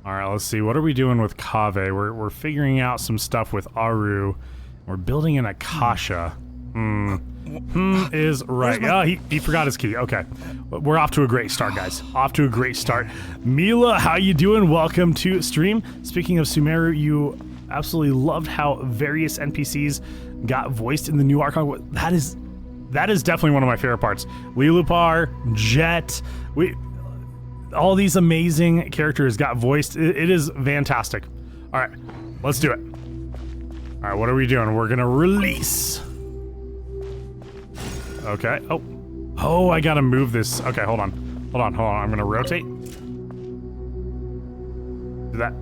All right, let's see. What are we doing with Kave? We're figuring out some stuff with Aru. We're building an Akasha. Is right. Oh, he forgot his key. Okay. We're off to a great start, guys. Off to a great start. Mila, how you doing? Welcome to stream. Speaking of Sumeru, you absolutely loved how various NPCs got voiced in the new Archon. That is definitely one of my favorite parts. Lilupar, Jet, all these amazing characters got voiced. It is fantastic. All right, let's do it. All right, what are we doing? We're gonna release. Okay. Oh, I gotta move this. Okay, hold on. I'm gonna rotate. Do that.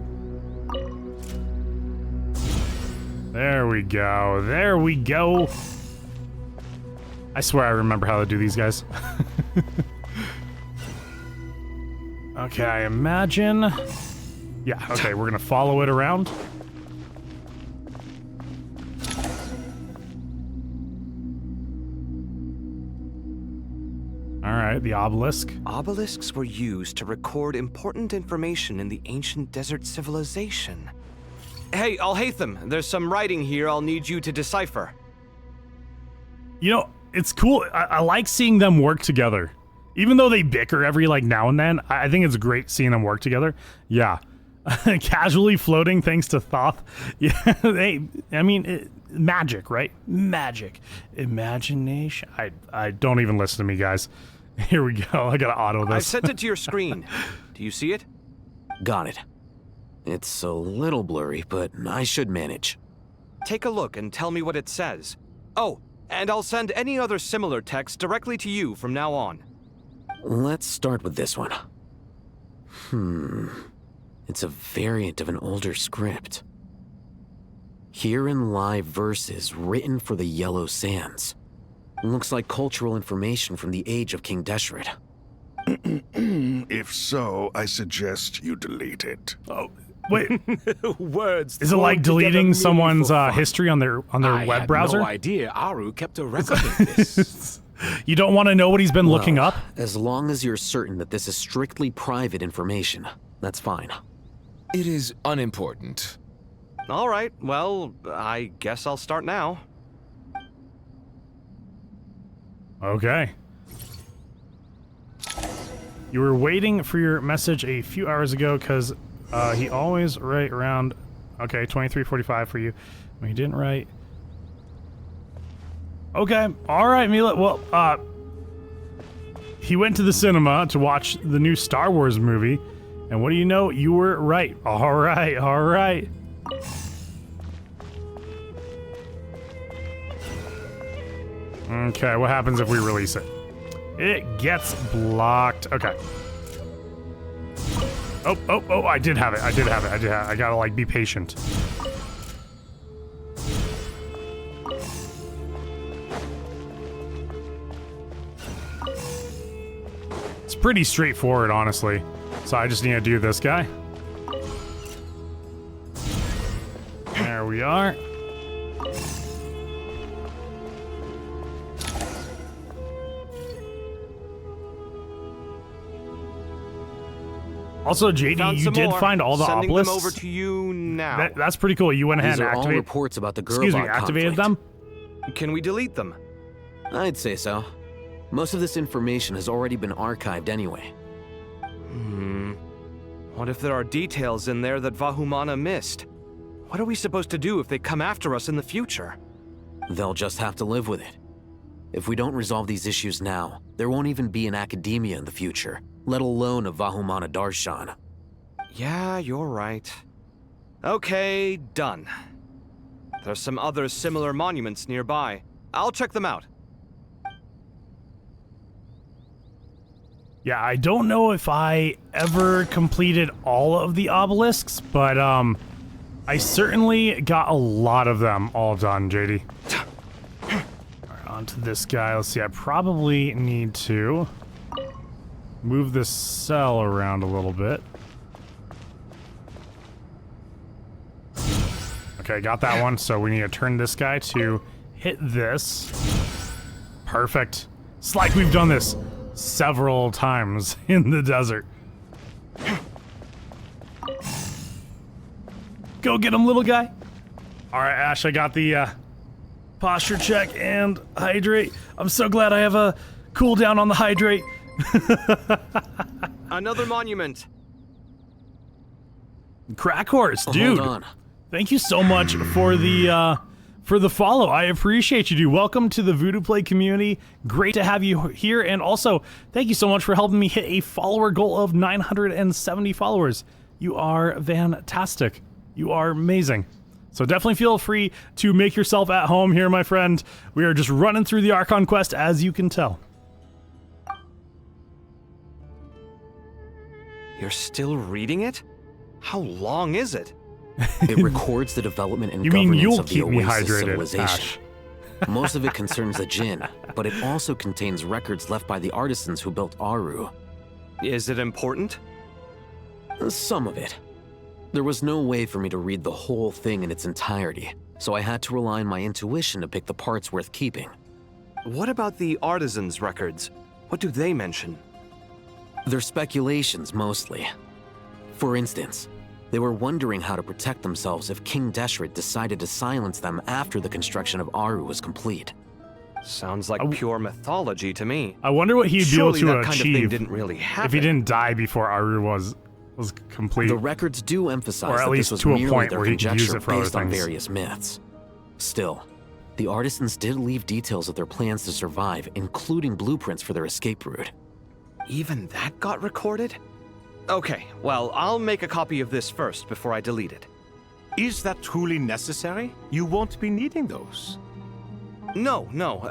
There we go. There we go. I swear I remember how to do these guys. Okay, I imagine. Yeah, okay, we're gonna follow it around. Alright, the obelisk. Obelisks were used to record important information in the ancient desert civilization. Hey, Al-Haytham, there's some writing here I'll need you to decipher. You know, it's cool. I like seeing them work together. Even though they bicker every now and then, I think it's great seeing them work together. Yeah. Casually floating thanks to Thoth. Yeah, magic, right? Magic. Imagination. I don't even listen to me, guys. Here we go. I gotta auto this. I've sent it to your screen. Do you see it? Got it. It's a little blurry, but I should manage. Take a look and tell me what it says. Oh, and I'll send any other similar text directly to you from now on. Let's start with this one. It's a variant of an older script. Herein lie verses written for the Yellow Sands. Looks like cultural information from the age of King Deshret. If so, I suggest you delete it. Oh, wait. Words. Is it like deleting someone's history on their web browser? I had no idea Aru kept a record of this. You don't want to know what he's been looking up? As long as you're certain that this is strictly private information, that's fine. It is unimportant. All right, well, I guess I'll start now. Okay. You were waiting for your message a few hours ago because he always write around. Okay, 23:45 for you. Well, he didn't write. Okay, all right, Mila. Well, he went to the cinema to watch the new Star Wars movie, and what do you know? You were right. All right, all right. Okay, what happens if we release it? It gets blocked. Okay. Oh, I did have it. I gotta, be patient. It's pretty straightforward, honestly. So I just need to do this guy. There we are. Also, JD, you did find all the Sending obelisks. Them over to you now. That's pretty cool. You went ahead and activated. These are all reports about the activated them. Can we delete them? I'd say so. Most of this information has already been archived anyway. What if there are details in there that Vahumana missed? What are we supposed to do if they come after us in the future? They'll just have to live with it. If we don't resolve these issues now, there won't even be an academia in the future, let alone a Vahumana Darshan. Yeah, you're right. Okay, done. There's some other similar monuments nearby. I'll check them out. Yeah, I don't know if I ever completed all of the obelisks, but I certainly got a lot of them all done, JD. Alright, on to this guy. Let's see, I probably need to move this cell around a little bit. Okay, got that one, so we need to turn this guy to hit this. Perfect. It's like we've done this several times in the desert. Go get him, little guy. All right, Ash, I got the posture check and hydrate. I'm so glad I have a cooldown on the hydrate. Another monument. Crack horse, dude. Hold on. Thank you so much for the follow. I appreciate you, dude. Welcome to the Voodoo Play community. Great to have you here. And also, thank you so much for helping me hit a follower goal of 970 followers. You are fantastic. You are amazing. So definitely feel free to make yourself at home here, my friend. We are just running through the Archon quest, as you can tell. You're still reading it? How long is it? It records the development and You mean governance you'll of the keep me Oasis hydrated, civilization. Ash. Most of it concerns the Jinn, but it also contains records left by the artisans who built Aru. Is it important? Some of it. There was no way for me to read the whole thing in its entirety, so I had to rely on my intuition to pick the parts worth keeping. What about the artisans' records? What do they mention? They're speculations, mostly. For instance, they were wondering how to protect themselves if King Deshret decided to silence them after the construction of Aru was complete. Sounds like pure mythology to me. I wonder what he'd Surely be able that to kind of thing achieve didn't really happen. if he didn't die before Aru was complete. The records do emphasize Or at that least this was to a merely point their where he could use conjecture it for other based on things. various myths. Still, the artisans did leave details of their plans to survive, including blueprints for their escape route. Even that got recorded? Okay, well, I'll make a copy of this first before I delete it. Is that truly necessary? You won't be needing those. No,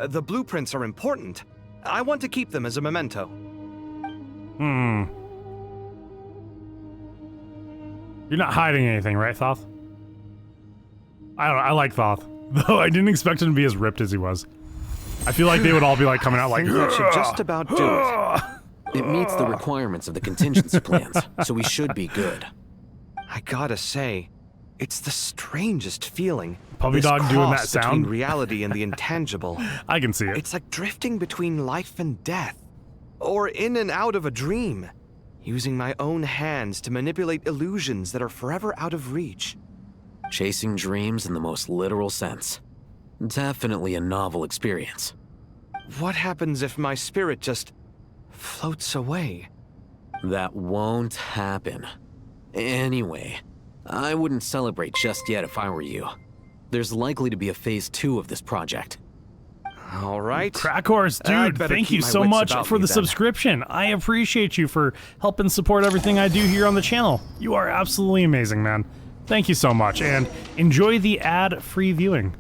the blueprints are important. I want to keep them as a memento. You're not hiding anything, right, Thoth? I don't know, I like Thoth. Though I didn't expect him to be as ripped as he was. I feel like they would all be like coming out like, That should just about do it. It meets the requirements of the contingency plans, so we should be good. I gotta say, it's the strangest feeling. Puppy This dog doing that cross sound? between reality and the intangible. I can see it. It's like drifting between life and death, or in and out of a dream, using my own hands to manipulate illusions that are forever out of reach. Chasing dreams in the most literal sense. Definitely a novel experience. What happens if my spirit just floats away? That won't happen. Anyway, I wouldn't celebrate just yet if I were you. There's likely to be a phase 2 of this project. All right. Crack horse, I'd dude, better thank keep you my so wits much about for me the then. subscription. I appreciate you for helping support everything I do here on the channel. You are absolutely amazing, man. Thank you so much, and enjoy the ad-free viewing.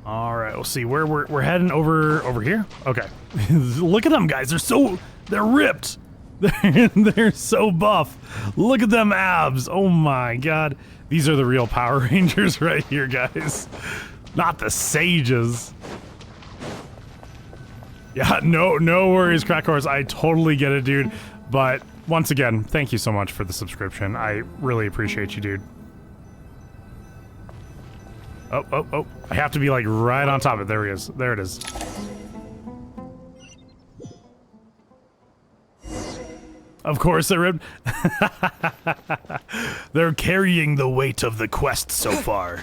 All right, we'll see where we're heading over here. Okay, look at them guys. They're ripped. They're so buff. Look at them abs. Oh my god, these are the real Power Rangers right here, guys. Not the sages. Yeah, no worries, Crack Horse. I totally get it, dude. But once again, thank you so much for the subscription. I really appreciate you, dude. Oh. I have to be like right on top of it. There he is. There it is. Of course they're ripped. They're carrying the weight of the quest so far.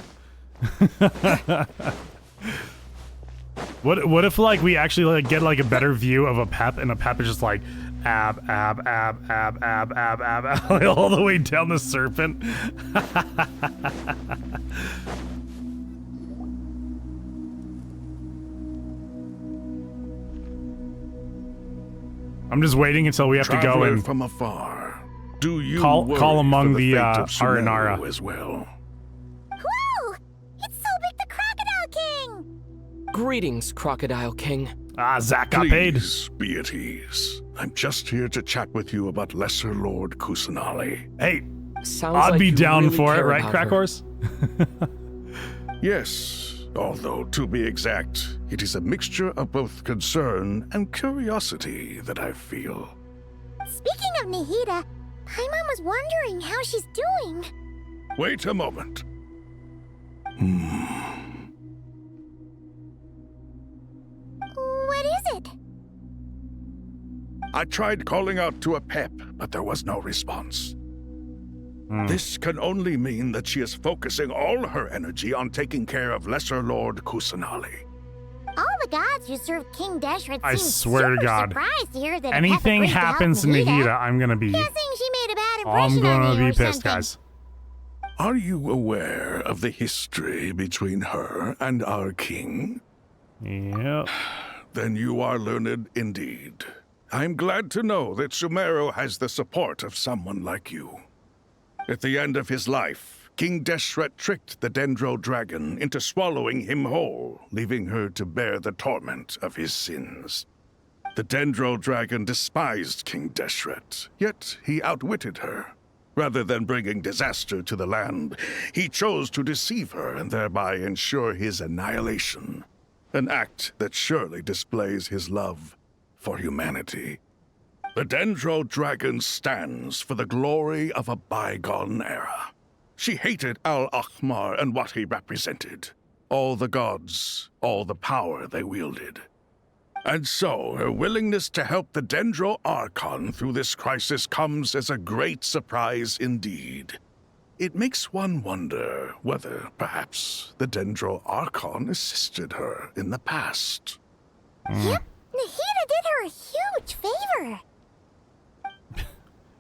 What if like we actually like get like a better view of a Pep, and a Pep is just like ab all the way down the serpent? I'm just waiting until we have to go Traveler and from afar. Do you call worry among for the fate of Sumeru Aranara. as well? Whoa! It's Sobek the Crocodile King! Greetings, Crocodile King. Ah, Zach got paid. Please be at ease. I'm just here to chat with you about Lesser Lord Kusanali. Hey, Sounds I'd like be you down really for it, care right, about Crack her. Horse? Yes, although to be exact, it is a mixture of both concern and curiosity that I feel. Speaking of Nihida, my mom was wondering how she's doing. Wait a moment. What is it? I tried calling out to a Pep, but there was no response. This can only mean that she is focusing all her energy on taking care of Lesser Lord Kusanali. All the gods who serve King Deshret I seem swear to super God. surprised to hear that Anything Peppa happens to freaked out Nahida, I'm gonna be. Guessing she made a bad I'm impression on gonna me be or pissed, something. guys. Are you aware of the history between her and our king? Yep. Then you are learned indeed. I'm glad to know that Sumeru has the support of someone like you. At the end of his life, King Deshret tricked the Dendro Dragon into swallowing him whole, leaving her to bear the torment of his sins. The Dendro Dragon despised King Deshret, yet he outwitted her. Rather than bringing disaster to the land, he chose to deceive her and thereby ensure his annihilation. An act that surely displays his love for humanity. The Dendro Dragon stands for the glory of a bygone era. She hated Al-Ahmar and what he represented. All the gods, all the power they wielded. And so, her willingness to help the Dendro Archon through this crisis comes as a great surprise indeed. It makes one wonder whether, perhaps, the Dendro Archon assisted her in the past. Yep, Nahida did her a huge favor.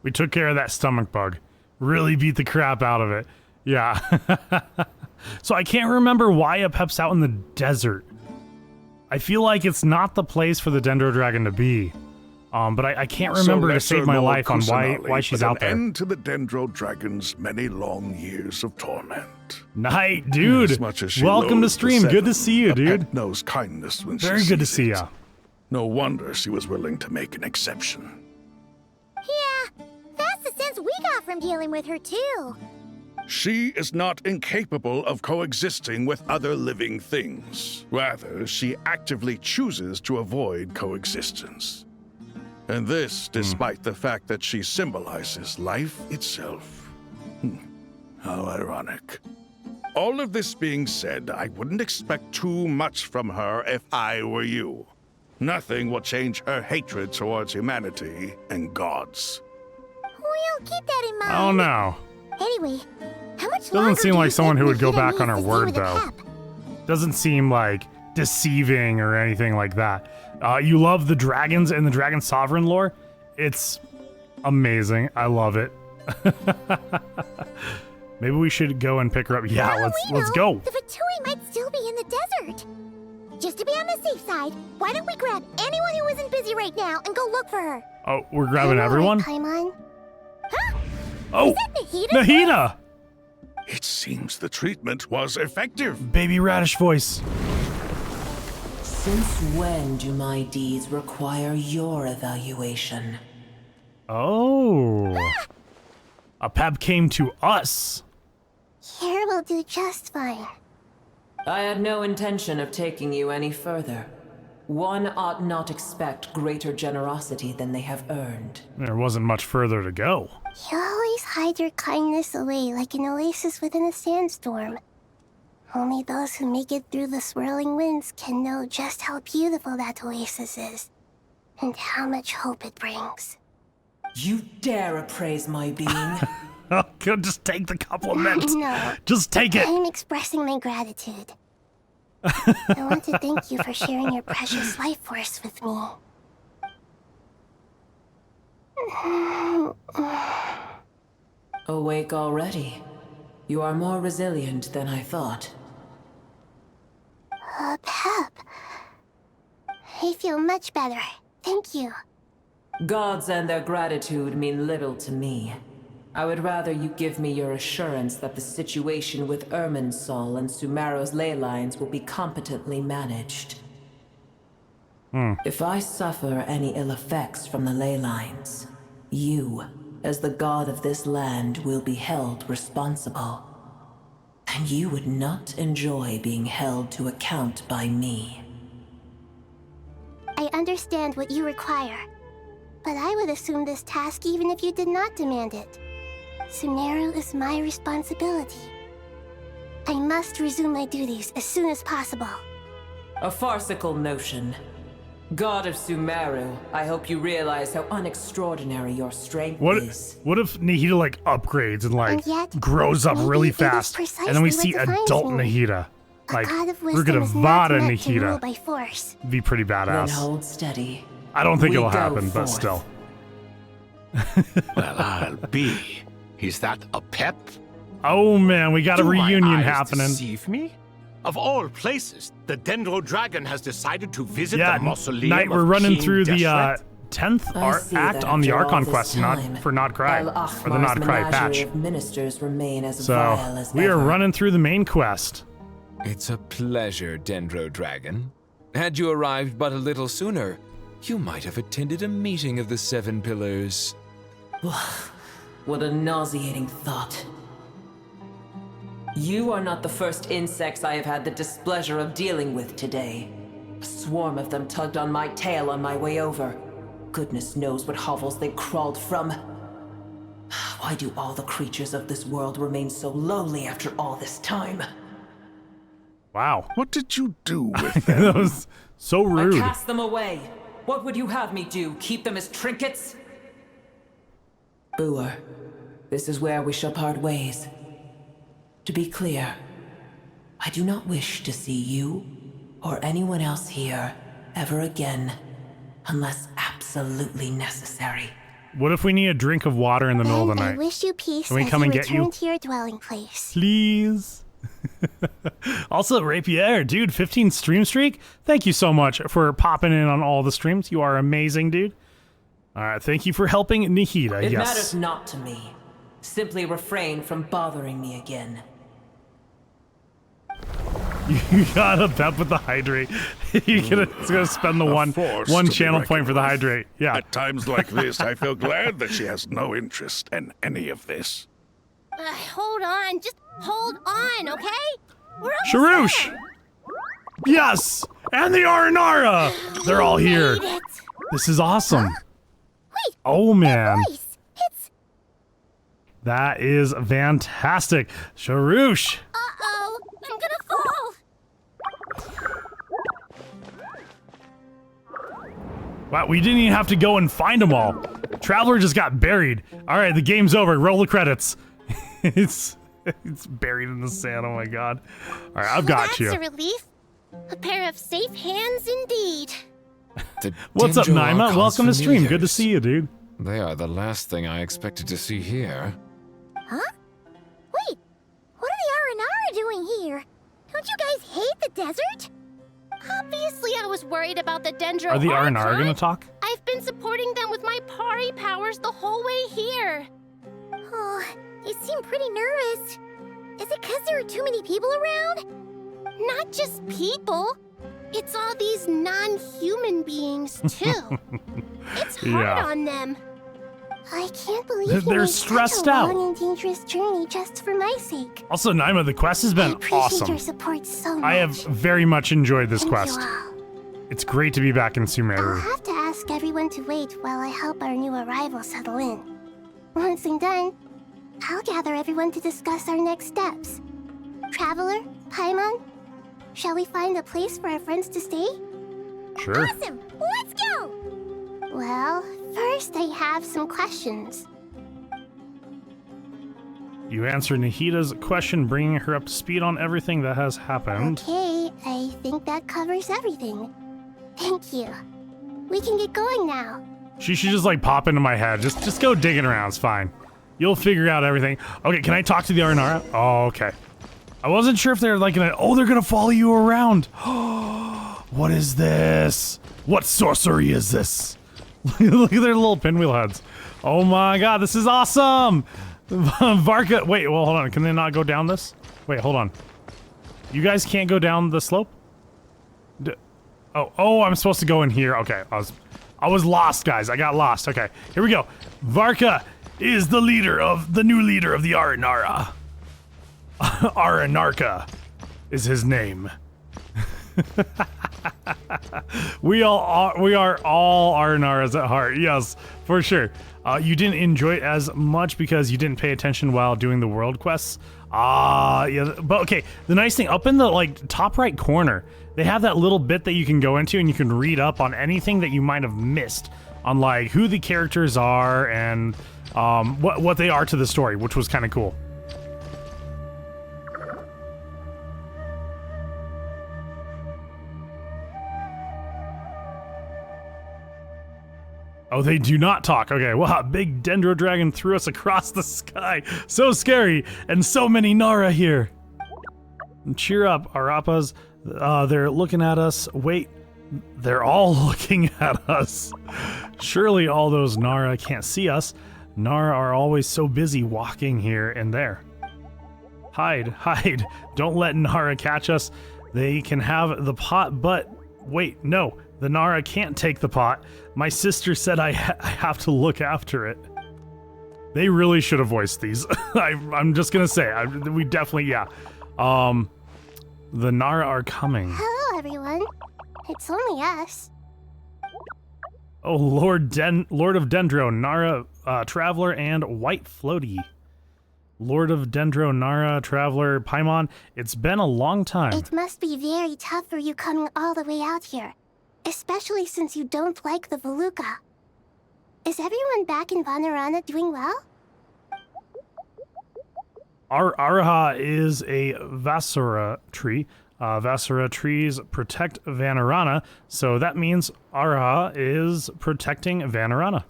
We took care of that stomach bug. Really beat the crap out of it. Yeah. So I can't remember why Apep's out in the desert. I feel like it's not the place for the Dendro Dragon to be. But I can't remember to save my life on why she's out there. End to the Dendro Dragon's many long years of torment. Night, dude. As much as she Welcome to loathes the stream. Good to seven, see you, a dude. pet knows kindness when Very she good to sees see it. ya. No wonder she was willing to make an exception. Yeah, that's the sense we got from dealing with her, too. She is not incapable of coexisting with other living things. Rather, she actively chooses to avoid coexistence. And this despite the fact that she symbolizes life itself. How ironic. All of this being said, I wouldn't expect too much from her if I were you. Nothing will change her hatred towards humanity and gods. We'll keep that in mind. Oh no. Anyway, how much Doesn't longer seem do like you someone think who would go Nahida back on needs her to stay word, with the though. Pep? Doesn't seem like deceiving or anything like that. You love the dragons and the dragon sovereign lore? It's amazing. I love it. Maybe we should go and pick her up. Yeah, let's go. The Fatui might still be in the desert. Just to be on the safe side, why don't we grab anyone who isn't busy right now and go look for her? Oh, we're grabbing everyone? Paimon. Huh? Oh, Is that Nahida's Nahida! It seems the treatment was effective. Baby radish voice. Since when do my deeds require your evaluation? Oh. Apep came to us. Here will do just fine. I had no intention of taking you any further. One ought not expect greater generosity than they have earned. There wasn't much further to go. You always hide your kindness away like an oasis within a sandstorm. Only those who make it through the swirling winds can know just how beautiful that oasis is, and how much hope it brings. You dare appraise my being? Oh, just take the compliment. No. Just take it. I'm expressing my gratitude. I want to thank you for sharing your precious life force with me. Awake already? You are more resilient than I thought. Pep. I feel much better. Thank you. Gods and their gratitude mean little to me. I would rather you give me your assurance that the situation with Irminsul and Sumeru's ley lines will be competently managed. If I suffer any ill effects from the ley lines, you, as the god of this land, will be held responsible. And you would not enjoy being held to account by me. I understand what you require, but I would assume this task even if you did not demand it. Sumeru is my responsibility. I must resume my duties as soon as possible. A farcical notion. God of Sumeru, I hope you realize how unextraordinary your strength is. What if Nahida like upgrades and like And yet, grows up maybe really it is fast, and then we see precisely what adult defines me. Nahida, A like god of we're wisdom gonna is not Vada meant to rule Nahida. by force. Be pretty Then badass. hold steady. I don't think We it'll go happen, but forth. still. Well, I'll be. Is that a pep? Oh man, we got a Do my reunion eyes happening. Deceive me? Of all places, the Dendro Dragon has decided to visit Yeah, the mausoleum Knight, of we're running King through the Deshret? 10th I see act that on the after all Archon this quest, time, not for Not Cry, Al or the Ahmar's Not Cry menagerie patch. of ministers remain as So vile as we are ever. running through the main quest. It's a pleasure, Dendro Dragon. Had you arrived but a little sooner, you might have attended a meeting of the Seven Pillars. What a nauseating thought. You are not the first insects I have had the displeasure of dealing with today. A swarm of them tugged on my tail on my way over. Goodness knows what hovels they crawled from. Why do all the creatures of this world remain so lowly after all this time? Wow. What did you do with them? That was so rude. I cast them away. What would you have me do? Keep them as trinkets? Booer, this is where we shall part ways. To be clear, I do not wish to see you or anyone else here ever again, unless absolutely necessary. What if we need a drink of water in the middle of the And I night? wish you peace Can we as come you and get return you? to your dwelling place. Please. Also, Rapier, dude, 15 stream streak. Thank you so much for popping in on all the streams. You are amazing, dude. All right, thank you for helping Nahida. It yes. matters not to me. Simply refrain from bothering me again. You got a pep with the hydrate. It's gonna spend the one force one to be channel point reckoned for the with. hydrate. Yeah. At times like this, I feel glad that she has no interest in any of this. Hold on, just hold on, okay? We're Sharouche! Yes! And the Aranara! They're all here. made it. This is awesome. Wait, Oh man. voice. It's That is fantastic. Sharouche! uh-oh, I'm gonna fall. Wow, we didn't even have to go and find them all. Traveler just got buried. All right, the game's over. Roll the credits. it's buried in the sand. Oh my god. All right, I've got That's you. a relief. A pair of safe hands indeed. The What's up, Dendro Naima? Archon's Welcome to stream. Good to familiars. see you, dude. They are the last thing I expected to see here. Huh? Wait, what are the Aranara doing here? Don't you guys hate the desert? Obviously, I was worried about the Dendro Are the Aranara Archon. gonna talk? I've been supporting them with my Pari powers the whole way here. Oh, they seem pretty nervous. Is it because there are too many people around? Not just people. It's all these non-human beings, too. It's hard Yeah. on them. I can't believe They're you made stressed such a out. long and dangerous journey just for my sake. Also, Naima, the quest has I been appreciate awesome. your support so much. I have very much enjoyed this Thank quest. you all. It's great to be back in I'll Sumeru. have to ask everyone to wait while I help our new arrival settle in. Once I'm done, I'll gather everyone to discuss our next steps. Traveler, Paimon, shall we find a place for our friends to stay? Sure. Awesome! Let's go! Well, first I have some questions. You answered Nahida's question, bringing her up to speed on everything that has happened. Okay, I think that covers everything. Thank you. We can get going now. She should just like pop into my head. Just go digging around. It's fine. You'll figure out everything. Okay, can I talk to the Aranara? Oh, okay. I wasn't sure if they're like gonna. Oh, they're gonna follow you around. What is this? What sorcery is this? Look at their little pinwheel heads. Oh my god, this is awesome. Varka, wait, well, hold on. Can they not go down this? Wait, hold on. You guys can't go down the slope? Oh, I'm supposed to go in here. Okay, I was lost, guys. I got lost. Okay, here we go. Varka is the new leader of the Aranara. Aranarka is his name. We are all Aranaras at heart. Yes, for sure. You didn't enjoy it as much because you didn't pay attention while doing the world quests. Yeah, but okay, the nice thing, up in the like top right corner, they have that little bit that you can go into and you can read up on anything that you might have missed on like who the characters are and what they are to the story, which was kind of cool. Oh, they do not talk. Okay, wow, big Dendro Dragon threw us across the sky. So scary, and so many Nara here. Cheer up, Arapas. They're looking at us. Wait, they're all looking at us. Surely all those Nara can't see us. Nara are always so busy walking here and there. Hide, hide. Don't let Nara catch us. They can have the pot, but wait, no. The Nara can't take the pot. My sister said I have to look after it. They really should have voiced these. I'm just gonna say, we definitely, yeah. The Nara are coming. Hello, everyone. It's only us. Oh, Lord of Dendro, Nara, Traveler, and White Floaty. Lord of Dendro, Nara, Traveler, Paimon, it's been a long time. It must be very tough for you coming all the way out here. Especially since you don't like the Veluca. Is everyone back in Vanarana doing well? Araha is a Vasura tree. Vasura trees protect Vanarana, so that means Araha is protecting Vanarana.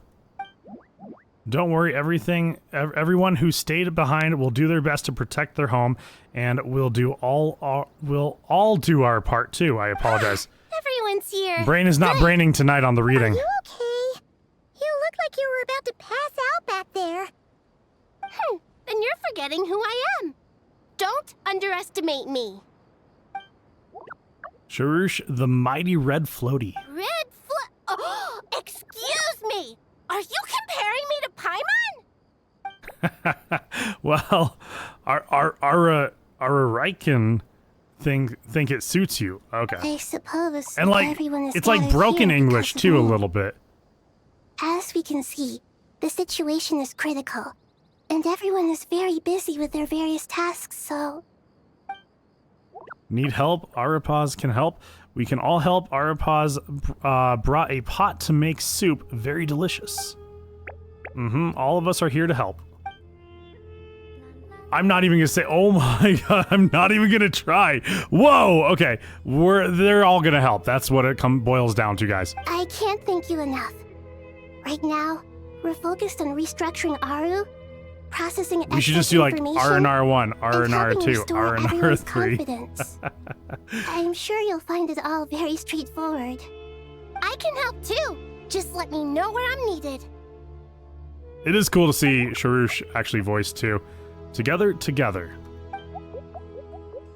Don't worry, everyone who stayed behind will do their best to protect their home, and we'll all do our part too. I apologize. Everyone's here. Brain is not braining tonight on the reading. Are you okay? You look like you were about to pass out back there. And you're forgetting who I am. Don't underestimate me. Sharush, the mighty red floaty. Oh, excuse me. Are you comparing me to Paimon? Well, our Raiken think it suits you. Okay. I suppose and like everyone is it's like broken English too a little bit. As we can see, the situation is critical, and everyone is very busy with their various tasks, so... Need help? Arapaz can help. We can all help. Arapaz brought a pot to make soup. Very delicious. All of us are here to help. I'm not even gonna say, oh my god, I'm not even gonna try. Whoa, okay. They're all gonna help. That's what it boils down to, guys. I can't thank you enough. Right now, we're focused on restructuring Aru, processing we should just do like RNR1, RNR2, RNR3. I'm sure you'll find it all very straightforward. I can help too. Just let me know where I'm needed. It is cool to see Sharush actually voiced too. Together.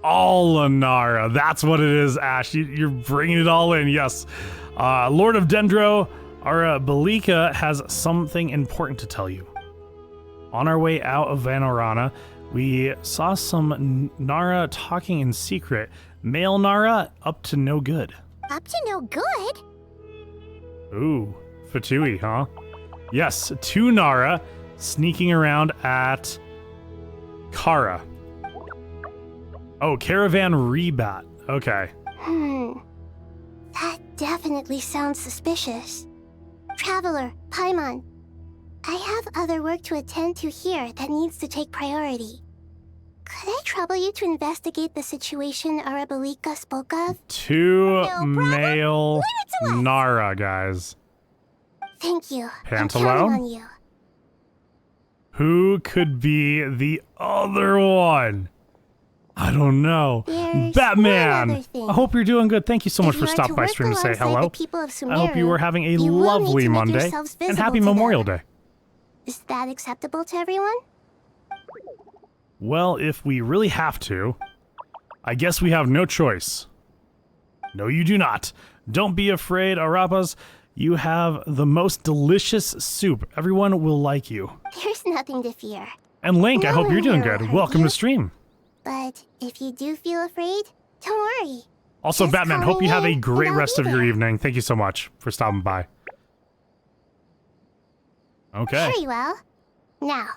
All Nara. That's what it is, Ash. You're bringing it all in. Yes. Lord of Dendro, our Belika has something important to tell you. On our way out of Vanarana, we saw some Nara talking in secret. Male Nara up to no good. Up to no good? Ooh, Fatui, huh? Yes, 2 Nara sneaking around at Kara. Oh, Caravan Rebat. Okay. That definitely sounds suspicious. Traveler, Paimon, I have other work to attend to here that needs to take priority. Could I trouble you to investigate the situation Arabalika spoke of? 2 male Nara, guys. Thank you. Pantalo? I'm counting on you. Who could be the other one? I don't know. There's Batman! I hope you're doing good. Thank you so much for stopping by stream to say hello. I hope you were having a lovely Monday and happy Memorial Day. Is that acceptable to everyone? Well, if we really have to, I guess we have no choice. No, you do not. Don't be afraid, Arapas. You have the most delicious soup. Everyone will like you. There's nothing to fear. And Link, I hope you're doing good. Welcome to stream. But if you do feel afraid, don't worry. Also, Batman, hope you have a great rest of your evening. Thank you so much for stopping by. Okay. Very well. Now,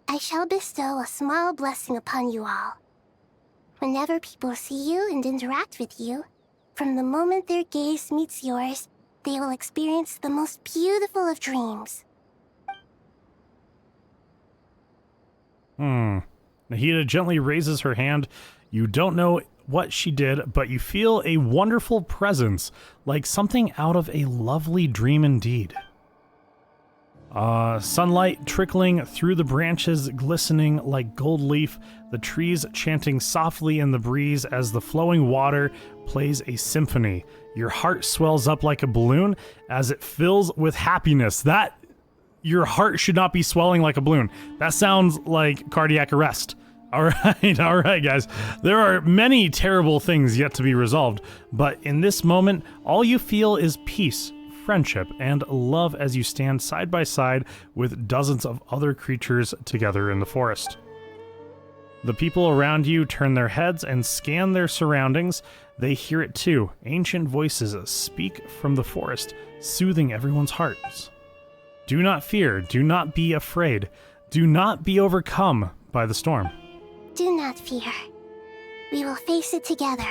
I shall bestow a small blessing upon you all. Whenever people see you and interact with you, from the moment their gaze meets yours, they will experience the most beautiful of dreams. Nahida gently raises her hand. You don't know what she did, but you feel a wonderful presence, like something out of a lovely dream indeed. Sunlight trickling through the branches, glistening like gold leaf, the trees chanting softly in the breeze as the flowing water plays a symphony. Your heart swells up like a balloon as it fills with happiness. Your heart should not be swelling like a balloon. That sounds like cardiac arrest. All right, guys. There are many terrible things yet to be resolved, but in this moment, all you feel is peace, friendship, and love as you stand side by side with dozens of other creatures together in the forest. The people around you turn their heads and scan their surroundings. They hear it too. Ancient voices speak from the forest, soothing everyone's hearts. Do not fear. Do not be afraid. Do not be overcome by the storm. Do not fear. We will face it together.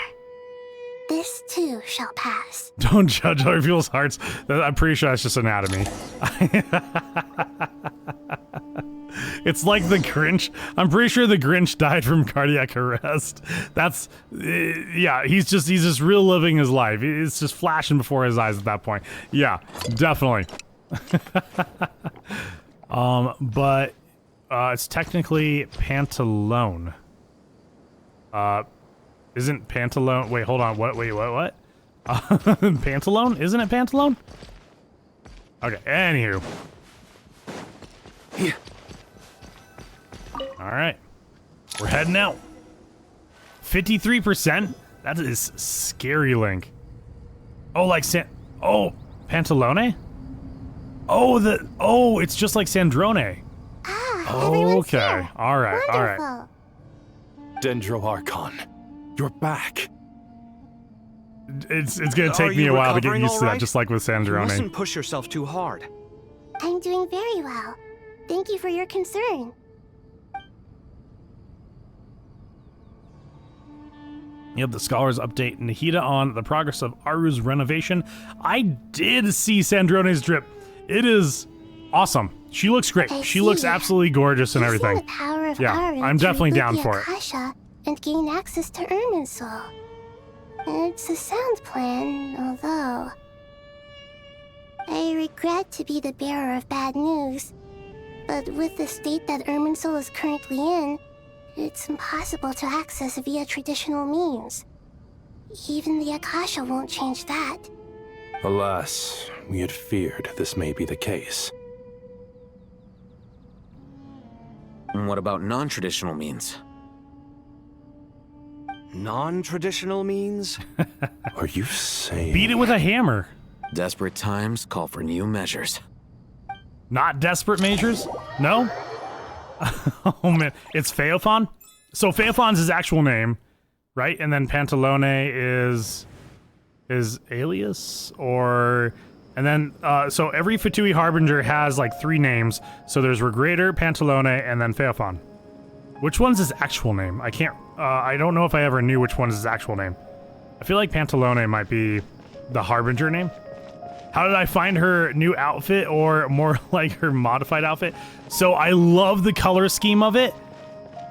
This too shall pass. Don't judge other people's hearts. I'm pretty sure that's just anatomy. It's like the Grinch. I'm pretty sure the Grinch died from cardiac arrest. That's, yeah, he's just real living his life. It's just flashing before his eyes at that point. Yeah, definitely. But it's technically Pantalone. Isn't Pantalone? Wait, hold on. What? Wait, what? Pantalone? Isn't it Pantalone? Okay. Anywho. All right. We're heading out. 53%. That is scary, Link. Oh, like Pantalone? Oh, it's just like Sandrone. Okay. All right. Wonderful. All right. Dendro Archon, you're back. It's gonna take me a while to get used to that, just like with You Sandrone. mustn't push yourself too hard. I'm doing very well. Thank you for your concern. Yep, the scholars update Nahida on the progress of Aru's renovation. I did see Sandrone's drip. It is awesome. She looks great. She looks absolutely gorgeous and everything. The power of Yeah, Aru I'm to definitely reboot down the for it. Akasha and gain access to Irminsul. It's a sound plan, although I regret to be the bearer of bad news. But with the state that Irminsul is currently in, it's impossible to access via traditional means. Even the Akasha won't change that. Alas, we had feared this may be the case. And what about non-traditional means? Non-traditional means? Are you saying... Beat it with a hammer. Desperate times call for new measures. Not desperate measures? No? Oh man, it's Phaethon? So Phaethon's his actual name, right? And then Pantalone is his alias? Or... And then, so every Fatui Harbinger has like 3 names. So there's Regrator, Pantalone, and then Phaethon. Which one's his actual name? I can't, I don't know if I ever knew which one is his actual name. I feel like Pantalone might be the Harbinger name. How did I find her new outfit, or more like her modified outfit? So I love the color scheme of it.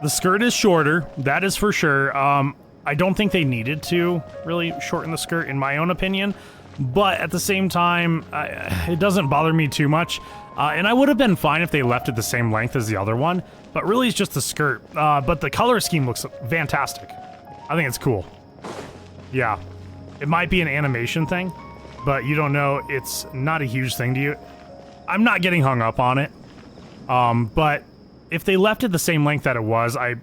The skirt is shorter, that is for sure. I don't think they needed to really shorten the skirt, in my own opinion. But at the same time, it doesn't bother me too much. And I would have been fine if they left it the same length as the other one. But really, it's just the skirt. But the color scheme looks fantastic. I think it's cool. Yeah. It might be an animation thing, but you don't know. It's not a huge thing to you. I'm not getting hung up on it. But if they left it the same length that it was, I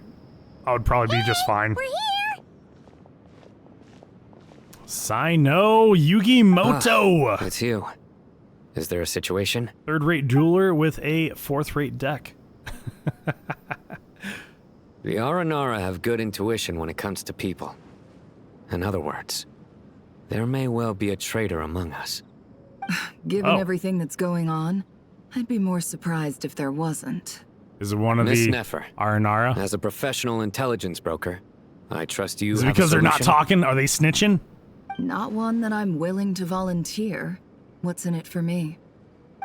would probably be just fine. We're here! Sino Yugimoto! It's you. Is there a situation? Third-rate jeweler with a fourth-rate deck. The Aranara have good intuition when it comes to people. In other words, there may well be a traitor among us. Given everything that's going on, I'd be more surprised if there wasn't. Is it one of Miss the Nefer, Aranara? as a professional intelligence broker, I trust you Is it have a because they're not solution? talking? Are they snitching? Not one that I'm willing to volunteer. What's in it for me?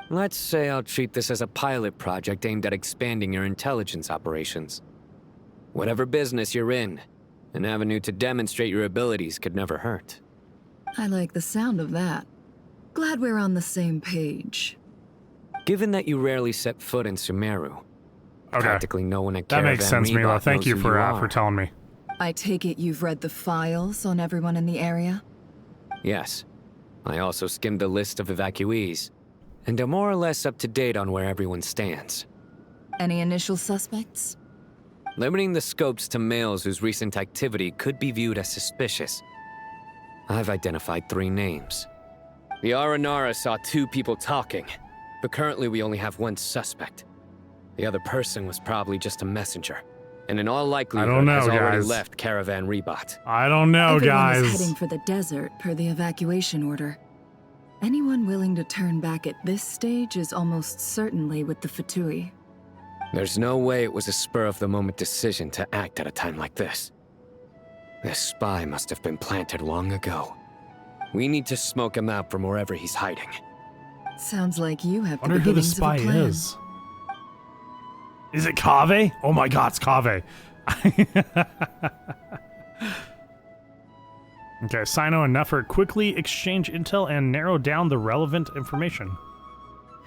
Let's say I'll treat this as a pilot project aimed at expanding your intelligence operations. Whatever business you're in, an avenue to demonstrate your abilities could never hurt. I like the sound of that. Glad we're on the same page. Given that you rarely set foot in Sumeru, practically no one at That Caravan makes sense, Rebot Mila. Thank knows you who for telling me. I take it you've read the files on everyone in the area? Yes. I also skimmed the list of evacuees, and am more or less up to date on where everyone stands. Any initial suspects? Limiting the scopes to males whose recent activity could be viewed as suspicious, I've identified 3 names. The Aranara saw 2 people talking, but currently we only have 1 suspect. The other person was probably just a messenger, and in all likelihood has already left Caravan Rebot. I don't know, guys. Everyone is heading for the desert per the evacuation order. Anyone willing to turn back at this stage is almost certainly with the Fatui. There's no way it was a spur-of-the-moment decision to act at a time like this. This spy must have been planted long ago. We need to smoke him out from wherever he's hiding. Sounds like you have the Wonder who the beginnings of a spy plan. is. Is it Kaveh? Oh my god, it's Kaveh. Okay, Sino and Nefer quickly exchange intel and narrow down the relevant information.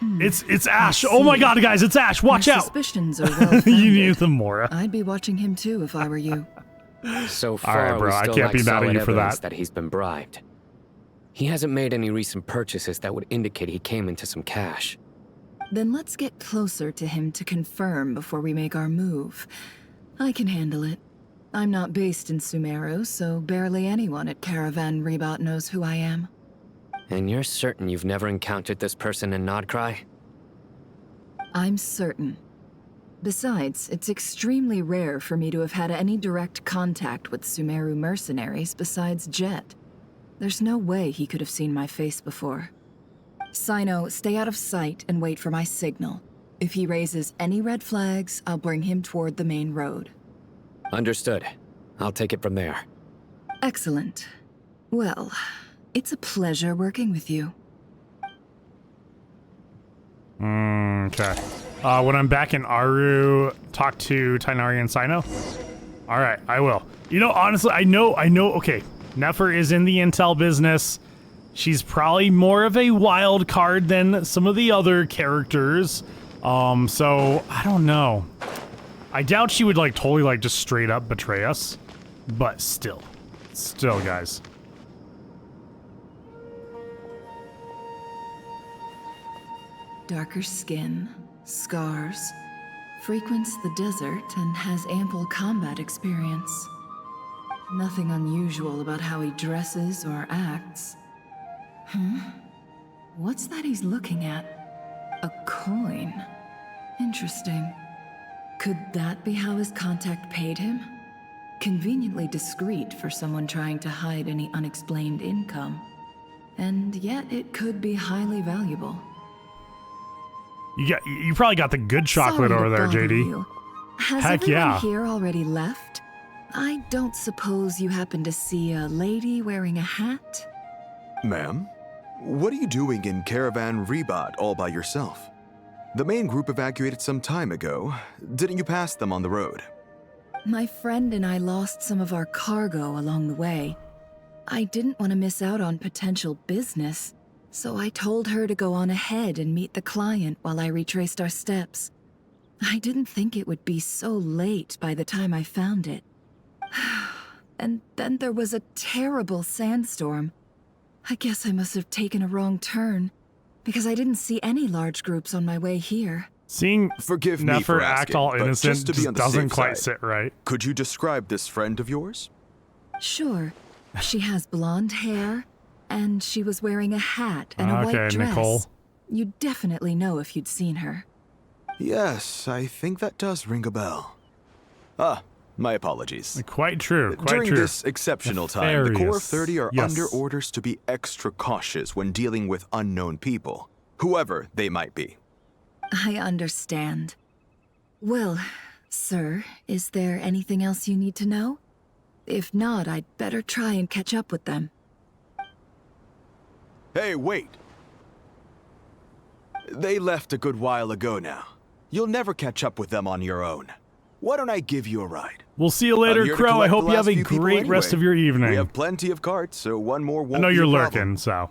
It's Ash. Oh my god, guys, it's Ash. Watch Your out. suspicions are well You knew the Mora. I'd be watching him too if I were you. So far, Alright, bro, we I still can't lack be mad at solid you for evidence that. that he's been bribed. He hasn't made any recent purchases that would indicate he came into some cash. Then let's get closer to him to confirm before we make our move. I can handle it. I'm not based in Sumeru, so barely anyone at Caravan Rebot knows who I am. And you're certain you've never encountered this person in Nodcry? I'm certain. Besides, it's extremely rare for me to have had any direct contact with Sumeru mercenaries besides Jet. There's no way he could have seen my face before. Sino, stay out of sight and wait for my signal. If he raises any red flags, I'll bring him toward the main road. Understood. I'll take it from there. Excellent. Well, it's a pleasure working with you. Okay. When I'm back in Aru, talk to Tainari and Sino. All right, I will. You know, honestly, I know. Okay, Nefer is in the intel business. She's probably more of a wild card than some of the other characters. So I don't know. I doubt she would like totally like just straight up betray us, but still, guys. Darker skin, scars, frequents the desert and has ample combat experience. Nothing unusual about how he dresses or acts. What's that he's looking at? A coin. Interesting. Could that be how his contact paid him? Conveniently discreet for someone trying to hide any unexplained income. And yet it could be highly valuable. You probably got the good chocolate Sorry over to there, bother JD. you. Has Heck everyone yeah. here already left? I don't suppose you happen to see a lady wearing a hat? Ma'am, what are you doing in Caravan Rebot all by yourself? The main group evacuated some time ago. Didn't you pass them on the road? My friend and I lost some of our cargo along the way. I didn't want to miss out on potential business, so I told her to go on ahead and meet the client while I retraced our steps. I didn't think it would be so late by the time I found it. And then there was a terrible sandstorm. I guess I must have taken a wrong turn, because I didn't see any large groups on my way here. Seeing Forgive me Nefer for act asking, all but innocent just to be just on the doesn't safe quite side, sit right. Could you describe this friend of yours? Sure. She has blonde hair, and she was wearing a hat and a white dress. Nicole. You'd definitely know if you'd seen her. Yes, I think that does ring a bell. Ah, my apologies. Quite true. Quite During true. this exceptional time, the Core of 30 are Yes. under orders to be extra cautious when dealing with unknown people, whoever they might be. I understand. Well, sir, is there anything else you need to know? If not, I'd better try and catch up with them. Hey, wait! They left a good while ago now. You'll never catch up with them on your own. Why don't I give you a ride? We'll see you later, Crow. I hope you have a great rest of your evening. We have plenty of carts, so one more won't I know be you're a lurking, problem. so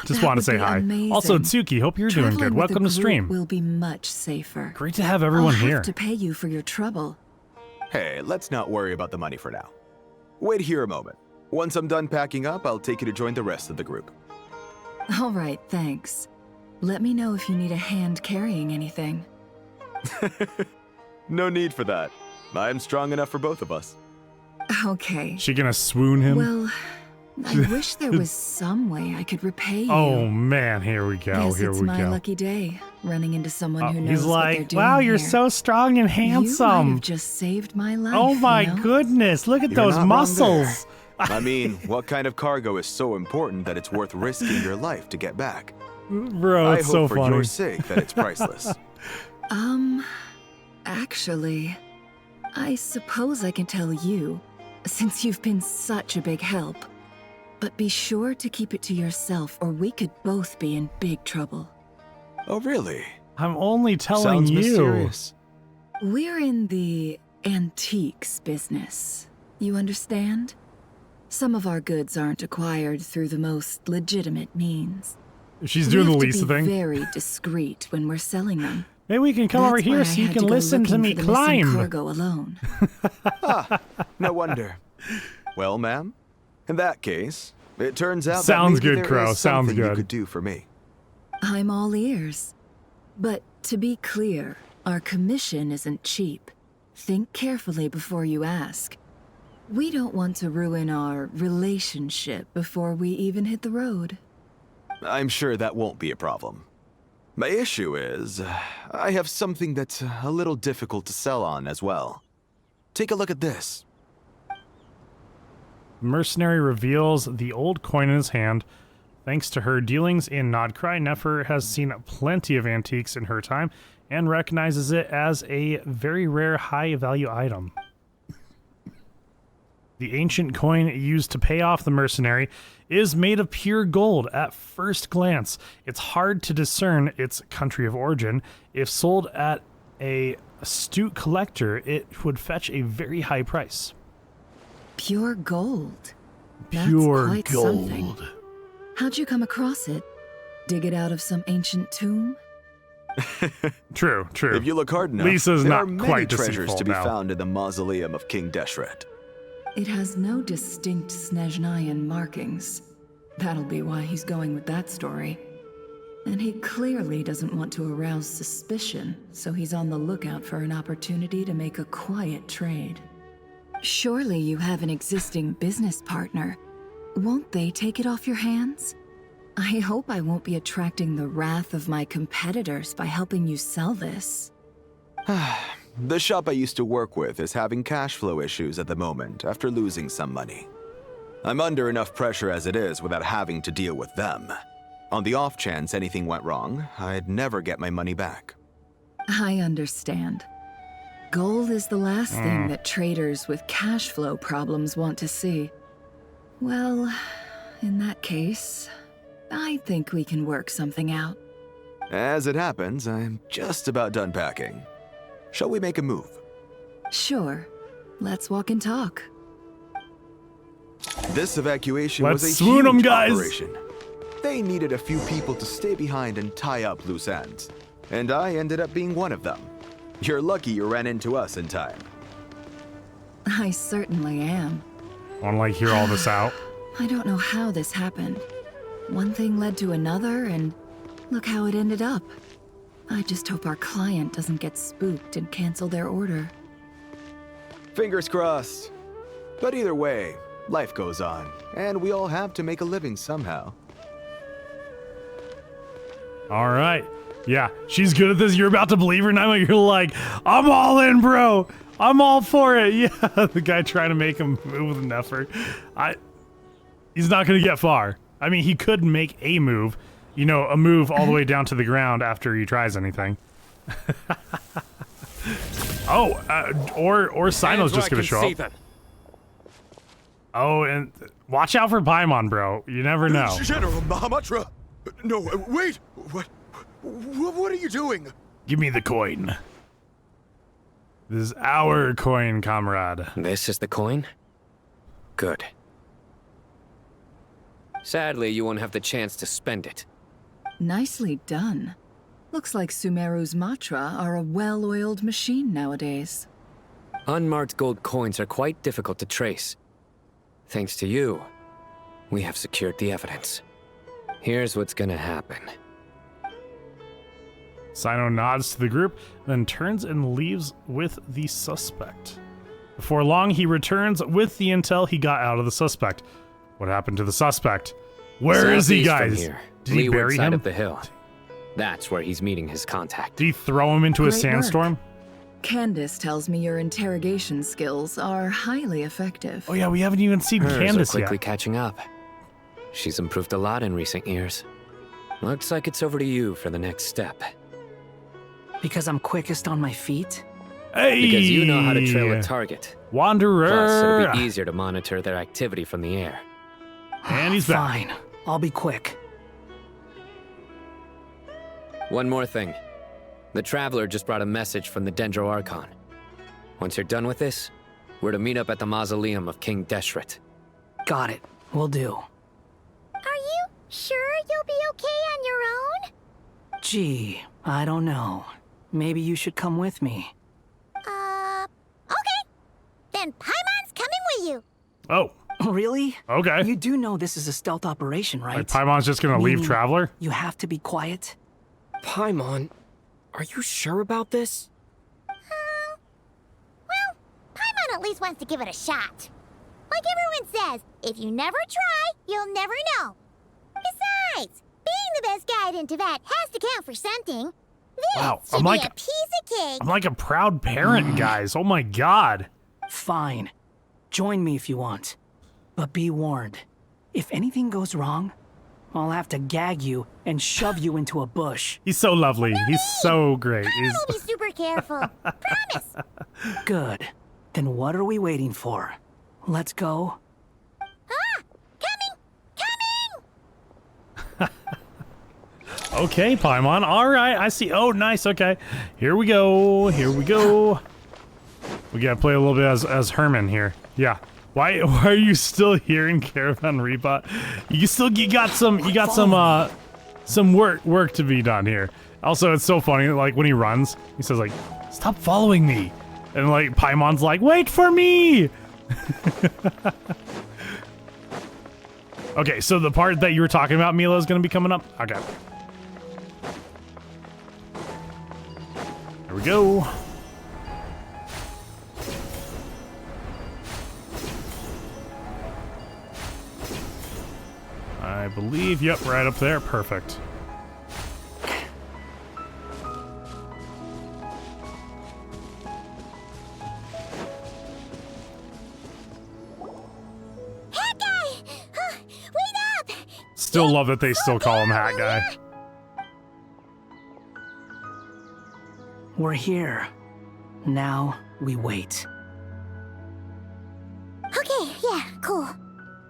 just want to say hi. Amazing. Also, Tsuki, hope you're doing Traveling good. with Welcome a to group stream. will be much safer. Great to have everyone I'll here. have to pay you for your trouble. Hey, let's not worry about the money for now. Wait here a moment. Once I'm done packing up, I'll take you to join the rest of the group. All right, thanks. Let me know if you need a hand carrying anything. No need for that. I'm strong enough for both of us. Okay. She gonna swoon him? Well, I wish there was some way I could repay you. Oh man, here we go. Guess Here it's we my go. lucky day, running into someone who knows He's what they're like, doing wow, you're here. so strong and You might handsome. have just saved my life. Oh my you know? goodness, look at You're those not wrong muscles. there. I mean, what kind of cargo is so important that it's worth risking your life to get back? Bro, it's I so hope for funny. your sake that it's priceless. Actually, I suppose I can tell you, since you've been such a big help. But be sure to keep it to yourself, or we could both be in big trouble. Oh, really? I'm only telling Sounds you. mysterious. We're in the antiques business. You understand? Some of our goods aren't acquired through the most legitimate means. She's doing the Lisa We have to be thing. very discreet when we're selling them. Maybe we can come over That's why here I so you had can to go listen to looking me for the missing climb. cargo alone. No wonder. Well, ma'am, in that case, it turns out Sounds that maybe good, there Crow. is Sounds something you good. could do for me. I'm all ears. But to be clear, our commission isn't cheap. Think carefully before you ask. We don't want to ruin our relationship before we even hit the road. I'm sure that won't be a problem. My issue is, I have something that's a little difficult to sell on as well. Take a look at this. Mercenary reveals the old coin in his hand. Thanks to her dealings in Nodcry, Nefer has seen plenty of antiques in her time and recognizes it as a very rare high-value item. The ancient coin used to pay off the mercenary is made of pure gold at first glance. It's hard to discern its country of origin. If sold at an astute collector, it would fetch a very high price. Pure gold. Pure That's quite gold. something. How'd you come across it? Dig it out of some ancient tomb? True, true. If you look hard enough, Lisa's there not are many quite treasures deceitful to be now. found in the mausoleum of King Deshret. It has no distinct Snezhnayan markings. That'll be why he's going with that story. And he clearly doesn't want to arouse suspicion, so he's on the lookout for an opportunity to make a quiet trade. Surely you have an existing business partner. Won't they take it off your hands? I hope I won't be attracting the wrath of my competitors by helping you sell this. The shop I used to work with is having cash flow issues at the moment after losing some money. I'm under enough pressure as it is without having to deal with them. On the off chance anything went wrong, I'd never get my money back. I understand. Gold is the last thing that traders with cash flow problems want to see. Well, in that case, I think we can work something out. As it happens, I'm just about done packing. Shall we make a move? Sure. Let's walk and talk. This evacuation Let's was a swoon 'em, huge guys. operation. They needed a few people to stay behind and tie up loose ends. And I ended up being one of them. You're lucky you ran into us in time. I certainly am. Want to like hear all this out? I don't know how this happened. One thing led to another, and look how it ended up. I just hope our client doesn't get spooked and cancel their order. Fingers crossed. But either way, life goes on, and we all have to make a living somehow. All right. Yeah, she's good at this. You're about to believe her now. You're like, I'm all in, bro. I'm all for it. Yeah, the guy trying to make him move with an effort. He's not going to get far. I mean, he could make a move. You know, a move all the way down to the ground after he tries anything. Oh, or Sino's just gonna show up. Oh, and watch out for Paimon, bro. You never know. General Mahamatra! No, wait! What are you doing? Give me the coin. This is our coin, comrade. This is the coin? Good. Sadly, you won't have the chance to spend it. Nicely done. Looks like Sumeru's Matra are a well-oiled machine nowadays. Unmarked gold coins are quite difficult to trace. Thanks to you, we have secured the evidence. Here's what's gonna happen. Sino nods to the group, then turns and leaves with the suspect. Before long, he returns with the intel he got out of the suspect. What happened to the suspect? Where is he, guys? Here, Did he bury side him? of the hill. That's where he's meeting his contact. Did he throw him into a Great sandstorm? work. Candace tells me your interrogation skills are highly effective. Oh yeah, we haven't even seen Hers Candace are quickly yet. catching up. She's improved a lot in recent years. Looks like it's over to you for the next step. Because I'm quickest on my feet? Hey! Because you know how to trail a target. Wanderer! Plus, it'll be easier to monitor their activity from the air. And he's back. Fine. I'll be quick. One more thing. The Traveler just brought a message from the Dendro Archon. Once you're done with this, we're to meet up at the mausoleum of King Deshret. Got it. Will do. Are you sure you'll be okay on your own? Gee, I don't know. Maybe you should come with me. Okay. Then Paimon's coming with you. Oh. Really? Okay. You do know this is a stealth operation, right? Like Paimon's just gonna leave Meaning Traveler? You have to be quiet. Paimon, are you sure about this? Well, Paimon at least wants to give it a shot. Like everyone says, if you never try, you'll never know. Besides, being the best guide into that has to count for something. This Wow, should I'm be like- a piece of cake. I'm like a proud parent, guys. Oh my god. Fine. Join me if you want. But be warned. If anything goes wrong, I'll have to gag you and shove you into a bush. He's so lovely. He's so great. He's... I'll be super careful. Promise. Good. Then what are we waiting for? Let's go. Okay, Paimon. All right, I see. Oh, nice. Okay, here we go. Here we go. We gotta play a little bit as Herman here. Yeah. Why are you still here in Caravan Repa? You got some work to be done here. Also, it's so funny. Like when he runs, he says like, "Stop following me," and like Paimon's like, "Wait for me." Okay, so the part that you were talking about, Mila, is gonna be coming up. Okay. Here we go. I believe, yep, right up there. Perfect. Hat guy! Wait up! Still love that they still call him Hat Guy. We're here. Now we wait. Okay, yeah, cool.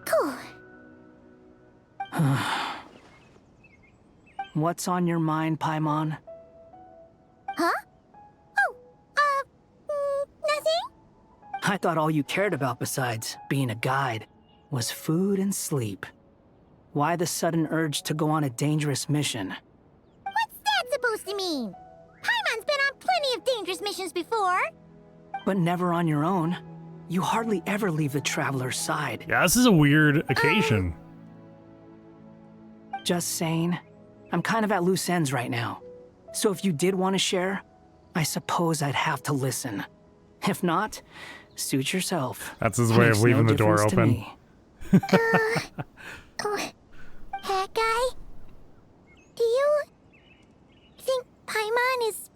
Cool. What's on your mind, Paimon? Huh? Nothing? I thought all you cared about besides being a guide was food and sleep. Why the sudden urge to go on a dangerous mission? What's that supposed to mean? Paimon's been on plenty of dangerous missions before. But never on your own. You hardly ever leave the Traveler's side. Yeah, this is a weird occasion. Just saying. I'm kind of at loose ends right now. So if you did want to share, I suppose I'd have to listen. If not, suit yourself. That's his way of Makes leaving no the door difference to open. me. Hat guy? Do you think Paimon is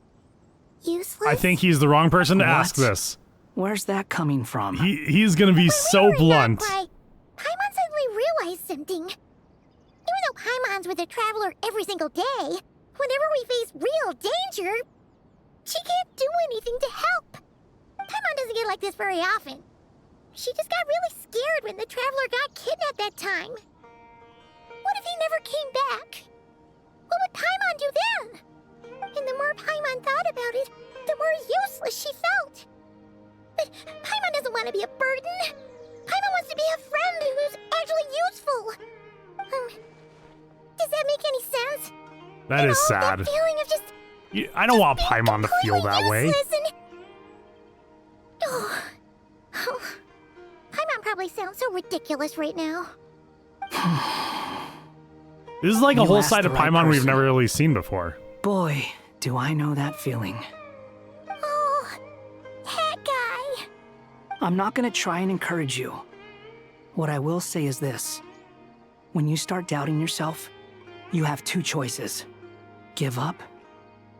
useless? I think he's the wrong person to ask What? this. Where's that coming from? He's gonna be so blunt. Why, Paimon suddenly realized something. Even though Paimon's with the Traveler every single day, whenever we face real danger, She can't do anything to help. Paimon doesn't get like this very often. She just got really scared when the Traveler got kidnapped that time. What if he never came back? What would Paimon do then? And the more Paimon thought about it, the more useless she felt. But Paimon doesn't want to be a burden. Paimon wants to be a friend who's actually useful. Does that make any sense? That is sad. That feeling of just I don't want Paimon to feel that way. Paimon probably sounds so ridiculous right now. This is like a You whole asked side the of right Paimon we've person. never really seen before. Boy, do I know that feeling. Oh, that guy. I'm not gonna try and encourage you. What I will say is this. When you start doubting yourself, you have two choices. Give up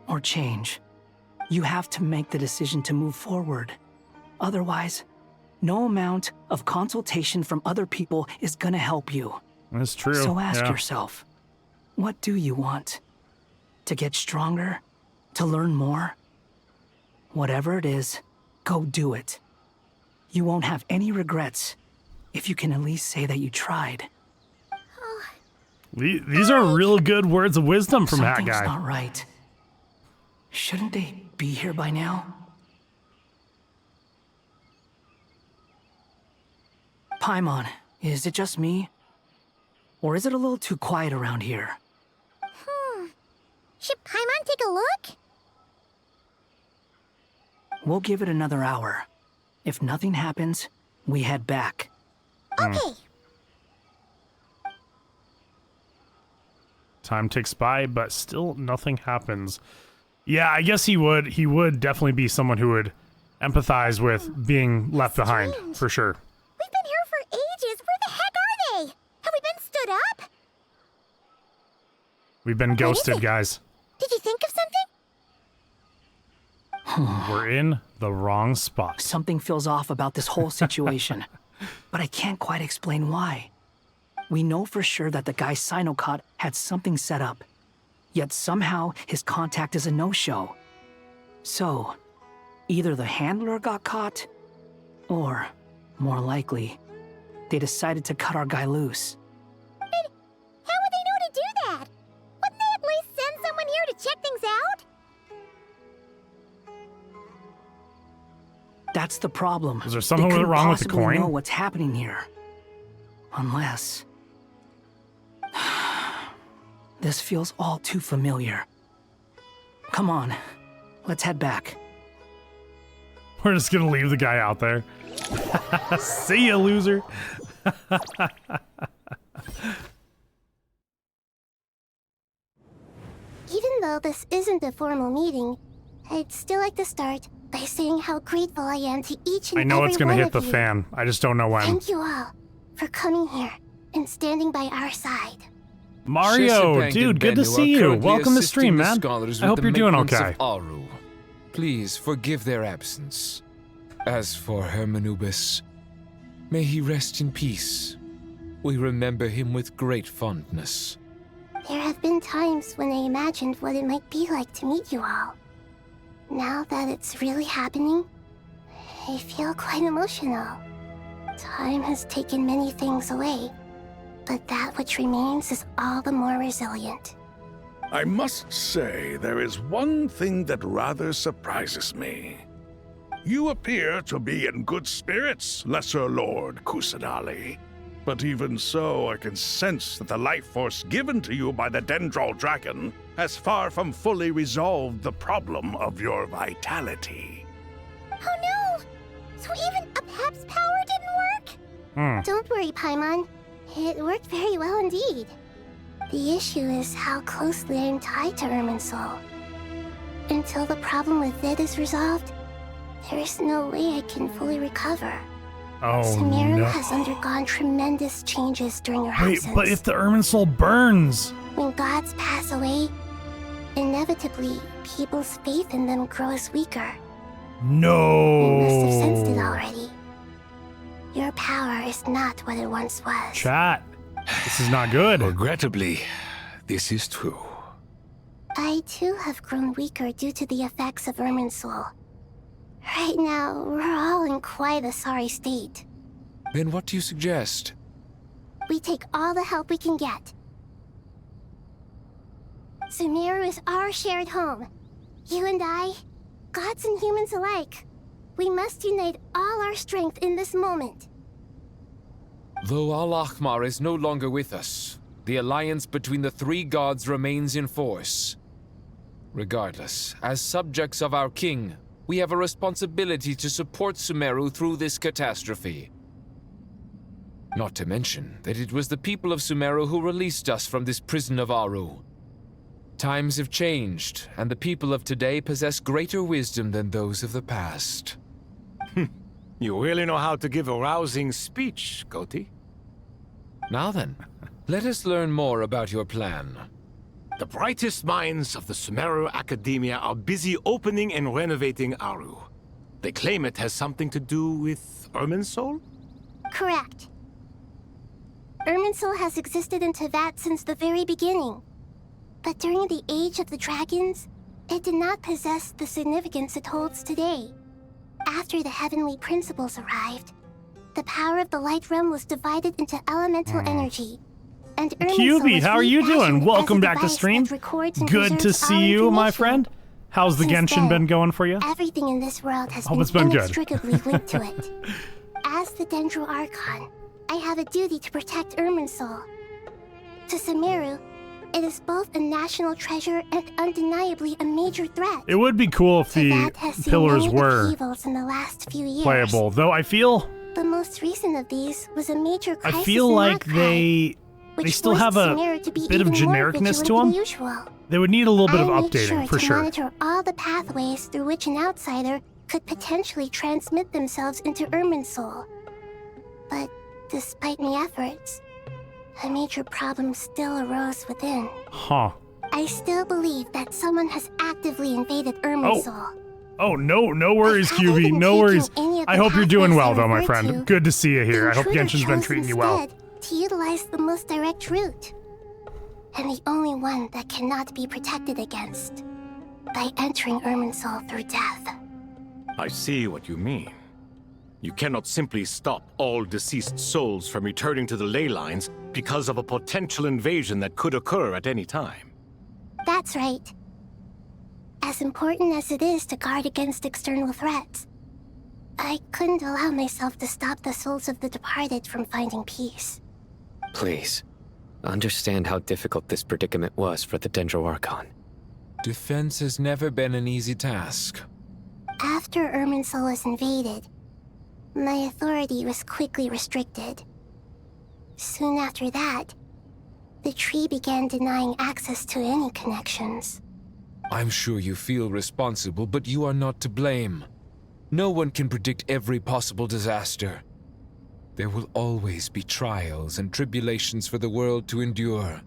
or change. You have to make the decision to move forward. Otherwise, no amount of consultation from other people is gonna help you. That's true. So ask yeah. yourself, what do you want? To get stronger? To learn more? Whatever it is, go do it. You won't have any regrets if you can at least say that you tried. These are real good words of wisdom from that Something's guy. not right. Shouldn't they be here by now? Paimon, is it just me? Or is it a little too quiet around here? Should Paimon take a look? We'll give it another hour. If nothing happens, we head back. Okay. Time ticks by, but still nothing happens. Yeah, I guess he would. He would definitely be someone who would empathize with being left behind, for sure. We've been here for ages. Where the heck are they? Have we been stood up? We've been ghosted, guys. Did you think of something? We're in the wrong spot. Something feels off about this whole situation, but I can't quite explain why. We know for sure that the guy Sinocot had something set up, yet somehow his contact is a no-show. So, either the handler got caught, or, more likely, they decided to cut our guy loose. But how would they know to do that? Wouldn't they at least send someone here to check things out? That's the problem. Is there something They couldn't wrong with the possibly coin? know what's happening here. Unless... This feels all too familiar. Come on, let's head back. We're just gonna leave the guy out there. See ya, loser. Even though this isn't a formal meeting, I'd still like to start by saying how grateful I am to each and I know every it's gonna one hit of the you. fan. I just don't know when. Thank you all for coming here and standing by our side. Mario, dude, good to see you. Welcome to stream, man. I hope you're doing okay. Please forgive their absence. As for Hermanubis, may he rest in peace. We remember him with great fondness. There have been times when I imagined what it might be like to meet you all. Now that it's really happening, I feel quite emotional. Time has taken many things away, but that which remains is all the more resilient. I must say, there is one thing that rather surprises me. You appear to be in good spirits, Lesser Lord Kusanali. But even so, I can sense that the life force given to you by the Dendral Dragon has far from fully resolved the problem of your vitality. Oh no! So even Apep's power didn't work? Don't worry, Paimon. It worked very well indeed. The issue is how closely I am tied to Irminsul. Until the problem with it is resolved, there is no way I can fully recover. Oh, Sumeru no. has undergone tremendous changes during her Wait, absence. but if the Irminsul burns... When gods pass away, inevitably, people's faith in them grows weaker. No. You must have sensed it already. Your power is not what it once was. Chat. This is not good. Regrettably, this is true. I too have grown weaker due to the effects of Irminsul. Right now, we're all in quite a sorry state. Then what do you suggest? We take all the help we can get. Sumeru is our shared home. You and I, gods and humans alike. We must unite all our strength in this moment. Though Al-Ahmar is no longer with us, the alliance between the three gods remains in force. Regardless, as subjects of our king, we have a responsibility to support Sumeru through this catastrophe. Not to mention that it was the people of Sumeru who released us from this prison of Aru. Times have changed, and the people of today possess greater wisdom than those of the past. You really know how to give a rousing speech, Koti. Now then, let us learn more about your plan. The brightest minds of the Sumeru Academia are busy opening and renovating Aru. They claim it has something to do with Irminsul? Correct. Irminsul has existed in Teyvat since the very beginning. But during the Age of the Dragons, it did not possess the significance it holds today. After the heavenly principles arrived, the power of the Light Realm was divided into elemental energy. And QB, how are you doing? Welcome back to stream. Good to see you, my friend. How's the Genshin been going for you? Everything in this world has Hope it's been good. inextricably linked to it. As the Dendro Archon, I have a duty to protect Irminsul. To Sumeru, it is both a national treasure and undeniably a major threat. It would be cool if the pillars were in the last few years. playable, though I feel... The most recent of these was a major crisis I feel like they still have a bit of genericness to them. They would need a little bit of updating, for sure. Monitor all the pathways through which an outsider could potentially transmit themselves into Irminsul. But despite my efforts, a major problem still arose within. Huh. I still believe that someone has actively invaded Irminsul. Oh, no worries, QB, no worries. I hope you're doing well, though, my friend. Good to see you here. I hope Genshin's been treating you well. To utilize the most direct route, and the only one that cannot be protected against, by entering Irminsul through death. I see what you mean. You cannot simply stop all deceased souls from returning to the ley lines because of a potential invasion that could occur at any time. That's right. As important as it is to guard against external threats, I couldn't allow myself to stop the souls of the departed from finding peace. Please, understand how difficult this predicament was for the Dendro Archon. Defense has never been an easy task. After Irminsul was invaded, my authority was quickly restricted. Soon after that, the tree began denying access to any connections. I'm sure you feel responsible, but you are not to blame. No one can predict every possible disaster. There will always be trials and tribulations for the world to endure.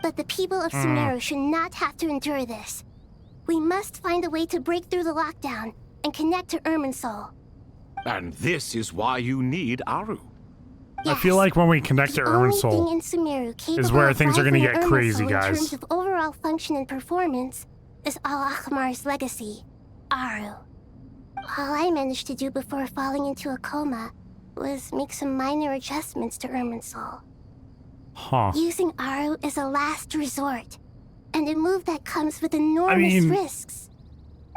But the people of Sumeru should not have to endure this. We must find a way to break through the lockdown and connect to Irminsul. And this is why you need Aru. I feel like when we connect to Irminsul is where things are going to get crazy, In guys. terms of overall function and performance, is Al-Ahmar's legacy, Aru. All I managed to do before falling into a coma was make some minor adjustments to Irminsul. Huh. Using Aru is a last resort, and a move that comes with enormous risks.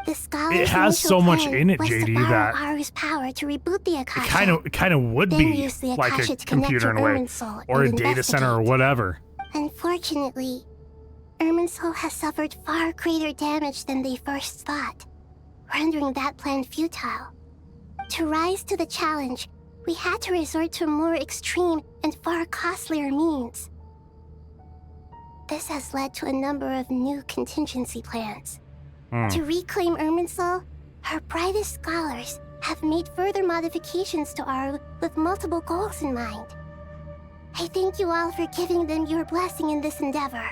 The scholar's it has initial so much plan in it, was to JD, borrow that Aru's power to reboot the Akasha. It kind of would then be use the like Akasha a to connect computer in to a way, Irminsul or a and data center or investigate. whatever. Unfortunately, Irminsul has suffered far greater damage than they first thought, rendering that plan futile. To rise to the challenge, we had to resort to more extreme and far costlier means. This has led to a number of new contingency plans. To reclaim Irminsul, our brightest scholars have made further modifications to Aru with multiple goals in mind. I thank you all for giving them your blessing in this endeavor.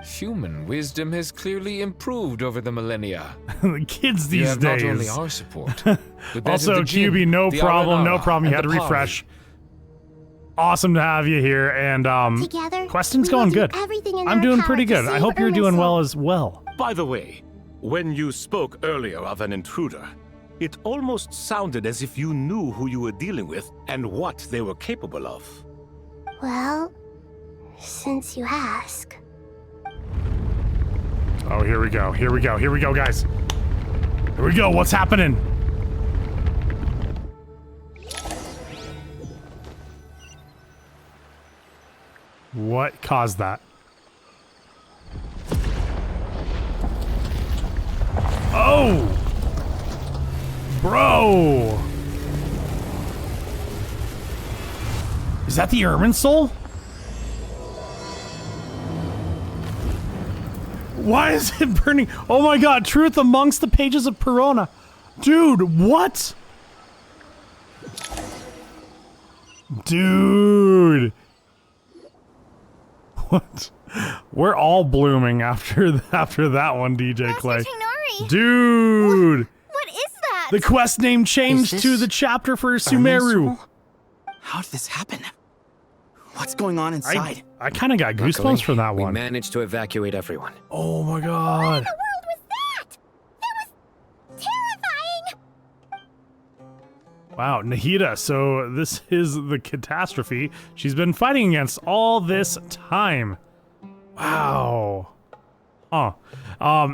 Human wisdom has clearly improved over the millennia. The kids You these have days. not only our support, but that Also, of the Jinn, QB, no the problem, no Aranara, problem. You and had to the Pali. refresh. awesome to have you here. And Together, question's we will going do good. everything in I'm our doing power pretty to good. I save hope you're doing Irminsul. well as well. By the way, when you spoke earlier of an intruder, it almost sounded as if you knew who you were dealing with and what they were capable of. Well, since you ask. Oh, here we go. Here we go. Here we go, guys. Here we go. What's happening? What caused that? Oh! Bro! Is that the Irminsul? Why is it burning? Oh my god, truth amongst the pages of Perona. Dude, what? Dude. What? We're all blooming after that one, DJ Clay. Dude. What is that? The quest name changed to the chapter for Sumeru. How did this happen? What's going on inside? I kind of got goosebumps Luckily, from that one. We managed to evacuate everyone. Oh my god. Wow, Nahida, so this is the catastrophe she's been fighting against all this time. Wow. Huh.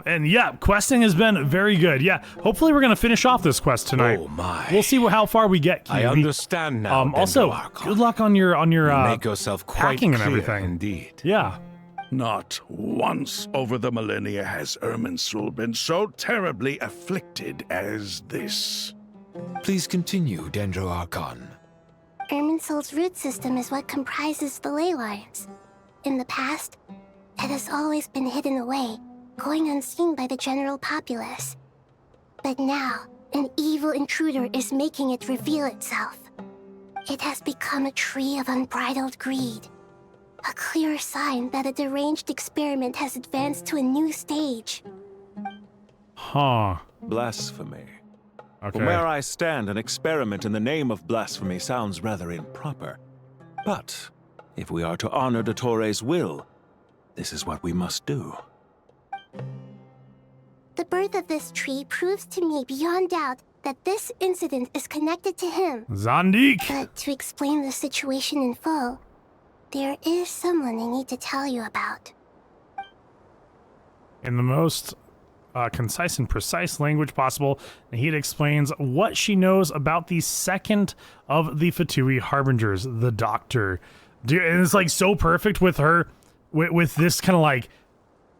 And yeah, questing has been very good. Yeah, hopefully we're gonna finish off this quest tonight. Oh my. We'll see how far we get, I Kiwi. understand now. Also, good luck on your make yourself quite packing and clear everything. Indeed. Yeah. Not once over the millennia has Irminsul been so terribly afflicted as this. Please continue, Dendro Archon. Irminsul's root system is what comprises the ley lines. In the past, it has always been hidden away, going unseen by the general populace. But now, an evil intruder is making it reveal itself. It has become a tree of unbridled greed. A clear sign that a deranged experiment has advanced to a new stage. Huh. Blasphemy. Okay. From where I stand, an experiment in the name of blasphemy sounds rather improper. But if we are to honor Dottores' will, this is what we must do. The birth of this tree proves to me beyond doubt that this incident is connected to him. Zandik! But to explain the situation in full, there is someone I need to tell you about. In the most concise and precise language possible, Nahida explains what she knows about the second of the Fatui Harbingers, the Doctor. Dude, and it's like so perfect with her, with this kind of like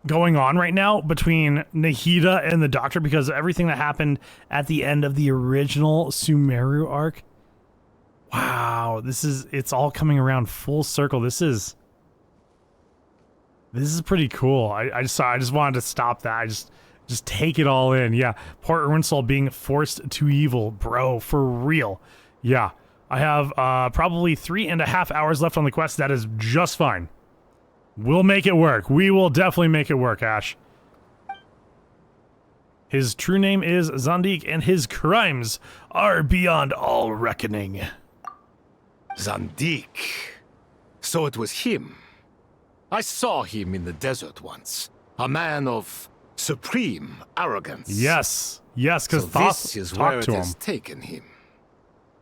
going on right now between Nahida and the Doctor, because of everything that happened at the end of the original Sumeru arc. Wow, it's all coming around full circle. This is pretty cool. I just wanted to stop that. Just take it all in. Yeah, poor Irminsul being forced to evil, bro, for real. Yeah, I have probably 3.5 hours left on the quest. That is just fine. We'll make it work. We will definitely make it work, Ash. His true name is Zandik, and his crimes are beyond all reckoning. Zandik. So it was him. I saw him in the desert once. A man of supreme arrogance. Yes, because so Thoth this is where talked it to has him. taken him.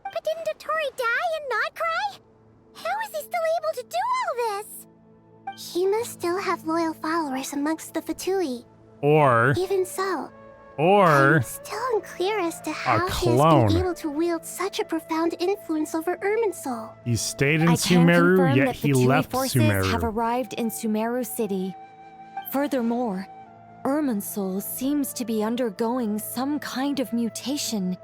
But didn't Dottore die and not cry? How is he still able to do all this? He must still have loyal followers amongst the Fatui. Or Even so, I'm still unclear as to how he has clone. been able to wield such a profound influence over Irminsul. He stayed in I can Sumeru, confirm yet that he Fatui left forces Sumeru. have arrived in Sumeru City. Furthermore, Irminsul seems to be undergoing some kind of mutation.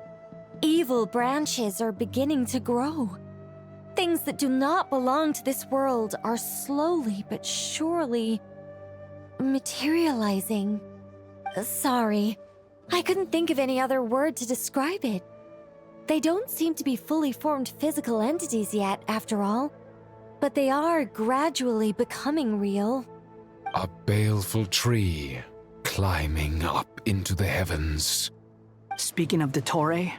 Evil branches are beginning to grow. Things that do not belong to this world are slowly but surely materializing. Sorry, I couldn't think of any other word to describe it. They don't seem to be fully formed physical entities yet, after all, but they are gradually becoming real. A baleful tree climbing up into the heavens. Speaking of Dottore,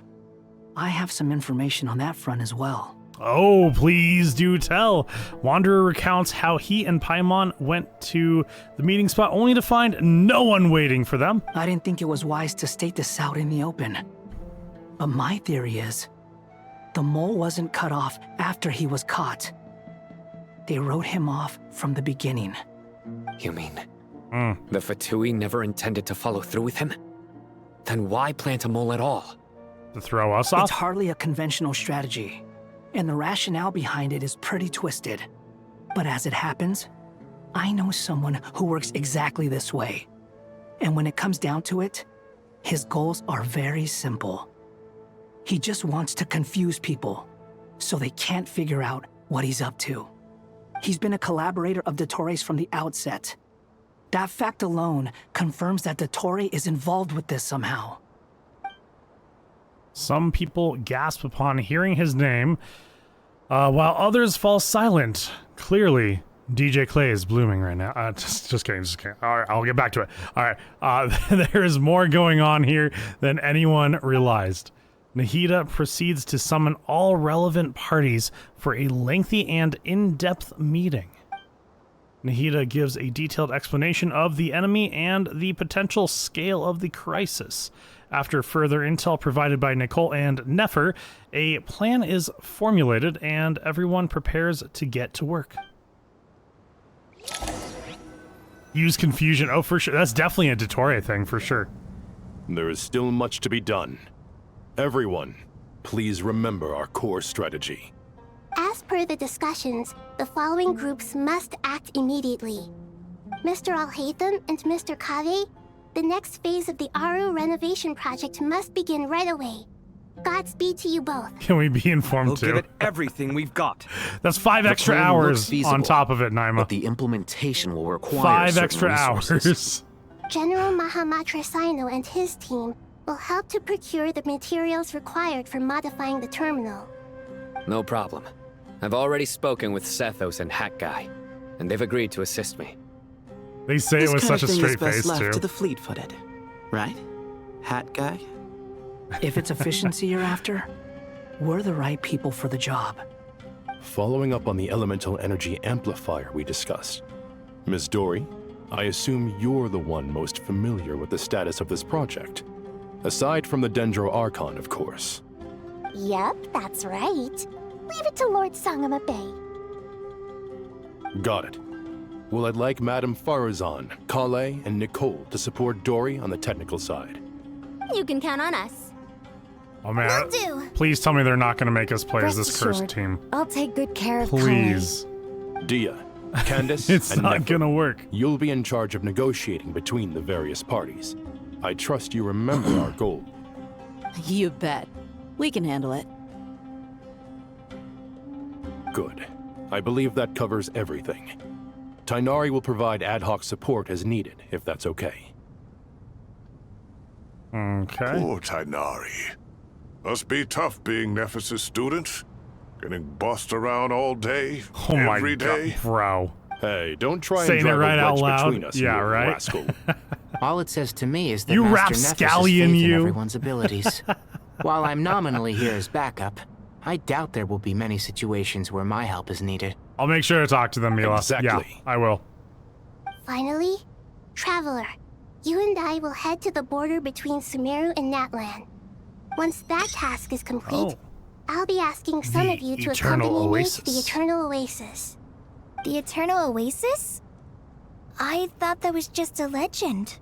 I have some information on that front as well. Oh, please do tell. Wanderer recounts how he and Paimon went to the meeting spot only to find no one waiting for them. I didn't think it was wise to state this out in the open. But my theory is, the mole wasn't cut off after he was caught. They wrote him off from the beginning. You mean the Fatui never intended to follow through with him? Then why plant a mole at all? To throw us off? It's hardly a conventional strategy, and the rationale behind it is pretty twisted. But as it happens, I know someone who works exactly this way. And when it comes down to it, his goals are very simple. He just wants to confuse people, so they can't figure out what he's up to. He's been a collaborator of Dottore from the outset. That fact alone confirms that Dottore is involved with this somehow. Some people gasp upon hearing his name, while others fall silent. Clearly, DJ Clay is blooming right now. Just kidding. All right, I'll get back to it. All right, there is more going on here than anyone realized. Nahida proceeds to summon all relevant parties for a lengthy and in-depth meeting. Nahida gives a detailed explanation of the enemy and the potential scale of the crisis. After further intel provided by Nicole and Nefer, a plan is formulated and everyone prepares to get to work. Use confusion. Oh, for sure. That's definitely a Dottore thing, for sure. There is still much to be done. Everyone, please remember our core strategy. As per the discussions, the following groups must act immediately. Mr. Alhaitham and Mr. Kave, the next phase of the Aru renovation project must begin right away. Godspeed to you both. Can we be informed too? We'll give it everything we've got. That's 5 extra hours feasible, on top of it, Naima. But the implementation will require 5 certain extra resources. hours. General Mahamatra Sino and his team will help to procure the materials required for modifying the terminal. No problem. I've already spoken with Sethos and Hat Guy, and they've agreed to assist me. They say it with such a straight face, left too. to the fleet-footed, right? Hat Guy? If it's efficiency you're after, we're the right people for the job. Following up on the elemental energy amplifier we discussed, Ms. Dory, I assume you're the one most familiar with the status of this project. Aside from the Dendro Archon, of course. Yep, that's right. Leave it to Lord Sangama Bay. Got it. Well, I'd like Madame Farazan, Kale, and Nicole to support Dory on the technical side. You can count on us. Oh man, Will do. Please tell me they're not going to make us play as Rest this cursed assured, team. I'll take good care of Please. Dia, Candace, It's and not Nefer, gonna work. You'll be in charge of negotiating between the various parties. I trust you remember our goal. You bet. We can handle it. Good. I believe that covers everything. Tainari will provide ad hoc support as needed, if that's okay. Okay. Poor Tainari. Must be tough being Nephis' student. Getting bossed around all day, Oh my every day. god, bro. Hey, don't try Saying and drive it right a out wedge loud. between us, Yeah, you right. rascal. All it says to me is that You Master Nephis' rapscallion, faith you. in everyone's abilities. While I'm nominally here as backup, I doubt there will be many situations where my help is needed. I'll make sure to talk to them, Mila. Exactly. Yeah, I will. Finally, Traveler, you and I will head to the border between Sumeru and Natlan. Once that task is complete, I'll be asking some of you to accompany me to the Eternal Oasis. The Eternal Oasis? I thought that was just a legend.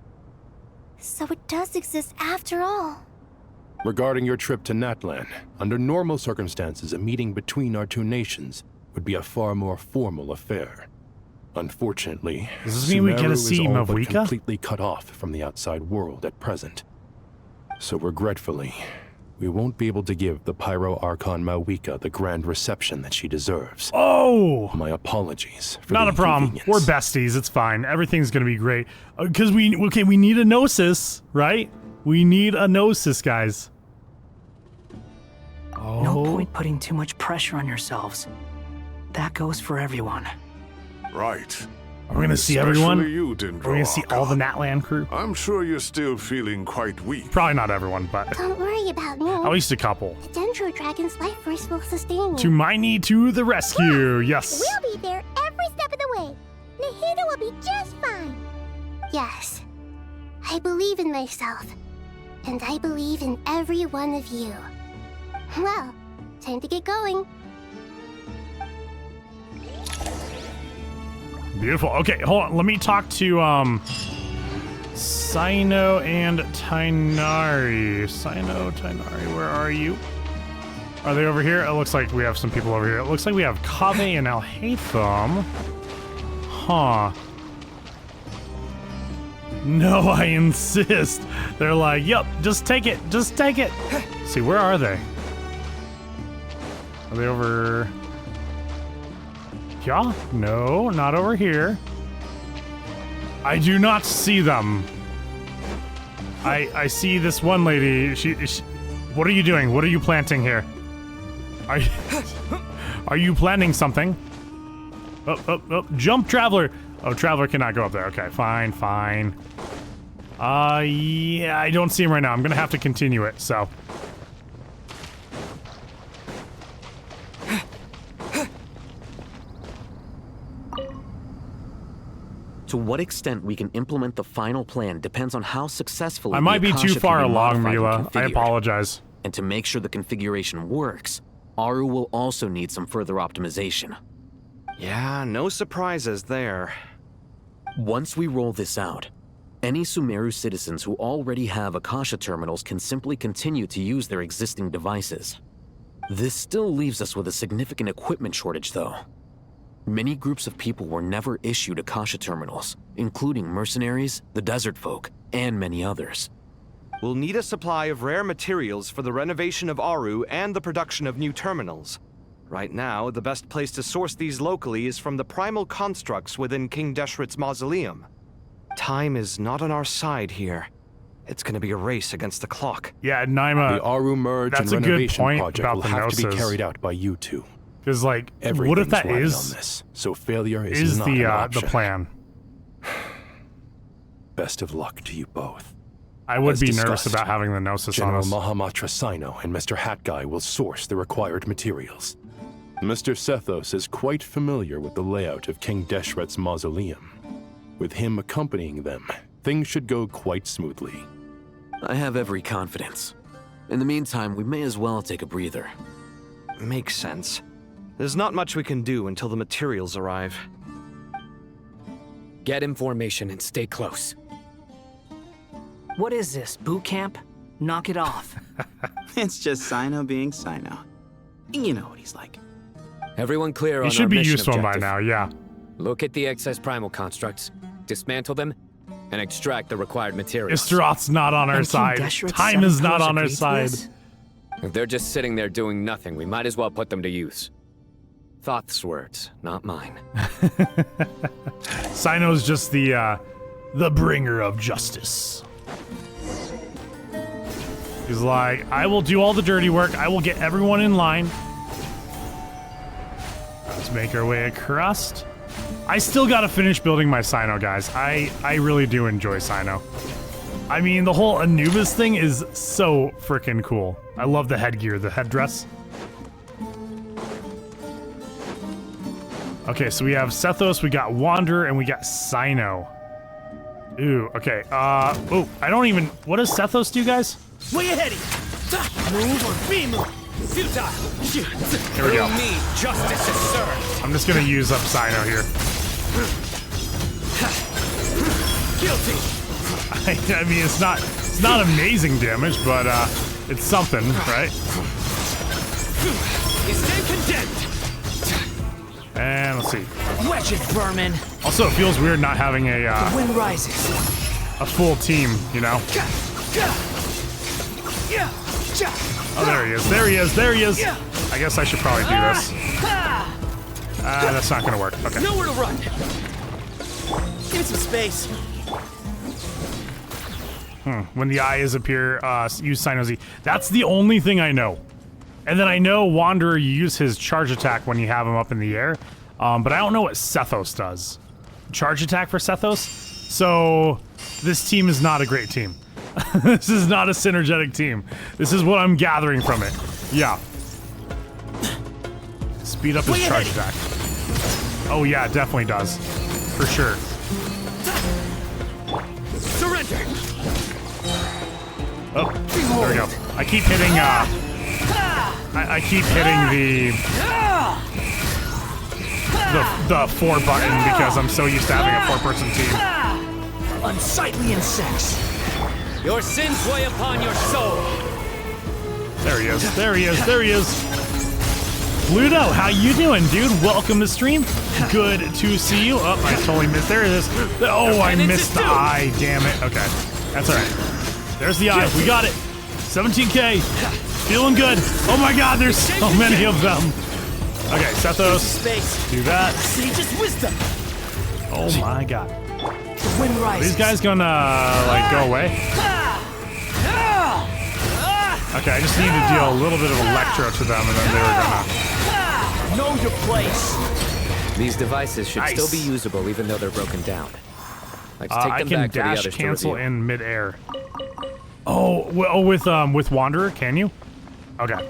So it does exist after all. Regarding your trip to Natlan, under normal circumstances, a meeting between our two nations would be a far more formal affair. Unfortunately, Does this mean we get to Sumeru is see all but Mavuika? completely cut off from the outside world at present. So regretfully, we won't be able to give the Pyro Archon Mavuika the grand reception that she deserves. Oh! My apologies for Not the a problem. inconvenience. We're besties. It's fine. Everything's gonna be great. Because we need a gnosis, right? We need a gnosis, guys. No point putting too much pressure on yourselves. That goes for everyone. Right. Are we gonna see everyone? Especially you, Are we gonna see all the Natland crew? I'm sure you're still feeling quite weak. Probably not everyone, but Don't worry about me. at least a couple. The Dendro Dragon's life force will sustain me. To Miney to the rescue, yes. We'll be there every step of the way. Nahida will be just fine. Yes. I believe in myself. And I believe in every one of you. Well, time to get going. Beautiful. Okay, hold on. Let me talk to Sino and Tainari. Sino, Tainari, where are you? Are they over here? It looks like we have some people over here. It looks like we have Kave and Alhaitham. Huh. No, I insist. They're like, yep, just take it. Just take it. Let's see, where are they? Are they over... Yeah? No, not over here. I do not see them. I see this one lady. She what are you doing? What are you planting here? Are you planting something? Oh, jump, Traveler. Oh, Traveler cannot go up there. Okay, fine. Yeah, I don't see him right now. I'm gonna have to continue it, so. To what extent we can implement the final plan depends on how successfully I might the be too Akasha far can be along, modified and Mila. I configured. apologize. And to make sure the configuration works, Aru will also need some further optimization. Yeah, no surprises there. Once we roll this out, any Sumeru citizens who already have Akasha terminals can simply continue to use their existing devices. This still leaves us with a significant equipment shortage, though. Many groups of people were never issued Akasha terminals, including mercenaries, the desert folk, and many others. We'll need a supply of rare materials for the renovation of Aru and the production of new terminals. Right now, the best place to source these locally is from the primal constructs within King Deshret's mausoleum. Time is not on our side here. It's gonna be a race against the clock. Yeah, Naima. The Aru merge and that's a good renovation point project about will the have to be Gnosis. carried out by you two. Because, like, what if Everything's that riding is on this, so failure is not the an option. plan? Best of luck to you both. I would As be nervous discussed, about having the Gnosis on General us. Mahamatra Sino and Mr. Hat Guy will source the required materials. Mr. Sethos is quite familiar with the layout of King Deshret's mausoleum. With him accompanying them, things should go quite smoothly. I have every confidence. In the meantime, we may as well take a breather. Makes sense. There's not much we can do until the materials arrive. Get in formation and stay close. What is this, boot camp? Knock it off. It's just Sino being Sino. You know what he's like. Everyone clear on He should our be mission useful by objective. now, yeah. Look at the excess primal constructs, dismantle them, and extract the required materials. Istaroth's not on our And King side. Deshret's Time is seven not pillars on our agreed to side. this? If they're just sitting there doing nothing, we might as well put them to use. Thoth's words, not mine. Sino's just the bringer of justice. He's like, I will do all the dirty work. I will get everyone in line. Let's make our way across. I still gotta finish building my Sino, guys. I really do enjoy Sino. I mean, the whole Anubis thing is so freaking cool. I love the headgear, the headdress. Okay, so we have Sethos, we got Wanderer, and we got Sino. Ooh, okay. Oh, I don't even... What does Sethos do, guys? Where you heading? Move or be moved. Futile. Here we go. Through me, justice is served. I'm just gonna use up Sino here. Guilty. I mean, it's not amazing damage, but it's something, right? You stand condemned. And let's see. Wretched vermin. Also, it feels weird not having The wind rises. a full team, you know? Oh, there he is. There he is. There he is. I guess I should probably do this. That's not gonna work. Okay. Nowhere to run. Give me some space. When the eyes appear, use Sino Z. That's the only thing I know. And then I know Wanderer, you use his charge attack when you have him up in the air. But I don't know what Sethos does. charge attack for Sethos. So this team is not a great team. This is not a synergetic team. This is what I'm gathering from it. Yeah. Speed up his charge attack. Oh yeah, it definitely does. For sure. Surrender. Oh, there we go. I keep hitting, I keep hitting the 4 button because I'm so used to having a 4-person team. Unsightly insects. Your sins weigh upon your soul. There he is. There he is. There he is. Ludo, how you doing, dude? Welcome to stream. Good to see you. Oh, I totally missed. There it is. Oh, I missed the eye. Damn it. Okay, that's all right. There's the eye. We got it. 17K. Feeling good. Oh my God, there's so many of them. Okay, Sethos. Do that. Sage's wisdom. Oh my God. The wind rises. Are these guys gonna like go away? Okay, I just need to deal a little bit of electro to them, and then they were gonna know your place. These devices should Nice. still be usable even though they're broken down. Let's take I them can back to the dash others cancel to review. in midair. Oh, with Wanderer, can you? Okay,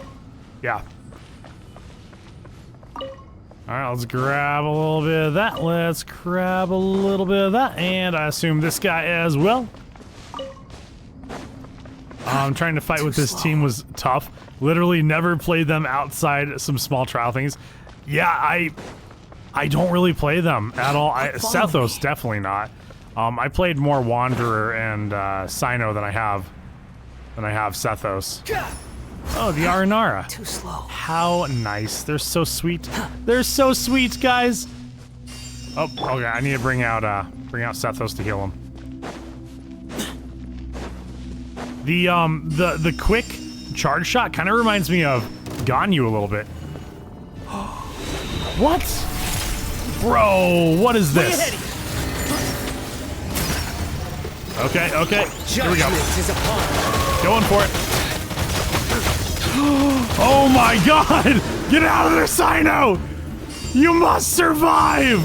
yeah. All right, let's grab a little bit of that. Let's grab a little bit of that, and I assume this guy as well. Trying to fight with this team was tough. Literally never played them outside some small trial things. Yeah, I don't really play them at all. Sethos definitely not. I played more Wanderer and Sino than I have Sethos. Oh, the Aranara. Too slow. How nice. They're so sweet. They're so sweet, guys. Oh, okay. I need to bring out Sethos to heal him. The quick charge shot kind of reminds me of Ganyu a little bit. What? Bro, what is this? Okay, here we go. Going for it. Oh my God! Get out of there, Sino! You must survive!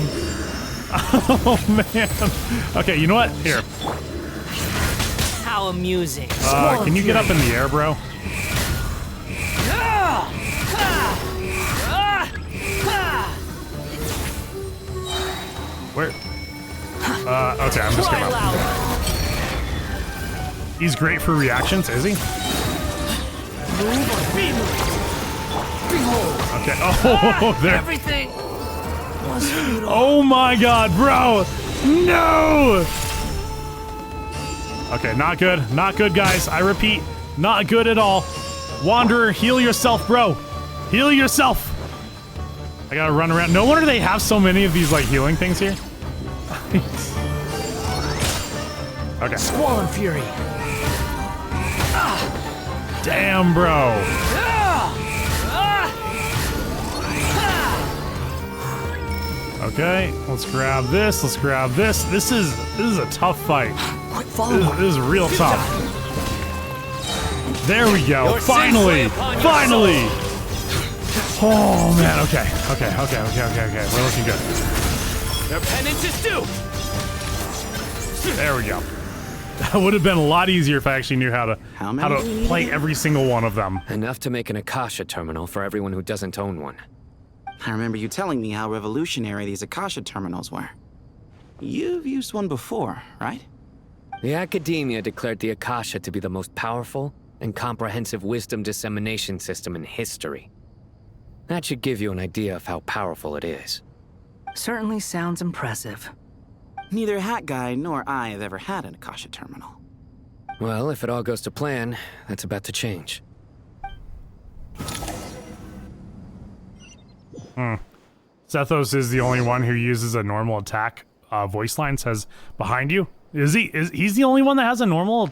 Oh man. Okay, you know what? Here. How amusing. Can you get up in the air, bro? Where? Okay, I'm just gonna... He's great for reactions, is he? Okay, oh, there. Everything was futile. Oh my God, bro! No! Okay, not good. Not good, guys. I repeat, not good at all. Wanderer, heal yourself, bro. Heal yourself. I gotta run around. No wonder they have so many of these, like, healing things here. Okay. Squall and Fury. Damn, bro. Okay, let's grab this. Let's grab this. This is a tough fight. This is real tough. There we go. Finally. Finally. Oh man. Okay. We're looking good. Their penance is due. There we go. That would have been a lot easier if I actually knew how to play every single one of them. Enough to make an Akasha terminal for everyone who doesn't own one. I remember you telling me how revolutionary these Akasha terminals were. You've used one before, right? The Academia declared the Akasha to be the most powerful and comprehensive wisdom dissemination system in history. That should give you an idea of how powerful it is. Certainly sounds impressive. Neither Hat Guy nor I have ever had an Akasha terminal. Well, if it all goes to plan, that's about to change. Sethos is the only one who uses a normal attack. Voice line says behind you. Is he? He's the only one that has a normal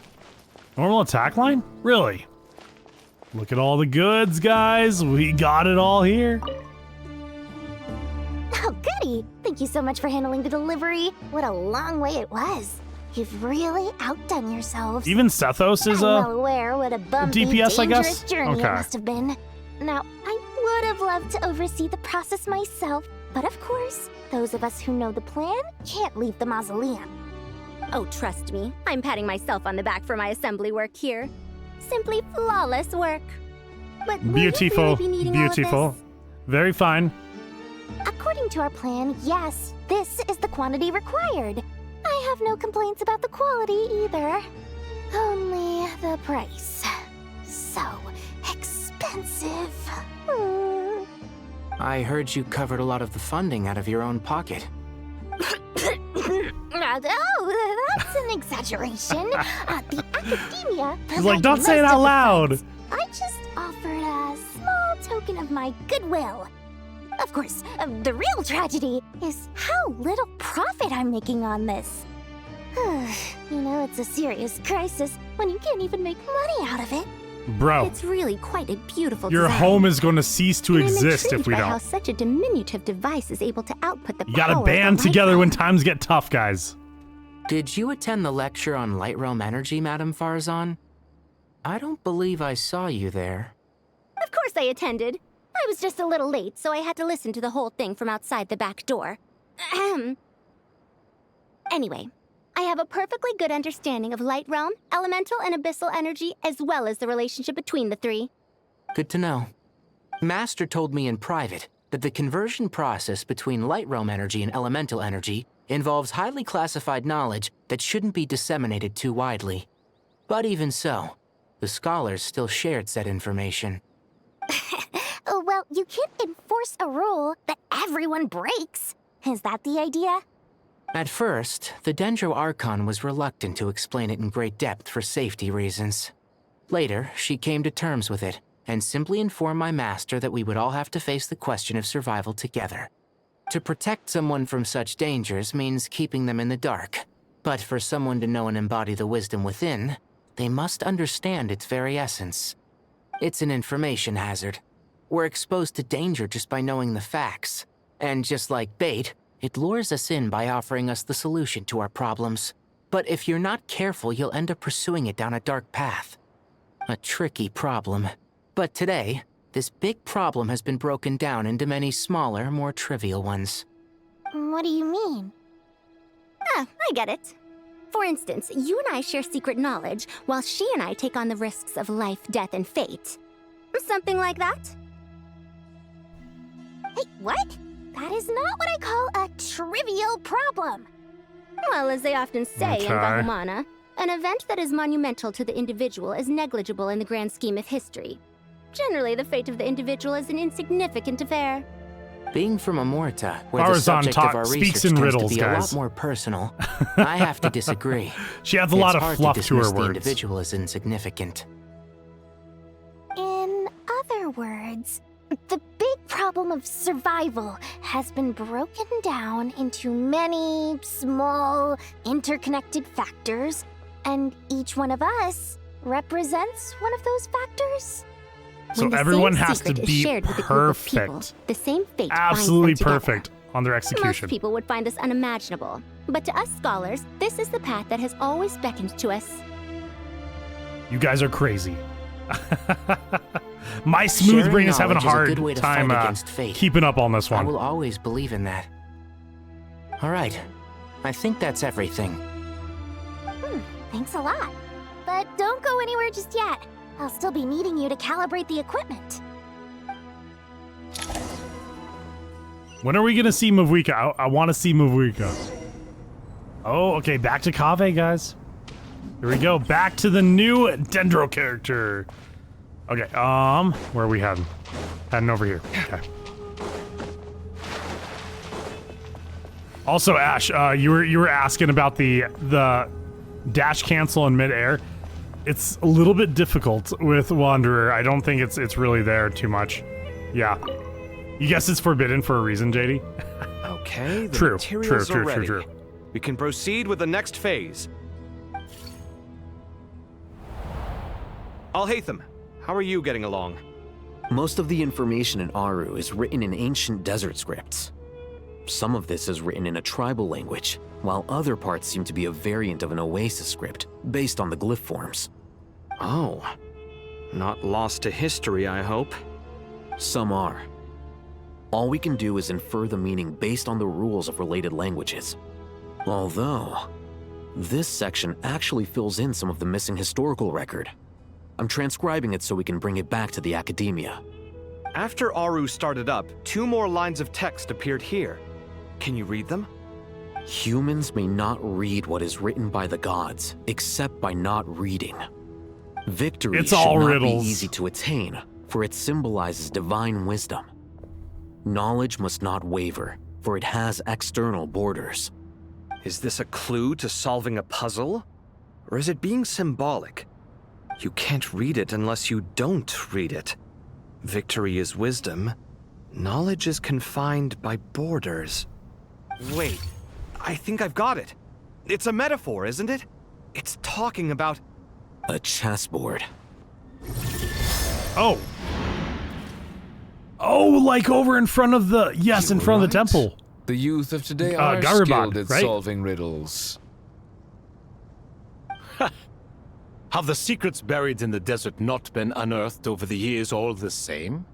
attack line? Really? Look at all the goods, guys. We got it all here. Oh, goody! Thank you so much for handling the delivery. What a long way it was. You've really outdone yourselves. Even Sethos is I'm well aware what a bumpy, DPS, I dangerous guess? journey Okay. it must have been. Now, I would have loved to oversee the process myself, But of course, those of us who know the plan can't leave the mausoleum. Oh, trust me, I'm patting myself on the back for my assembly work here. Simply flawless work. But will you Beautiful, really be needing all of beautiful. this? Very fine. According to our plan, yes, this is the quantity required. I have no complaints about the quality either. Only the price. So expensive. I heard you covered a lot of the funding out of your own pocket. Oh, that's an exaggeration. The academia... He's like, don't say it out loud. I just offered a small token of my goodwill. Of course, the real tragedy is how little profit I'm making on this. You know, it's a serious crisis when you can't even make money out of it. Bro, It's really quite a beautiful your design. home is going to cease to And I'm exist if intrigued we by how don't. such a diminutive device is able to output the You gotta power of band the light together realm. when times get tough, guys. Did you attend the lecture on Light Realm Energy, Madame Farzan? I don't believe I saw you there. Of course I attended. I was just a little late, so I had to listen to the whole thing from outside the back door. Ahem. Anyway, I have a perfectly good understanding of light realm, elemental, and abyssal energy, as well as the relationship between the three. Good to know. Master told me in private that the conversion process between light realm energy and elemental energy involves highly classified knowledge that shouldn't be disseminated too widely. But even so, the scholars still shared said information. Well, you can't enforce a rule that everyone breaks. Is that the idea? At first, the Dendro Archon was reluctant to explain it in great depth for safety reasons. Later, she came to terms with it, and simply informed my master that we would all have to face the question of survival together. To protect someone from such dangers means keeping them in the dark, but for someone to know and embody the wisdom within, they must understand its very essence. It's an information hazard. We're exposed to danger just by knowing the facts, and just like bait, it lures us in by offering us the solution to our problems. But if you're not careful, you'll end up pursuing it down a dark path. A tricky problem. But today, this big problem has been broken down into many smaller, more trivial ones. What do you mean? Ah, I get it. For instance, you and I share secret knowledge, while she and I take on the risks of life, death, and fate. Something like that? Hey, what? That is not what I call a trivial problem. Well, as they often say in Bahumana, an event that is monumental to the individual is negligible in the grand scheme of history. Generally, the fate of the individual is an insignificant affair. Being from Amorta, where the Farzan subject of our speaks research in tends riddles, to be guys. a lot more personal, I have to disagree. She adds a lot It's of hard fluff to her dismiss the words. individual as insignificant. In other words, the big problem of survival has been broken down into many small, interconnected factors, and each one of us represents one of those factors. So When the everyone same has to secret is be shared with a group of people, perfect. the same fate Absolutely binds them together. perfect on their execution. Most people would find this unimaginable, but to us scholars, this is the path that has always beckoned to us. You guys are crazy. My smooth Sharing brain is having a knowledge is a hard good way to time fight against fate. keeping up on this I one. will always believe in that. All right, I think that's everything. Thanks a lot. But don't go anywhere just yet. I'll still be needing you to calibrate the equipment. When are we gonna see Mavuika? I want to see Mavuika. Oh, okay, back to Kaveh, guys. Here we go, back to the new Dendro character. Okay, where are we heading? Heading over here. Okay. Also, Ash, you were asking about the dash cancel in midair. It's a little bit difficult with Wanderer. I don't think it's really there too much. Yeah. You guess it's forbidden for a reason, JD? Okay, the True, materials true, are ready. true. We can proceed with the next phase. Al-Haytham, how are you getting along? Most of the information in Aru is written in ancient desert scripts. Some of this is written in a tribal language, while other parts seem to be a variant of an Oasis script, based on the glyph forms. Oh. Not lost to history, I hope. Some are. All we can do is infer the meaning based on the rules of related languages. Although, this section actually fills in some of the missing historical record. I'm transcribing it so we can bring it back to the academia. After Aru started up, 2 more lines of text appeared here. Can you read them? Humans may not read what is written by the gods, except by not reading. Victory It's should all not riddles. be easy to attain, for it symbolizes divine wisdom. Knowledge must not waver, for it has external borders. Is this a clue to solving a puzzle? Or is it being symbolic? You can't read it unless you don't read it. Victory is wisdom. Knowledge is confined by borders. Wait, I think I've got it. It's a metaphor, isn't it? It's talking about... A chessboard. Oh. Oh, like over in front of the... Yes, in front of the temple. The youth of today are Garibald, skilled at right? solving riddles. Have the secrets buried in the desert not been unearthed over the years all the same?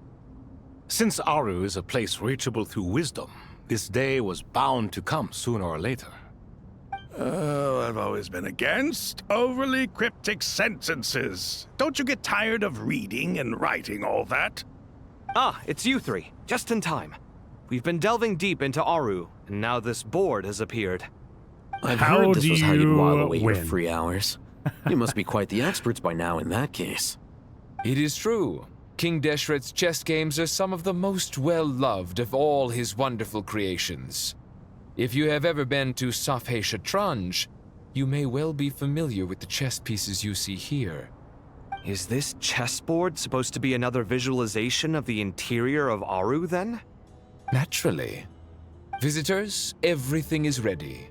Since Aru is a place reachable through wisdom, this day was bound to come sooner or later. Oh, I've always been against overly cryptic sentences. Don't you get tired of reading and writing all that? Ah, it's you 3. Just in time. We've been delving deep into Aru, and now this board has appeared. I've How heard this do was how you'd while you away your win? free hours. You must be quite the experts by now in that case. It is true. King Deshret's chess games are some of the most well-loved of all his wonderful creations. If you have ever been to Safhe Shatranj, you may well be familiar with the chess pieces you see here. Is this chessboard supposed to be another visualization of the interior of Aru, then? Naturally. Visitors, everything is ready.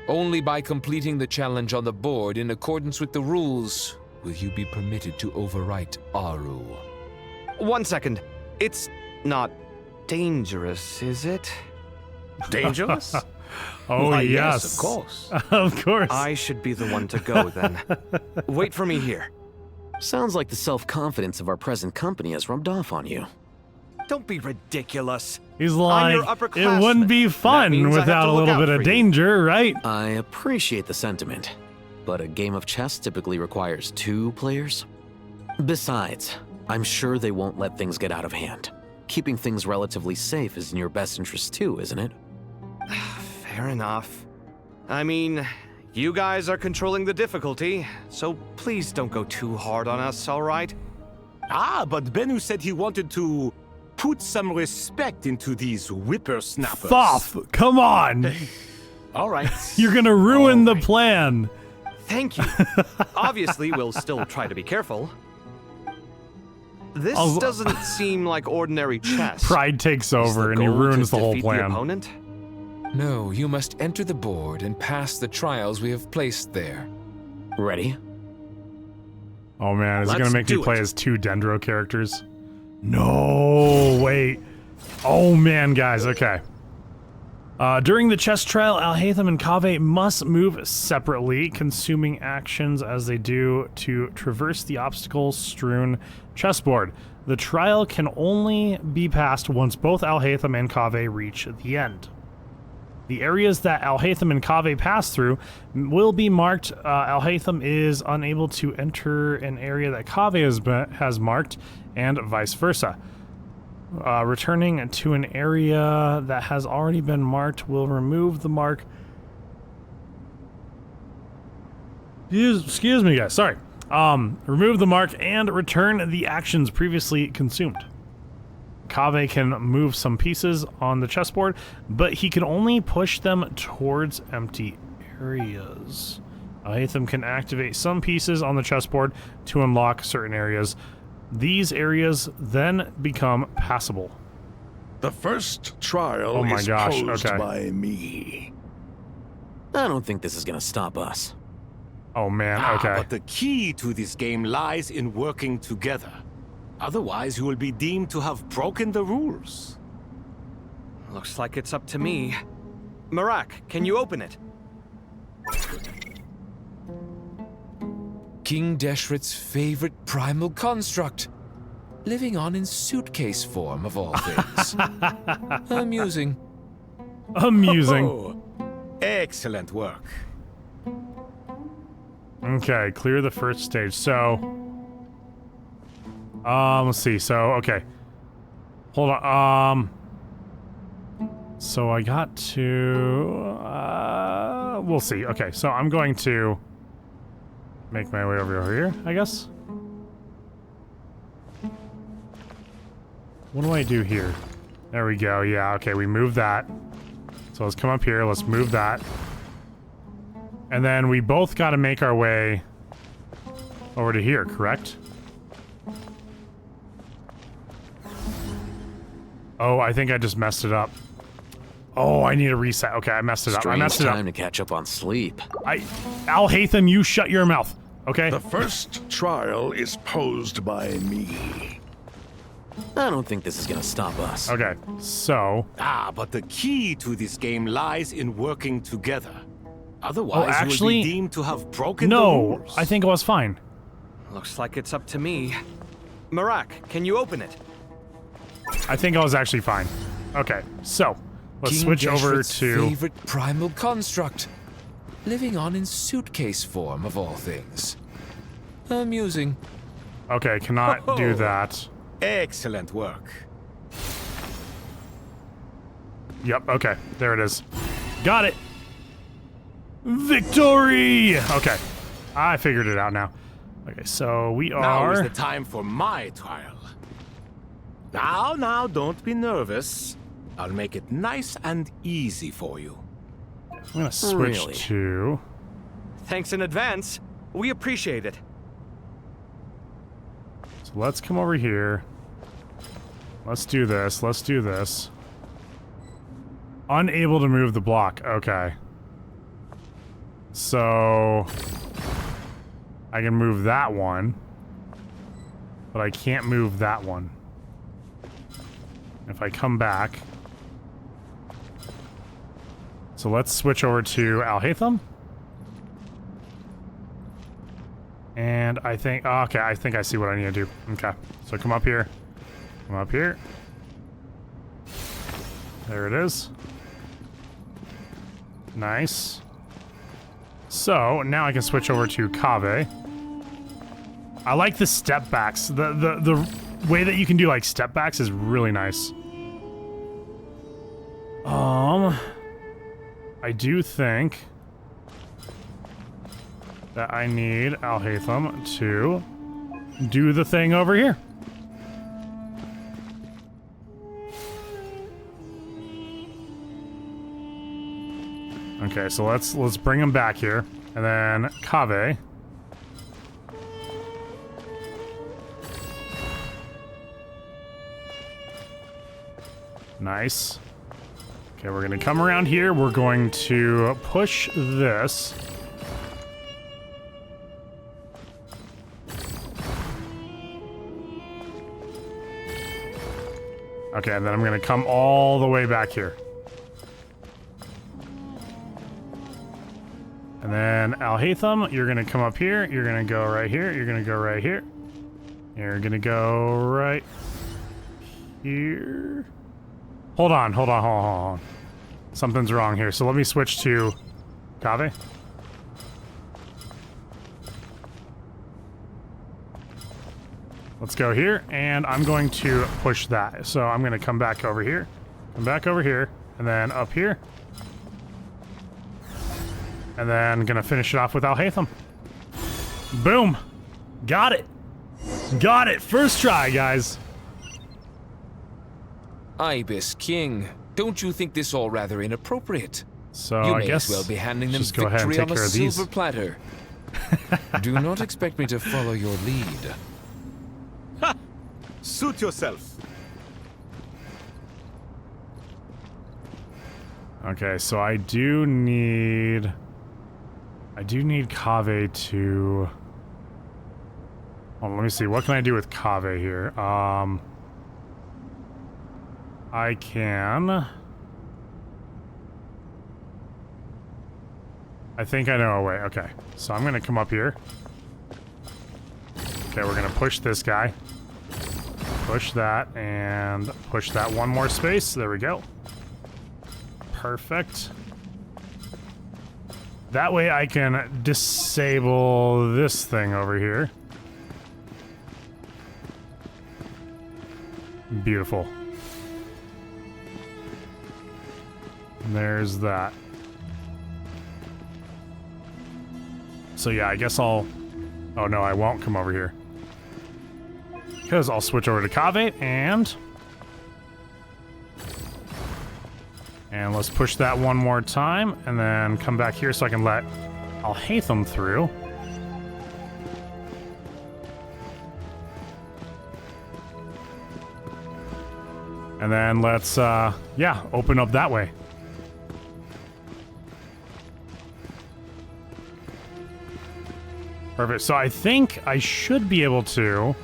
Only by completing the challenge on the board in accordance with the rules will you be permitted to overwrite Aru. 1 second. It's not dangerous, is it? Dangerous? Oh, Why, yes. of course. Of course. I should be the one to go, then. Wait for me here. Sounds like the self-confidence of our present company has rubbed off on you. Don't be ridiculous. He's I'm like, your it upperclassman. wouldn't be That fun means I have without to a look little out bit for of you. danger, right? I appreciate the sentiment, but a game of chess typically requires 2 players. Besides, I'm sure they won't let things get out of hand. Keeping things relatively safe is in your best interest too, isn't it? Fair enough. I mean, you guys are controlling the difficulty, so please don't go too hard on us, all right? Ah, but Bennu said he wanted to put some respect into these whippersnappers. Thoth, come on. All right. You're gonna ruin the plan. Thank you. Obviously, we'll still try to be careful. This I'll- doesn't seem like ordinary chess. Pride takes Is the over and he goal ruins to the whole defeat the plan. opponent? No, you must enter the board and pass the trials we have placed there. Ready? Oh man, is he Let's gonna make me do play it. as 2 Dendro characters? No, wait. Oh man, guys, okay. During the chess trial, Alhaitham and Kaveh must move separately, consuming actions as they do to traverse the obstacle-strewn chessboard. The trial can only be passed once both Alhaitham and Kaveh reach the end. The areas that Alhaitham and Kaveh pass through will be marked. Alhaitham is unable to enter an area that Kaveh has marked, and vice versa. Returning to an area that has already been marked will remove the mark. Excuse me, guys. Sorry. Remove the mark and return the actions previously consumed. Kaveh can move some pieces on the chessboard, but he can only push them towards empty areas. Alhaitham can activate some pieces on the chessboard to unlock certain areas. These areas then become passable. The first trial Oh my is gosh, posed okay. by me. I don't think this is gonna stop us. Oh man, okay. But the key to this game lies in working together. Otherwise, you will be deemed to have broken the rules. Looks like it's up to me. Marak, can you open it? King Deshret's favorite primal construct. living on in suitcase form of all things. Amusing. Amusing. Oh, excellent work. Okay, clear the first stage. So, let's see. So, okay. Hold on. So I got to, we'll see. Okay, so I'm going to make my way over here, I guess. What do I do here? There we go. Yeah, okay, we moved that. So let's come up here. Let's move that. And then we both got to make our way over to here, correct? Oh, I think I just messed it up. Oh, I need a reset. Okay, I messed it up. I messed it up. Time to catch up on sleep. Al Hatham, you shut your mouth. Okay? The first trial is posed by me. I don't think this is gonna stop us. Okay, so... But the key to this game lies in working together. Otherwise, actually, you will be deemed to have broken the rules. I think it was fine. Looks like it's up to me. Marak, can you open it? I think I was actually fine. Okay, so let's switch over to favorite primal construct, living on in suitcase form of all things. Amusing. Okay, cannot do that. Excellent work. Yep, okay, there it is. Got it. Victory! Okay, I figured it out now. Okay, so we are... Now is the time for my trial. Now, don't be nervous. I'll make it nice and easy for you. I'm gonna switch to... Thanks in advance. We appreciate it. So let's come over here. Let's do this. Let's do this. Unable to move the block. Okay. So... I can move that one. But I can't move that one. If I come back... So let's switch over to Al Hatham. And I think... Oh, okay, I think I see what I need to do. Okay. So come up here. Come up here. There it is. Nice. So, now I can switch over to Kaveh. I like the step backs. The way that you can do like step backs is really nice. I do think that I need Al Hatham to do the thing over here. Okay, so let's bring him back here, and then Kaveh. Nice. Okay, we're gonna come around here. We're going to push this. Okay, and then I'm gonna come all the way back here. And then Al Hatham, you're gonna come up here. You're gonna go right here. You're gonna go right here. You're gonna go right here. Hold on. Something's wrong here. So let me switch to Kaveh. Let's go here, and I'm going to push that. So I'm gonna come back over here, and then up here. And then gonna finish it off with Al Hatham. Boom! Got it! Got it! First try, guys! Ibis King, don't you think this all rather inappropriate? So you I may guess as well be handing them just go ahead and victory take on a care of these. silver platter. Do not expect me to follow your lead. Ha! Suit yourself. Okay, so I do need Kaveh to... Hold on, let me see. What can I do with Kaveh here? I can... I think I know a way. Okay, so I'm gonna come up here. Okay, we're gonna push this guy. Push that and push that one more space. There we go. Perfect. That way I can disable this thing over here. Beautiful. And there's that. So yeah, I guess I'll... Oh no, I won't come over here. Because I'll switch over to Cave and let's push that one more time and then come back here so I can let Alhaitham through. And then let's, yeah, open up that way. Perfect. So I think I should be able to...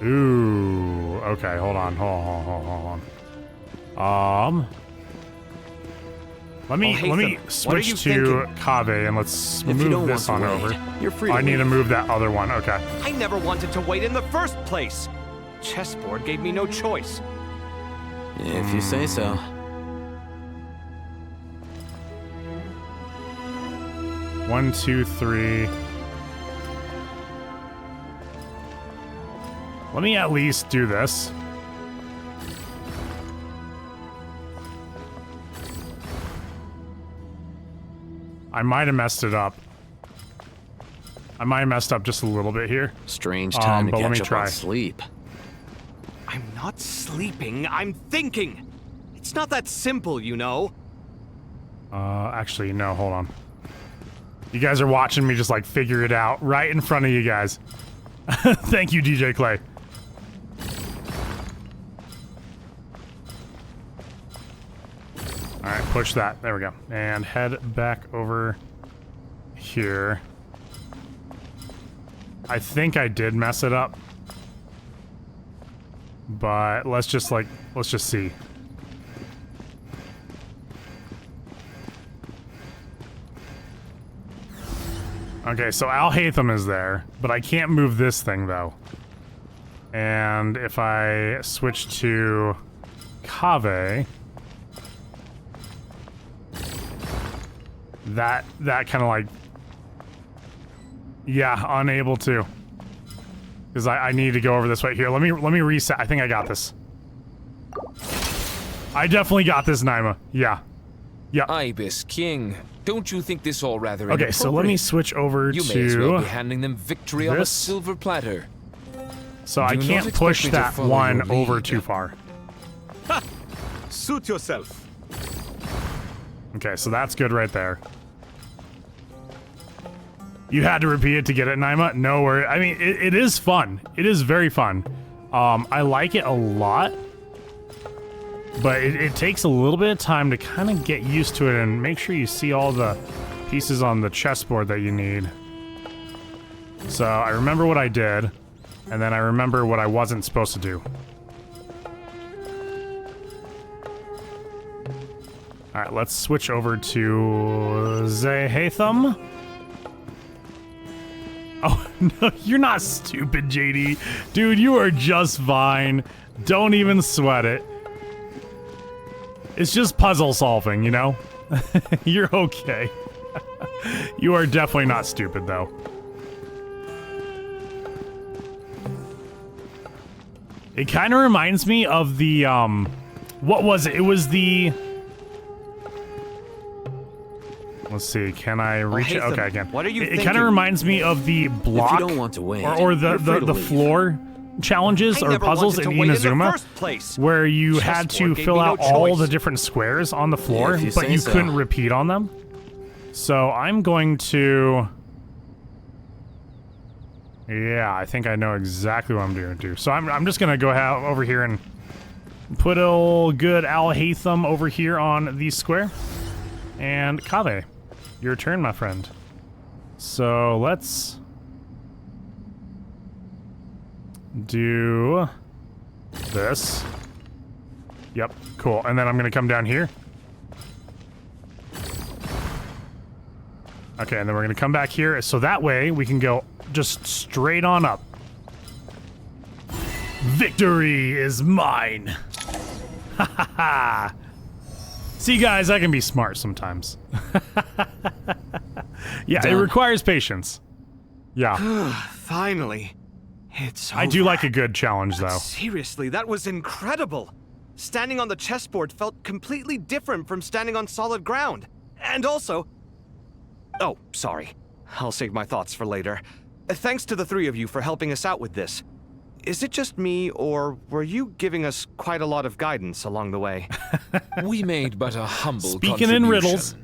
Ooh, okay, hold on. Let me switch to Cave and let's move this on over. You're free to I need to leave. move that other one. Okay. I never wanted to wait in the first place. Chessboard gave me no choice. If you say so. 1, 2, 3. Let me at least do this. I might have messed it up. I might have messed up just a little bit here. Strange time to but let me catch up try. on sleep. I'm not sleeping, I'm thinking. It's not that simple, you know. Actually, no, hold on. You guys are watching me just like figure it out right in front of you guys. Thank you, DJ Clay. All right, push that. There we go. And head back over here. I think I did mess it up. But let's just see. Okay, so Alhaitham is there, but I can't move this thing though. And if I switch to Cave, that kind of like, yeah, unable to, because I need to go over this way. Here, let me reset. I think I got this. I definitely got this, Naima. Yeah. Ibis King, don't you think this all rather Okay, so let me switch over you to may as well be handing them victory on a this. silver platter. So I Do not can't expect push me to that follow one your over lead. too far. Suit yourself. Okay, so that's good right there. You had to repeat it to get it, Naima? No worry. I mean, it is fun. It is very fun. I like it a lot. But it takes a little bit of time to kind of get used to it and make sure you see all the pieces on the chessboard that you need. So I remember what I did, and then I remember what I wasn't supposed to do. Alright, let's switch over to Zehatham. Oh, no, you're not stupid, JD. Dude, you are just fine. Don't even sweat it. It's just puzzle solving, you know? You're okay. You are definitely not stupid, though. It kind of reminds me of the, what was it? It was the... Let's see, can I reach it? Okay, I can. What are you It thinking? kind of reminds me of the block... If you don't want to wait, or you're free to the leave. floor challenges I or never puzzles wanted in to wait in the Inazuma, first place. where you had to Chessboard gave fill me no out all choice. the different squares on the floor, if you but say you so. couldn't repeat on them. So I'm going to... Yeah, I think I know exactly what I'm going to do. So I'm just going to go over here and put old good Alhaitham over here on the square. And Cave, your turn, my friend. So let's do this. Yep, cool. And then I'm going to come down here. Okay, and then we're gonna come back here, so that way we can go just straight on up. Victory is mine! Ha ha ha! See, guys, I can be smart sometimes. Yeah, Done. it requires patience. Yeah. Finally. It's I do over. like a good challenge, though. Seriously, that was incredible. Standing on the chessboard felt completely different from standing on solid ground. And also... Oh, sorry. I'll save my thoughts for later. Thanks to the three of you for helping us out with this. Is it just me, or were you giving us quite a lot of guidance along the way? We made but a humble Speaking in riddles.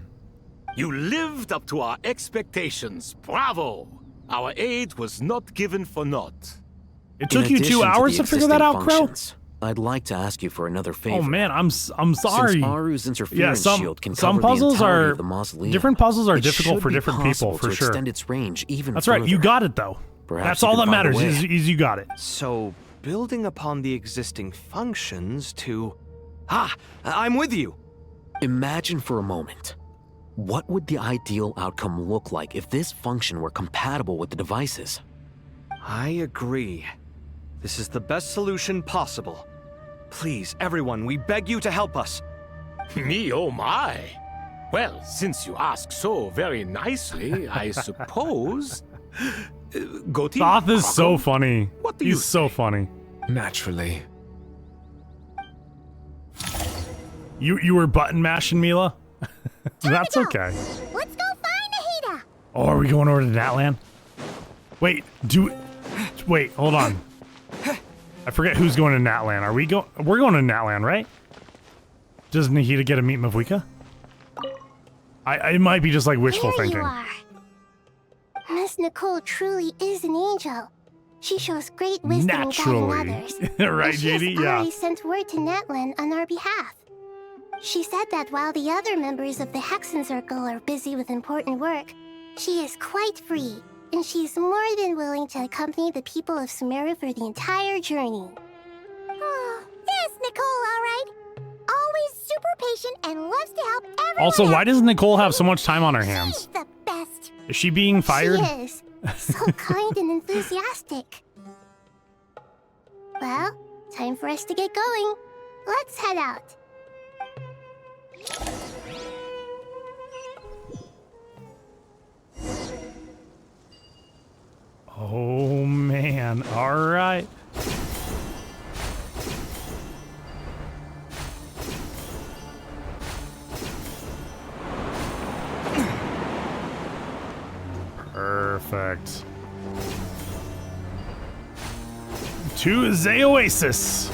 You lived up to our expectations. Bravo! Our aid was not given for naught. It took you 2 hours to figure that out, Crow? I'd like to ask you for another favor. Oh man, I'm sorry. Since Aru's interference shield can some cover puzzles the entirety are of the mausoleum, different puzzles are it difficult should for be different possible people, for to sure. extend its range even That's right. You further. got it though. Perhaps That's you all can that find a matters. way. Is you got it. So, building upon the existing functions to... I'm with you! Imagine for a moment. What would the ideal outcome look like if this function were compatible with the devices? I agree. This is the best solution possible. Please, everyone, we beg you to help us. Me, oh my. Well, since you ask so very nicely, I suppose... Goatee, Thoth is so Croco, funny. What do you He's so funny. Naturally. You were button mashing, Mila? That's okay. Let's go find Nahida. Oh, are we going over to Natlan? Wait, wait, hold on. I forget who's going to Natlan. We're going to Natlan, right? Does Nahida get to meet Mavuika? It might be just like wishful There thinking. you are. Miss Nicole truly is an angel. She shows great wisdom in Naturally. guiding others. Right, And she has JD? Yeah. already sent word to Natlan on our behalf. She said that while the other members of the Hexen Circle are busy with important work, she is quite free, and she's more than willing to accompany the people of Sumeru for the entire journey. Oh, there's Nicole, all right. Always super patient and loves to help everyone Also, why out. does Nicole have so much time on her hands? She's the best. Is she being fired? She is. So kind and enthusiastic. Well, time for us to get going. Let's head out. Oh man, alright. Perfect. To the Oasis.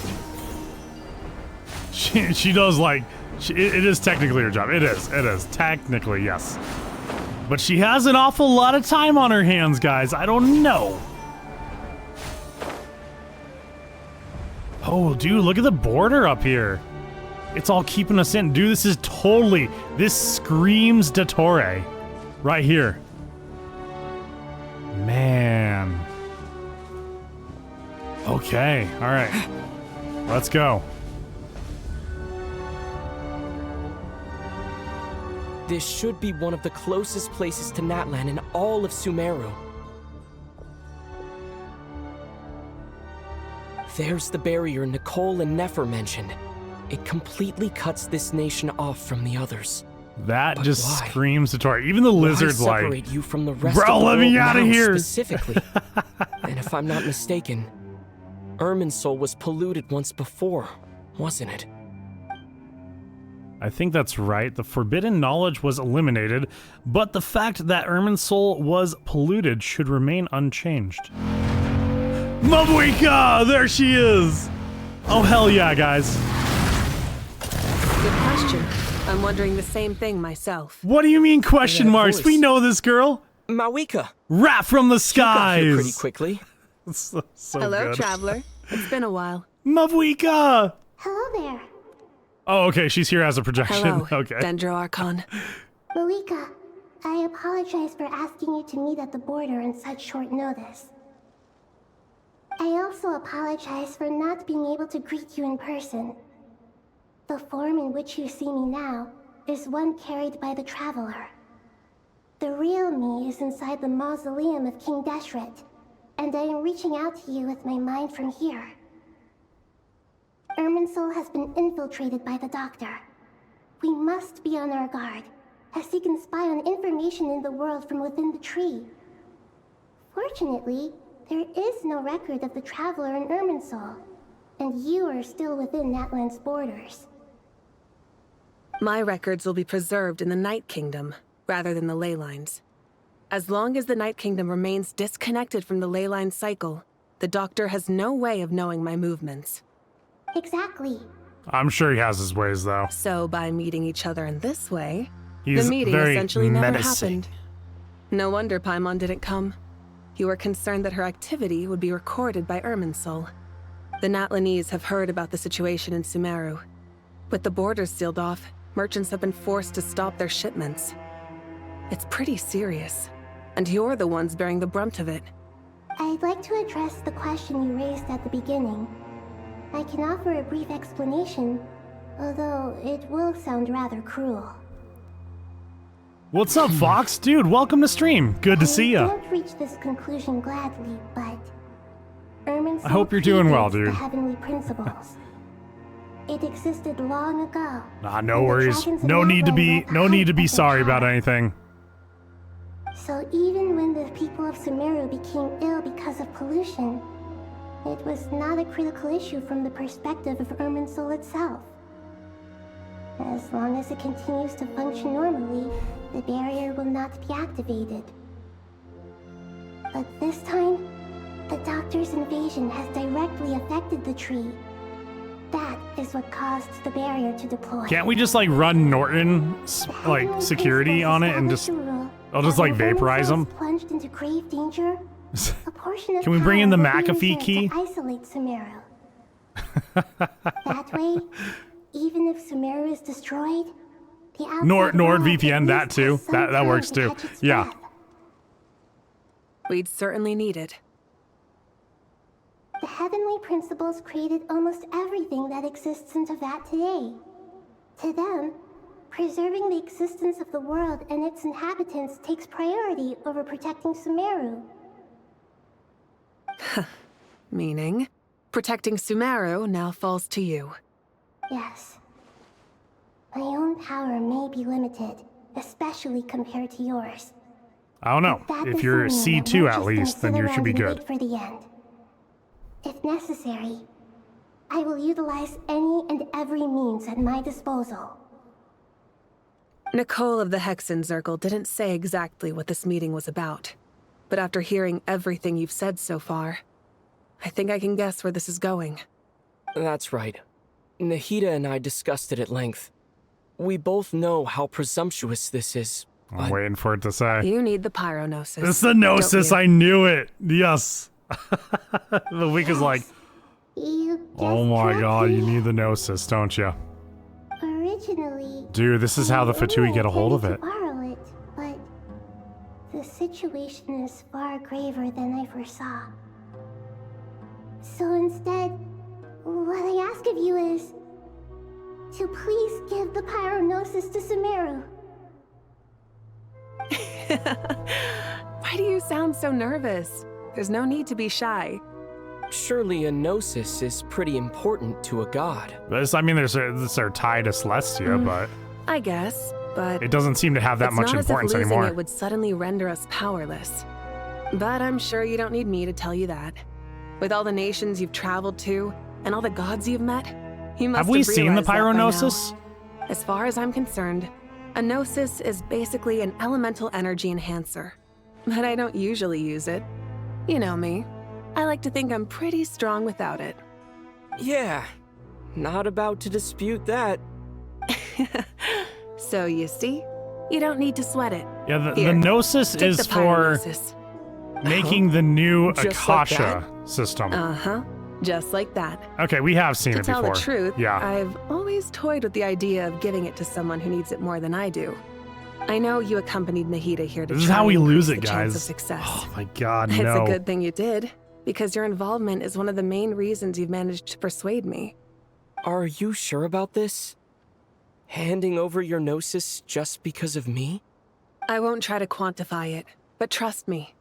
She does like, it is technically her job. It is technically, yes. But she has an awful lot of time on her hands, guys. I don't know. Oh, dude, look at the border up here. It's all keeping us in. Dude, this screams Dottore. Right here. Man. Okay, all right. Let's go. This should be one of the closest places to Natlan in all of Sumeru. There's the barrier Nicole and Nefer mentioned. It completely cuts this nation off from the others. That But just why? screams Dottore. Even the lizard's Why like, separate you from the rest bro, of the let me world out of now here. Specifically. And if I'm not mistaken, Irminsul was polluted once before, wasn't it? I think that's right. The forbidden knowledge was eliminated, but the fact that Irminsul was polluted should remain unchanged. Mavuika! There she is! Oh, hell yeah, guys. Good question. I'm wondering the same thing myself. What do you mean question Yeah, marks? voice. We know this girl. Mawika. Rat from the You got here pretty skies. quickly. so Hello, good. traveler. It's been a while. Mavuika! Hello there. Oh, okay, she's here as a projection. Hello, Okay. Dendro Archon. Malika, I apologize for asking you to meet at the border on such short notice. I also apologize for not being able to greet you in person. The form in which you see me now is one carried by the Traveler. The real me is inside the mausoleum of King Deshret, and I am reaching out to you with my mind from here. Irminsul has been infiltrated by the Doctor. We must be on our guard, as he can spy on information in the world from within the tree. Fortunately, there is no record of the Traveler in Irminsul, and you are still within Natlan's borders. My records will be preserved in the Night Kingdom, rather than the ley lines. As long as the Night Kingdom remains disconnected from the ley line cycle, the Doctor has no way of knowing my movements. Exactly. I'm sure he has his ways, though. So by meeting each other in this way, He's the meeting very essentially never menacing. happened. No wonder Paimon didn't come. You were concerned that her activity would be recorded by Irminsul. The Natlanese have heard about the situation in Sumeru. With the borders sealed off, merchants have been forced to stop their shipments. It's pretty serious, and you're the ones bearing the brunt of it. I'd like to address the question you raised at the beginning. I can offer a brief explanation, although it will sound rather cruel. What's up, Fox? Dude, welcome to stream. Good to see I ya. don't reach this conclusion gladly, but Irminsul I hope you're doing well, predates dude. The heavenly principles. It existed long ago. Nah, no and the worries. dragons of No need to Natlan be were at the no need to height be of their sorry power. about anything. So even when the people of Sumeru became ill because of pollution, it was not a critical issue from the perspective of Irminsul itself. As long as it continues to function normally, the barrier will not be activated. But this time, the Doctor's invasion has directly affected the tree. That is what caused the barrier to deploy. Can't we just like run Norton like security on it and just I'll just like vaporize them? Plunged into grave danger. A portion of Can we bring in the power will be McAfee reserved key? to isolate Sumeru. That way, even if Sumeru is destroyed, the outside world NordVPN, at that least too. has some That time works to too. catch its Yeah. breath. We'd certainly need it. The heavenly principles created almost everything that exists in Teyvat today. To them, preserving the existence of the world and its inhabitants takes priority over protecting Sumeru. Meaning, protecting Sumeru now falls to you. Yes. My own power may be limited, especially compared to yours. I don't know. That If you're doesn't mean that C2 we're at just gonna least, then sit you should around be and good. wait for the end. If necessary, I will utilize any and every means at my disposal. Nicole of the Hexen Circle didn't say exactly what this meeting was about. But after hearing everything you've said so far, I think I can guess where this is going. That's right. Nahida and I discussed it at length. We both know how presumptuous this is. I'm waiting for it to say. You need the pyronosis. It's the Gnosis. I knew it. Yes. The week is like, You oh my god, you need the Gnosis, don't you? originally... Dude, this is how the Fatui get a hold of it. I borrow it, but the situation is far graver than I foresaw. So instead, what I ask of you is to please give the pyronosis to Sumeru. Why do you sound so nervous? There's no need to be shy. Surely a gnosis is pretty important to a god. This, I mean, they're tied to Celestia, but I guess, but it doesn't seem to have that it's much not importance as if losing anymore. it would suddenly render us powerless. But I'm sure you don't need me to tell you that. With all the nations you've traveled to and all the gods you've met, you must Have we seen the realized that by now. pyronosis? As far as I'm concerned, a gnosis is basically an elemental energy enhancer. But I don't usually use it. You know me. I like to think I'm pretty strong without it. Yeah, not about to dispute that. So you see, you don't need to sweat it. Yeah, the Here, Gnosis take is the for pyronosis. making the new Just like Akasha system. Uh-huh, just like that. Okay, we have seen To it tell before. the truth, Yeah. I've always toyed with the idea of giving it to someone who needs it more than I do. I know you accompanied Nahida here to This is try how we and lose increase it, the chance of guys. success. Oh my god, It's no. a good thing you did, because your involvement is one of the main reasons you've managed to persuade me. Are you sure about this? Handing over your gnosis just because of me? I won't try to quantify it, but trust me,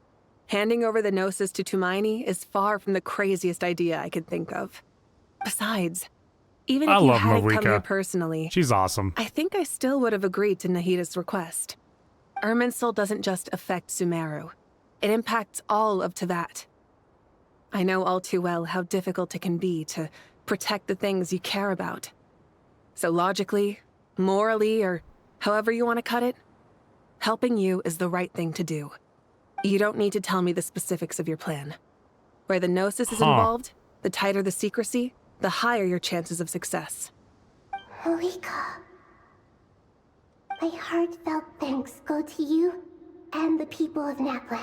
handing over the Gnosis to Tumaini is far from the craziest idea I could think of. Besides, even if you hadn't come here personally, she's awesome. I think I still would have agreed to Nahida's request. Irminsul doesn't just affect Sumeru. It impacts all of Teyvat. I know all too well how difficult it can be to protect the things you care about. So logically, morally, or however you want to cut it, helping you is the right thing to do. You don't need to tell me the specifics of your plan. Where the Gnosis is involved, the tighter the secrecy, the higher your chances of success. Malika, my heartfelt thanks go to you and the people of Natlan.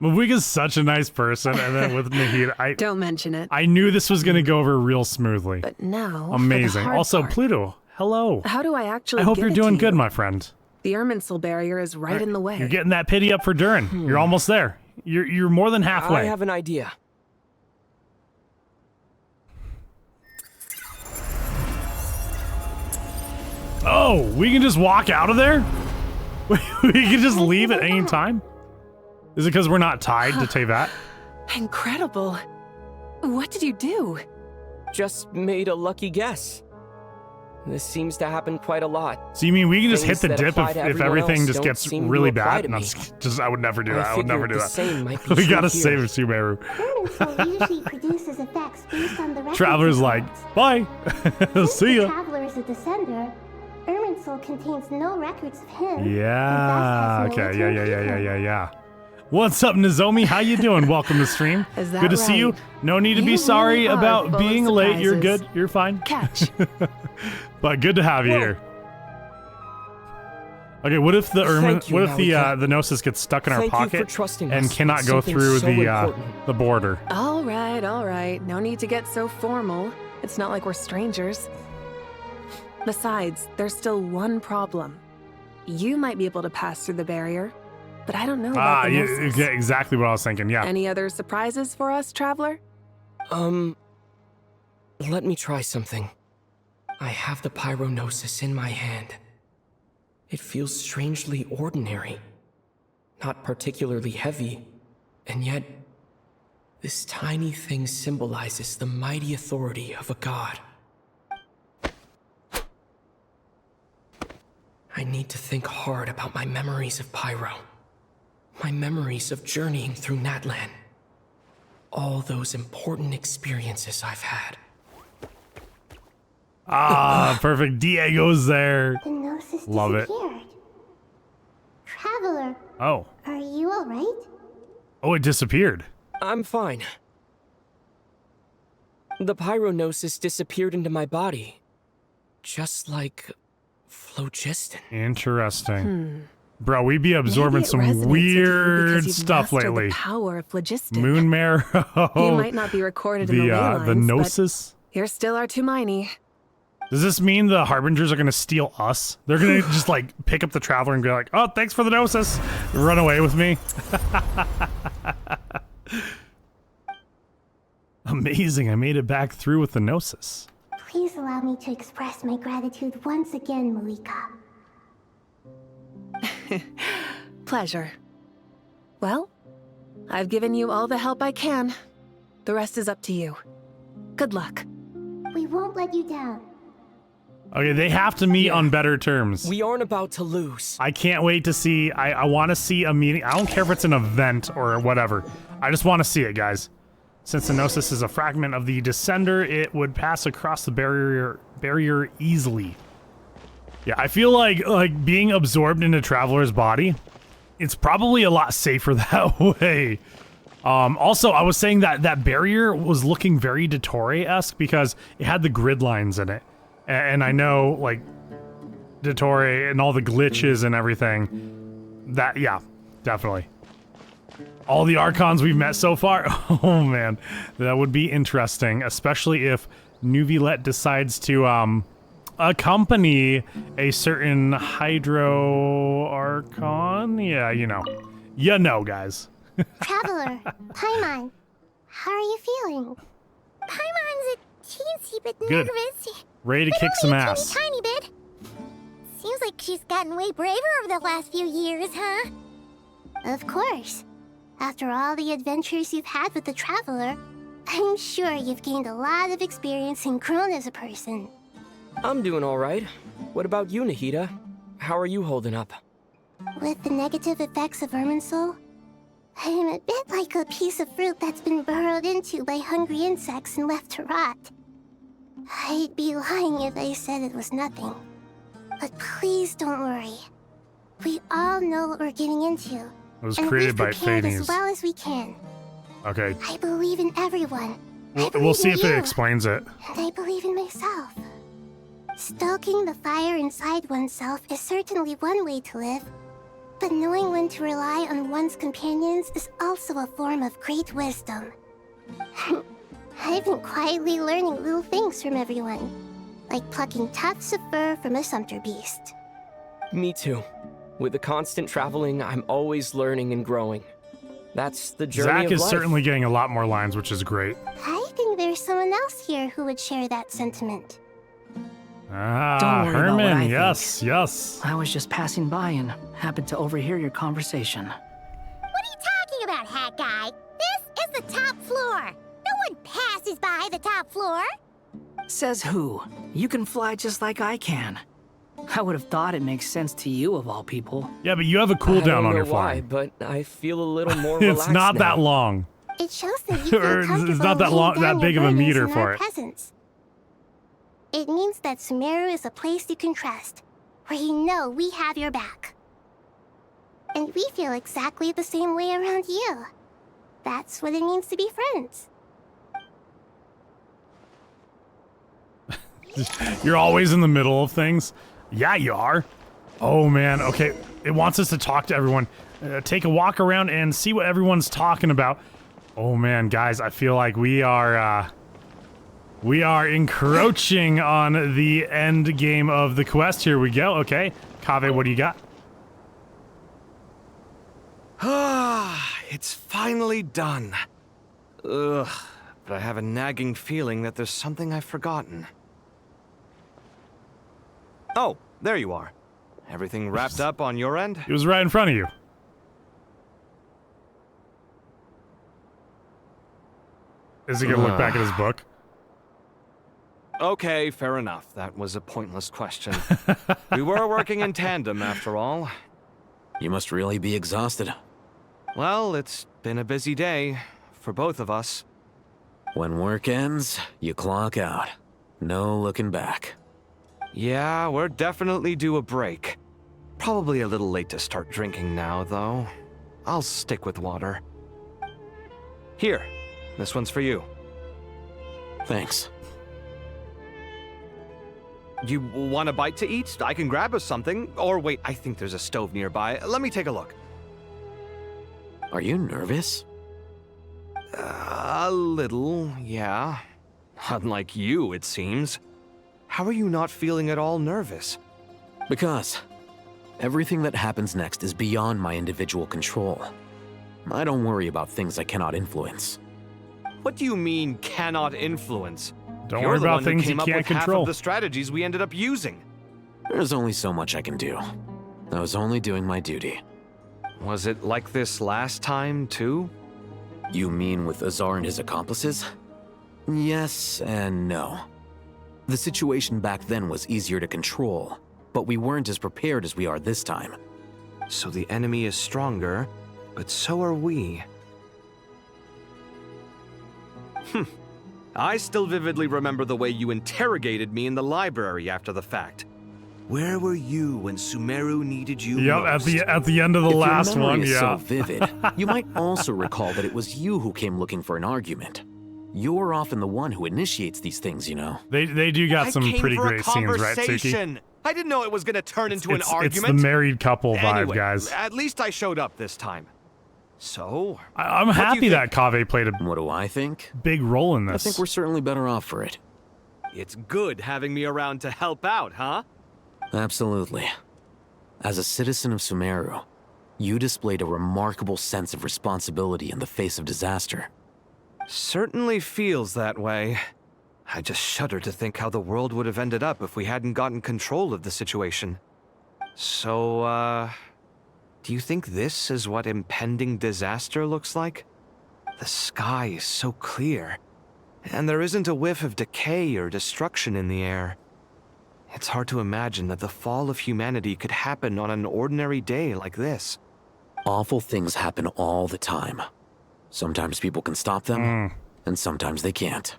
Malika's such a nice person, and then with Nahida, Don't mention it. I knew this was going to go over real smoothly. But now, amazing. for the hard Also, part. Pluto, hello. How do I actually I hope give you're it doing to good, you? my friend. The Irminsul barrier is right in the way. You're getting that pity up for Durin. You're almost there. You're more than halfway. I have an idea. Oh, we can just walk out of there? We can just leave at any time? Is it because we're not tied to Teyvat? Incredible. What did you do? Just made a lucky guess. This seems to happen quite a lot. So you mean we can just hit Things the that dip apply if to everyone everything else just don't gets seem to really apply bad? to No, me. I would never do that. I would never do the that. same might be We true gotta here. save Sumeru. Irminsul usually produces effects based on the reference Traveler's like, bye. See ya. Traveler is a descender. Irminsul contains no records of him. Yeah. Okay. Yeah. What's up, Nozomi? How you doing? Welcome to stream. Is that Good to see you. right? No need to be You sorry really are about full of being late. You're surprises. good. You're fine. Catch. But good to have you here. Okay, what if the Thank you, what if the Malika. Gnosis gets stuck in our Thank you for pocket trusting and us cannot with go something through so the important. border? All right. No need to get so formal. It's not like we're strangers. Besides, there's still one problem. You might be able to pass through the barrier, but I don't know about the Yeah, Gnosis. exactly what I was thinking. Yeah. Any other surprises for us, Traveler? Let me try something. I have the Pyrognosis in my hand. It feels strangely ordinary. Not particularly heavy, and yet this tiny thing symbolizes the mighty authority of a god. I need to think hard about my memories of Pyro. My memories of journeying through Natlan. All those important experiences I've had. Perfect. Diego's there. The Gnosis Love it. disappeared. Traveler, Oh. are you alright? Oh, it disappeared. I'm fine. The Pyrognosis disappeared into my body. Just like phlogiston. Interesting. Bro, we be absorbing Maybe it some resonates with you weird because you've stuff mastered lately. The power of phlogiston. Moon marrow. You might not be recorded in the ley lines, the Gnosis. but you're still our Tumaini. Does this mean the Harbingers are gonna steal us? They're gonna just like pick up the Traveler and be like, "Oh, thanks for the Gnosis. Run away with me." Amazing! I made it back through with the Gnosis. Please allow me to express my gratitude once again, Malika. Pleasure. Well, I've given you all the help I can. The rest is up to you. Good luck. We won't let you down. Okay, they have to meet on better terms. We aren't about to lose. I can't wait to see. I want to see a meeting. I don't care if it's an event or whatever. I just want to see it, guys. Since the Gnosis is a fragment of the Descender, it would pass across the barrier easily. Yeah, I feel like being absorbed into Traveler's body, it's probably a lot safer that way. Also, I was saying that barrier was looking very Dottore-esque because it had the grid lines in it. And I know, like, Dottore and all the glitches and everything. That, yeah, definitely. All the Archons we've met so far. Oh, man. That would be interesting, especially if Nuvilet decides to, accompany a certain Hydro Archon. Yeah, you know. You know, guys. Traveler, Paimon, how are you feeling? Paimon's a teensy bit Good. nervous. Ready to But kick some only a ass. tiny bit. Seems like she just gotten way braver over the last few years, huh? Of course. After all the adventures you've had with the Traveler, I'm sure you've gained a lot of experience and grown as a person. I'm doing all right. What about you, Nahida? How are you holding up? With the negative effects of Irminsul, I'm a bit like a piece of fruit that's been burrowed into by hungry insects and left to rot. I'd be lying if I said it was nothing. But please don't worry. We all know what we're getting into. It was created by we've prepared Phanes. as well as we can. Okay. I believe in everyone. We'll see if it explains it. And I believe in myself. Stoking the fire inside oneself is certainly one way to live, but knowing when to rely on one's companions is also a form of great wisdom. I've been quietly learning little things from everyone, like plucking tufts of fur from a sumpter beast. Me too. With the constant traveling, I'm always learning and growing. That's the journey Zach of is life. certainly getting a lot more lines, which is great. I think there's someone else here who would share that sentiment. Ah, Don't worry about what I Herman, think. yes, yes. I was just passing by and happened to overhear your conversation. What are you talking about, Hat Guy? This is the top floor. No one passes by the top floor. Says who? You can fly just like I can. I would have thought it makes sense to you of all people. Yeah, but you have a cooldown on your why, flying. but I feel a little more It's relaxed not now. that long. It shows that you Or feel it's comfortable not that laying long, down that your big of a burdens meter in for our it. presence. It means that Sumeru is a place you can trust, where you know we have your back. And we feel exactly the same way around you. That's what it means to be friends. You're always in the middle of things. Yeah, you are. Oh, man. Okay, it wants us to talk to everyone. Take a walk around and see what everyone's talking about. Oh, man, guys, I feel like we are encroaching on the end game of the quest. Here we go. Okay, Kaveh, what do you got? Ah, it's finally done. Ugh, but I have a nagging feeling that there's something I've forgotten. Oh, there you are. Everything wrapped up on your end? It was right in front of you. Is he gonna look back at his book? Okay, fair enough. That was a pointless question. We were working in tandem, after all. You must really be exhausted. Well, it's been a busy day for both of us. When work ends, you clock out. No looking back. Yeah, we're definitely due a break. Probably a little late to start drinking now, though. I'll stick with water. Here, this one's for you. Thanks. You want a bite to eat? I can grab us something. Or wait, I think there's a stove nearby. Let me take a look. Are you nervous? A little, yeah. Unlike you, it seems. How are you not feeling at all nervous? Because everything that happens next is beyond my individual control. I don't worry about things I cannot influence. What do you mean, cannot influence? Don't You're worry the about one who things you came up can't with half control. of the strategies we ended up using. There's only so much I can do. I was only doing my duty. Was it like this last time, too? You mean with Azar and his accomplices? Yes and no. The situation back then was easier to control, but we weren't as prepared as we are this time. So the enemy is stronger, but so are we. I still vividly remember the way you interrogated me in the library after the fact. Where were you when Sumeru needed you most? at the end of the If last your memory one, is yeah. so vivid, you might also recall that it was you who came looking for an argument. You're often the one who initiates these things, you know. They do got some pretty great scenes, right, Suki? Conversation. I didn't know it was going to turn into an argument. It's the married couple vibe, Anyway, guys. At least I showed up this time. So, I'm what do you happy think? that Kaveh played a What do I think? big role in I this. think we're certainly better off for it. It's good having me around to help out, huh? Absolutely. As a citizen of Sumeru, you displayed a remarkable sense of responsibility in the face of disaster. Certainly feels that way. I just shudder to think how the world would have ended up if we hadn't gotten control of the situation. So, do you think this is what impending disaster looks like? The sky is so clear, and there isn't a whiff of decay or destruction in the air. It's hard to imagine that the fall of humanity could happen on an ordinary day like this. Awful things happen all the time. Sometimes people can stop them, and sometimes they can't.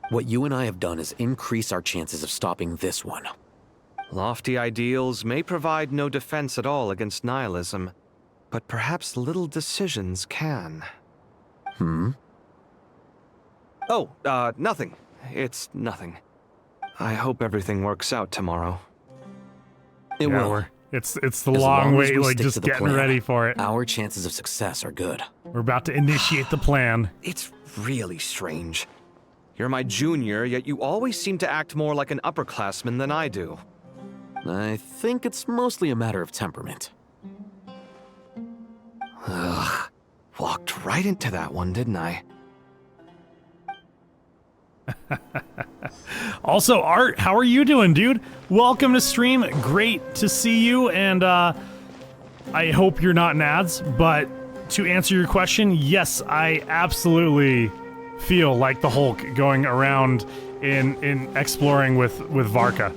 What you and I have done is increase our chances of stopping this one. Lofty ideals may provide no defense at all against nihilism, but perhaps little decisions can. Oh, nothing. It's nothing. I hope everything works out tomorrow. It will. It's the long way, like just getting plan, ready for it. Our chances of success are good. We're about to initiate the plan. It's really strange. You're my junior, yet you always seem to act more like an upperclassman than I do. I think it's mostly a matter of temperament. Ugh. Walked right into that one, didn't I? Also, Art, how are you doing, dude? Welcome to stream. Great to see you, and I hope you're not nads, but to answer your question, yes, I absolutely feel like the Hulk going around in exploring with Varka.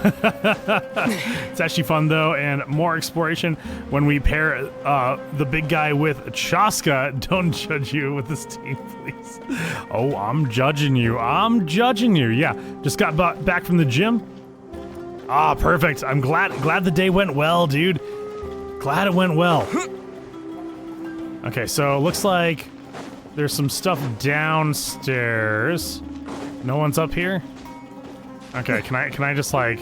It's actually fun though, and more exploration when we pair the big guy with Chaska. Don't judge you with this team, please. Oh, I'm judging you. I'm judging you. Yeah, just got back from the gym. Ah, perfect. I'm glad the day went well, dude. Glad it went well. Okay, so looks like there's some stuff downstairs. No one's up here? Okay, can I just like,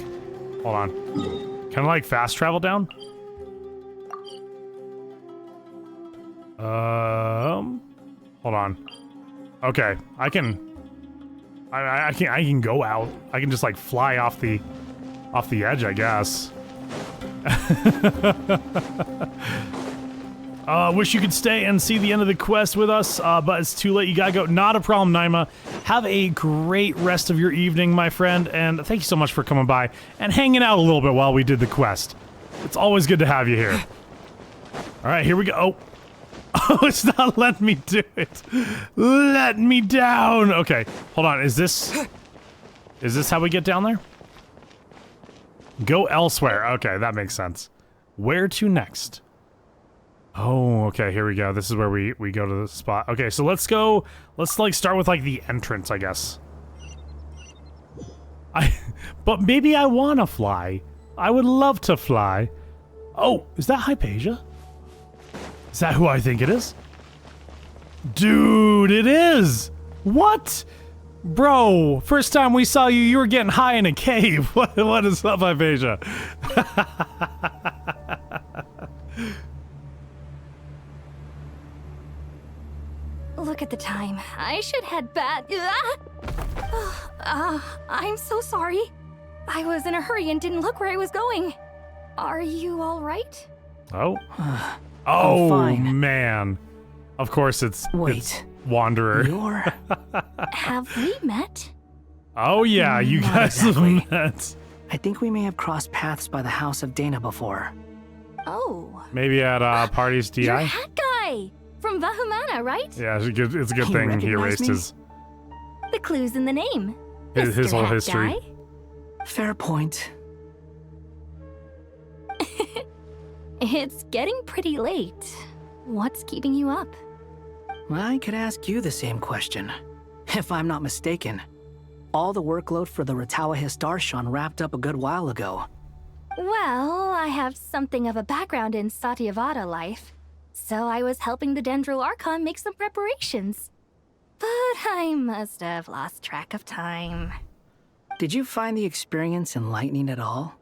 hold on. Can I like fast travel down? Hold on. Okay, I can go out. I can just like fly off the edge, I guess. Wish you could stay and see the end of the quest with us, but it's too late. You gotta go. Not a problem, Naima. Have a great rest of your evening, my friend, and thank you so much for coming by and hanging out a little bit while we did the quest. It's always good to have you here. All right, here we go. Oh, it's not letting me do it. Let me down. Okay, hold on. Is this how we get down there? Go elsewhere. Okay, that makes sense. Where to next? Oh, okay, here we go. This is where we go to the spot. Okay, so let's like start with like the entrance, I guess. But maybe I wanna fly. I would love to fly. Oh, is that Hypatia? Is that who I think it is? Dude, it is! What? Bro, first time we saw you, you were getting high in a cave. What is up, Hypatia? Look at the time. I should head back. I'm so sorry. I was in a hurry and didn't look where I was going. Are you all right? Oh. I'm fine. Man. Of course it's Wanderer. You're... Have we met? Oh yeah, you Not guys exactly. have met. I think we may have crossed paths by the house of Dana before. Oh. Maybe at Party's DI? You're Hat Guy! From Vahumana, right? Yeah, it's a good He thing he recognized erased me? his The clue's in the name. his Mr. whole Hat history. Guy. Fair point. It's getting pretty late. What's keeping you up? I could ask you the same question. If I'm not mistaken, all the workload for the Ratawa Histarshon wrapped up a good while ago. Well, I have something of a background in Satyavada life, so I was helping the Dendro Archon make some preparations. But I must have lost track of time. Did you find the experience enlightening at all?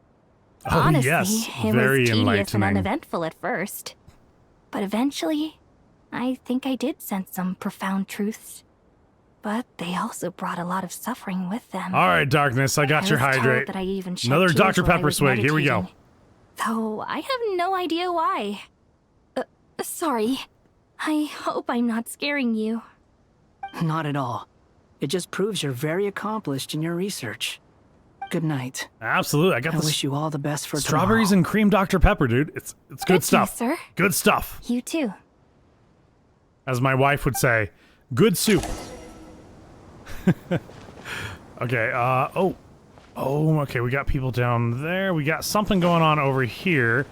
Oh, Honestly, yes, it very was tedious and enlightening. uneventful at first. But eventually, I think I did sense some profound truths. But they also brought a lot of suffering with them. All right, Darkness, I got your was told hydrate. that I even shed Another tears Dr. while I Pepper was swig. Here we go. meditating. Though I have no idea why. Sorry. I hope I'm not scaring you. Not at all. It just proves you're very accomplished in your research. Good night. Absolutely. I got I this. wish you all the best for strawberries tomorrow. and cream Dr. Pepper, dude. It's good Thank stuff. you, sir. Good stuff. You too. As my wife would say, good soup. Okay, okay, we got people down there. We got something going on over here.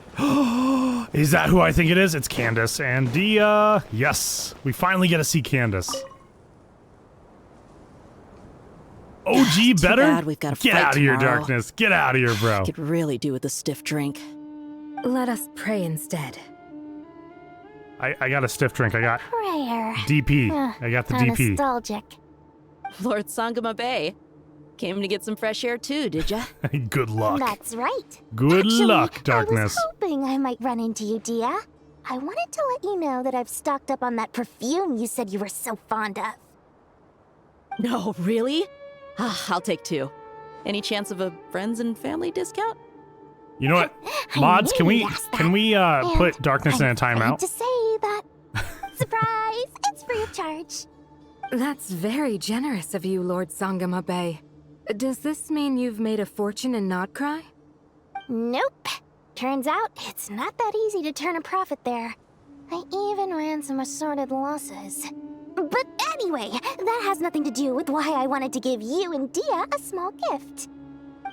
Is that who I think it is? It's Candace and Dia. Yes, we finally get to see Candace. OG better? Bad we've got to Get fight out of here, tomorrow. Darkness. Get out of here, bro. Could really do with a stiff drink. Let us pray instead. I got a stiff drink. I got Prayer. DP. I got the How DP. nostalgic. Lord Sangama Bay. Came to get some fresh air too, did ya? Good luck. That's right. Good Actually, luck, Darkness. I was hoping I might run into you, Dia. I wanted to let you know that I've stocked up on that perfume you said you were so fond of. No, really? I'll take 2. Any chance of a friends and family discount? You know what, I mods? knew Can we you'd ask that. put Darkness in a I'm timeout? to say that. Surprise! It's free of charge. That's very generous of you, Lord Sangama Bay. Does this mean you've made a fortune in Nodcry? Nope. Turns out it's not that easy to turn a profit there. I even ran some assorted losses. But anyway, that has nothing to do with why I wanted to give you and Dia a small gift.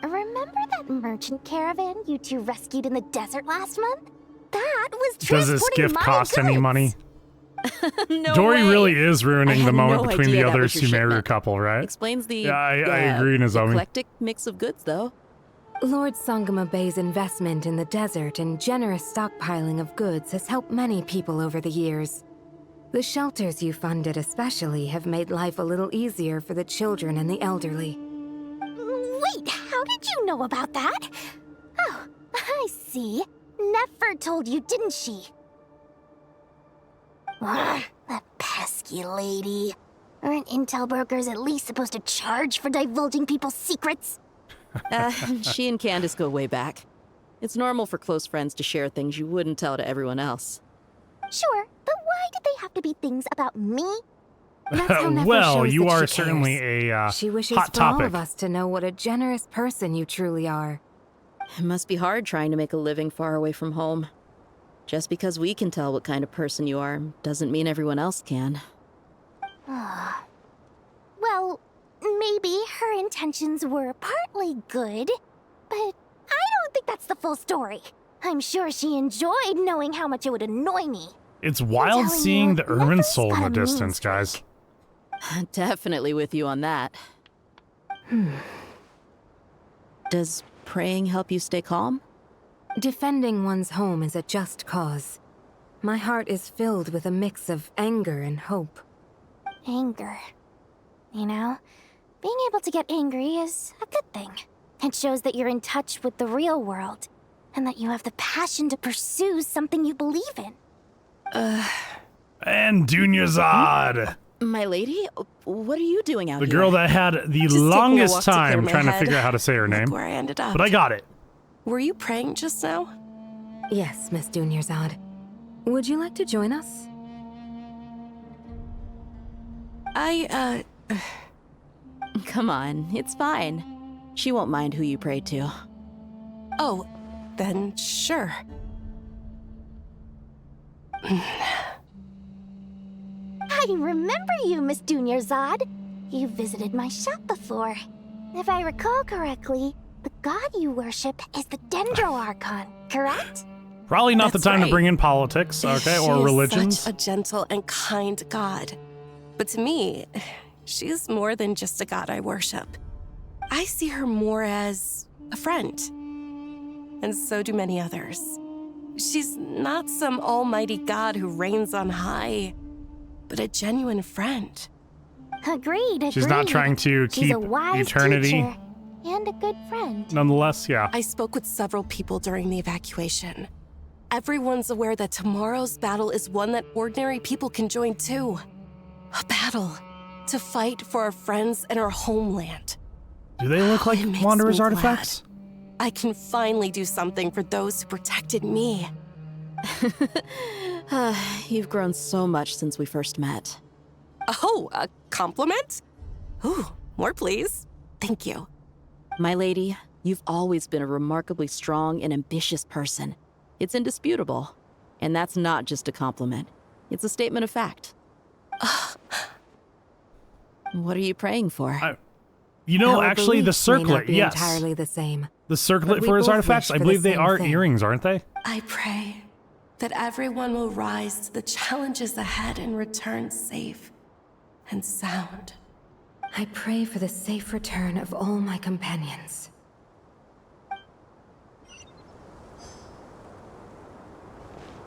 Remember that merchant caravan you two rescued in the desert last month? That was Does this transporting gift my cost any goods. money? No Dory way. really is ruining I the had moment no between idea the that other was your Sumeru shipment. couple, right? Explains the Yeah, I agree, Nozomi. eclectic mix of goods, though. Lord Sangama Bay's investment in the desert and generous stockpiling of goods has helped many people over the years. The shelters you funded especially have made life a little easier for the children and the elderly. Wait, how did you know about that? Oh, I see. Nefer told you, didn't she? That pesky lady. Aren't intel brokers at least supposed to charge for divulging people's secrets? She and Candace go way back. It's normal for close friends to share things you wouldn't tell to everyone else. Sure, but why did they have to be things about me? That's how Nefer Well, shows you that are she certainly cares. a She wishes hot for all topic. of us to know what a generous person you truly are. It must be hard trying to make a living far away from home. Just because we can tell what kind of person you are doesn't mean everyone else can. Well, maybe her intentions were partly good, but I don't think that's the full story. I'm sure she enjoyed knowing how much it would annoy me. It's wild telling seeing you, the Ermin soul in got the a mean distance, guys. Definitely with you on that. Does praying help you stay calm? Defending one's home is a just cause. My heart is filled with a mix of anger and hope. Anger. You know, being able to get angry is a good thing. It shows that you're in touch with the real world, and that you have the passion to pursue something you believe in. And Dunyazad, My lady, what are you doing out the here? girl that had the Just taking a longest walk to clear time my trying to head. figure out how to say her name. Where I ended up. But I got it. Were you praying just now? Yes, Miss Dunyazad. Would you like to join us? Come on, it's fine. She won't mind who you pray to. Oh, then sure. I remember you, Miss Dunyazad. You visited my shop before. If I recall correctly, the god you worship is the Dendro Archon, correct? Probably not That's the time to right. bring in politics, okay, She or is religions. such a gentle and kind god. But to me, she's more than just a god I worship. I see her more as a friend. And so do many others. She's not some almighty god who reigns on high, but a genuine friend. Agreed. She's not trying to She's keep a wise eternity. teacher and a good friend. Nonetheless, yeah. I spoke with several people during the evacuation. Everyone's aware that tomorrow's battle is one that ordinary people can join too. A battle to fight for our friends and our homeland. Do they look like It makes Wanderer's me artifacts? glad. I can finally do something for those who protected me. You've grown so much since we first met. Oh, a compliment? Ooh, more please. Thank you. My lady, you've always been a remarkably strong and ambitious person. It's indisputable. And that's not just a compliment. It's a statement of fact. What are you praying for? You know, Our actually, the beliefs may not circlet, be yes. entirely the same. The circlet but we for his both artifacts, wish I for believe the they same are thing. earrings, aren't they? I pray that everyone will rise to the challenges ahead and return safe and sound. I pray for the safe return of all my companions.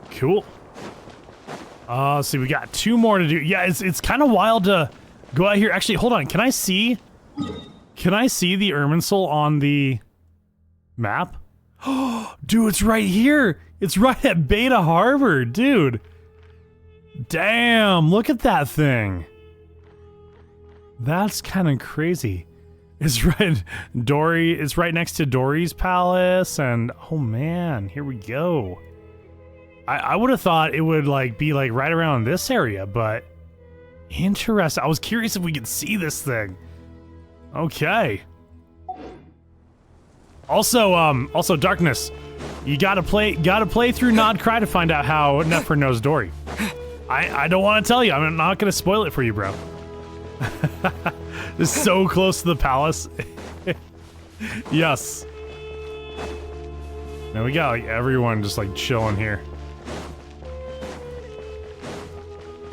Cool. Let's see, we got 2 more to do. Yeah, it's kind of wild to go out here. Actually, hold on. Can I see the Irminsul on the map? Oh, dude, it's right here. It's right at Beta Harbor, dude. Damn, look at that thing. That's kind of crazy. It's right next to Dory's palace, and oh man, here we go. I would have thought it would be right around this area, but interesting. I was curious if we could see this thing. Okay. Also Darkness, you gotta play through Nod Cry to find out how Nefer knows Dory. I don't want to tell you. I'm not gonna spoil it for you, bro. It's so close to the palace. Yes. There we go. Everyone just chilling here.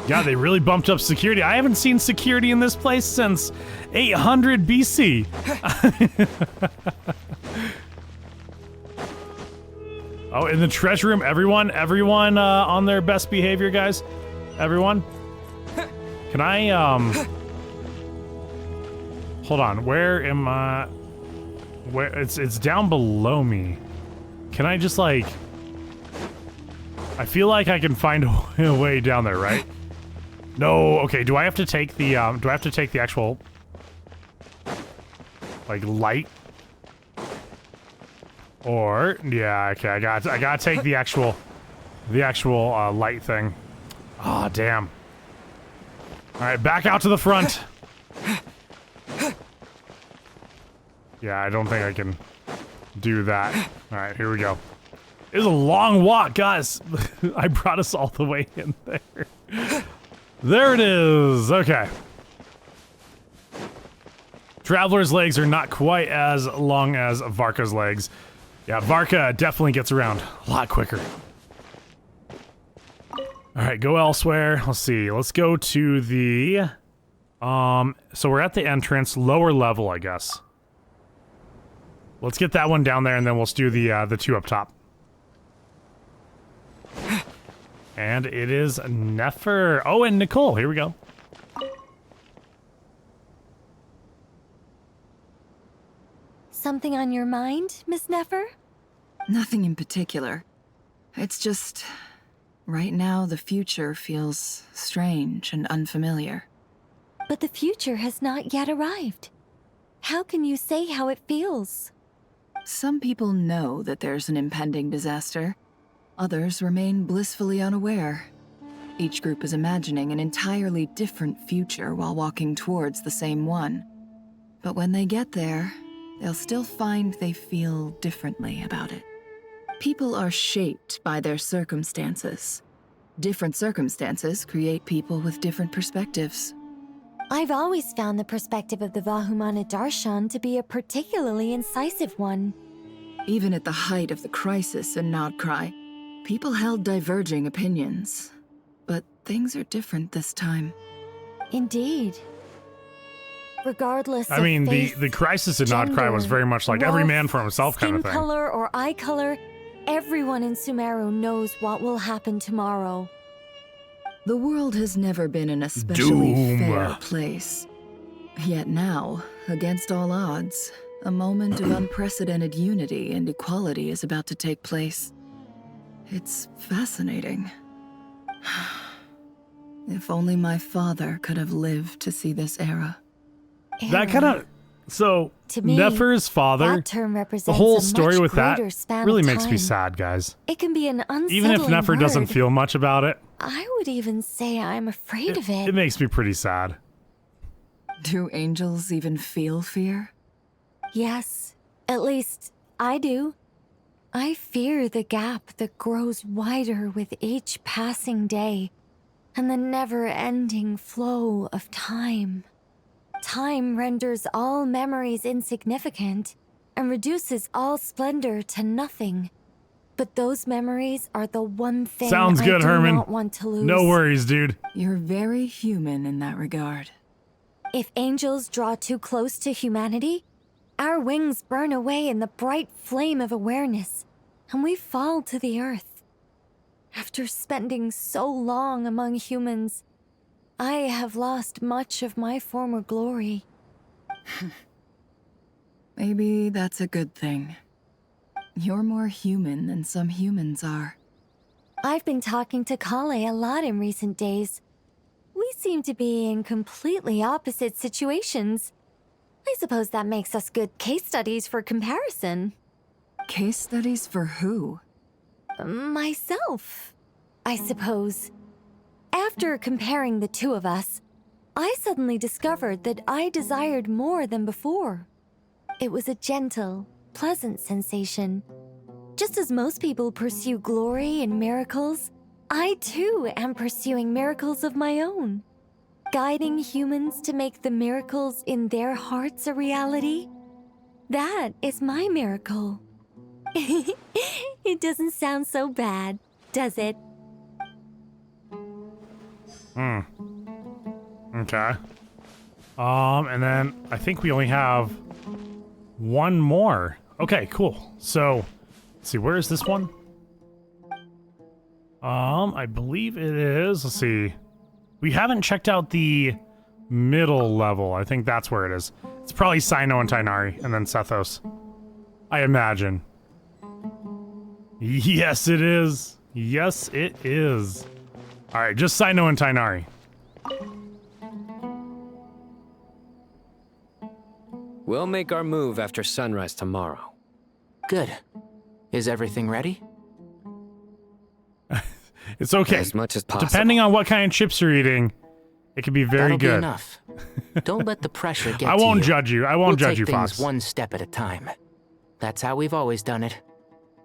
God, they really bumped up security. I haven't seen security in this place since 800 BC. Oh, in the treasure room, everyone on their best behavior, guys. Everyone. Can I, hold on, where am I? Where, it's down below me. Can I just I feel like I can find a way down there, right? No, okay, do I have to take the actual, light? Or, yeah, okay, I gotta take the actual light thing. Aw, damn. Alright, back out to the front. Yeah, I don't think I can do that. Alright, here we go. It was a long walk, guys. I brought us all the way in there. There it is. Okay. Traveler's legs are not quite as long as Varka's legs. Yeah, Varka definitely gets around a lot quicker. Alright, go elsewhere. Let's see. Let's go to the... so we're at the entrance, lower level, I guess. Let's get that one down there, and then we'll do the 2 up top. And it is Nefer. Oh, and Nicole. Here we go. Something on your mind, Miss Nefer? Nothing in particular. It's just... right now, the future feels strange and unfamiliar. But the future has not yet arrived. How can you say how it feels? Some people know that there's an impending disaster. Others remain blissfully unaware. Each group is imagining an entirely different future while walking towards the same one. But when they get there, they'll still find they feel differently about it. People are shaped by their circumstances. Different circumstances create people with different perspectives. I've always found the perspective of the Vahumana Darshan to be a particularly incisive one. Even at the height of the crisis in Nod Cry, people held diverging opinions. But things are different this time. Indeed. Regardless I of mean, faith, the crisis in Nod Cry was very much every wealth, man for himself kind of skin thing. color or eye color, everyone in Sumeru knows what will happen tomorrow. The world has never been an especially Doom. fair place. Yet now, against all odds, a moment of unprecedented unity and equality is about to take place. It's fascinating. If only my father could have lived to see this era. That kind of... So, To me, Nefer's father, that term represents the whole a story much with that greater span really of makes me time. sad, guys. It can be an unsettling Even if Nefer doesn't word. feel much about it, I would even say I'm afraid of it. it makes me pretty sad. Do angels even feel fear? Yes, at least I do. I fear the gap that grows wider with each passing day and the never-ending flow of time. Time renders all memories insignificant and reduces all splendor to nothing. But those memories are the one thing Sounds good, I do Herman. not want to lose. No worries, dude. You're very human in that regard. If angels draw too close to humanity, our wings burn away in the bright flame of awareness, and we fall to the earth. After spending so long among humans, I have lost much of my former glory. Maybe that's a good thing. You're more human than some humans are. I've been talking to Kale a lot in recent days. We seem to be in completely opposite situations. I suppose that makes us good case studies for comparison. Case studies for who? Myself, I suppose. After comparing the two of us, I suddenly discovered that I desired more than before. It was a gentle, pleasant sensation. Just as most people pursue glory and miracles, I too am pursuing miracles of my own. Guiding humans to make the miracles in their hearts a reality. That is my miracle. It doesn't sound so bad, does it? Okay. And then I think we only have one more. Okay, cool. So, let's see, where is this one? I believe it is. Let's see. We haven't checked out the middle level. I think that's where it is. It's probably Sino and Tainari, and then Sethos. I imagine. Yes, it is. Yes, it is. Alright, just Sino and Tainari. We'll make our move after sunrise tomorrow. Good. Is everything ready? It's okay. As much as possible. Depending on what kind of chips you're eating, it can be very That'll good. Be enough. Don't let the pressure get I to won't you. judge you. I won't judge you, We'll take things Fox. one step at a time. That's how we've always done it.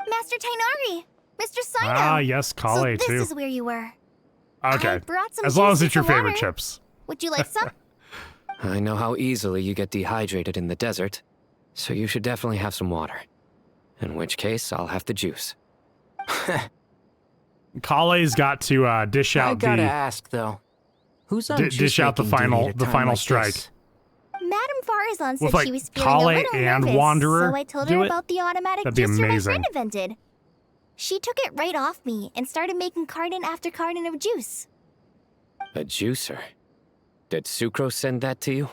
Master Tainari! Mr. Sino! Ah, yes, Kale, so this too. is where you were. Okay. I brought some As long as juice it's your and some favorite water. chips. Would you like some? I know how easily you get dehydrated in the desert, so you should definitely have some water. In which case, I'll have the juice. Kale's got to dish out I gotta ask though, who's on dish out the final strike. Madame Farazan said With, like, she was feeling a Kale little and nervous, Wanderer so I told do her it? about the automatic That'd be juicer my amazing. friend invented. She took it right off me and started making carton after carton of juice. A juicer? Did Sucrose send that to you?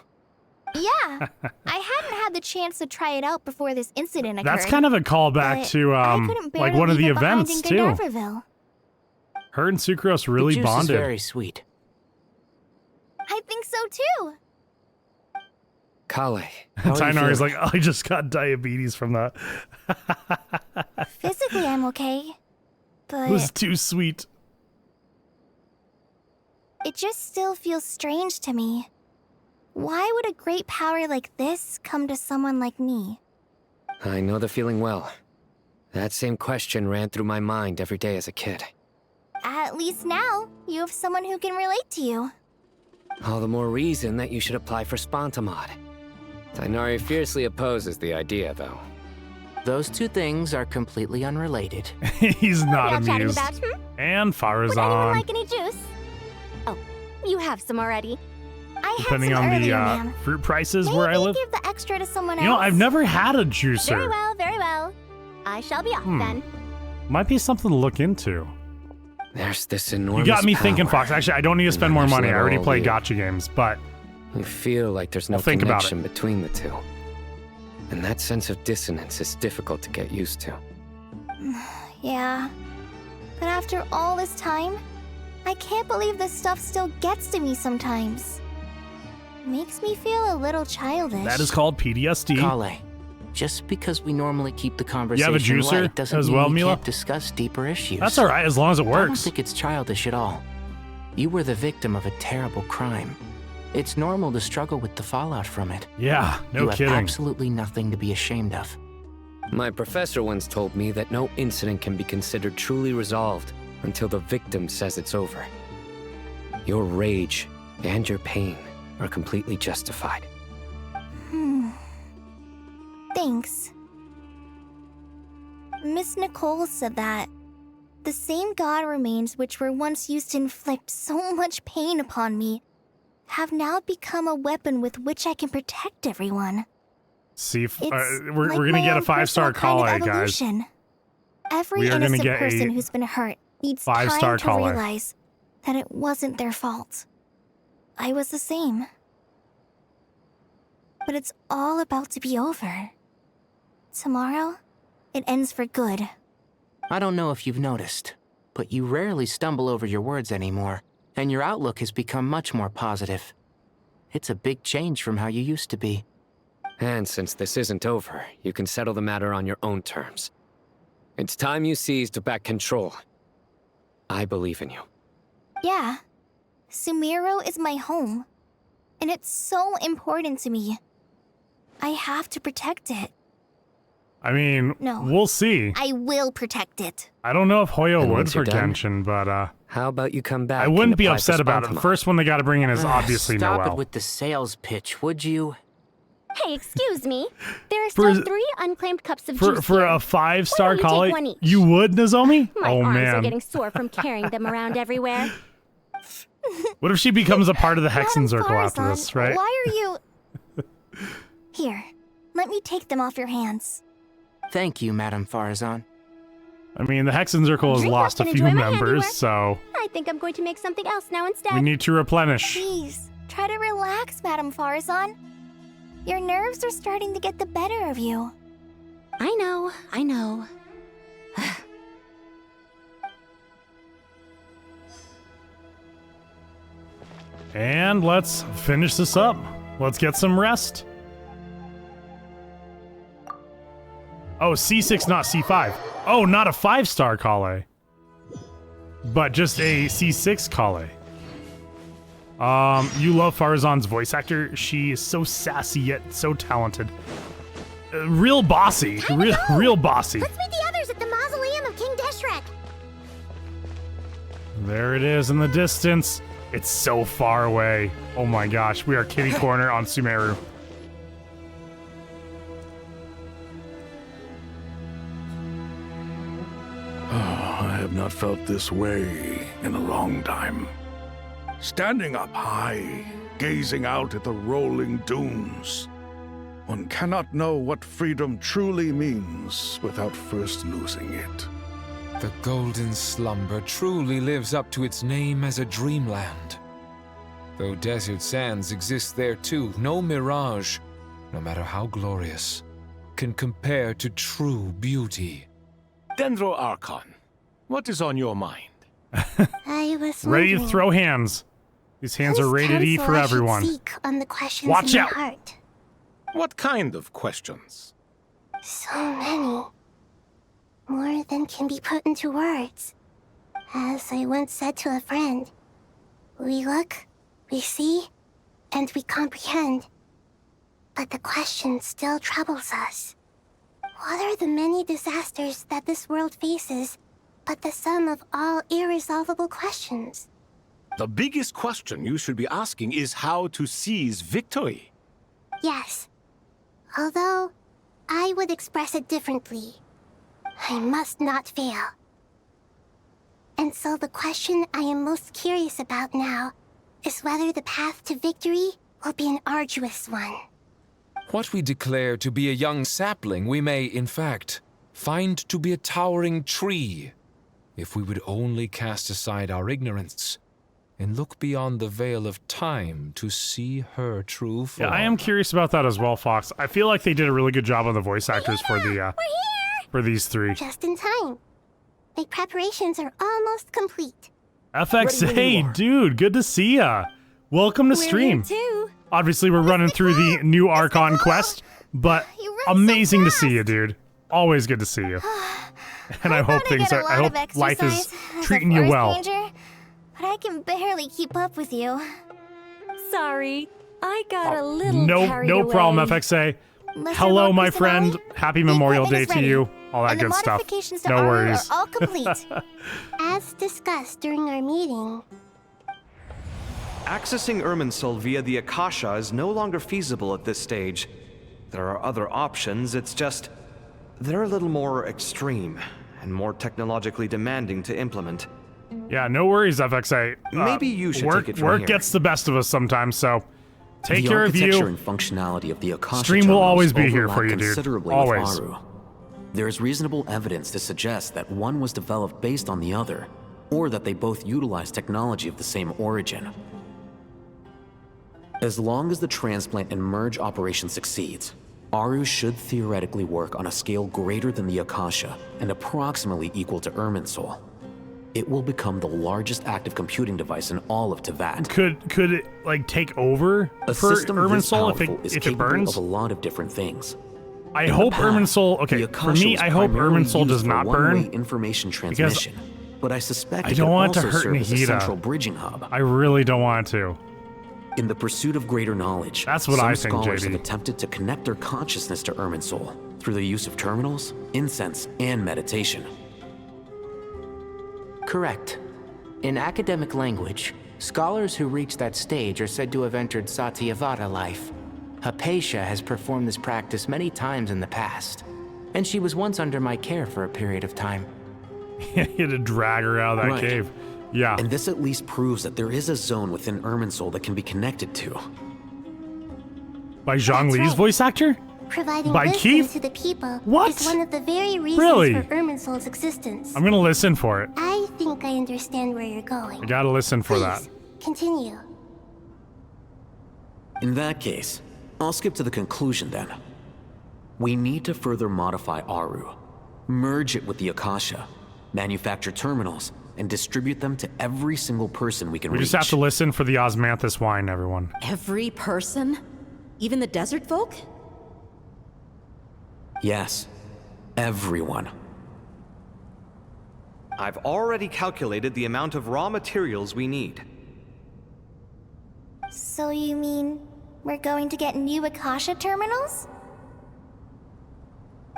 Yeah, I hadn't had the chance to try it out before this incident occurred. That's kind of a callback but to I couldn't bear like to one of leave the it behind events in too. Gandharvaville. Her and Sucrose really the juice bonded. is very sweet. I think so too. Kale. Tainari's like, oh, I just got diabetes from that. Physically, I'm okay, but It was too sweet. it just still feels strange to me. Why would a great power like this come to someone like me? I know the feeling well. That same question ran through my mind every day as a kid. At least now, you have someone who can relate to you. All the more reason that you should apply for Spontamod. Tainari fiercely opposes the idea, though. Those two things are completely unrelated. He's not What are y'all amused. chatting about, And Would anyone Farazan. like any juice? Oh, you have some already. I Depending had some on the earlier, ma'am. fruit prices Maybe where I live. give the extra to someone You know, else. I've never had a juicer. Very well, very well. I shall be off then. Might be something to look into. There's this You enormous got me thinking, power. Fox. Actually, I don't need to spend more There's money. I little already old play you. gotcha games, but I feel like there's no I'll think about connection between the two. And that sense of dissonance is difficult to get used to. Yeah. But after all this time, I can't believe this stuff still gets to me sometimes. Makes me feel a little childish. that is called PTSD. Kale, just because we normally keep the You conversation have a juicer light doesn't as mean well, we Mila? can't discuss deeper issues. That's all right, as long as it I don't works. think it's childish at all. You were the victim of a terrible crime. It's normal to struggle with the fallout from it. Yeah, no you kidding. have absolutely nothing to be ashamed of. My professor once told me that no incident can be considered truly resolved until the victim says it's over. Your rage and your pain are completely justified. Thanks. Miss Nicole said that the same god remains which were once used to inflict so much pain upon me have now become a weapon with which I can protect everyone. See, we're like gonna my get a own 5-star personal kind call, of guys. evolution. Every We are gonna innocent get person a who's been hurt needs 5-star time to caller. realize that it wasn't their fault. I was the same. But it's all about to be over. Tomorrow, it ends for good. I don't know if you've noticed, but you rarely stumble over your words anymore, and your outlook has become much more positive. It's a big change from how you used to be. And since this isn't over, you can settle the matter on your own terms. It's time you seized back control. I believe in you. Yeah. Sumeru is my home. And it's so important to me. I have to protect it. I mean, No. we'll see. I will protect it. I don't know if Hoyo And would once for you're done, Genshin, but how about you come back? I and wouldn't be apply upset for about it. The Spontamon? first one they got to bring in is obviously Stop Noelle. it with the sales pitch, would you? Hey, excuse me. There are For- still 3 unclaimed cups of For juice for here. a 5-star Why don't you call, take one each? you would, Nozomi? My Oh arms are man. getting sore from carrying them around everywhere. What if she becomes a part of the Hexen Circle Farazan, after this, right? Why are you... Here, let me take them off your hands. Thank you, Madame Farazan. I mean, the Hexen Circle has Drink lost a up and few enjoy my members, handiwork. so I think I'm going to make something else now instead. we need to replenish. Please, try to relax, Madame Farazan. Your nerves are starting to get the better of you. I know. And let's finish this up. Let's get some rest. Oh, C6, not C5. Oh, not a 5-star Kale. But just a C6 Kale. You love Farazan's voice actor. She is so sassy yet so talented. Real bossy. Real bossy. Let's meet the others at the mausoleum of King Deshret. There it is in the distance. It's so far away. Oh my gosh, we are kitty corner on Sumeru. I have not felt this way in a long time. Standing up high, gazing out at the rolling dunes. One cannot know what freedom truly means without first losing it. The golden slumber truly lives up to its name as a dreamland. Though desert sands exist there too, no mirage, no matter how glorious, can compare to true beauty. Dendro Archon, what is on your mind? I was Ready to wondering, throw hands. These hands are whose rated E counsel for I should everyone. seek on the questions Watch in my out. heart. What kind of questions? So many. More than can be put into words. As I once said to a friend, we look, we see, and we comprehend. But the question still troubles us. What are the many disasters that this world faces, but the sum of all irresolvable questions? The biggest question you should be asking is how to seize victory. Yes. Although, I would express it differently. I must not fail. And so the question I am most curious about now is whether the path to victory will be an arduous one. What we declare to be a young sapling, we may, in fact, find to be a towering tree, if we would only cast aside our ignorance and look beyond the veil of time to see her true form. Yeah, I am curious about that as well, Fox. I feel like they did a really good job on the voice actors for the for these three. Just in time. My preparations are almost complete. FX, hey, dude, good to see ya. Welcome to stream. too. Obviously, we're running through the new Archon quest, but amazing to see you, dude. Always good to see you. And I hope things are. I hope life is treating you well. Ranger, but I can barely keep up with you. Sorry, I got a little carried No away. problem, FXA. Hello, my friend. Happy Memorial Day to you. All that And good the stuff. modifications to No Aru worries. are all complete. As discussed during our meeting, Accessing Irminsul via the Akasha is no longer feasible at this stage. There are other options, it's just... they're a little more extreme and more technologically demanding to implement. Yeah, no worries, FXA. Maybe you should work, take it from Work here. gets the best of us sometimes, so take the care of architecture you. and functionality of the Akasha Stream will terminals always be here overlap for you, dude. considerably Always. with Aru. There is reasonable evidence to suggest that one was developed based on the other, or that they both utilize technology of the same origin. As long as the transplant and merge operation succeeds, Aru should theoretically work on a scale greater than the Akasha and approximately equal to Irminsul. It will become the largest active computing device in all of Teyvat. Could it like take over A for system this Irminsul powerful is if it capable burns? of a lot of different things. I In the hope past, Irminsul. the Okay, for Akasha me, was I hope primarily Irminsul used does for not one-way burn. information because transmission, but I suspect I it don't could want it also to hurt serve as a central Nahida. bridging hub. I really don't want it to. In the pursuit of greater knowledge, That's what some I think, scholars JD. have attempted to connect their consciousness to Irminsul through the use of terminals, incense, and meditation. Correct. In academic language, scholars who reach that stage are said to have entered Satyavada life. Hypatia has performed this practice many times in the past, and she was once under my care for a period of time. You had to drag her out of that Right. cave. Yeah. And this at least proves that there is a zone within Irminsul that can be connected to. By Zhang Li's voice actor? providing By wisdom Keith? to the people What? is one of the very reasons Really? for Irminsul's existence. I'm gonna listen for it. I think I understand where you're going. I gotta listen for that. Continue. In that case, I'll skip to the conclusion then. We need to further modify Aru, merge it with the Akasha, manufacture terminals, and distribute them to every single person we can We reach. just have to listen for the osmanthus wine, everyone. Every person? Even the desert folk? Yes, everyone. I've already calculated the amount of raw materials we need. So you mean we're going to get new Akasha terminals?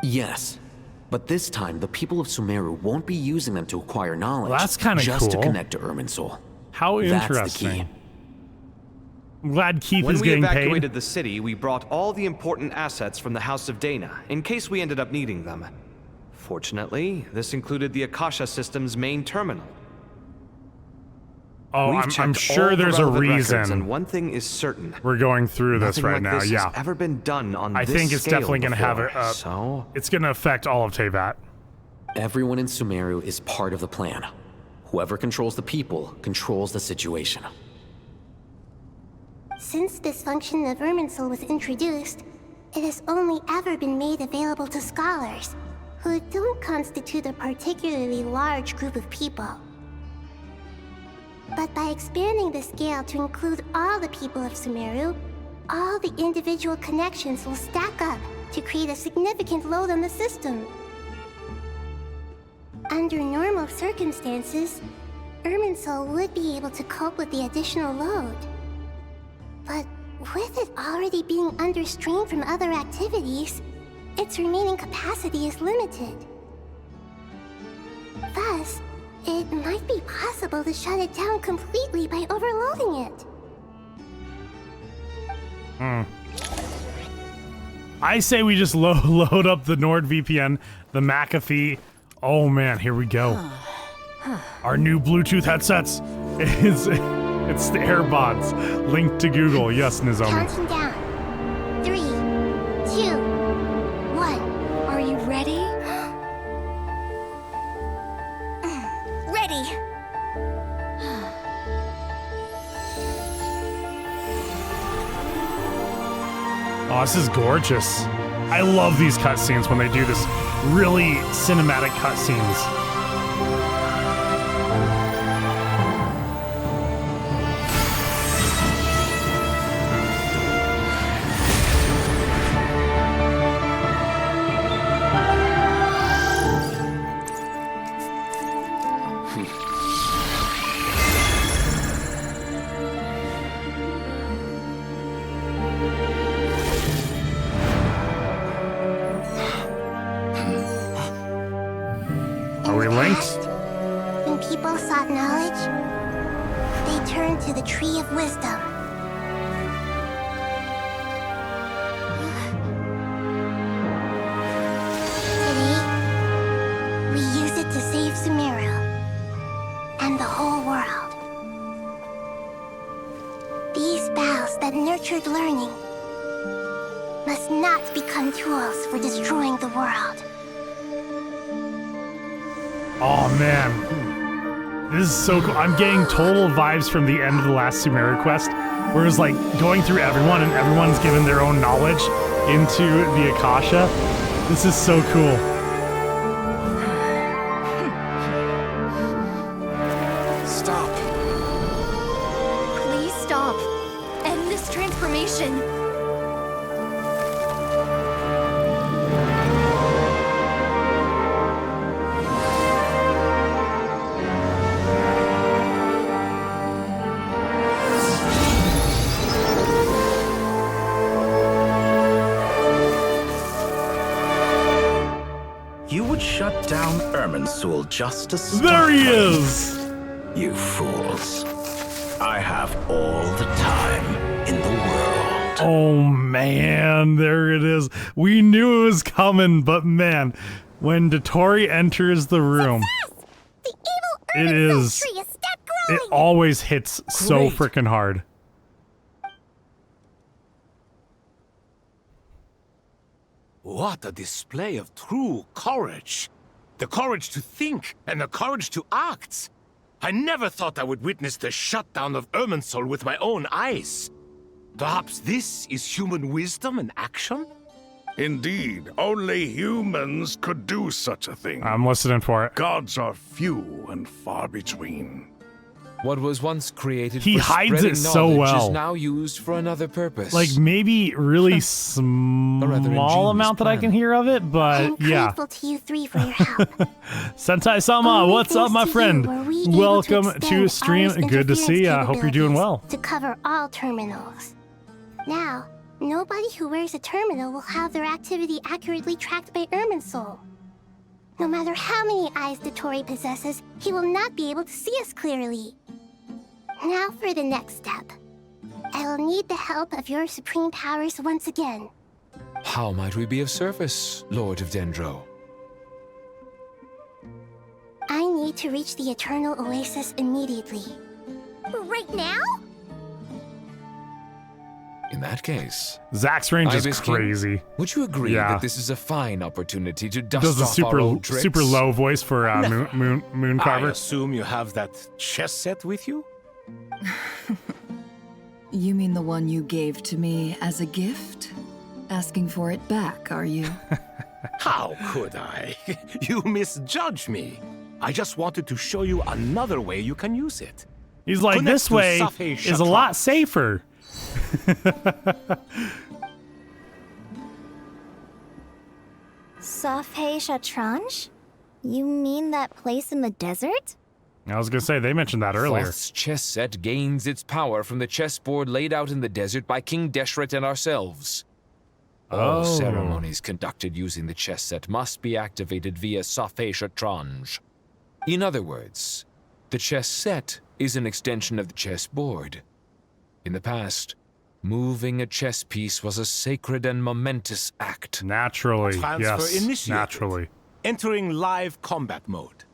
Yes, but this time the people of Sumeru won't be using them to acquire knowledge. Well, that's kinda just to cool. connect to Irminsul. How That's the interesting. key. I'm glad Keith When is we getting evacuated paid. the city, we brought all the important assets from the House of Dana, in case we ended up needing them. Fortunately, this included the Akasha system's main terminal. Oh, We've I'm checked sure all the there's a relevant records, reason and one thing is certain. we're going through this Nothing right like now. this Yeah, has ever been done on I this think it's scale definitely going to have before, it's going to affect all of Teyvat. Everyone in Sumeru is part of the plan. Whoever controls the people controls the situation. Since this function of Irminsul was introduced, it has only ever been made available to scholars, who don't constitute a particularly large group of people. But by expanding the scale to include all the people of Sumeru, all the individual connections will stack up to create a significant load on the system. Under normal circumstances, Irminsul would be able to cope with the additional load. But with it already being under strain from other activities, its remaining capacity is limited. Thus, it might be possible to shut it down completely by overloading it. I say we just load up the NordVPN, the McAfee. Oh man, here we go. Our new Bluetooth headsets. It's the AirPods linked to Google. Yes, Nizomi. Counting down. 3, 2, 1. Are you ready? Ready! Oh, this is gorgeous. I love these cutscenes when they do this really cinematic cutscenes. Tree of Wisdom. Today, we use it to save Sumeru and the whole world. These boughs that nurtured learning must not become tools for destroying the world. Oh man, this is so cool. I'm getting total vibes from the end of the last Sumeru quest, where it's like going through everyone and everyone's given their own knowledge into the Akasha. This is so cool. Stop. Please stop. End this transformation. You would shut down Irminsul just to stop There he me. is! You fools. I have all the time in the world. Oh man, there it is. We knew it was coming, but man, when Dotori enters the room, it is. It always hits so Great. freaking hard. What a display of true courage. The courage to think and the courage to act. I never thought I would witness the shutdown of Irminsul with my own eyes. Perhaps this is human wisdom in action? Indeed, only humans could do such a thing. I'm listening for it. Gods are few and far between. What was once created He for hides spreading it so knowledge well. is now used for another purpose. Like maybe really small ingenious amount that I can hear of it, I'm but yeah. grateful to you three for your help. Sentai-sama, Only what's up, thanks my to you friend? were we able to Welcome to extend stream. Aru's Good to see ya. Hope you're doing well. to cover all terminals. Now, nobody who wears a terminal will have their activity accurately tracked by Irminsul. No matter how many eyes Dotori possesses, he will not be able to see us clearly. Now for the next step. I will need the help of your supreme powers once again. How might we be of service, Lord of Dendro? I need to reach the Eternal Oasis immediately. Right now? In that case, Zach's range is Ibis King, crazy. would you agree Yeah. that this is a fine opportunity to dust Does a off our old tricks? super low voice for Moon I Carver. assume you have that chess set with you? You mean the one you gave to me as a gift? Asking for it back, are you? How could I? You misjudge me. I just wanted to show you another way you can use it. He's like, Connect this to way Safei is a lot Shatran. safer. Safei Shatranj? You mean that place in the desert? I was gonna say, they mentioned that earlier. Thoth's chess set gains its power from the chessboard laid out in the desert by King Deshret and ourselves. All Oh. ceremonies conducted using the chess set must be activated via Safei Shatranj. In other words, the chess set is an extension of the chessboard. In the past, moving a chess piece was a sacred and momentous act. Naturally, Transfer yes, initiated. naturally. Entering live combat mode.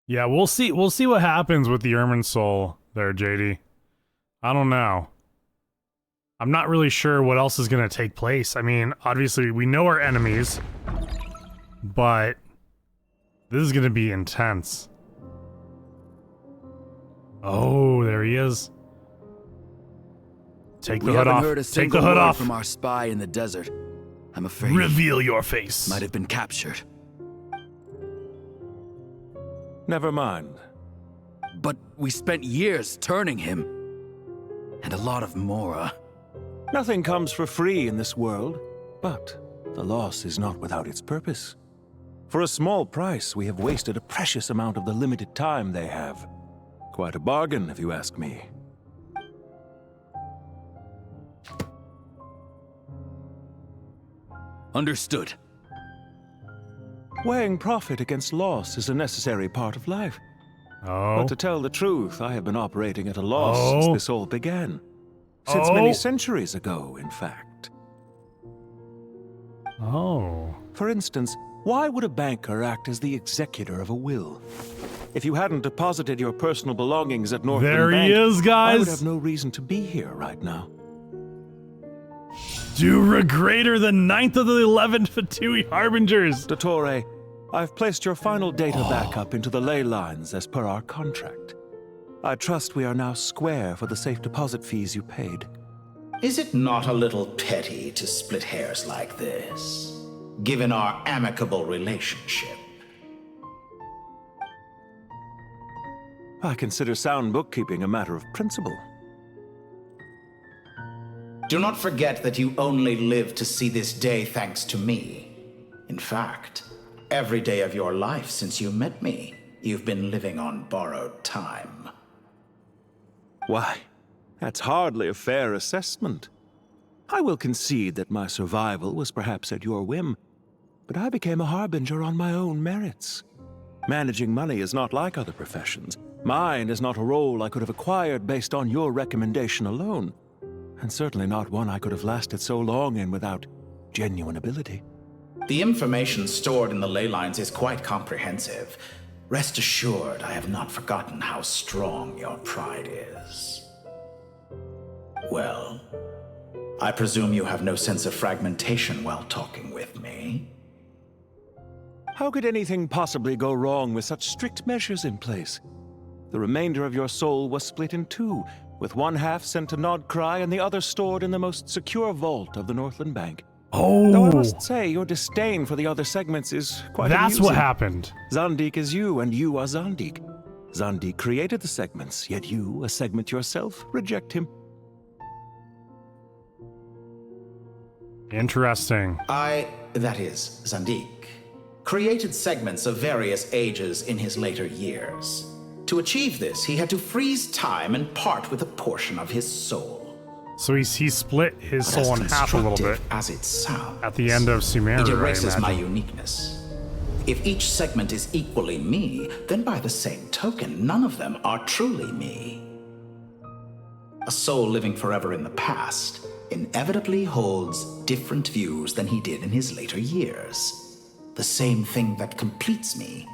Yeah, we'll see. We'll see what happens with the Irminsul there, JD. I don't know. I'm not really sure what else is going to take place. I mean, obviously, we know our enemies, but this is going to be intense. Oh, there he is. Take the We hood haven't off. heard a Take single the hood word off. from our spy in the desert. I'm afraid. Reveal your face. Might have been captured. Never mind. But we spent years turning him. And a lot of Mora. Nothing comes for free in this world, but the loss is not without its purpose. For a small price, we have wasted a precious amount of the limited time they have. Quite a bargain, if you ask me. Understood. Weighing profit against loss is a necessary part of life. Oh. But to tell the truth, I have been operating at a loss since this all began. Since Oh. many centuries ago, in fact. Oh. For instance, why would a banker act as the executor of a will? If you hadn't deposited your personal belongings at Northland There Bank, he is, guys. I would have no reason to be here right now. Dura greater than 9th of the 11th Fatui Harbingers. Dottore, I've placed your final data backup into the ley lines as per our contract. I trust we are now square for the safe deposit fees you paid. Is it not a little petty to split hairs like this, given our amicable relationship? I consider sound bookkeeping a matter of principle. Do not forget that you only live to see this day thanks to me. In fact, every day of your life since you met me, you've been living on borrowed time. Why, that's hardly a fair assessment. I will concede that my survival was perhaps at your whim, but I became a harbinger on my own merits. Managing money is not like other professions. Mine is not a role I could have acquired based on your recommendation alone, and certainly not one I could have lasted so long in without genuine ability. The information stored in the ley lines is quite comprehensive. Rest assured, I have not forgotten how strong your pride is. Well, I presume you have no sense of fragmentation while talking with me. How could anything possibly go wrong with such strict measures in place? The remainder of your soul was split in two, with one half sent to Nodcry and the other stored in the most secure vault of the Northland Bank. Oh. Though I must say, your disdain for the other segments is quite That's amusing. what happened. Zandik is you, and you are Zandik. Zandik created the segments, yet you, a segment yourself, reject him. Interesting. That is, Zandik, created segments of various ages in his later years. To achieve this, he had to freeze time and part with a portion of his soul. So he split his soul in half a little bit. As it sounds, at the end of Sumeru, it erases I my imagine. uniqueness. If each segment is equally me, then by the same token, none of them are truly me. A soul living forever in the past inevitably holds different views than he did in his later years. The same thing that completes me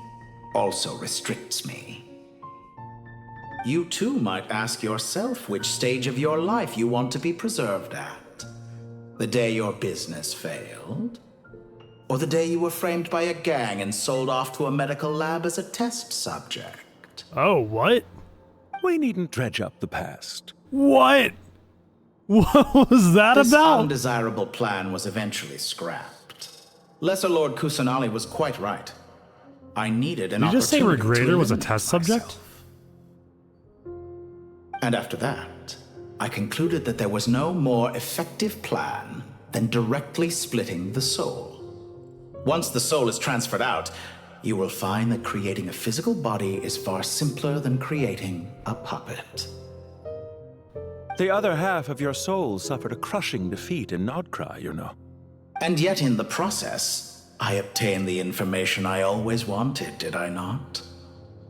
also restricts me. You too might ask yourself which stage of your life you want to be preserved at. The day your business failed? Or the day you were framed by a gang and sold off to a medical lab as a test subject? Oh, what? We needn't dredge up the past. What? What was that This about? undesirable plan was eventually scrapped. Lesser Lord Kusanali was quite right. I needed an Did you just say opportunity to Regrader was a eliminate test subject? And after that, I concluded that there was no more effective plan than directly splitting the soul. Once the soul is transferred out, you will find that creating a physical body is far simpler than creating a puppet. The other half of your soul suffered a crushing defeat in Nodcry, you know. And yet in the process, I obtained the information I always wanted, did I not?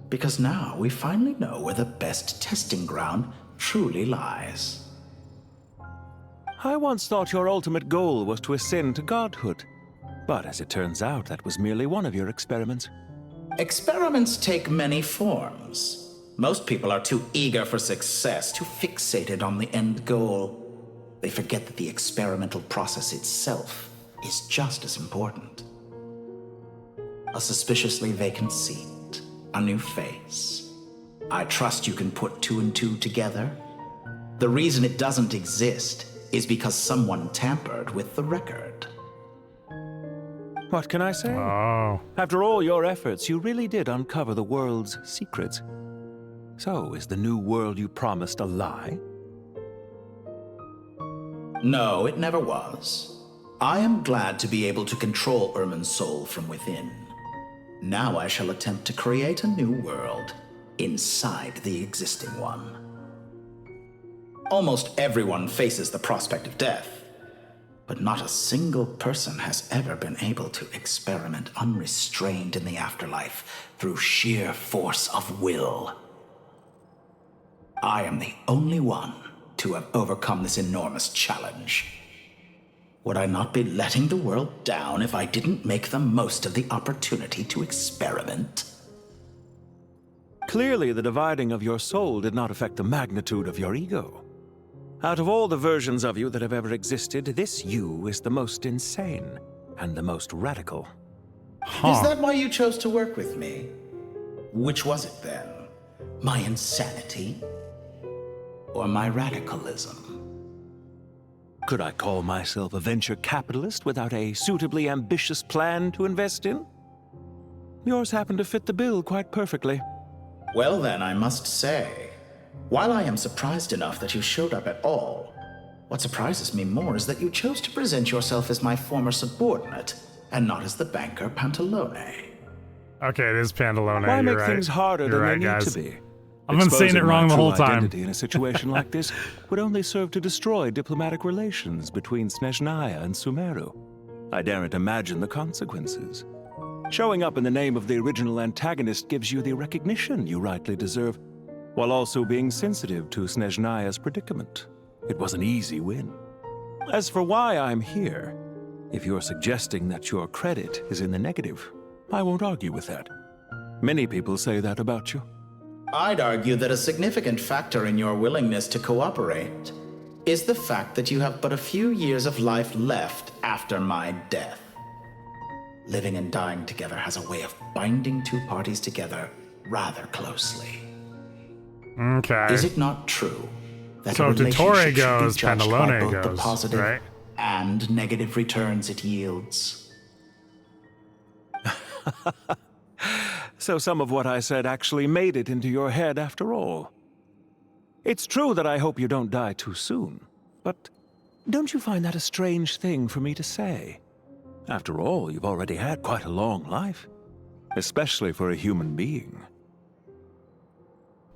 Because now we finally know where the best testing ground truly lies. I once thought your ultimate goal was to ascend to godhood. But as it turns out, that was merely one of your experiments. Experiments take many forms. Most people are too eager for success, too fixated on the end goal. They forget that the experimental process itself is just as important. A suspiciously vacant seat, a new face. I trust you can put two and two together. The reason it doesn't exist is because someone tampered with the record. What can I say? Oh. After all your efforts, you really did uncover the world's secrets. So, is the new world you promised a lie? No, it never was. I am glad to be able to control Irmin's soul from within. Now I shall attempt to create a new world inside the existing one. Almost everyone faces the prospect of death. but not a single person has ever been able to experiment unrestrained in the afterlife through sheer force of will. I am the only one to have overcome this enormous challenge. Would I not be letting the world down if I didn't make the most of the opportunity to experiment? Clearly, the dividing of your soul did not affect the magnitude of your ego. Out of all the versions of you that have ever existed, this you is the most insane and the most radical. Is that why you chose to work with me? Which was it then? My insanity? Or my radicalism? Could I call myself a venture capitalist without a suitably ambitious plan to invest in? Yours happened to fit the bill quite perfectly. Well then, I must say, while I am surprised enough that you showed up at all, what surprises me more is that you chose to present yourself as my former subordinate, and not as the banker Pantalone. Okay, it is Pantalone. Why You're make right. things harder You're than right, they need guys. to be? I've been saying it Exposing wrong my the whole true time. identity in a situation like this would only serve to destroy diplomatic relations between Snezhnaya and Sumeru. I daren't imagine the consequences. Showing up in the name of the original antagonist gives you the recognition you rightly deserve, while also being sensitive to Snezhnaya's predicament. It was an easy win. As for why I'm here, if you're suggesting that your credit is in the negative, I won't argue with that. Many people say that about you. I'd argue that a significant factor in your willingness to cooperate is the fact that you have but a few years of life left after my death. Living and dying together has a way of binding two parties together rather closely. Okay. Is it not true that So a if relationship Dottore should be goes, judged by Pantalone both the goes, positive right? and negative returns it yields? So some of what I said actually made it into your head after all. It's true that I hope you don't die too soon, but don't you find that a strange thing for me to say? After all, you've already had quite a long life, especially for a human being.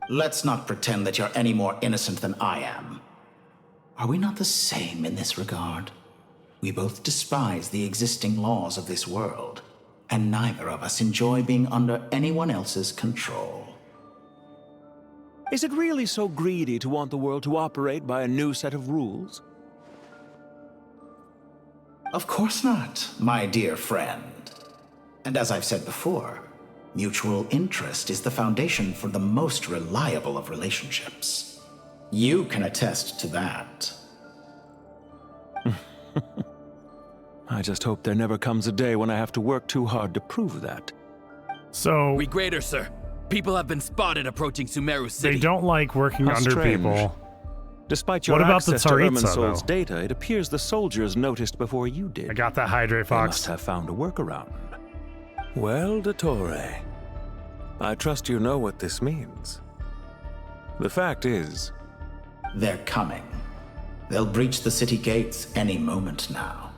Let's not pretend that you're any more innocent than I am. Are we not the same in this regard? We both despise the existing laws of this world, and neither of us enjoy being under anyone else's control. Is it really so greedy to want the world to operate by a new set of rules? Of course not, my dear friend. And as I've said before, mutual interest is the foundation for the most reliable of relationships. You can attest to that. I just hope there never comes a day when I have to work too hard to prove that. So We greater, sir. People have been spotted approaching Sumeru City. they don't like working How under strange. people. Despite your What about the access to Tsaritsa, Irminsol's though? data, it appears the soldiers noticed before you did. I got that Hydrate They Fox. must have found a workaround. Well, Dottore, I trust you know what this means. The fact is... They're coming. They'll breach the city gates any moment now.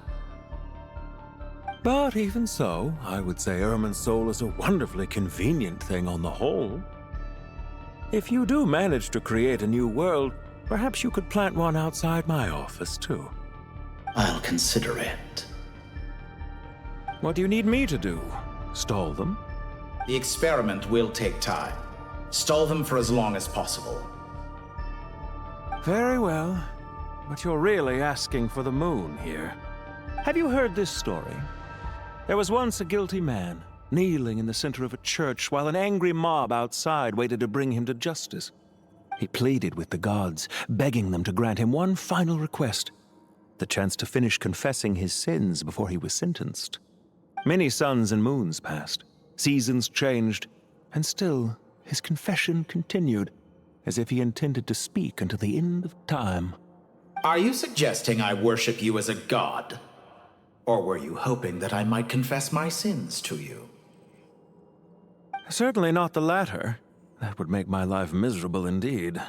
But even so, I would say Irminsol is a wonderfully convenient thing on the whole. If you do manage to create a new world, perhaps you could plant one outside my office, too. I'll consider it. What do you need me to do? Stall them? The experiment will take time. Stall them for as long as possible. Very well. But you're really asking for the moon here. Have you heard this story? There was once a guilty man, kneeling in the center of a church while an angry mob outside waited to bring him to justice. He pleaded with the gods, begging them to grant him one final request, the chance to finish confessing his sins before he was sentenced. Many suns and moons passed, seasons changed, and still his confession continued, as if he intended to speak until the end of time. Are you suggesting I worship you as a god? Or were you hoping that I might confess my sins to you? Certainly not the latter. That would make my life miserable indeed.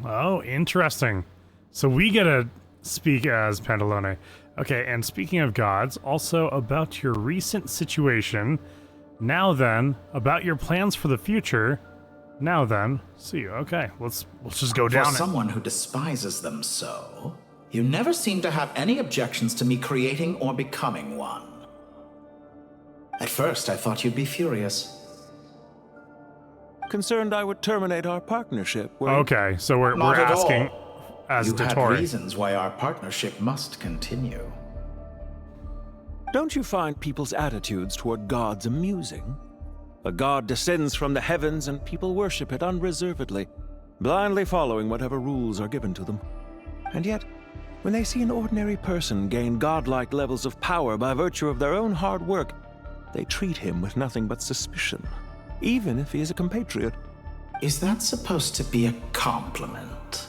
Oh, interesting. So we get to speak as Pantalone. Okay, and speaking of gods, also about your recent situation. Now then, about your plans for the future. Now then, see you. Okay, let's just go down For it. someone who despises them so, You never seem to have any objections to me creating or becoming one. At first, I thought you'd be furious. Concerned I would terminate our partnership. Okay, so we're Not at asking all. as You had Dottore. reasons why our partnership must continue. Don't you find people's attitudes toward gods amusing? A god descends from the heavens and people worship it unreservedly, blindly following whatever rules are given to them. And yet, when they see an ordinary person gain godlike levels of power by virtue of their own hard work, they treat him with nothing but suspicion, even if he is a compatriot. Is that supposed to be a compliment?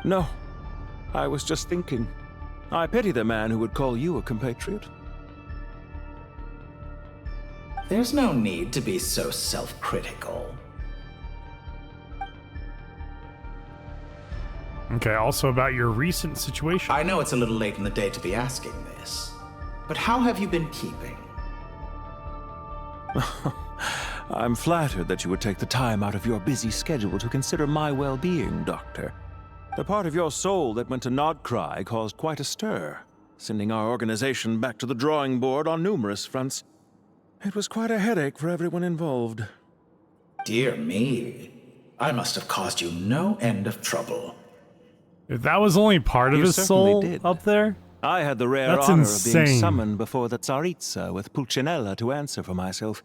No, I was just thinking. I pity the man who would call you a compatriot. There's no need to be so self-critical. Okay, also about your recent situation. I know it's a little late in the day to be asking this, but how have you been keeping? I'm flattered that you would take the time out of your busy schedule to consider my well-being, Doctor. The part of your soul that went to Nodcry caused quite a stir, sending our organization back to the drawing board on numerous fronts. It was quite a headache for everyone involved. Dear me, I must have caused you no end of trouble. If that was only part of You his certainly soul did. up there, I had the rare that's honor insane. of being summoned before the Tsaritsa with Pulcinella to answer for myself.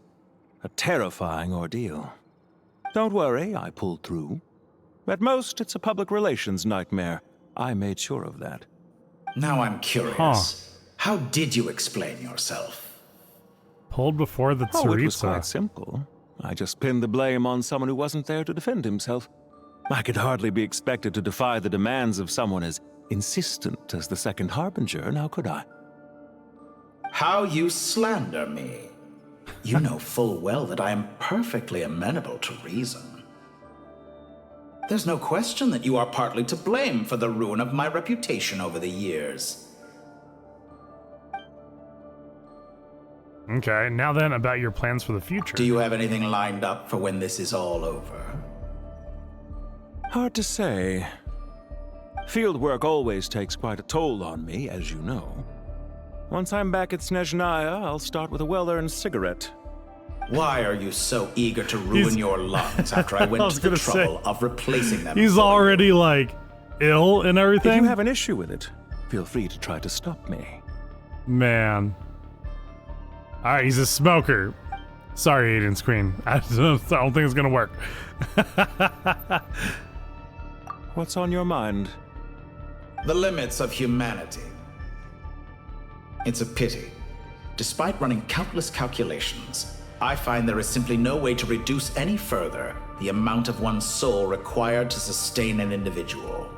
A terrifying ordeal. Don't worry, I pulled through. At most, it's a public relations nightmare. I made sure of that. Now I'm curious. Huh. How did you explain yourself? Pulled before the Oh, it was Tsaritsa. quite simple. I just pinned the blame on someone who wasn't there to defend himself. I could hardly be expected to defy the demands of someone as insistent as the Second Harbinger, now could I? How you slander me. You know full well that I am perfectly amenable to reason. There's no question that you are partly to blame for the ruin of my reputation over the years. Okay, now then about your plans for the future. Do you have anything lined up for when this is all over? Hard to say. Field work always takes quite a toll on me, as you know. Once I'm back at Snezhnaya, I'll start with a well-earned cigarette. Why are you so eager to ruin He's- your lungs after I went I was to the gonna trouble say, of replacing them? He's for you? already like ill and everything. If you have an issue with it, feel free to try to stop me. Man. Alright, he's a smoker. Sorry, Aiden's Queen. I don't think it's gonna work. What's on your mind? The limits of humanity. It's a pity. Despite running countless calculations, I find there is simply no way to reduce any further the amount of one's soul required to sustain an individual.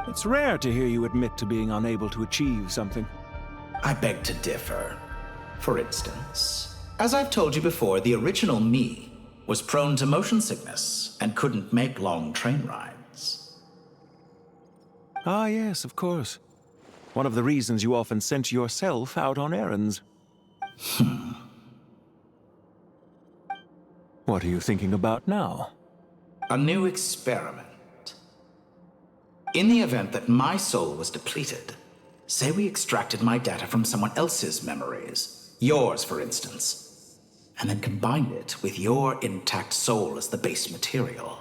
It's rare to hear you admit to being unable to achieve something. I beg to differ. For instance, as I've told you before, the original me was prone to motion sickness and couldn't make long train rides. Ah, yes, of course. One of the reasons you often sent yourself out on errands. What are you thinking about now? A new experiment. In the event that my soul was depleted, say we extracted my data from someone else's memories, yours for instance, and then combined it with your intact soul as the base material,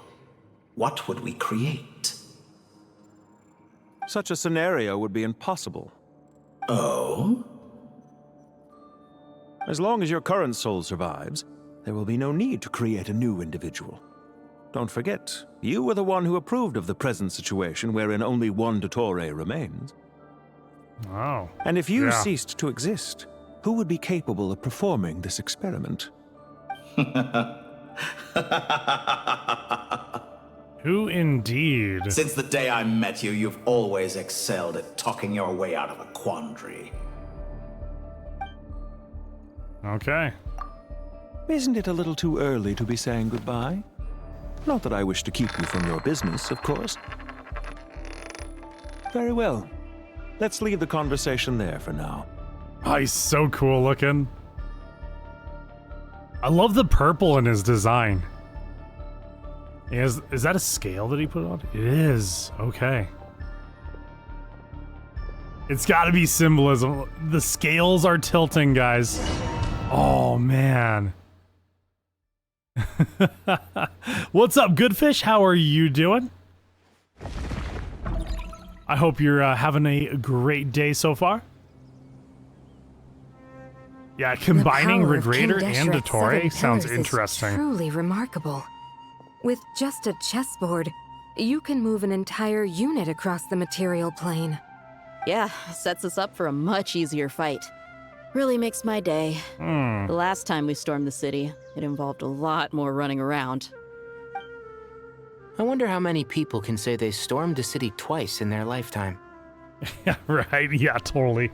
what would we create? Such a scenario would be impossible. Oh? As long as your current soul survives, there will be no need to create a new individual. Don't forget, you were the one who approved of the present situation wherein only one Dottore remains. Oh. And if you yeah. ceased to exist, who would be capable of performing this experiment? Who indeed? Since the day I met you, you've always excelled at talking your way out of a quandary. Okay. Isn't it a little too early to be saying goodbye? Not that I wish to keep you from your business, of course. Very well. Let's leave the conversation there for now. Oh, he's so cool looking. I love the purple in his design. Is that a scale that he put on? It is. Okay. It's got to be symbolism. The scales are tilting, guys. Oh, man. What's up, Goodfish? How are you doing? I hope you're having a great day so far. Yeah, combining Regrator and Dottore sounds interesting. Truly remarkable. With just a chessboard, you can move an entire unit across the material plane. Yeah, sets us up for a much easier fight. Really makes my day. The last time we stormed the city, it involved a lot more running around. I wonder how many people can say they stormed a city twice in their lifetime. Yeah, right. Yeah, totally.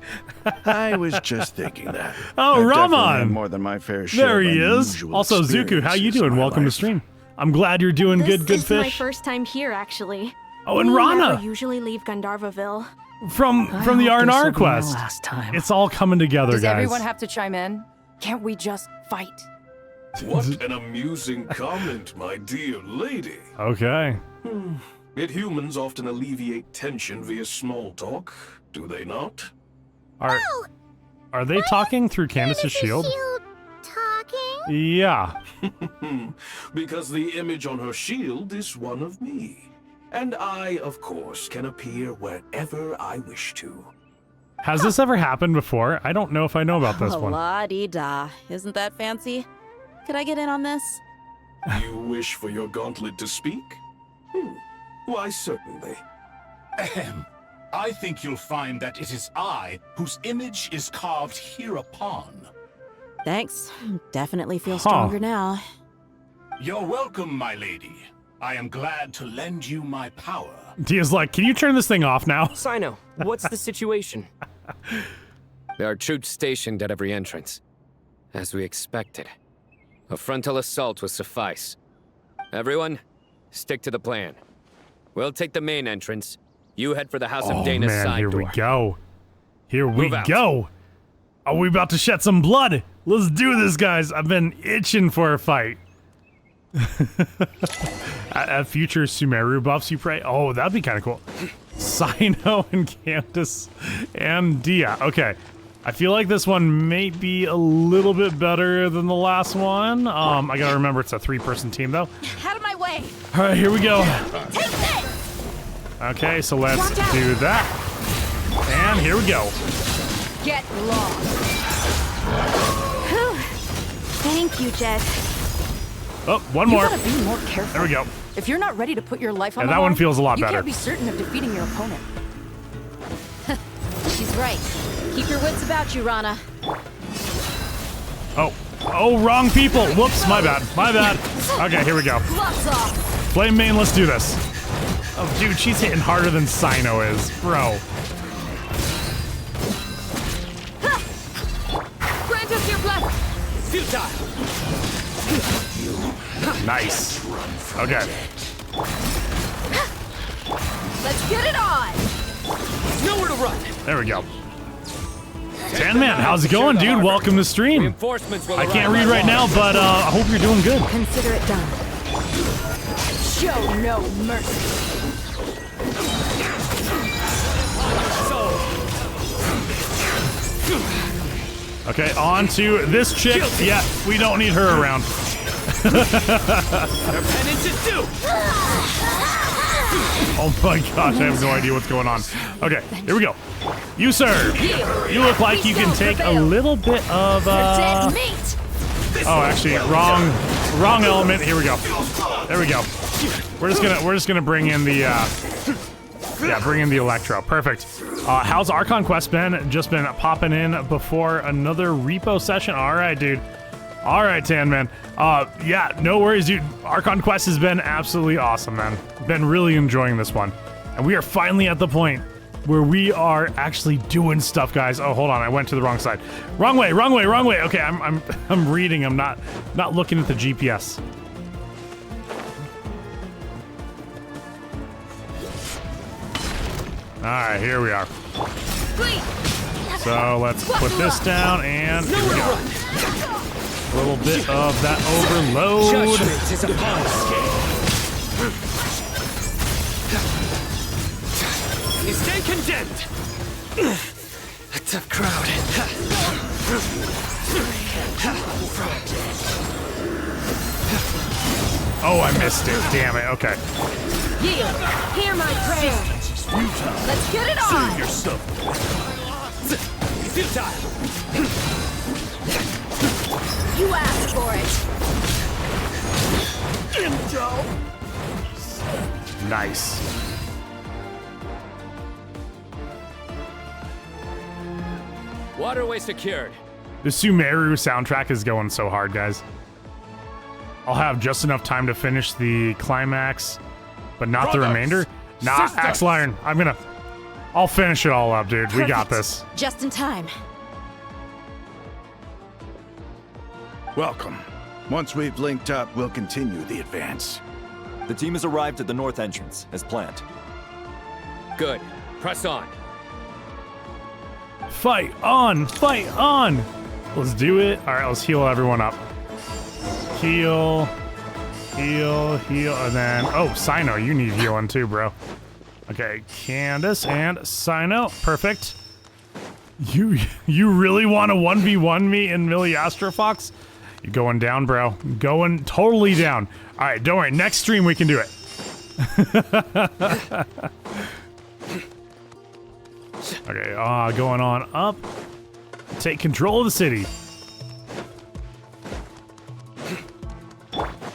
I was just thinking that. Oh, I've definitely had Raman! more than my fair share There of he is. unusual Also, Zuku, how you doing? experiences in my Welcome to life. stream. I'm glad you're doing good, This is my Goodfish. first time here, actually. Oh, and We Rana! never usually leave Gandharvaville. From the Arnar quest. Last time. It's all coming together, Does guys. everyone have to chime in? Can't we just fight? What an amusing comment, my dear lady. Okay. Yet humans often alleviate tension via small talk, do they not? Are they talking through Candace's shield? Talking? Yeah. Because the image on her shield is one of me. And I, of course, can appear wherever I wish to. Has this ever happened before? I don't know if I know about this one. La-di-da. Isn't that fancy? Could I get in on this? You wish for your gauntlet to speak? Why, certainly. Ahem. I think you'll find that it is I whose image is carved hereupon. Thanks. Definitely feel stronger now. You're welcome, my lady. I am glad to lend you my power. Dia's like, can you turn this thing off now? Sino, what's the situation? There are troops stationed at every entrance. As we expected. A frontal assault will suffice. Everyone, stick to the plan. We'll take the main entrance. You head for the House of Dana's man, side here door. we go. Here we Move out. go. Are we about to shed some blood? Let's do this, guys. I've been itching for a fight. At future Sumeru buffs, you pray? Oh, that'd be kind of cool. Sino and Candace and Dia. Okay. I feel like this one may be a little bit better than the last one. I gotta remember it's a 3-person team, though. Out of my way! All right, here we go. Take this! Okay, so let's do that. And here we go. Get lost! Whew. Thank you, Jet. Oh, one more. You gotta be more careful. There we go. If you're not ready to put your life on Yeah, the that one line, feels a lot you better. can't be certain of defeating your opponent. She's right. Keep your wits about you, Rana. Oh, wrong people. Whoops, my bad. My bad. Okay, here we go. Gloves off! Flame main, let's do this. Oh, dude, she's hitting harder than Sino is. Bro. Grant us your blessing! Futile! Nice. Okay. Let's get it on! Nowhere to run! There we go. Sandman, how's it going, dude? Welcome to stream. Reinforcements will I can't arrive read right now, but I hope you're doing good. Consider it done. Show no mercy. Okay, on to this chick. Yeah, we don't need her around. Their penance is due! Oh my gosh, I have no idea what's going on. Okay, here we go. You, sir. You look like you can take a little bit of, Dead meat! Oh, actually, wrong element. Here we go. There we go. We're just gonna bring in the, bring in the Electro. Perfect. How's Archon Quest been? Just been popping in before another repo session. All right, dude. All right, Tan Man. Yeah, no worries, dude. Archon Quest has been absolutely awesome, man. Been really enjoying this one, and we are finally at the point where we are actually doing stuff, guys. Oh, hold on, I went to the wrong side. Wrong way, wrong way, wrong way. Okay, I'm reading. I'm not looking at the GPS. All right, here we are. So let's put this down, and here we go. A little bit of that overload. Judgment is upon us. You stay condemned! A tough crowd. Oh, I missed it. Damn it. Okay. Yield. Hear my prayer. Let's get it on. Save yourself. Futile. You asked for it. Nice. Waterway secured. The Sumeru soundtrack is going so hard, guys. I'll have just enough time to finish the climax, but not the remainder. Nah, Axel Iron. I'll finish it all up, dude. We got this. Just in time. Welcome. Once we've linked up, we'll continue the advance. The team has arrived at the north entrance, as planned. Good. Press on. Fight on! Fight on! Let's do it. All right, let's heal everyone up. Heal, heal, heal, and then Sino, you need healing too, bro. Okay, Candace and Sino, perfect. You really want to 1v1 me in Millie Astrofox? You're going down, bro. Going totally down. All right, don't worry. Next stream we can do it. Okay, going on up. Take control of the city.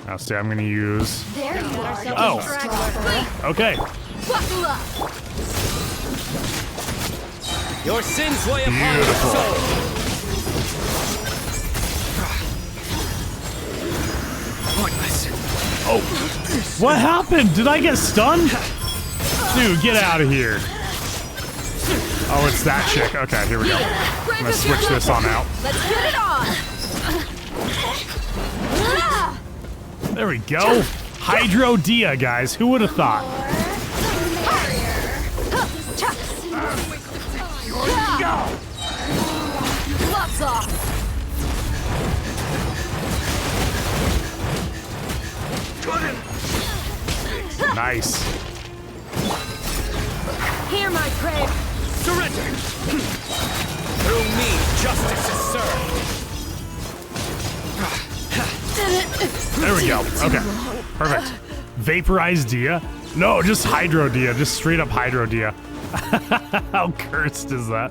Now, stay. I'm gonna use. There you are. Oh. Okay. Buckle up. Your sins weigh upon your soul. Pointless. Oh. What happened? Did I get stunned? Dude, get out of here. Oh, it's that chick. Okay, here we go. I'm gonna switch this on out. Let's get it on. There we go. Hydro Dia, guys. Who would have thought? Gloves off. Nice. Hear my prayer. Surrender. Through me, justice is served. There we go. Okay. Perfect. Vaporized Dia? No, just Hydro Dia. Just straight up Hydro Dia. How cursed is that?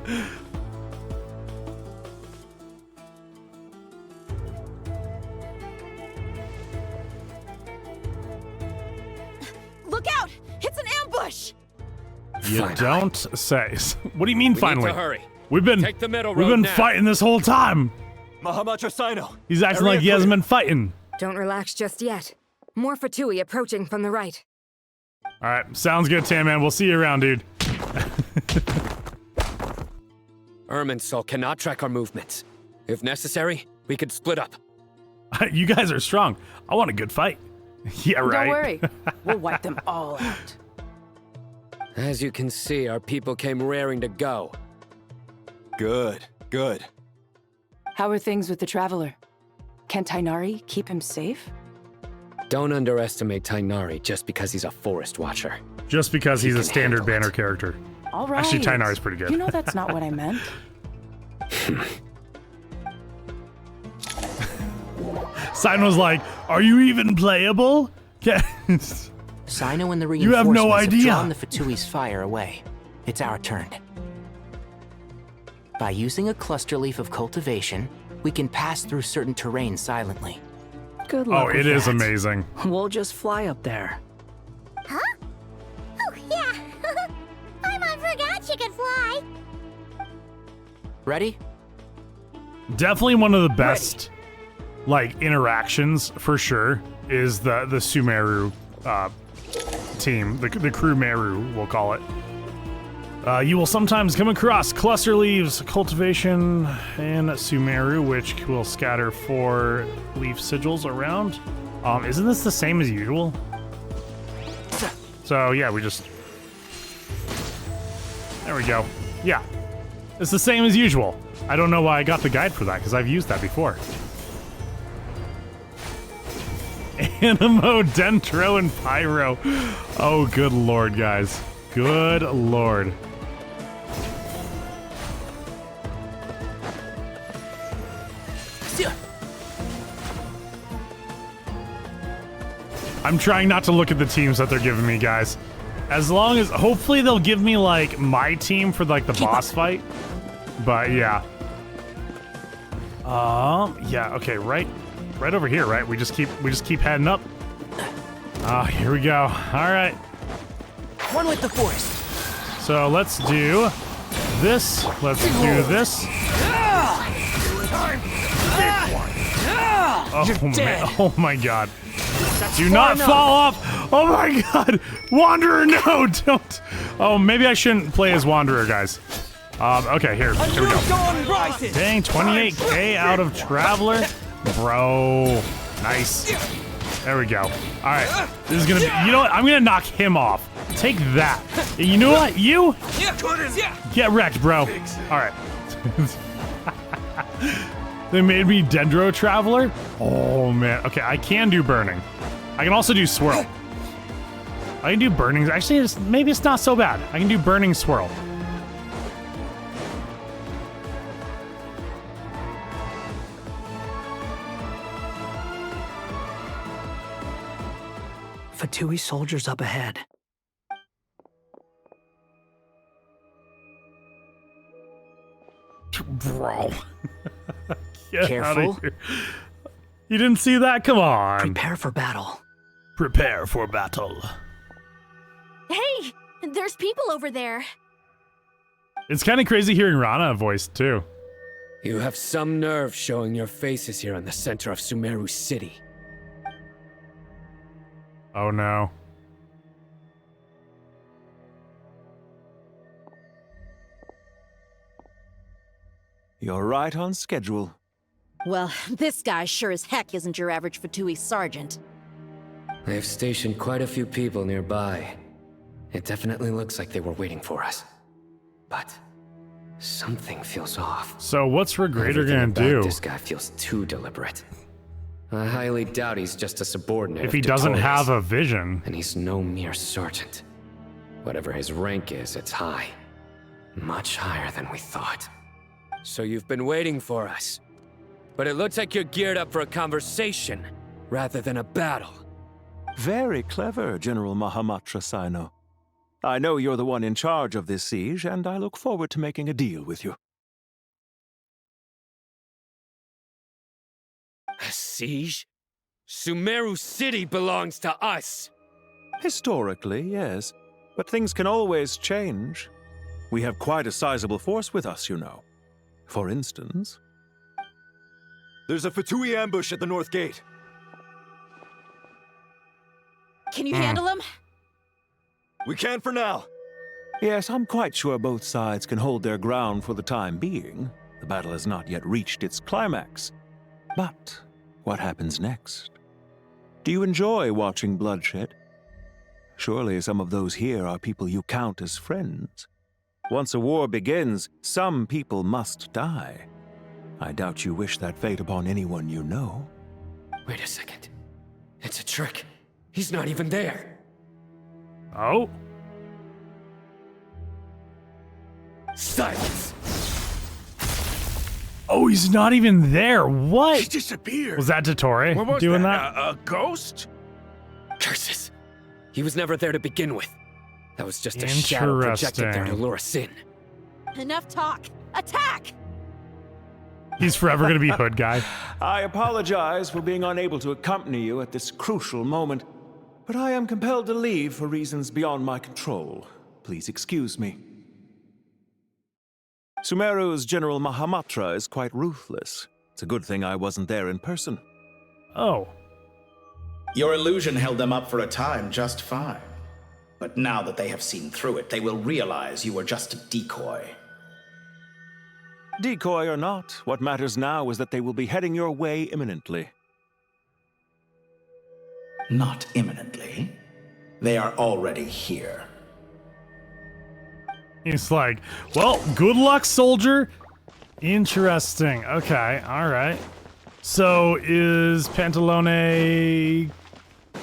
Look out! It's an ambush! You Finally. don't say. What do you mean We finally? need to hurry. We've been Take the middle we've road been now. fighting this whole time. Mahamacha Sino. He's acting like he hasn't been fighting. Don't relax just yet. More Fatui approaching from the right. All right, sounds good, Tan Man. We'll see you around, dude. Irminsul cannot track our movements. If necessary, we could split up. You guys are strong. I want a good fight. Yeah, right. Don't worry. We'll wipe them all out. As you can see, our people came raring to go. Good, good. How are things with the Traveler? Can Tainari keep him safe? Don't underestimate Tainari just because he's a forest watcher. Just because he's a standard banner character. All right. Actually, Tainari's pretty good. You know that's not what I meant. Sign was like, "Are you even playable?" Sino and the You have no reinforcements idea. drawn the Fatui's fire away. It's our turn. By using a cluster leaf of cultivation, we can pass through certain terrain silently. Good luck. Oh, it is amazing. We'll just fly up there. Huh? Oh, yeah. Paimon forgot she could fly. Ready? Definitely one of the best, like, interactions for sure is the Sumeru team, the crew Meru, we'll call it. You will sometimes come across cluster leaves, cultivation, and Sumeru, which will scatter 4 leaf sigils around. Isn't this the same as usual? So yeah, we just... There we go. Yeah. It's the same as usual. I don't know why I got the guide for that, because I've used that before. Animo, Dendro, and Pyro. Oh, good lord, guys. Good lord. I'm trying not to look at the teams that they're giving me, guys. As long as, hopefully they'll give me like my team for like the boss fight. But yeah. Yeah, okay, right over here, right? We just keep heading up. Here we go. All right. One with the force. So let's do this. Let's do this. Oh man. Oh my god. Do not fall off. Oh my god. Wanderer, no, don't. Oh, maybe I shouldn't play as Wanderer, guys. Okay, here we go. Dang, 28k out of Traveler. Bro. Nice. There we go. All right. This is gonna be, you know what? I'm gonna knock him off. Take that. You know what? You get wrecked, bro. All right. They made me Dendro Traveler. Oh man. Okay, I can do burning. I can also do swirl. I can do burning. Actually, maybe it's not so bad. I can do burning swirl. Fatui soldiers up ahead. Bro. Get Careful. outta here. You didn't see that? Come on. Prepare for battle. Prepare for battle. Hey, there's people over there. It's kind of crazy hearing Rana voice too. You have some nerve showing your faces here in the center of Sumeru City. Oh no. You're right on schedule. Well, this guy sure as heck isn't your average Fatui sergeant. They've stationed quite a few people nearby. It definitely looks like they were waiting for us. But something feels off. So what's Regrader Everything gonna about do? This guy feels too deliberate. I highly doubt he's just a subordinate. If he doesn't have a vision. And he's no mere sergeant. Whatever his rank is, it's high. Much higher than we thought. So you've been waiting for us. But it looks like you're geared up for a conversation, rather than a battle. Very clever, General Mahamatra Sino. I know you're the one in charge of this siege, and I look forward to making a deal with you. A siege? Sumeru City belongs to us! Historically, yes. But things can always change. We have quite a sizable force with us, you know. For instance... There's a Fatui ambush at the north gate. Can you handle him? We can for now. Yes, I'm quite sure both sides can hold their ground for the time being. The battle has not yet reached its climax. But what happens next? Do you enjoy watching bloodshed? Surely some of those here are people you count as friends. Once a war begins, some people must die. I doubt you wish that fate upon anyone you know. Wait a second. It's a trick. He's not even there. Oh? Silence! Oh, he's not even there. What? He disappeared. Was that Totore What was doing that? that? A ghost? Curses. He was never there to begin with. That was just a shadow projected there to lure us in. Enough talk. Attack! He's forever going to be Hood Guy. I apologize for being unable to accompany you at this crucial moment, but I am compelled to leave for reasons beyond my control. Please excuse me. Sumeru's General Mahamatra is quite ruthless. It's a good thing I wasn't there in person. Oh. Your illusion held them up for a time just fine. But now that they have seen through it, they will realize you were just a decoy. Decoy or not, what matters now is that they will be heading your way imminently. Not imminently. They are already here. He's like, well, good luck, soldier. Interesting. Okay, all right. So is Pantalone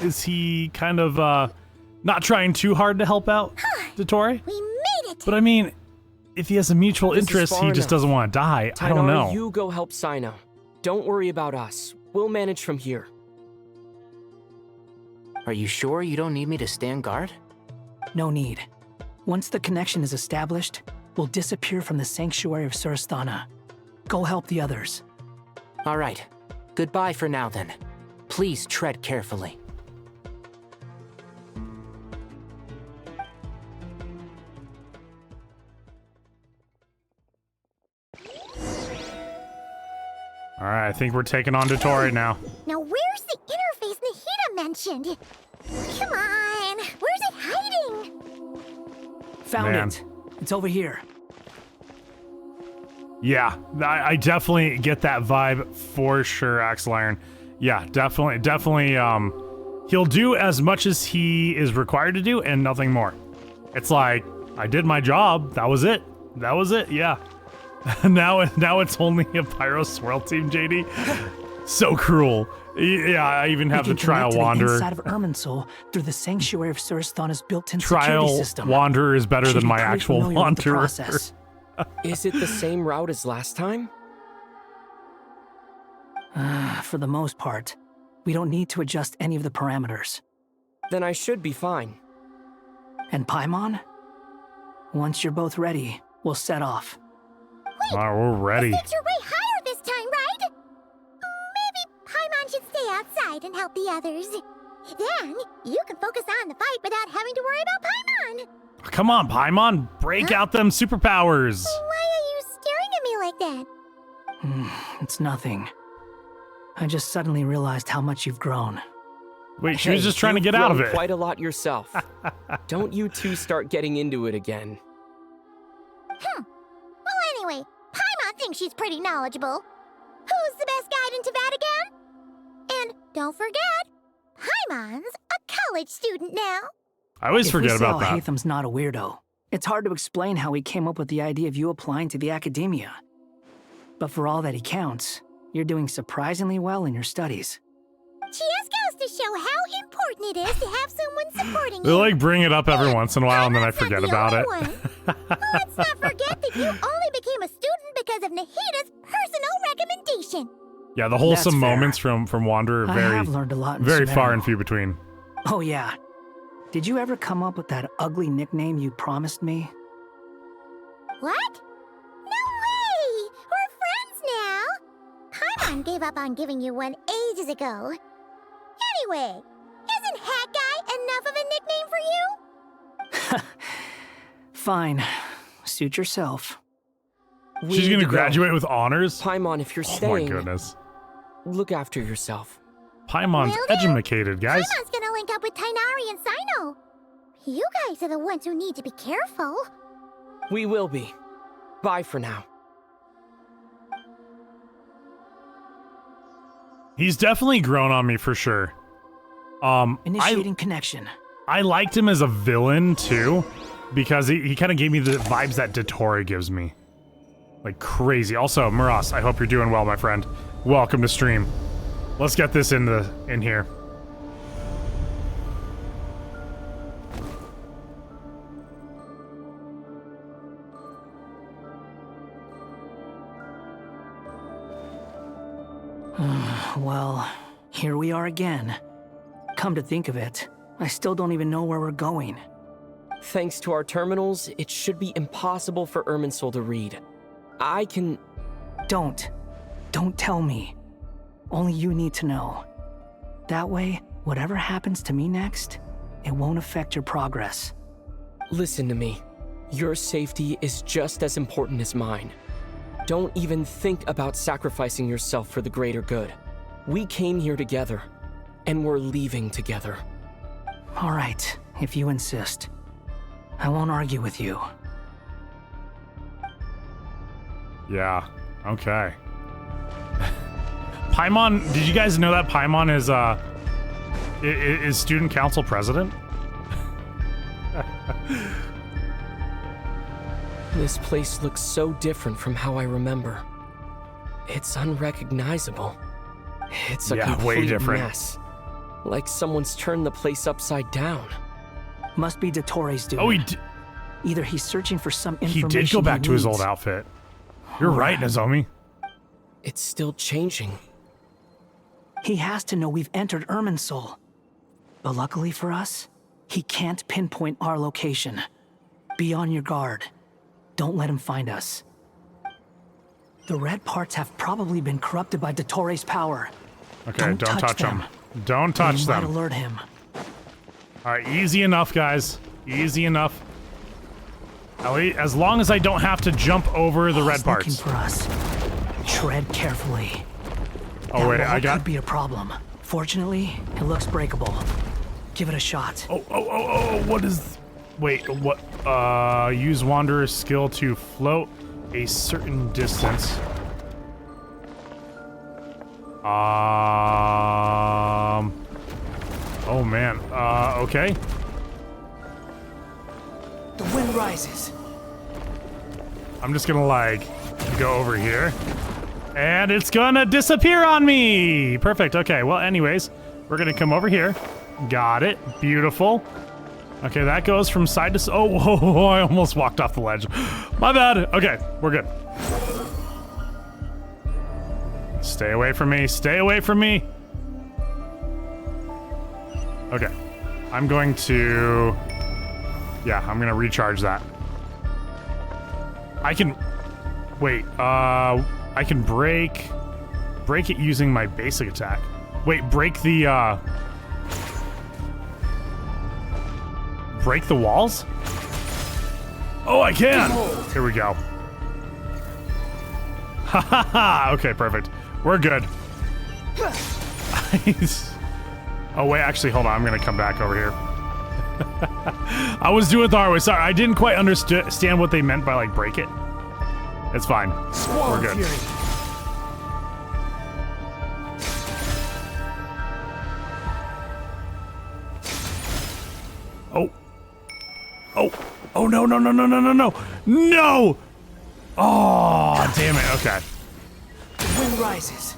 Is he kind of not trying too hard to help out Dottore? We made it! But I mean, if he has a mutual This is interest, far he just enough. doesn't want to die. I don't know. You go help Sino. Don't worry about us. We'll manage from here. Are you sure you don't need me to stand guard? No need. Once the connection is established, we'll disappear from the sanctuary of Surasthana. Go help the others. All right. Goodbye for now, then. Please tread carefully. All right, I think we're taking on Dottore now. Now where's the interface Nahida mentioned? Come on, where's it hiding? Found Man. it. It's over here. Yeah, I definitely get that vibe for sure, Axel Iron. Yeah, definitely. He'll do as much as he is required to do and nothing more. It's like, I did my job. That was it. Yeah. now it's only a Pyro Swirl team, JD. So cruel. Yeah, I even have the Trial Wanderer. Inside of Irminsul through the sanctuary of Surasthana's built-in security Trial system. Wanderer is better than my Pretty actual familiar with the Wanderer. process. Is it the same route as last time? For the most part, we don't need to adjust any of the parameters. Then I should be fine. And Paimon? Once you're both ready, we'll set off. All right, we're ready. The stakes are way higher this time, right? Maybe Paimon should stay outside and help the others. Then, you can focus on the fight without having to worry about Paimon. Come on, Paimon, break out them superpowers. Why are you staring at me like that? It's nothing. I just suddenly realized how much you've grown. Wait, she was just trying to get out of it. Quite a lot yourself. Don't you two start getting into it again. Well, anyway, Paimon thinks she's pretty knowledgeable. Who's the best guide in Tavatigan? And don't forget, Paimon's a college student now. I always forget about that. Hatham's not a weirdo. It's hard to explain how he came up with the idea of you applying to the academia. But for all that he counts, you're doing surprisingly well in your studies. She just goes to show how important it is to have someone supporting They you. like bring it up every once in a while and then I forget about it. Let's not forget that you only became a student because of Nahida's personal recommendation. Yeah, the wholesome That's fair. moments from Wanderer I are have learned a lot in very Sumeru. far and few between. Oh yeah. Did you ever come up with that ugly nickname you promised me? What? No way! We're friends now! Paimon gave up on giving you one ages ago. Anyway, isn't Hat Guy enough of a nickname for you? Fine. Suit yourself. She's gonna graduate with honors? Paimon, if you're Oh staying, my goodness. look after yourself. Paimon's educated, guys. Paimon's gonna link up with Tainari and Sino. You guys are the ones who need to be careful. We will be. Bye for now. He's definitely grown on me for sure. Initiating connection. I liked him as a villain too, because he kind of gave me the vibes that Dottore gives me. Like crazy. Also, Muras, I hope you're doing well, my friend. Welcome to stream. Let's get this in here. Well, here we are again. Come to think of it, I still don't even know where we're going. Thanks to our terminals, it should be impossible for Irminsul to read. I can... Don't tell me. Only you need to know. That way, whatever happens to me next, it won't affect your progress. Listen to me. Your safety is just as important as mine. Don't even think about sacrificing yourself for the greater good. We came here together, and we're leaving together. All right, if you insist. I won't argue with you. Yeah. Okay. Paimon, did you guys know that Paimon is student council president? This place looks so different from how I remember. It's unrecognizable. It's a complete way different. mess. Like someone's turned the place upside down. Must be Dottoro's doing. Oh, Either he's searching for some he information did go back to his needs. old outfit. You're right, Nozomi. It's still changing. He has to know we've entered Irminsul. But luckily for us, he can't pinpoint our location. Be on your guard. Don't let him find us. The red parts have probably been corrupted by Dottoro's power. Okay, don't touch them. Don't Or touch you them. might alert him. All right, easy enough, guys. Easy enough. At least, as long as I don't have to jump over the red He's looking parts. for us. Tread carefully. Oh wait, I got. Could be a problem. Fortunately, it looks breakable. Give it a shot. Oh, what is... Wait, what? Use Wanderer's skill to float a certain distance. Oh man, okay. The wind rises. I'm just gonna, like, go over here. And it's gonna disappear on me! Perfect, okay, well, anyways, we're gonna come over here. Got it, beautiful. Okay, that goes from side to side. Oh, whoa, I almost walked off the ledge. My bad. Okay, we're good. Stay away from me, stay away from me. Okay, I'm going to... Yeah, I'm gonna recharge that. I can... Wait, I can break it using my basic attack. Wait, break the walls? Oh, I can! Here we go. Ha ha ha! Okay, perfect. We're good. Oh wait, actually, hold on. I'm gonna come back over here. I was doing it the hard way. Sorry, I didn't quite understand what they meant by, like, break it. It's fine. We're good. Oh, no. No! Oh, damn it. Okay. The wind rises.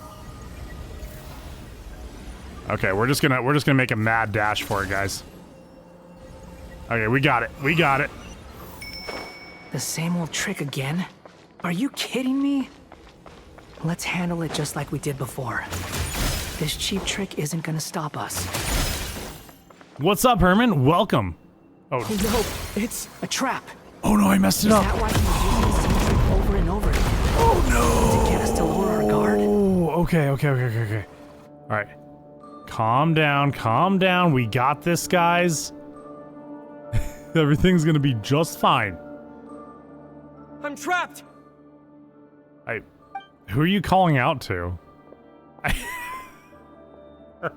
Okay, we're just gonna make a mad dash for it, guys. Okay, we got it. We got it. The same old trick again? Are you kidding me? Let's handle it just like we did before. This cheap trick isn't gonna stop us. What's up, Herman? Welcome. Oh no, it's a trap. Oh no, I messed it up. Is that why he's using the same trick over and over again? Oh no! To get us to lower our guard? Oh, okay. All right. Calm down. We got this, guys. Everything's gonna be just fine. I'm trapped. Who are you calling out to?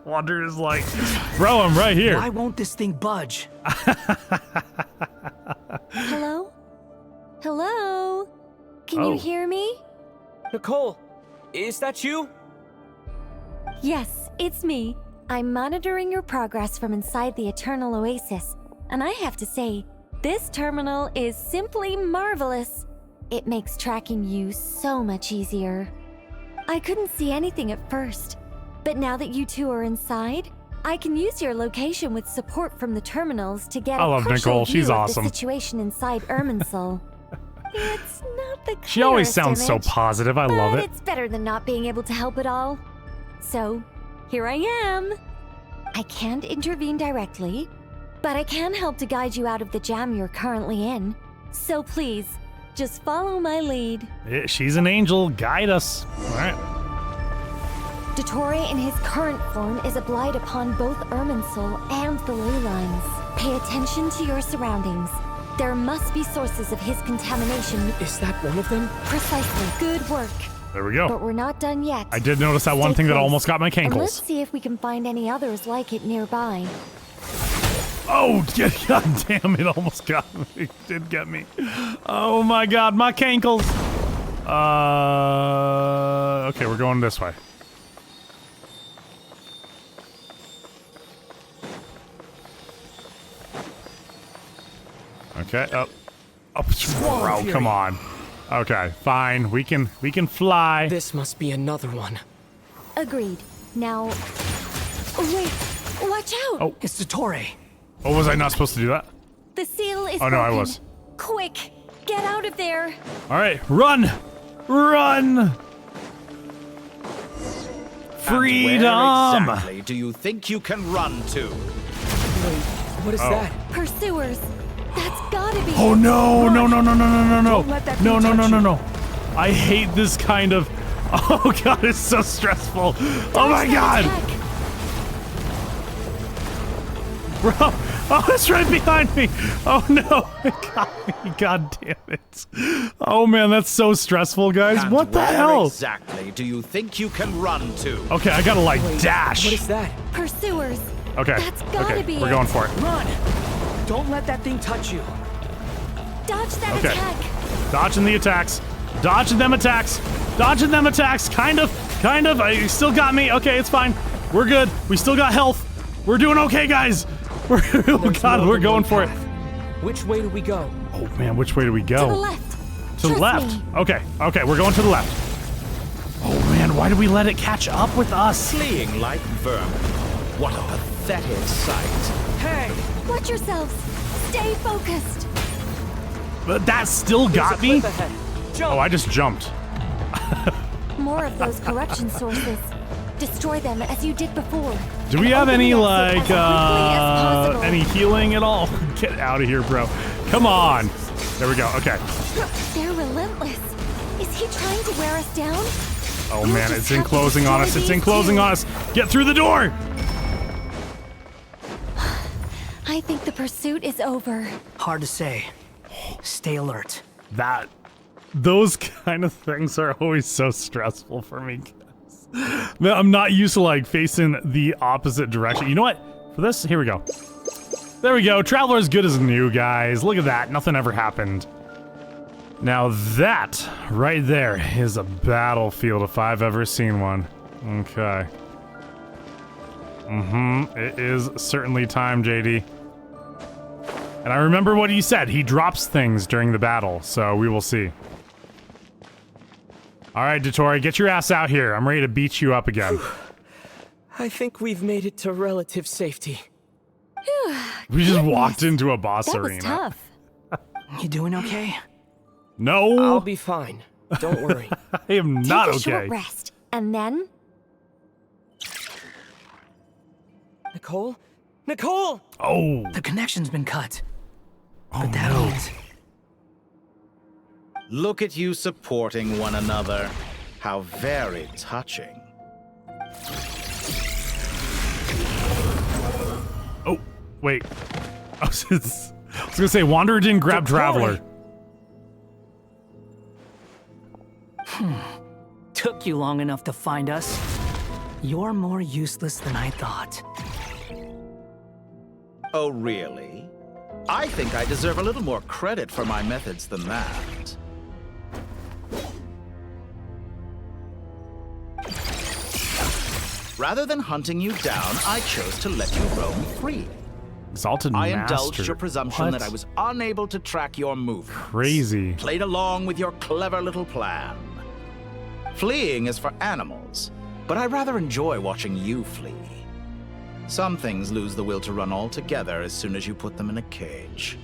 Wander is like, bro, I'm right here. Why won't this thing budge? Hello? Hello? Can you hear me? Nicole, is that you? Yes, it's me. I'm monitoring your progress from inside the Eternal Oasis, and I have to say, this terminal is simply marvelous. It makes tracking you so much easier. I couldn't see anything at first, but now that you two are inside, I can use your location with support from the terminals to get I a love partial Nicole. view She's of awesome. the situation inside Irminsul. It's not the She always clearest sounds so image, positive. I love but it. it's better than not being able to help at all. So, here I am. I can't intervene directly, but I can help to guide you out of the jam you're currently in. So please, just follow my lead. She's an angel. Guide us. All right. Dottore in his current form is a blight upon both Irminsul and the ley lines. Pay attention to your surroundings. There must be sources of his contamination. Is that one of them? Precisely. Good work. There we go. But we're not done yet. I did notice that one thing that close, almost got my and let's cankles. see if we can find any others like it nearby. Oh, god damn, it almost got me. It did get me. Oh my god, my cankles. Okay, we're going this way. Okay, up. Bro, come on. Okay, fine. We can fly. This must be another one. Agreed. Now, wait, Watch out! Oh. It's Dottore. Oh, was I not supposed to do that? The seal is Oh, no, I broken. was. Quick, get out of there. All right, run! Run! Freedom! And where exactly do you think you can run to? What is that? Pursuers. That's gotta be. Oh it. no, no, no, no, no, no, no, no. Don't let that No, thing no, no, touch no, you. no. I hate this kind of. Oh god, it's so stressful. Oh my god. Bro, oh, it's right behind me. Oh no, it got me. God damn it. Oh man, that's so stressful, guys. And What the where hell? exactly do you think you can run to? Okay, I gotta like Wait, dash. What is that? Pursuers. Okay, That's gotta okay, be we're it. going for it. Run! Don't let that thing touch you. Dodge that Okay. attack. Dodging the attacks. Dodging them attacks. Dodging them attacks. Kind of. You still got me. Okay, it's fine. We're good. We still got health. We're doing okay, guys. Oh god, we're going for it. Which way do we go? Oh man, which way do we go? To the left. To the Trust left. me. Okay, we're going to the left. Oh man, why did we let it catch up with us? Fleeing like vermin. What a pathetic sight. Hey! Watch yourselves. Stay focused. But that still got me? Oh, I just jumped. More of those corruption sources. Destroy them as you did before. Do we have any like possible. any healing at all? Get out of here, bro. Come on. There we go. Okay. They're relentless. Is he trying to wear us down? Oh man, it's enclosing on us. It's enclosing on us. Get through the door. I think the pursuit is over. Hard to say. Stay alert. Those kind of things are always so stressful for me, guys. Man, I'm not used to like facing the opposite direction. You know what? For this, here we go. There we go. Traveler as good as new, guys. Look at that. Nothing ever happened. Now that right there is a battlefield if I've ever seen one. Okay. It is certainly time, JD. And I remember what he said. He drops things during the battle, so we will see. All right, Dottore, get your ass out here. I'm ready to beat you up again. I think we've made it to relative safety. We just walked into a boss That was arena. tough. You doing okay? No. I'll be fine. Don't worry. I am not Take a okay. short rest, and then Nicole? Nicole! Oh. The connection's been cut. Oh, But that no. means Look at you supporting one another. How very touching. Oh, wait. I was gonna say, Wanderer didn't grab Traveler. took you long enough to find us. You're more useless than I thought. Oh, really? I think I deserve a little more credit for my methods than that. Rather than hunting you down, I chose to let you roam free. Exalted I Master. indulged your presumption What? that I was unable to track your movements. Crazy. Played along with your clever little plan. Fleeing is for animals, but I rather enjoy watching you flee. Some things lose the will to run altogether as soon as you put them in a cage.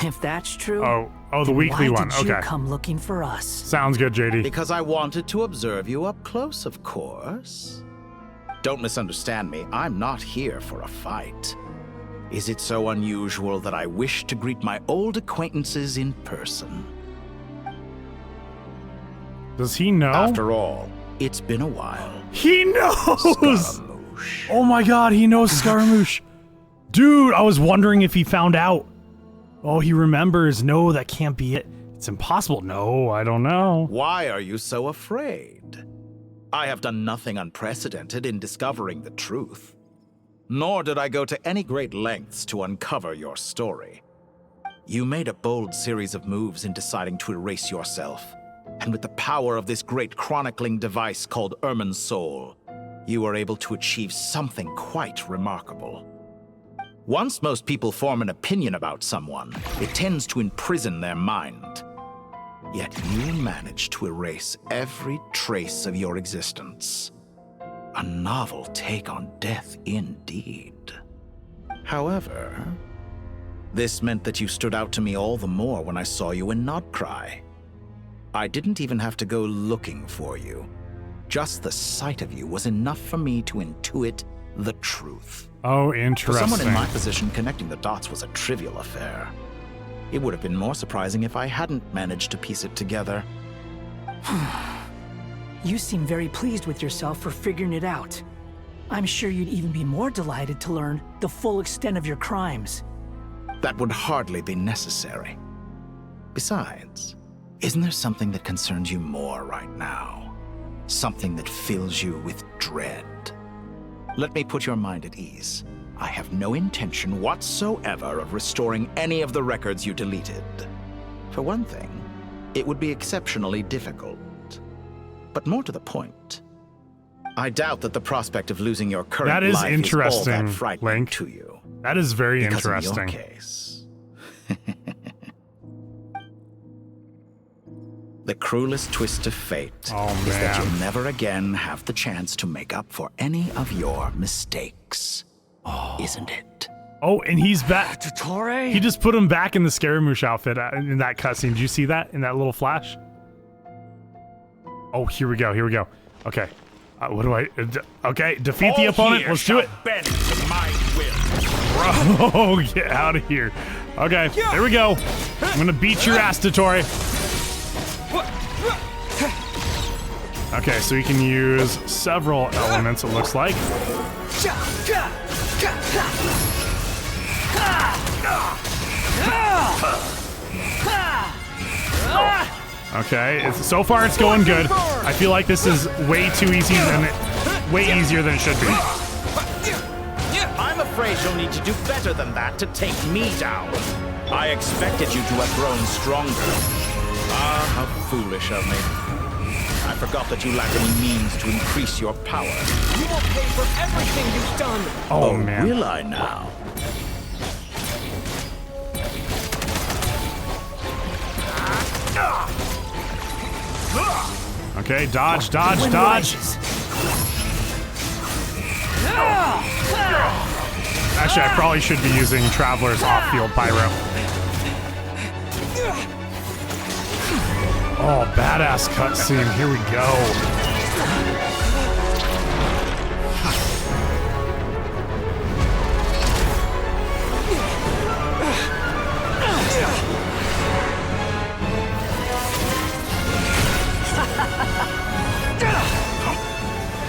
If that's true, Oh, the then weekly why one. did you Okay. come looking for us? Sounds good, JD. Because I wanted to observe you up close, of course. Don't misunderstand me, I'm not here for a fight. Is it so unusual that I wish to greet my old acquaintances in person? Does he know? After all, it's been a while. He knows! Oh my god, he knows Scaramouche. Dude, I was wondering if he found out. Oh, he remembers. No, that can't be it. It's impossible. No, I don't know. Why are you so afraid? I have done nothing unprecedented in discovering the truth. Nor did I go to any great lengths to uncover your story. You made a bold series of moves in deciding to erase yourself. And with the power of this great chronicling device called Ermin's Soul, you were able to achieve something quite remarkable. Once most people form an opinion about someone, it tends to imprison their mind. Yet you managed to erase every trace of your existence. A novel take on death indeed. However, this meant that you stood out to me all the more when I saw you in Nodcry. I didn't even have to go looking for you. Just the sight of you was enough for me to intuit the truth. Oh, interesting. For someone in my position, connecting the dots was a trivial affair. It would have been more surprising if I hadn't managed to piece it together. You seem very pleased with yourself for figuring it out. I'm sure you'd even be more delighted to learn the full extent of your crimes. That would hardly be necessary. Besides, isn't there something that concerns you more right now? Something that fills you with dread? Let me put your mind at ease. I have no intention whatsoever of restoring any of the records you deleted. For one thing, it would be exceptionally difficult. But more to the point, I doubt that the prospect of losing your current life is all that frightening to you. That is very Because interesting. In your case, the cruelest twist of fate is that you'll never again have the chance to make up for any of your mistakes. Isn't it? Oh, and he's back. He just put him back in the Scaramouche outfit in that cutscene. Did you see that in that little flash? Oh, here we go. Here we go. Okay. What do I... okay, defeat the opponent. Let's do it. Bend to my will. Bro, get out of here. Okay, there we go. I'm gonna beat your ass, Dottore. Okay, so you can use several elements, it looks like. Okay, so far it's going good. I feel like this is way too easy way easier than it should be. I'm afraid you'll need to do better than that to take me down. I expected you to have grown stronger. Ah, how foolish of me. I forgot that you lack any means to increase your power. You will pay for everything you've done. Oh man. Will I now? Okay, dodge, dodge, dodge. Actually, I probably should be using Traveler's off-field pyro. Oh, badass cutscene. Here we go.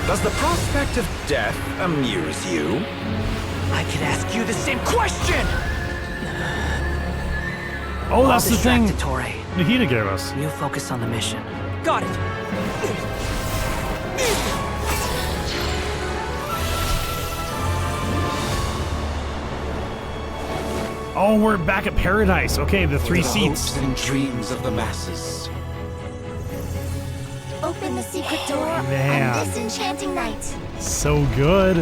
Does the prospect of death amuse you? I could ask you the same question! Oh, that's the thing Dottore. Nahida gave us. You focus on the mission. Got it! Oh, we're back at Paradise. Okay, the 3 seats. Hopes and dreams of the masses. Open the secret door Man. on this enchanting night. So good.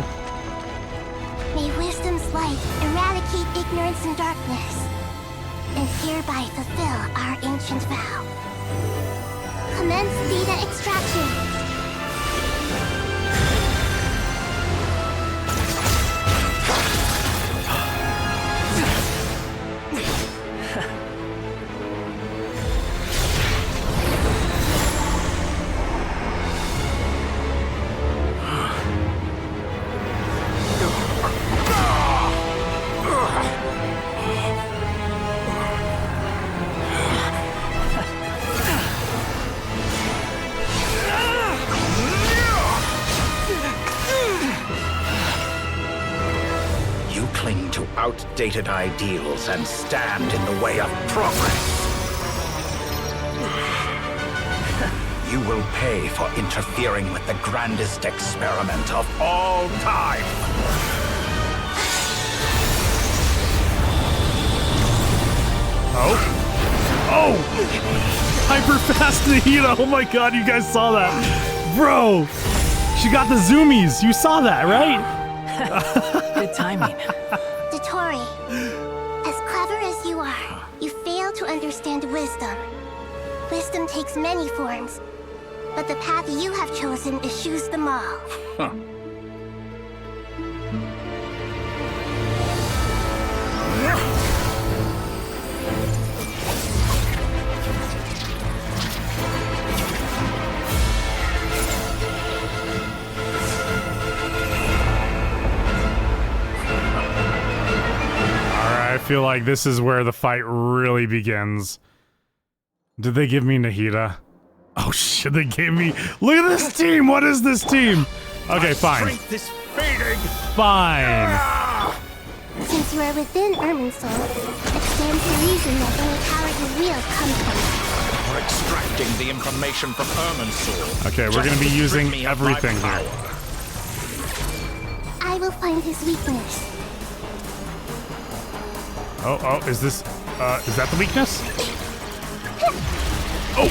May wisdom's light eradicate ignorance and darkness, and hereby fulfill our ancient vow. Commence data extraction. Outdated ideals and stand in the way of progress. You will pay for interfering with the grandest experiment of all time. Oh. Oh! Hyper fast Nahida. Oh my god, you guys saw that. Bro! She got the zoomies. You saw that, right? Good timing. Dottore, as clever as you are, you fail to understand wisdom. Wisdom takes many forms, but the path you have chosen eschews them all. feel like this is where the fight really begins. Did they give me Nahida? Oh shit, they gave me... Look at this team! What is this team? Okay, fine. Is fading. Fine. Since you are within Irminsul, it stands to reason that any power you wield comes from it. We're extracting the information from Irminsul. Okay, we're gonna be using everything here. I will find his weakness. Oh, is that the weakness? Oh,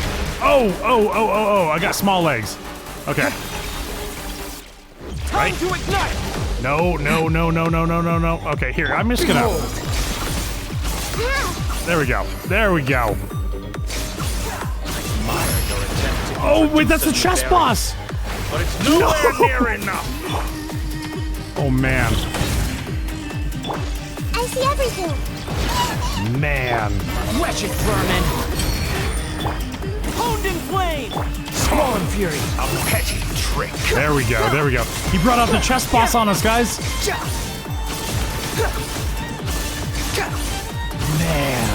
I got small legs. Okay. Time to ignite! No. Okay, here, I'm just gonna... There we go. Oh, wait, that's the chess boss! But it's nowhere near enough! Oh, man. I see everything! Man. Wretched vermin! Honed in flame! Squall and fury! A petty trick! There we go. He brought out the chess boss on us, guys! Man.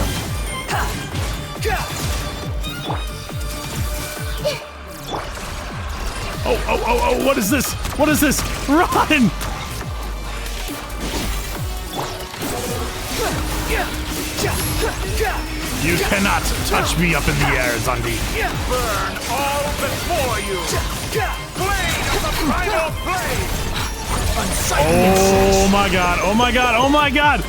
Oh, what is this? Run! You cannot touch me up in the air, Zandi. Burn all before you! Blade of the primal blade! Oh my god.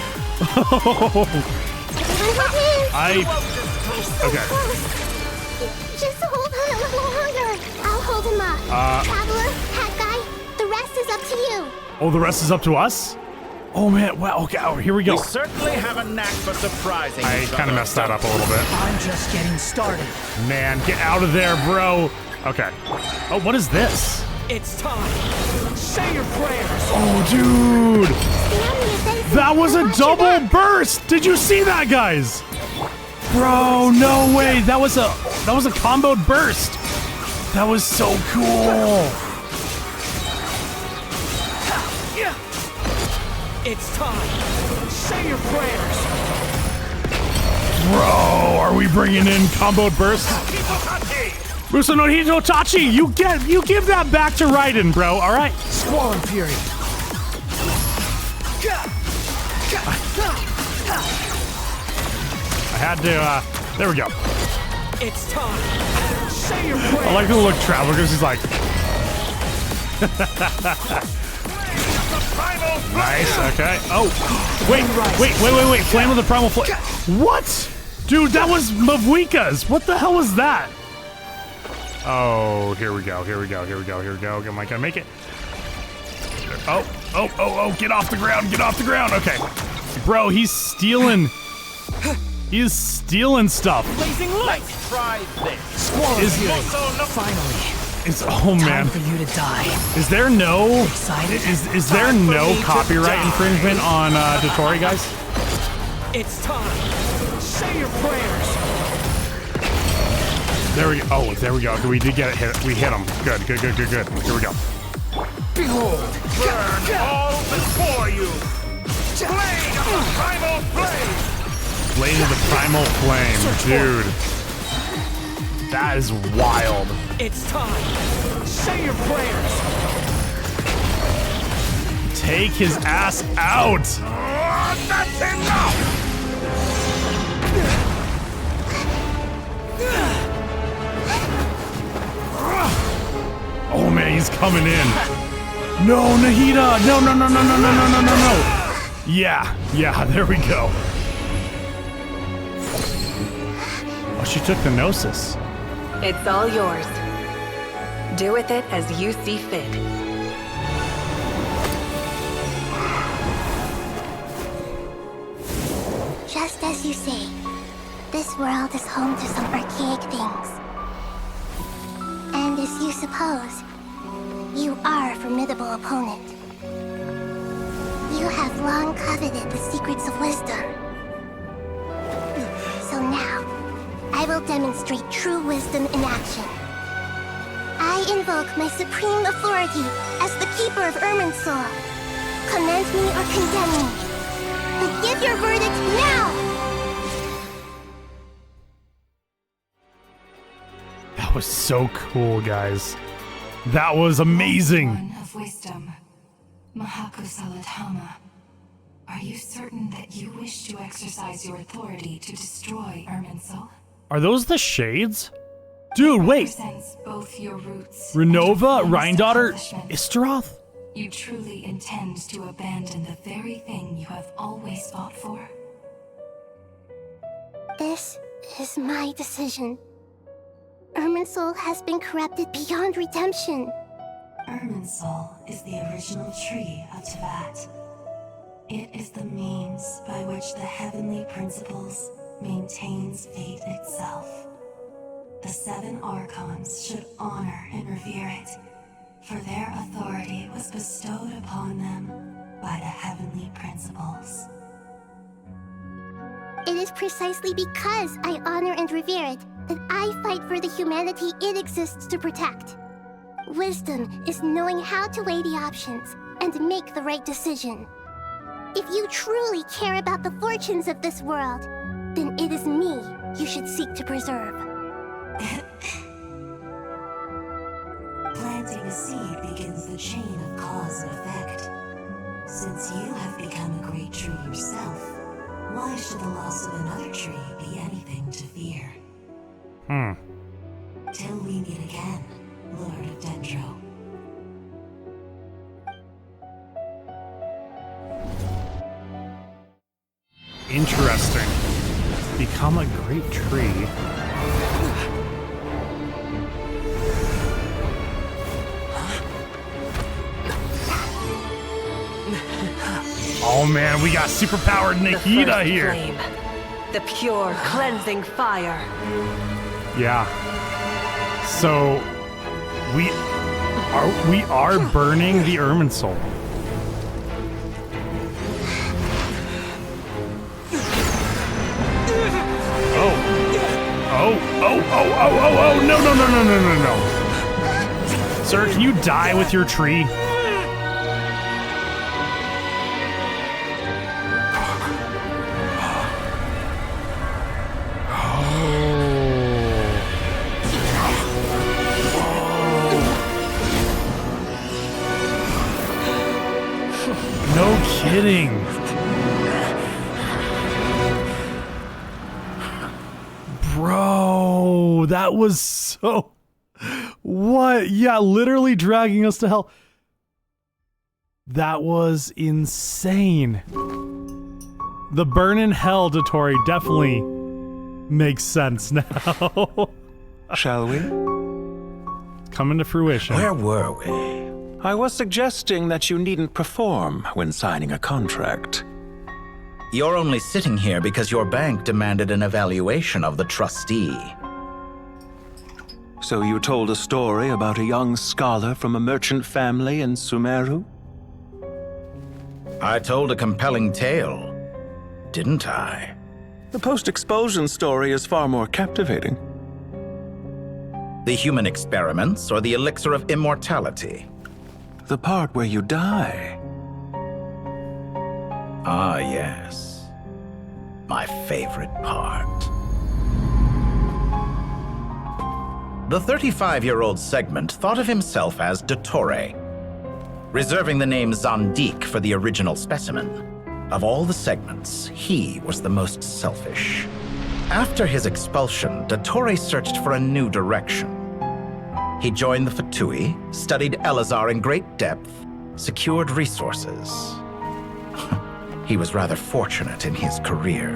Okay. Just hold on a little longer. I'll hold him up. Traveler, hat guy, the rest is up to you. Oh, the rest is up to us? Oh man, wow, okay, here we go. We certainly have a knack for surprising. I kind of messed that up a little bit. I'm just getting started. Man, get out of there, bro. Okay. Oh, what is this? It's time. Say your prayers. Oh, dude. That was a double burst. Did you see that, guys? Bro, no way. That was a comboed burst. That was so cool. It's time. Say your prayers. Bro, are we bringing in comboed bursts? Musa no Hito Tachi, you give that back to Raiden, bro. All right. Squall and fury. I had to. There we go. It's time. Say your prayers. I like the look Traveler because he's like. Nice. Okay. Oh, wait. Flame of the primal flame. What? Dude, that was Mavuika's. What the hell was that? Oh, here we go. Am I gonna make it? Oh, get off the ground. Okay. Bro, he's stealing stuff. Blazing light. Try this. Squall and fury. Finally. Man. Time for you to die. Is there no Excited? is there no copyright infringement on Dotori, guys? It's time. Say your prayers. There we go. Oh, there we go. Okay, we did get it hit. We hit him. Good. Here we go. Behold, burn all before you. Blade of the primal flame. Blade of the primal flame, dude. That is wild. It's time. Say your prayers. Take his ass out. That's enough. Oh man, he's coming in. No, Nahida. No. Yeah, there we go. Oh, she took the Gnosis. It's all yours. Do with it as you see fit. Just as you say, this world is home to some archaic things. And as you suppose, you are a formidable opponent. You have long coveted the secrets of wisdom. So now, I will demonstrate true wisdom in action. I invoke my supreme authority as the keeper of Irminsul. Commend me or condemn me, but give your verdict now! That was so cool, guys. That was amazing. One of wisdom, Mahakusaladhama. Are you certain that you wish to exercise your authority to destroy Irminsul? Are those the shades? Dude, wait. Represents both your roots Renova, and your Rhindaughter, accomplishment. Istroth? You truly intend to abandon the very thing you have always fought for? This is my decision. Irminsul has been corrupted beyond redemption. Irminsul is the original tree of Tevat. It is the means by which the heavenly principles maintains fate itself. The 7 Archons should honor and revere it, for their authority was bestowed upon them by the heavenly principles. It is precisely because I honor and revere it that I fight for the humanity it exists to protect. Wisdom is knowing how to weigh the options and make the right decision. If you truly care about the fortunes of this world, then it is me you should seek to preserve. Planting a seed begins the chain of cause and effect. Since you have become a great tree yourself, why should the loss of another tree be anything to fear? Till we meet again, Lord of Dendro. Interesting. Become a great tree. Oh man, we got superpowered Nikita here. Flame. The pure, cleansing fire. Yeah. So we are burning the Irminsul. Oh, no. Sir, can you die with your tree? No kidding. Bro, that was so... What? Yeah, literally dragging us to hell. That was insane. The burn in hell, Dottore, definitely makes sense now. Shall we? It's coming to fruition. Where were we? I was suggesting that you needn't perform when signing a contract. You're only sitting here because your bank demanded an evaluation of the trustee. So you told a story about a young scholar from a merchant family in Sumeru? I told a compelling tale, didn't I? The post-expulsion story is far more captivating. The human experiments or the elixir of immortality? The part where you die. Ah, yes. My favorite part. The 35-year-old Segment thought of himself as Dottore, reserving the name Zandik for the original specimen. Of all the Segments, he was the most selfish. After his expulsion, Dottore searched for a new direction. He joined the Fatui, studied Elazar in great depth, secured resources. He was rather fortunate in his career.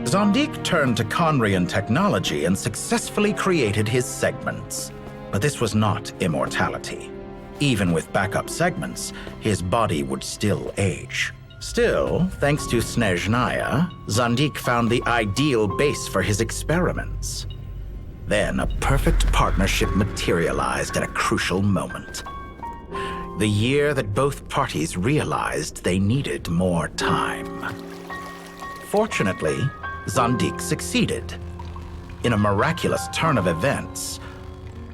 Zandik turned to Conrian technology and successfully created his segments. But this was not immortality. Even with backup segments, his body would still age. Still, thanks to Snezhnaya, Zandik found the ideal base for his experiments. Then a perfect partnership materialized at a crucial moment. The year that both parties realized they needed more time. Fortunately, Zandik succeeded. In a miraculous turn of events,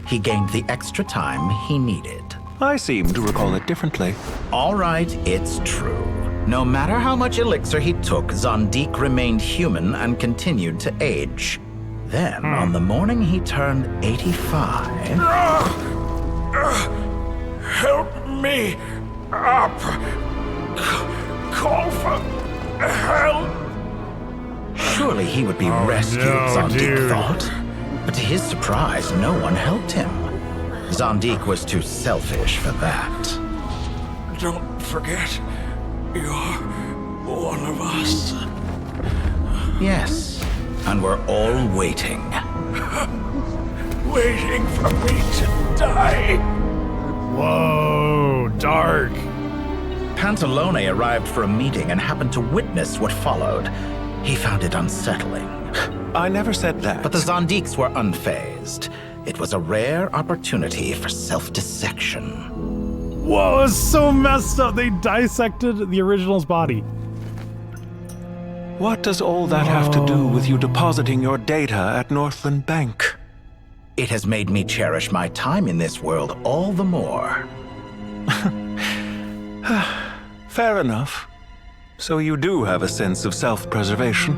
he gained the extra time he needed. I seem to recall it differently. All right, it's true. No matter how much elixir he took, Zondik remained human and continued to age. Then, on the morning he turned 85... Help me up! Call for help! Surely he would be rescued, Zondik thought. But to his surprise, no one helped him. Zondik was too selfish for that. Don't forget, you're one of us. Yes, and we're all waiting. Waiting for me to die. Whoa, dark. Pantalone arrived for a meeting and happened to witness what followed. He found it unsettling. I never said that. But the Zondiks were unfazed. It was a rare opportunity for self-dissection. Whoa, it's so messed up. They dissected the original's body. What does all that have to do with you depositing your data at Northland Bank? It has made me cherish my time in this world all the more. Fair enough. So you do have a sense of self-preservation.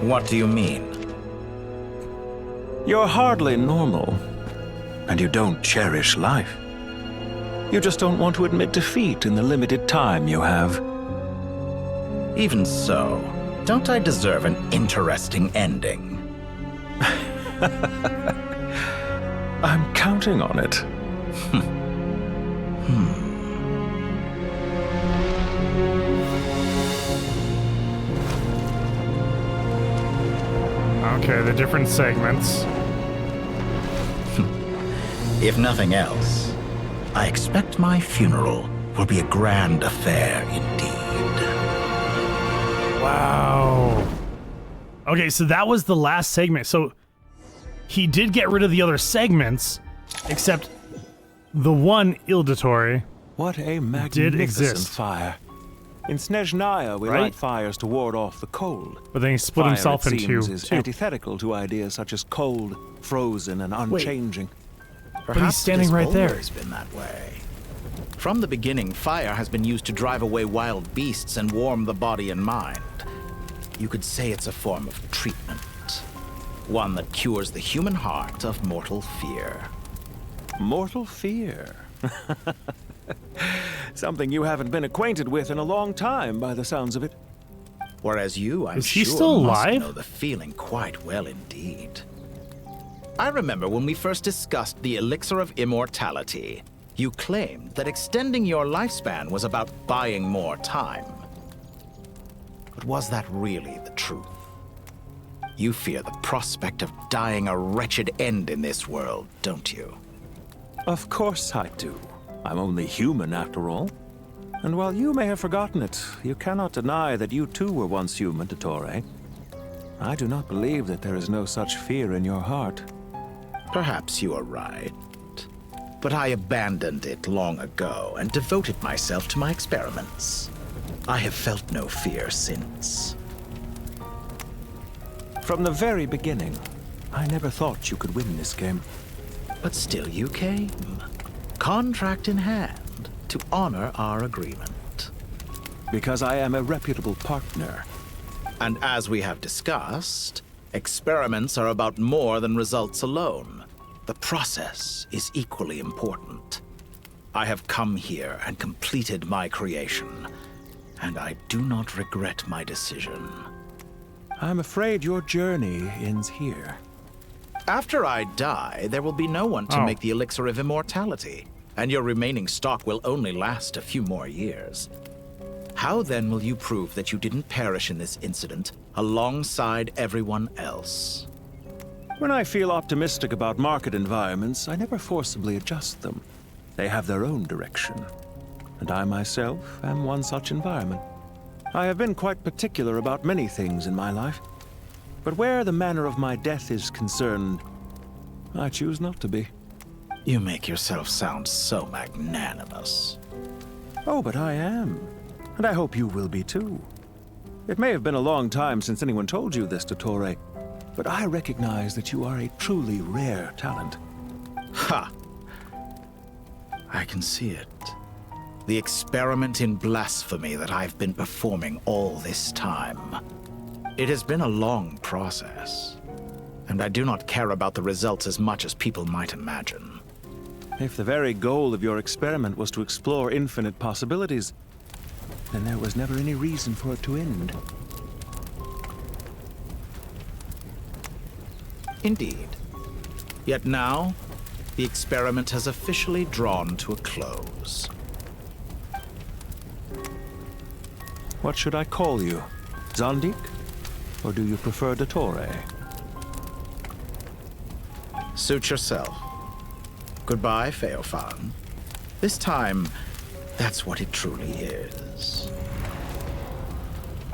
What do you mean? You're hardly normal, and you don't cherish life. You just don't want to admit defeat in the limited time you have. Even so, don't I deserve an interesting ending? I'm counting on it. Okay, the different segments. If nothing else, I expect my funeral will be a grand affair indeed. Wow. Okay, so that was the last segment. So he did get rid of the other segments, except the one Ildatory What a did magnificent exist. fire. In Snezhnaya, we light fires to ward off the cold. But then he split Fire, himself it into seems, is two. antithetical to ideas such as cold, frozen, and unchanging. But he's standing it has right there. always been that way. From the beginning, fire has been used to drive away wild beasts and warm the body and mind. You could say it's a form of treatment. One that cures the human heart of mortal fear. Mortal fear? Something you haven't been acquainted with in a long time, by the sounds of it. Whereas you, I'm Is he sure, still must alive? know the feeling quite well indeed. I remember when we first discussed the elixir of immortality. You claimed that extending your lifespan was about buying more time. But was that really the truth? You fear the prospect of dying a wretched end in this world, don't you? Of course I do. I'm only human, after all. And while you may have forgotten it, you cannot deny that you too were once human, Dottore. I do not believe that there is no such fear in your heart. Perhaps you are right. But I abandoned it long ago and devoted myself to my experiments. I have felt no fear since. From the very beginning, I never thought you could win this game. But still you came. Contract in hand, to honor our agreement. Because I am a reputable partner. And as we have discussed, experiments are about more than results alone. The process is equally important. I have come here and completed my creation, and I do not regret my decision. I'm afraid your journey ends here. After I die, there will be no one to make the elixir of immortality, and your remaining stock will only last a few more years. How then will you prove that you didn't perish in this incident alongside everyone else? When I feel optimistic about market environments, I never forcibly adjust them. They have their own direction. And I myself am one such environment. I have been quite particular about many things in my life. But where the manner of my death is concerned, I choose not to be. You make yourself sound so magnanimous. Oh, but I am. And I hope you will be too. It may have been a long time since anyone told you this, Dottore, but I recognize that you are a truly rare talent. Ha! I can see it. The experiment in blasphemy that I've been performing all this time. It has been a long process, and I do not care about the results as much as people might imagine. If the very goal of your experiment was to explore infinite possibilities, then there was never any reason for it to end. Indeed. Yet now, the experiment has officially drawn to a close. What should I call you? Zondik? Or do you prefer Dottore? Suit yourself. Goodbye, Feofan. This time, that's what it truly is.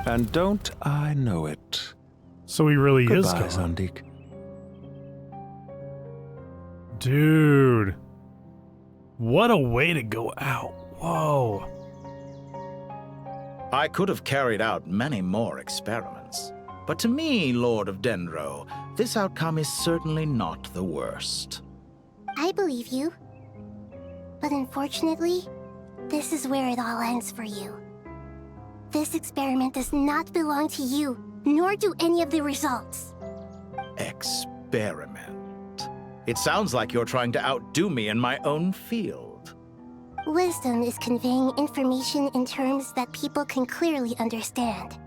And don't I know it? So he really is Goodbye, gone. Zondik. Dude. What a way to go out. Whoa. I could have carried out many more experiments, but to me, Lord of Dendro, this outcome is certainly not the worst. I believe you. But unfortunately, this is where it all ends for you. This experiment does not belong to you, nor do any of the results. Experiment. It sounds like you're trying to outdo me in my own field. Wisdom is conveying information in terms that people can clearly understand.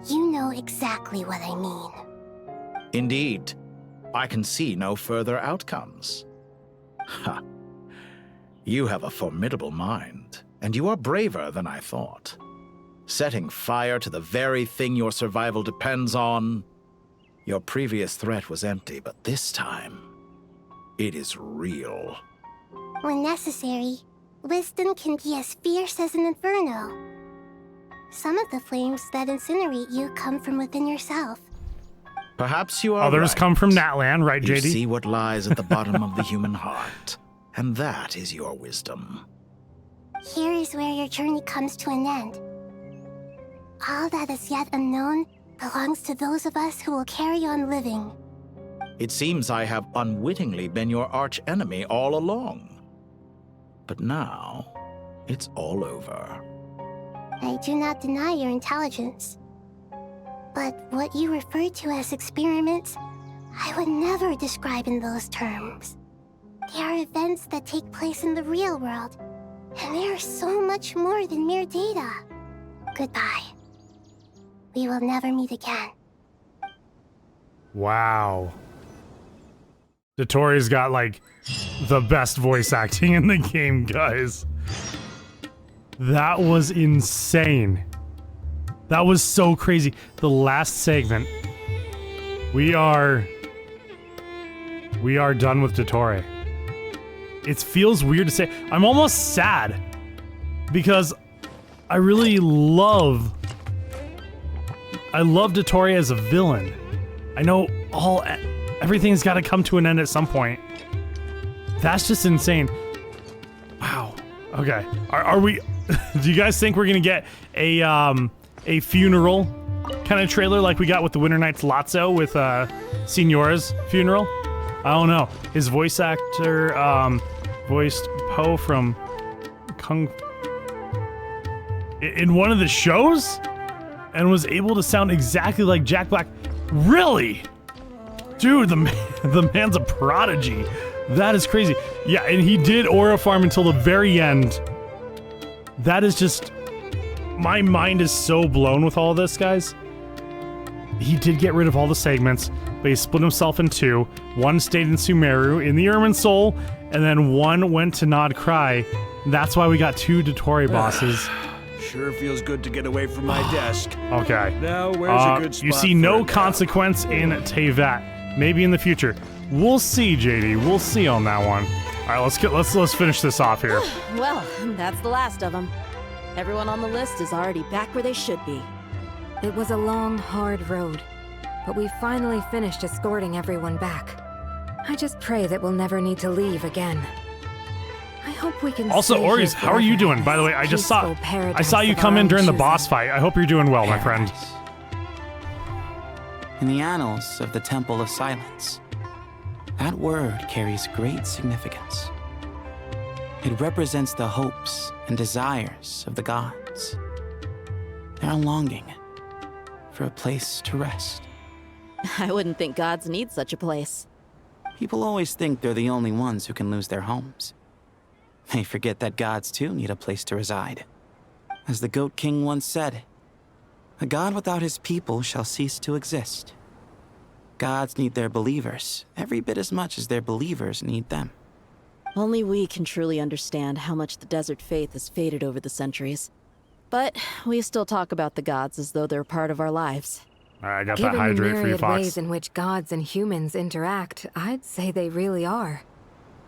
You know exactly what I mean. Indeed. I can see no further outcomes. Ha. You have a formidable mind, and you are braver than I thought. Setting fire to the very thing your survival depends on. Your previous threat was empty, but this time, it is real. When necessary, wisdom can be as fierce as an inferno. Some of the flames that incinerate you come from within yourself. Perhaps you are Others right. come from Natlan, right, You JD? see what lies at the bottom of the human heart, and that is your wisdom. Here is where your journey comes to an end. All that is yet unknown belongs to those of us who will carry on living. It seems I have unwittingly been your arch-enemy all along. But now, it's all over. I do not deny your intelligence. But what you refer to as experiments, I would never describe in those terms. They are events that take place in the real world, and they are so much more than mere data. Goodbye. We will never meet again. Wow. Dottore's got, like, the best voice acting in the game, guys. That was insane. That was so crazy. The last segment. We are done with Dottore. It feels weird to say. I'm almost sad. Because I really love Dottore as a villain. I know everything's got to come to an end at some point. That's just insane. Wow. Okay. Are we? Do you guys think we're gonna get a funeral kind of trailer like we got with the Winter Nights Lazzo with Signora's funeral? I don't know. His voice actor voiced Poe from Kung in one of the shows and was able to sound exactly like Jack Black. Really? Dude, the man's a prodigy. That is crazy. Yeah, and he did Aura Farm until the very end. That is just... My mind is so blown with all this, guys. He did get rid of all the segments, but he split himself in two. One stayed in Sumeru, in the Ermin Soul, and then one went to Nod Cry. That's why we got two Dottore bosses. Sure feels good to get away from my desk. Okay. Now, where's a good spot you see for no a nap? consequence in Tevat. Maybe in the future. We'll see, JD. We'll see on that one. All right, let's finish this off here. Well, that's the last of them. Everyone on the list is already back where they should be. It was a long, hard road, but we finally finished escorting everyone back. I just pray that we'll never need to leave again. I hope we can. Also, stay Ori's, here how are you forever doing? in By the this way, I peaceful paradise saw you of come our in own during the choosing. boss fight. I hope you're doing well, my friend. in the annals of the Temple of Silence. That word carries great significance. It represents the hopes and desires of the gods. Their longing for a place to rest. I wouldn't think gods need such a place. People always think they're the only ones who can lose their homes. They forget that gods too need a place to reside. As the Goat King once said, "A god without his people shall cease to exist." Gods need their believers every bit as much as their believers need them. Only we can truly understand how much the desert faith has faded over the centuries. But we still talk about the gods as though they're part of our lives. I got Given that hydrate the for you, myriad Fox. ways in which gods and humans interact, I'd say they really are.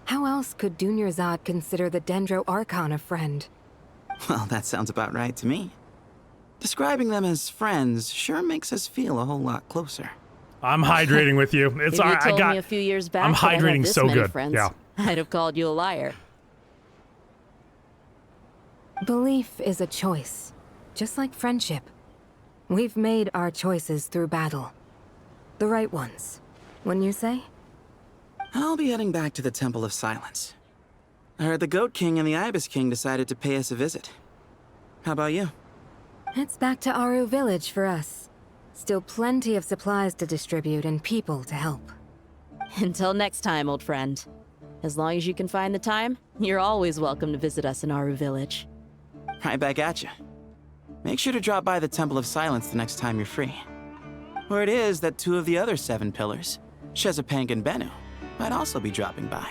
How else could Dunyarzad consider the Dendro Archon a friend? Well, that sounds about right to me. Describing them as friends sure makes us feel a whole lot closer. I'm hydrating with you. It's if you all right. told me a few years back I'm that I had hydrating this so many good. friends, Yeah. I'd have called you a liar. Belief is a choice, just like friendship. We've made our choices through battle. The right ones, wouldn't you say? I'll be heading back to the Temple of Silence. I heard the Goat King and the Ibis King decided to pay us a visit. How about you? It's back to Aru Village for us. Still plenty of supplies to distribute and people to help. Until next time, old friend. As long as you can find the time, you're always welcome to visit us in Aru Village. Right back at you. Make sure to drop by the Temple of Silence the next time you're free. Where it is that 2 of the other 7 pillars, Shezapank and Bennu, might also be dropping by.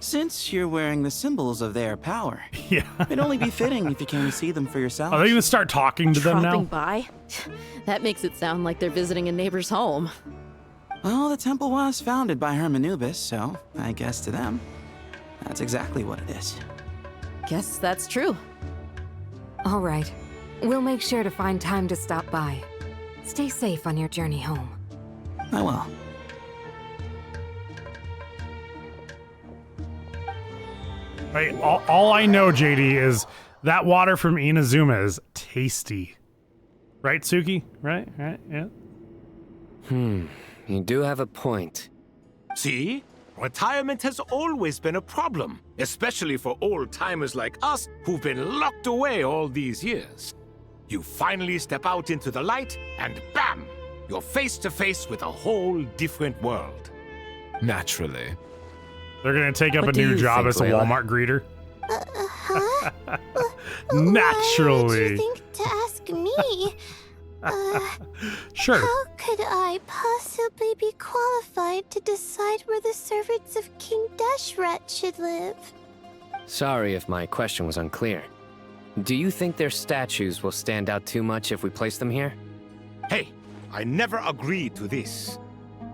Since you're wearing the symbols of their power, it'd only be fitting if you came to see them for yourself. Are they gonna start talking to them now? Dropping by? That makes it sound like they're visiting a neighbor's home. Well, the temple was founded by Hermanubis, so I guess to them, that's exactly what it is. Guess that's true. All right. We'll make sure to find time to stop by. Stay safe on your journey home. I will. Right, all I know, JD, is that water from Inazuma is tasty. Right, Suki? Right, yeah. You do have a point. See? Retirement has always been a problem, especially for old-timers like us who've been locked away all these years. You finally step out into the light, and bam! You're face to face with a whole different world. Naturally. They're gonna take up What a do new you job think, as a Layla? Walmart greeter. Why would Naturally. you think to ask me? Sure. How could I possibly be qualified to decide where the servants of King Deshret should live? Sorry if my question was unclear. Do you think their statues will stand out too much if we place them here? Hey, I never agreed to this.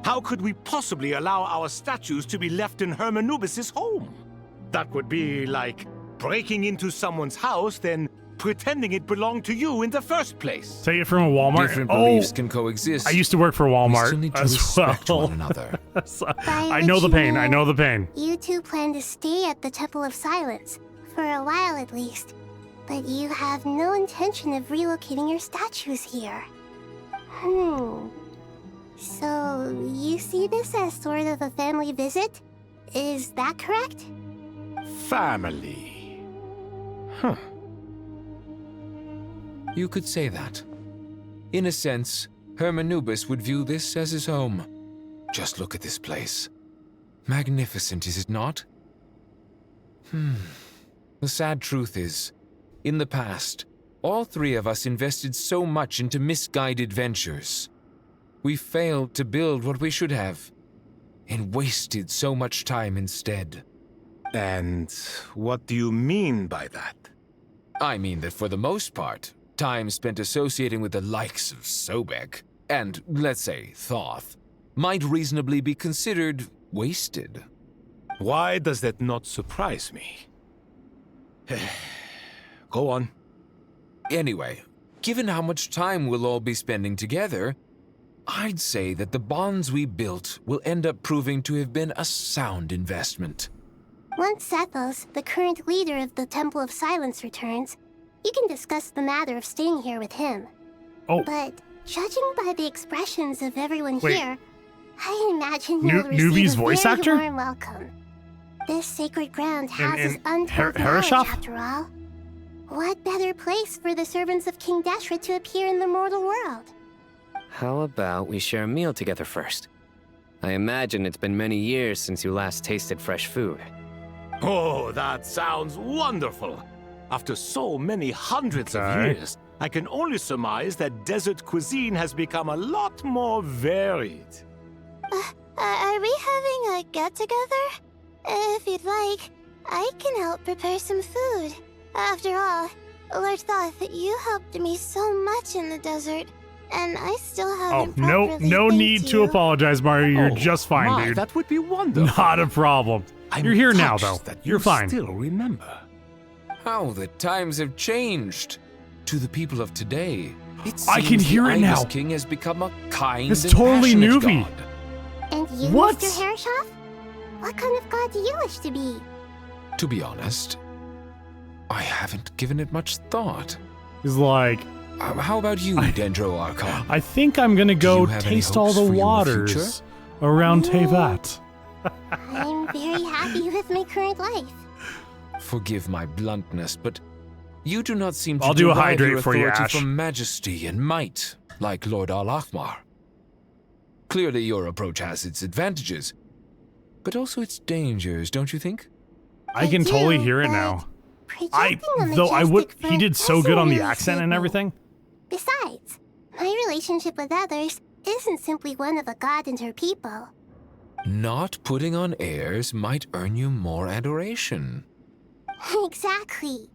How could we possibly allow our statues to be left in Hermanubis' home? That would be like breaking into someone's house, then pretending it belonged to you in the first place. Take it from a Walmart. Different beliefs can coexist. I used to work for Walmart still need to as respect well. one another. So, By I know the pain. ritual, I know the pain. You two plan to stay at the Temple of Silence, for a while at least. But you have no intention of relocating your statues here. So, you see this as sort of a family visit? Is that correct? Family. Huh. You could say that. In a sense, Hermanubis would view this as his home. Just look at this place. Magnificent, is it not? The sad truth is, in the past, all 3 of us invested so much into misguided ventures. We failed to build what we should have, and wasted so much time instead. And what do you mean by that? I mean that for the most part, time spent associating with the likes of Sobek, and, let's say, Thoth, might reasonably be considered wasted. Why does that not surprise me? Go on. Anyway, given how much time we'll all be spending together, I'd say that the bonds we built will end up proving to have been a sound investment. Once Sethos, the current leader of the Temple of Silence, returns, you can discuss the matter of staying here with him. Oh, but Judging by the expressions of everyone Wait. here, I imagine you'll receive Newbie's a voice very actor? warm welcome. This sacred ground houses in untold Herreshoff? knowledge, after all. What better place for the servants of King Deshret to appear in the mortal world? How about we share a meal together first? I imagine it's been many years since you last tasted fresh food. Oh, that sounds wonderful. After so many hundreds of years, I can only surmise that desert cuisine has become a lot more varied. Are we having a get-together? If you'd like, I can help prepare some food. After all, Lord Thoth, you helped me so much in the desert, and I still haven't properly no thanked need to you. apologize, Mario. You're Oh, just fine, my, dude. that would be wonderful. Not a problem. I'm You're here now, touched though. that You're you fine. Still remember. How the times have changed. To the people of today, it I seems can hear the it now. Ibis King has become a kind It's and totally passionate Newbie. god. And you, What? Mr. Herreshoff? What kind of god do you wish to be? To be honest, I haven't given it much thought. He's like, how about you, Dendro Archon? I think I'm gonna go you have any taste all hopes the for your waters future? around Tevat. I'm very happy with my current life. Forgive my bluntness, but you do not seem to I'll do a derive hydrate your for you, authority Ash. from majesty and might, like Lord Al-Akhmar. Clearly your approach has its advantages, but also its dangers, don't you think? I can totally hear it now. He did so good on the accent and everything. Besides, my relationship with others isn't simply one of a god and her people. Not putting on airs might earn you more adoration. Exactly.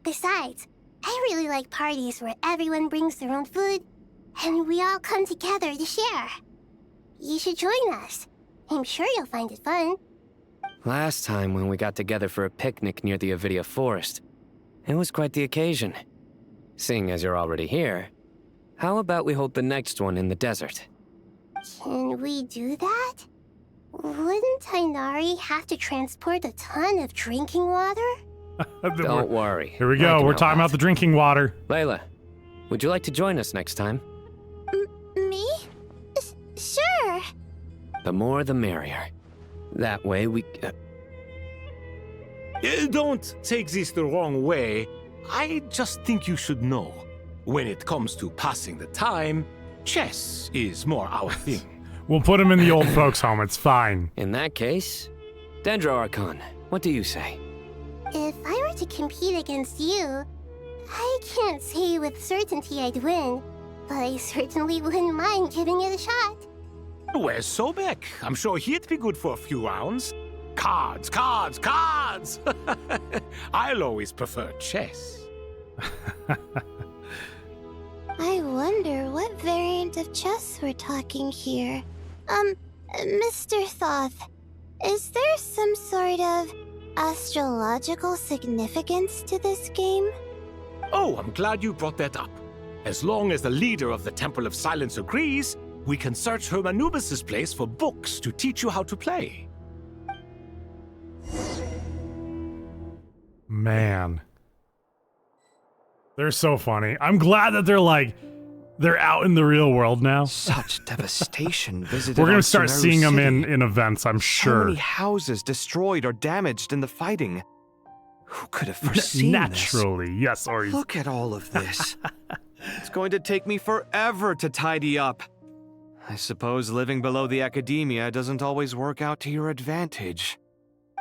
Besides, I really like parties where everyone brings their own food, and we all come together to share. You should join us. I'm sure you'll find it fun. Last time when we got together for a picnic near the Avidia Forest, it was quite the occasion. Seeing as you're already here, how about we hold the next one in the desert? Can we do that? Wouldn't Tainari have to transport a ton of drinking water? Don't worry. Here we I go. can We're help talking out. about the drinking water. Layla, would you like to join us next time? Me? Sure. The more the merrier. That way we... Don't take this the wrong way. I just think you should know. When it comes to passing the time, chess is more our thing. We'll put him in the old folks' home. It's fine. In that case, Dendro Archon, what do you say? If I were to compete against you, I can't say with certainty I'd win, but I certainly wouldn't mind giving it a shot. Where's Sobek? I'm sure he'd be good for a few rounds. Cards, cards, cards! I'll always prefer chess. I wonder what variant of chess we're talking here. Mr. Thoth, is there some sort of astrological significance to this game? Oh, I'm glad you brought that up. As long as the leader of the Temple of Silence agrees, we can search Hermanubis' place for books to teach you how to play. Man. They're so funny. I'm glad that they're out in the real world now. Such devastation visited We're on gonna start Sumeru seeing them City. in events, I'm So sure. many houses destroyed or damaged in the fighting. Who could have foreseen Naturally, yes, or this? Look at all of this. It's going to take me forever to tidy up. I suppose living below the academia doesn't always work out to your advantage.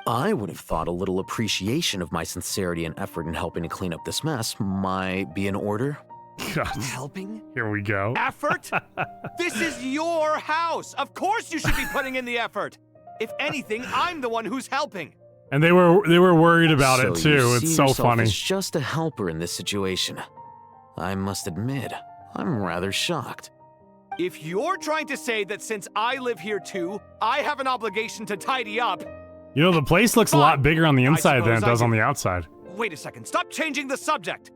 I would have thought a little appreciation of my sincerity and effort in helping to clean up this mess might be in order. Helping? Here we go. Effort? This is your house! Of course you should be putting in the effort! If anything, I'm the one who's helping! And they were worried about it So you too. see It's so yourself funny. as just a helper in this situation. I must admit, I'm rather shocked. If you're trying to say that since I live here too, I have an obligation to tidy up... You know, the place looks a lot bigger on the inside than it suppose I does on do. the outside. Wait a second, stop changing the subject!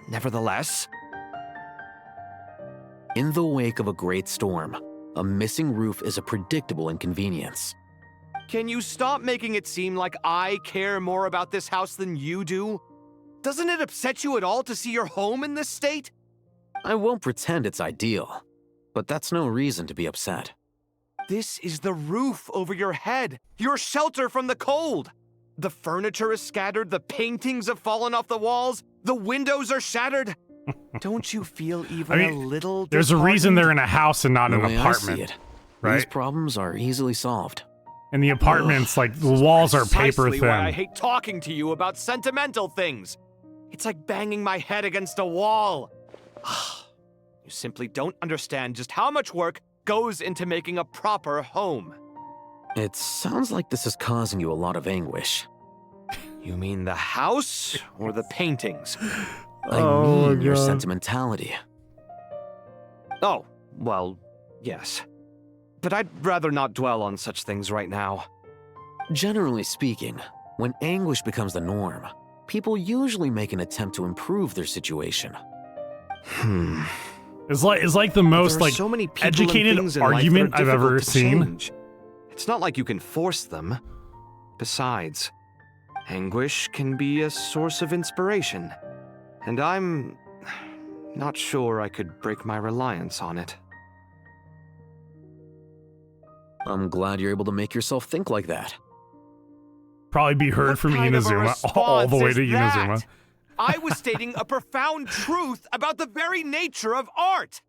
Nevertheless... In the wake of a great storm, a missing roof is a predictable inconvenience. Can you stop making it seem like I care more about this house than you do? Doesn't it upset you at all to see your home in this state? I won't pretend it's ideal, but that's no reason to be upset. This is the roof over your head, your shelter from the cold. The furniture is scattered, the paintings have fallen off the walls, the windows are shattered. Don't you feel even a little There's a reason they're in a house and not an way I apartment. see it, right? These problems are easily solved. And the apartments, like, the walls are paper Precisely why I thin. hate talking to you about sentimental things. It's like banging my head against a wall. You simply don't understand just how much work goes into making a proper home. It sounds like this is causing you a lot of anguish. You mean the house or the paintings? I mean your sentimentality. Oh, well, yes. But I'd rather not dwell on such things right now. Generally speaking, when anguish becomes the norm, people usually make an attempt to improve their situation. It's like the most There are like so many people and things educated in life that argument are I've ever difficult to seen. change. It's not like you can force them. Besides, anguish can be a source of inspiration. And I'm not sure I could break my reliance on it. I'm glad you're able to make yourself think like that. Probably be heard from kind of a Inazuma all the way response to is that? Inazuma. I was stating a profound truth about the very nature of art.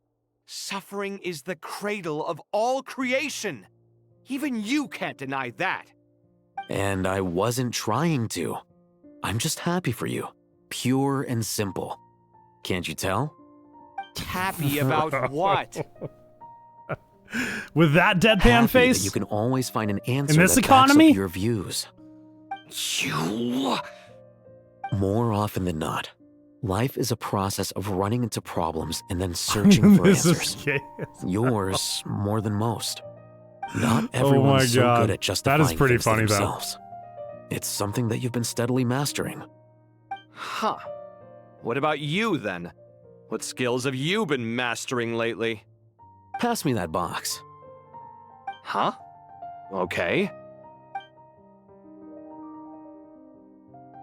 Suffering is the cradle of all creation. Even you can't deny that. And I wasn't trying to. I'm just happy for you. Pure and simple. Can't you tell? Happy about what? With that deadpan Happy face? that you can always find an answer In this that economy? backs up your views. You... More often than not, life is a process of running into problems and then searching for This is answers. gay. Yours more than most. Not Oh everyone's my so God. good at justifying That is pretty things to funny, though. themselves. It's something that you've been steadily mastering. Huh. What about you, then? What skills have you been mastering lately? Pass me that box. Huh? Okay.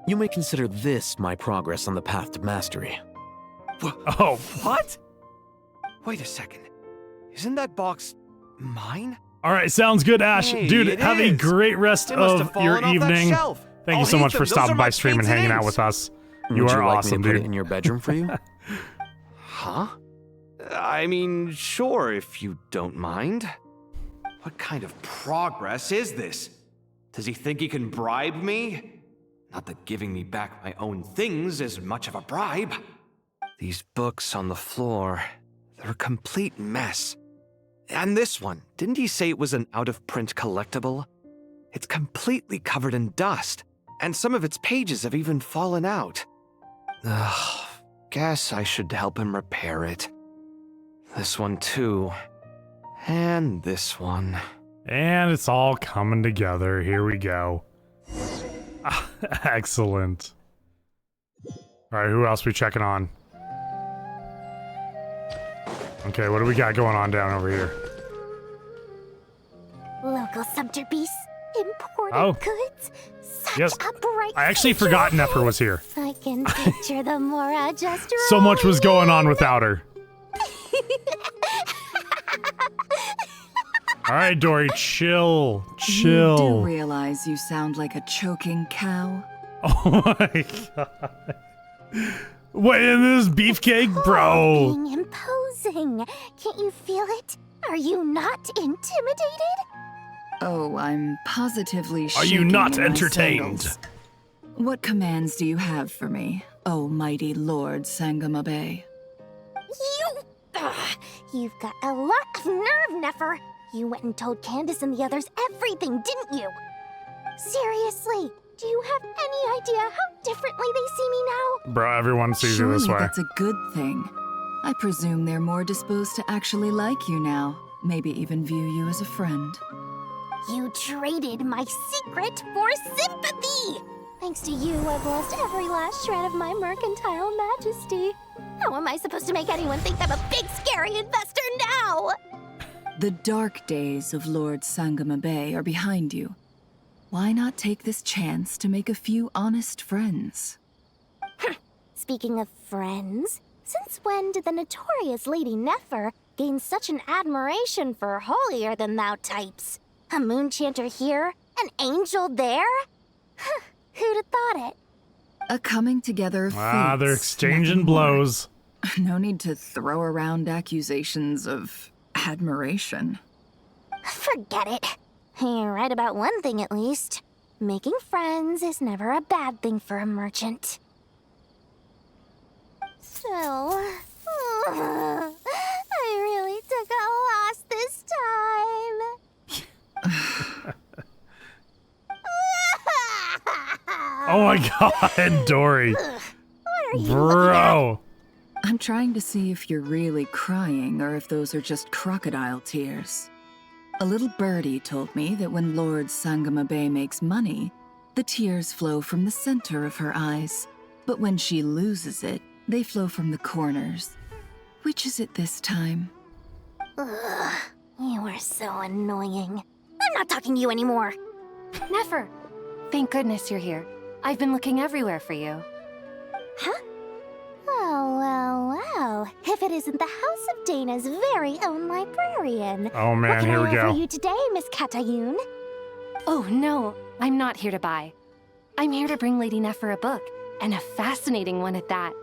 You may consider this my progress on the path to mastery. Oh. What? Wait a second. Isn't that box mine? All right, sounds good, Ash. Hey, Dude, it have a is. great rest They must have of your fallen off that evening. shelf. Thank you I'll so eat much them. for Those stopping are by my stream and painted hanging out inks. with us. You Would are you like awesome, me to put dude. it in your bedroom for you? Huh? I mean, sure, if you don't mind. What kind of progress is this? Does he think he can bribe me? Not that giving me back my own things is much of a bribe. These books on the floor, they're a complete mess. And this one, didn't he say it was an out-of-print collectible? It's completely covered in dust, and some of its pages have even fallen out. Ugh, guess I should help him repair it. This one too. And this one. And it's all coming together. Here we go. Excellent. All right, who else we checking on? Okay, what do we got going on down over here? Local subter beasts, imported Oh. goods. Such Yes. a bright I actually future forgot ahead. Nefer was here. I can picture the Mora just So much was going on without her. All right, Dory, chill. You do realize you sound like a choking cow? Oh my god. What, in this beefcake? Bro. being imposing. Can't you feel it? Are you not intimidated? Oh, I'm positively Are you shaking not in my entertained? sandals. What commands do you have for me, oh mighty Lord Sangamabe? You've got a lot of nerve, Nefer. You went and told Candace and the others everything, didn't you? Seriously, do you have any idea how differently they see me now? Bro, everyone sees you this Surely way. that's a good thing. I presume they're more disposed to actually like you now, maybe even view you as a friend. You traded my secret for sympathy! Thanks to you, I've lost every last shred of my mercantile majesty. How am I supposed to make anyone think I'm a big, scary investor now? The dark days of Lord Sangamabe are behind you. Why not take this chance to make a few honest friends? Speaking of friends, Since when did the notorious Lady Nefer gain such an admiration for holier-than-thou types? A moon chanter here, an angel there? Who'd have thought it? A coming together of fates, They're exchanging nothing more. blows. No need to throw around accusations of admiration. Forget it. You're right about one thing at least. Making friends is never a bad thing for a merchant. So, I really took a loss this time. Oh my god, Dory. Bro. I'm trying to see if you're really crying or if those are just crocodile tears. A little birdie told me that when Lord Sangamabe makes money, the tears flow from the center of her eyes. But when she loses it, they flow from the corners. Which is it this time? Ugh, you are so annoying. I'm not talking to you anymore. Nefer, thank goodness you're here. I've been looking everywhere for you. Huh? Well. If it isn't the House of Dana's very own librarian. Oh man, what can here I we go. offer you today, Miss Katayun? Oh no, I'm not here to buy. I'm here to bring Lady Nefer a book, and a fascinating one at that.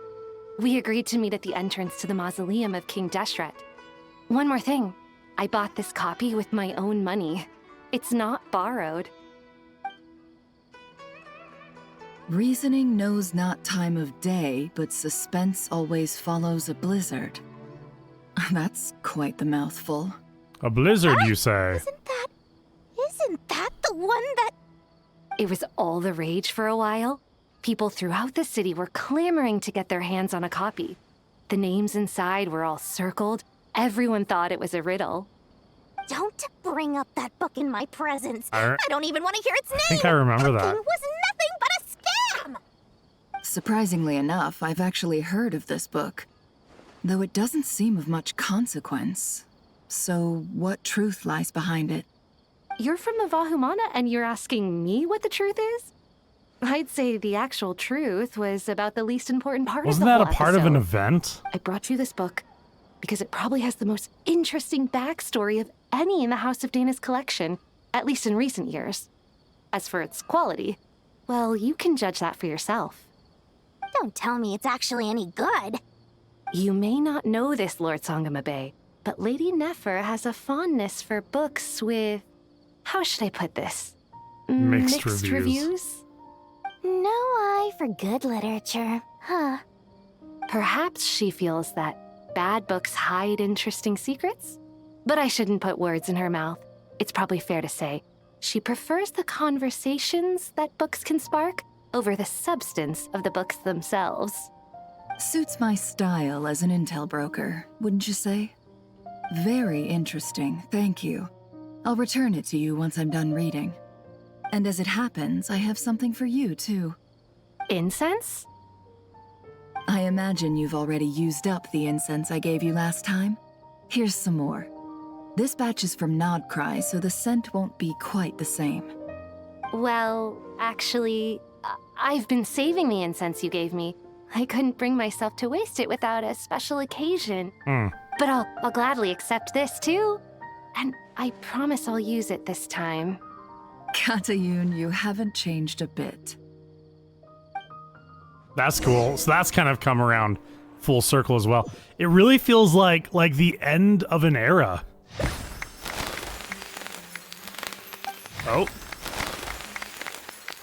We agreed to meet at the entrance to the mausoleum of King Deshret. One more thing, I bought this copy with my own money. It's not borrowed. Reasoning knows not time of day, but suspense always follows a blizzard. That's quite the mouthful. A blizzard, you say? Isn't that the one that... It was all the rage for a while. People throughout the city were clamoring to get their hands on a copy. The names inside were all circled. Everyone thought it was a riddle. Don't bring up that book in my presence. I don't even want to hear its name. think I remember that. It was nothing but a scam. Surprisingly enough, I've actually heard of this book, though it doesn't seem of much consequence. So, what truth lies behind it? You're from the Vahumana and you're asking me what the truth is? I'd say the actual truth was about the least important part Wasn't of the that a whole part of an episode. event? I brought you this book because it probably has the most interesting backstory of any in the House of Dana's collection, at least in recent years. As for its quality, well, you can judge that for yourself. Don't tell me it's actually any good. You may not know this, Lord Sangamabe, but Lady Nefer has a fondness for books with... How should I put this? Mixed reviews. No eye for good literature, huh? Perhaps she feels that bad books hide interesting secrets? But I shouldn't put words in her mouth. It's probably fair to say she prefers the conversations that books can spark over the substance of the books themselves. Suits my style as an intel broker, wouldn't you say? Very interesting, thank you. I'll return it to you once I'm done reading. And as it happens, I have something for you, too. Incense? I imagine you've already used up the incense I gave you last time. Here's some more. This batch is from Nodcry, so the scent won't be quite the same. Well, actually, I've been saving the incense you gave me. I couldn't bring myself to waste it without a special occasion. But I'll gladly accept this, too. And I promise I'll use it this time. Katayun, you haven't changed a bit. That's cool. So that's kind of come around full circle as well. It really feels like the end of an era. Oh.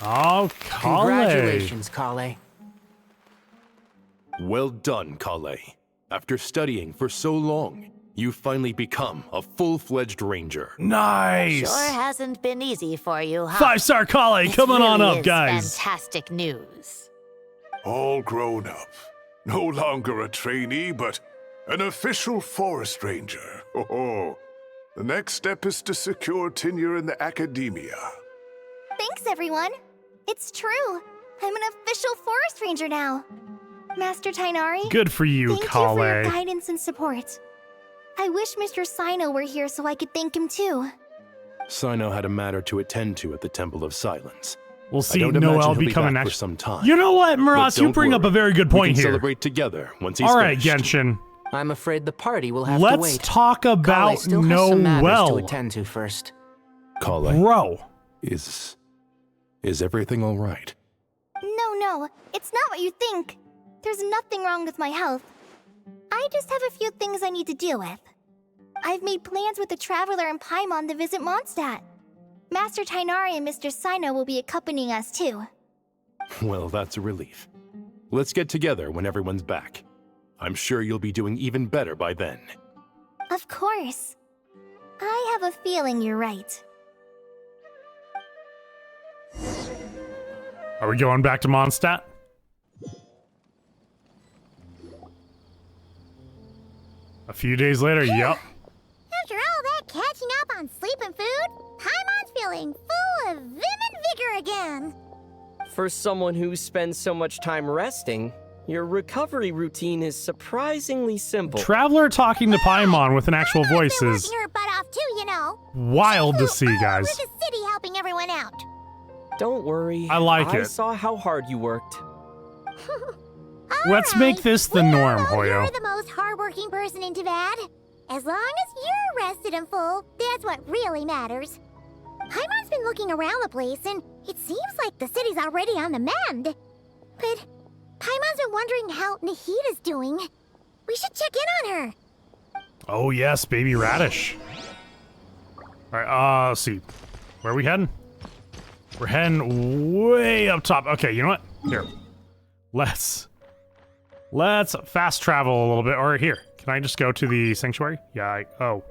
Oh, Kale. Congratulations, Kale. Well done, Kale. After studying for so long, you've finally become a full-fledged ranger. Nice! Sure hasn't been easy for you, huh? 5-star Kale, coming on really up, is guys. Fantastic news. All grown up. No longer a trainee, but an official forest ranger. Oh, the next step is to secure tenure in the academia. Thanks, everyone. It's true. I'm an official forest ranger now. Master Tainari. Good for you, Thank Kale. you for your guidance and support. I wish Mr. Sino were here so I could thank him too. Sino had a matter to attend to at the Temple of Silence. We'll see I don't imagine Noel he'll be becoming back for next. some time. You know what, Maras? But You don't bring up a worry. very good We point can here. celebrate together once he's All right, finished. Genshin. I'm afraid the party will have to wait. Let's talk Kale about still has some matters to Noel. attend to first. Kale, Bro. Is everything all right? No, it's not what you think. There's nothing wrong with my health. I just have a few things I need to deal with. I've made plans with the Traveler and Paimon to visit Mondstadt. Master Tainari and Mr. Sino will be accompanying us too. Well, that's a relief. Let's get together when everyone's back. I'm sure you'll be doing even better by then. Of course. I have a feeling you're right. Are we going back to Mondstadt? A few days later, yep. After all that catching up on sleep and food, Paimon's feeling full of vim and vigor again. For someone who spends so much time resting, your recovery routine is surprisingly simple. Traveler talking to Paimon with an actual voice is Working her butt off too, you know. wild to see, guys. With the city helping everyone out. Don't worry. I like I it. saw how hard you worked. Let's make this the norm, Hoyo. You're the most hardworking person in Tavad. As long as you're rested and full, that's what really matters. Paimon's been looking around the place, and it seems like the city's already on the mend. But Paimon's been wondering how Nahida's doing. We should check in on her. Oh yes, baby radish. All right, let's see. Where are we heading? We're heading way up top. Okay, you know what? Here. Let's fast travel a little bit. Or here, can I just go to the sanctuary? Yeah, oh.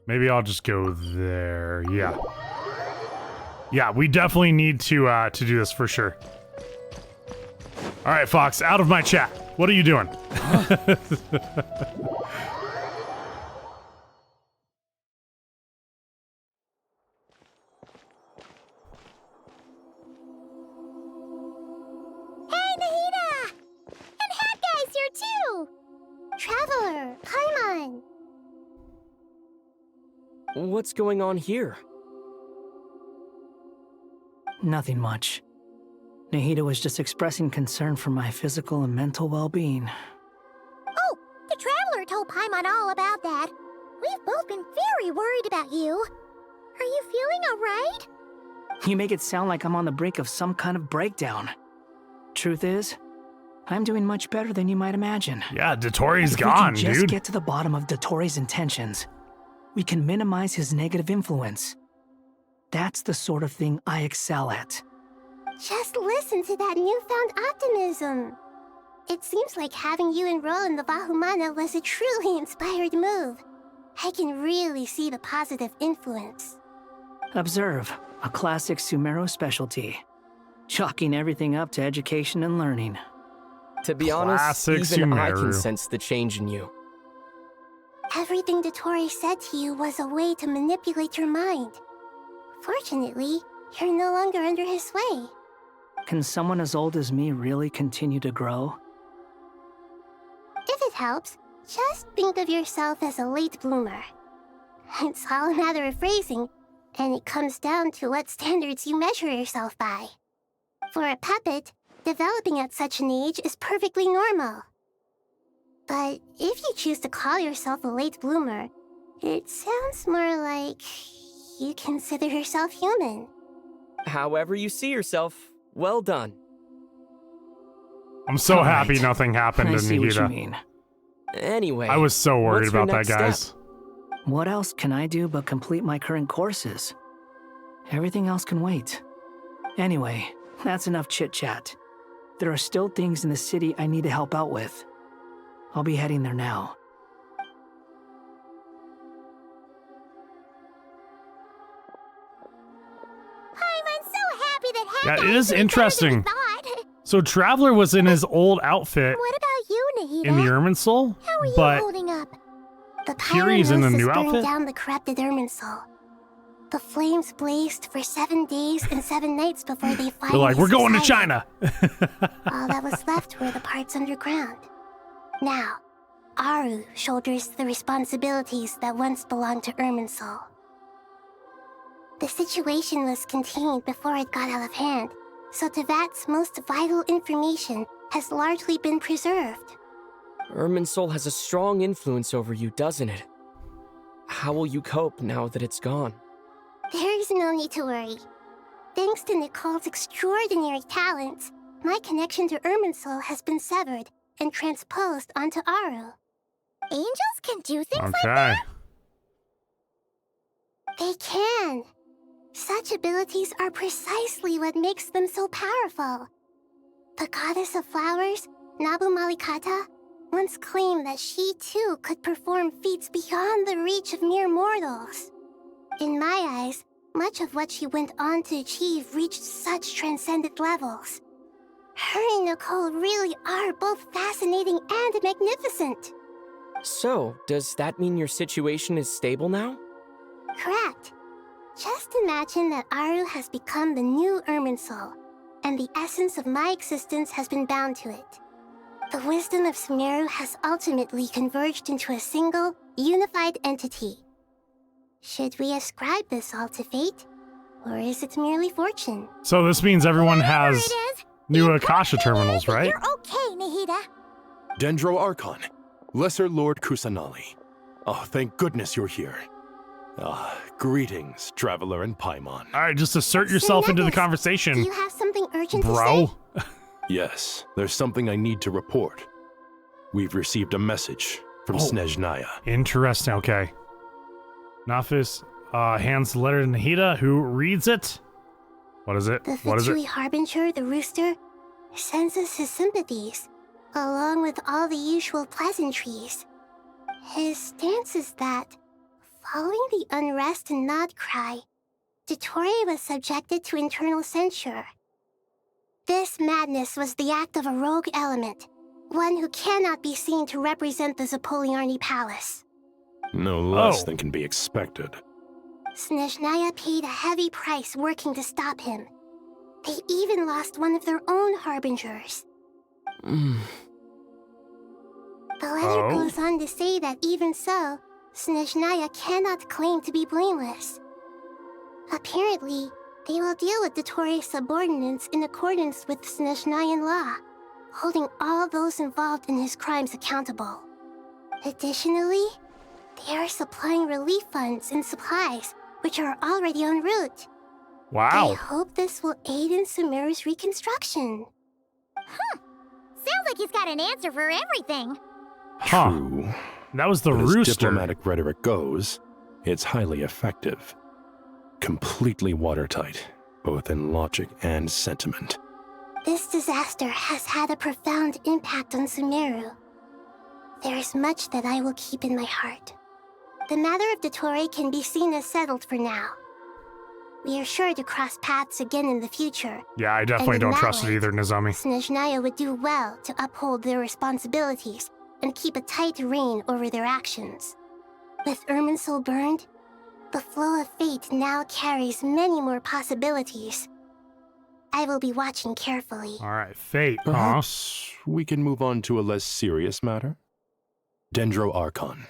Maybe I'll just go there. Yeah. Yeah, we definitely need to do this for sure. All right, Fox, out of my chat. What are you doing? Hey, Nahida! And Hat Guy's here too! Traveler, Paimon! What's going on here? Nothing much. Nahida was just expressing concern for my physical and mental well-being. Oh, the Traveler told Paimon all about that. We've both been very worried about you. Are you feeling alright? You make it sound like I'm on the brink of some kind of breakdown. Truth is, I'm doing much better than you might imagine. Yeah, Dotori's If gone, we can just dude. get to the bottom of Dotori's intentions, we can minimize his negative influence. That's the sort of thing I excel at. Just listen to that newfound optimism. It seems like having you enroll in the Vahumana was a truly inspired move. I can really see the positive influence. Observe, a classic Sumeru specialty. Chalking everything up to education and learning. To be Classic honest, even I Sumeru. can sense the change in you. Everything Dotori said to you was a way to manipulate your mind. Fortunately, you're no longer under his sway. Can someone as old as me really continue to grow? If it helps, just think of yourself as a late bloomer. It's all a matter of phrasing, and it comes down to what standards you measure yourself by. For a puppet, developing at such an age is perfectly normal. But if you choose to call yourself a late bloomer, it sounds more like you consider yourself human. However you see yourself, well done. I'm so All happy right. nothing happened I to see what you Nahida. mean. Anyway, I was so worried what's your about that, next guys. step? What else can I do but complete my current courses? Everything else can wait. Anyway, that's enough chit-chat. There are still things in the city I need to help out with. I'll be heading there now. I'm so happy that Yeah, it is interesting. So Traveler was in his old outfit What about you, Nahida? in the Irminsul, How are you but holding up? The Kiri's in the Pyronosis new burned outfit? down the corrupted Irminsul. The flames blazed for 7 days and 7 nights before they finally they're like, we're going to subsided. China. All that was left were the parts underground. Now, Aru shoulders the responsibilities that once belonged to Irminsul. The situation was contained before it got out of hand, so Tevat's most vital information has largely been preserved. Irminsul has a strong influence over you, doesn't it? How will you cope now that it's gone? There is no need to worry. Thanks to Nicole's extraordinary talents, my connection to Irminsul has been severed and transposed onto Aru. Angels can do things like that? They can. Such abilities are precisely what makes them so powerful. The goddess of flowers, Nabu Malikata, once claimed that she too could perform feats beyond the reach of mere mortals. In my eyes, much of what she went on to achieve reached such transcendent levels. Her and Nicole really are both fascinating and magnificent. So, does that mean your situation is stable now? Correct. Just imagine that Aru has become the new Irminsul, and the essence of my existence has been bound to it. The wisdom of Sumeru has ultimately converged into a single, unified entity. Should we ascribe this all to fate, or is it merely fortune? So this means everyone has new Akasha terminals, right? You're okay, Nahida. Dendro Archon, Lesser Lord Kusanali. Oh, thank goodness you're here. Greetings, Traveler and Paimon. All right, just assert yourself into the conversation. Do you have something urgent bro? to say? Yes, there's something I need to report. We've received a message from Snezhnaya. Interesting, okay. Nafis hands the letter to Nahida, who reads it. What is it? The What is it? Fatui Harbinger, the rooster, sends us his sympathies, along with all the usual pleasantries. His stance is that, following the unrest and nod cry, Dottore was subjected to internal censure. This madness was the act of a rogue element, one who cannot be seen to represent the Zapoliarni Palace. No less than can be expected. Snezhnaya paid a heavy price working to stop him. They even lost one of their own harbingers. The letter goes on to say that even so, Snezhnaya cannot claim to be blameless. Apparently, they will deal with Dottore's subordinates in accordance with Snezhnayan law, holding all those involved in his crimes accountable. Additionally, they are supplying relief funds and supplies, which are already en route. Wow. I hope this will aid in Sumeru's reconstruction. Sounds like he's got an answer for everything. True. That was the But as rooster. diplomatic rhetoric goes, it's highly effective. Completely watertight, both in logic and sentiment. This disaster has had a profound impact on Sumeru. There is much that I will keep in my heart. The matter of Dottore can be seen as settled for now. We are sure to cross paths again in the future. Yeah, I definitely don't trust it either, Nizami. Snezhnaya would do well to uphold their responsibilities and keep a tight rein over their actions. With Irminsul burned, the flow of fate now carries many more possibilities. I will be watching carefully. All right, fate. Perhaps we can move on to a less serious matter? Dendro Archon.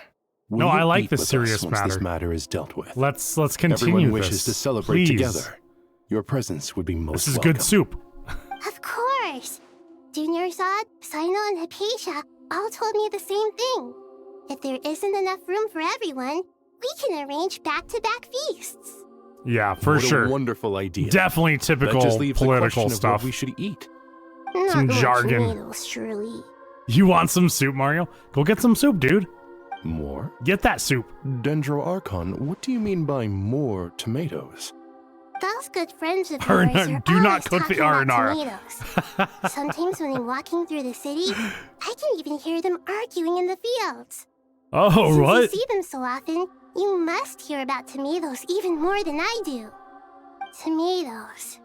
No, I like the serious once matter. This matter is dealt with. Let's continue Everyone this. wishes to celebrate Please. together. Your presence would be most This is welcome. good soup. Of course! Junior Zod, Sino, and Hypatia all told me the same thing. If there isn't enough room for everyone, we can arrange back-to-back feasts. Yeah, for What sure. a wonderful idea. Definitely typical That just leaves the political question of stuff. what we should eat. Some Not more jargon. tomatoes, surely. You want some soup, Mario? Go get some soup, dude. More? Get that soup. Dendro Archon, what do you mean by more tomatoes? Those good friends of Arnar- yours are do not always cook the talking about Arnara. tomatoes. Sometimes when I'm walking through the city, I can even hear them arguing in the fields. Oh, Since what? you see them so often, you must hear about tomatoes even more than I do. Tomatoes.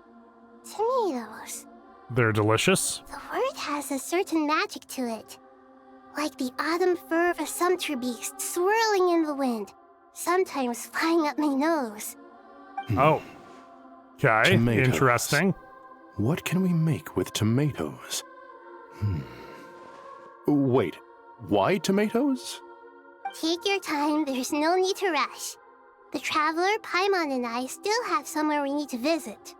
Tomatoes. They're delicious. The word has a certain magic to it. Like the autumn fur of a sumpter beast swirling in the wind, sometimes flying up my nose. Oh. Okay, Tomatoes. interesting. What can we make with tomatoes? Wait, why tomatoes? Take your time, there's no need to rush. The Traveler, Paimon, and I still have somewhere we need to visit.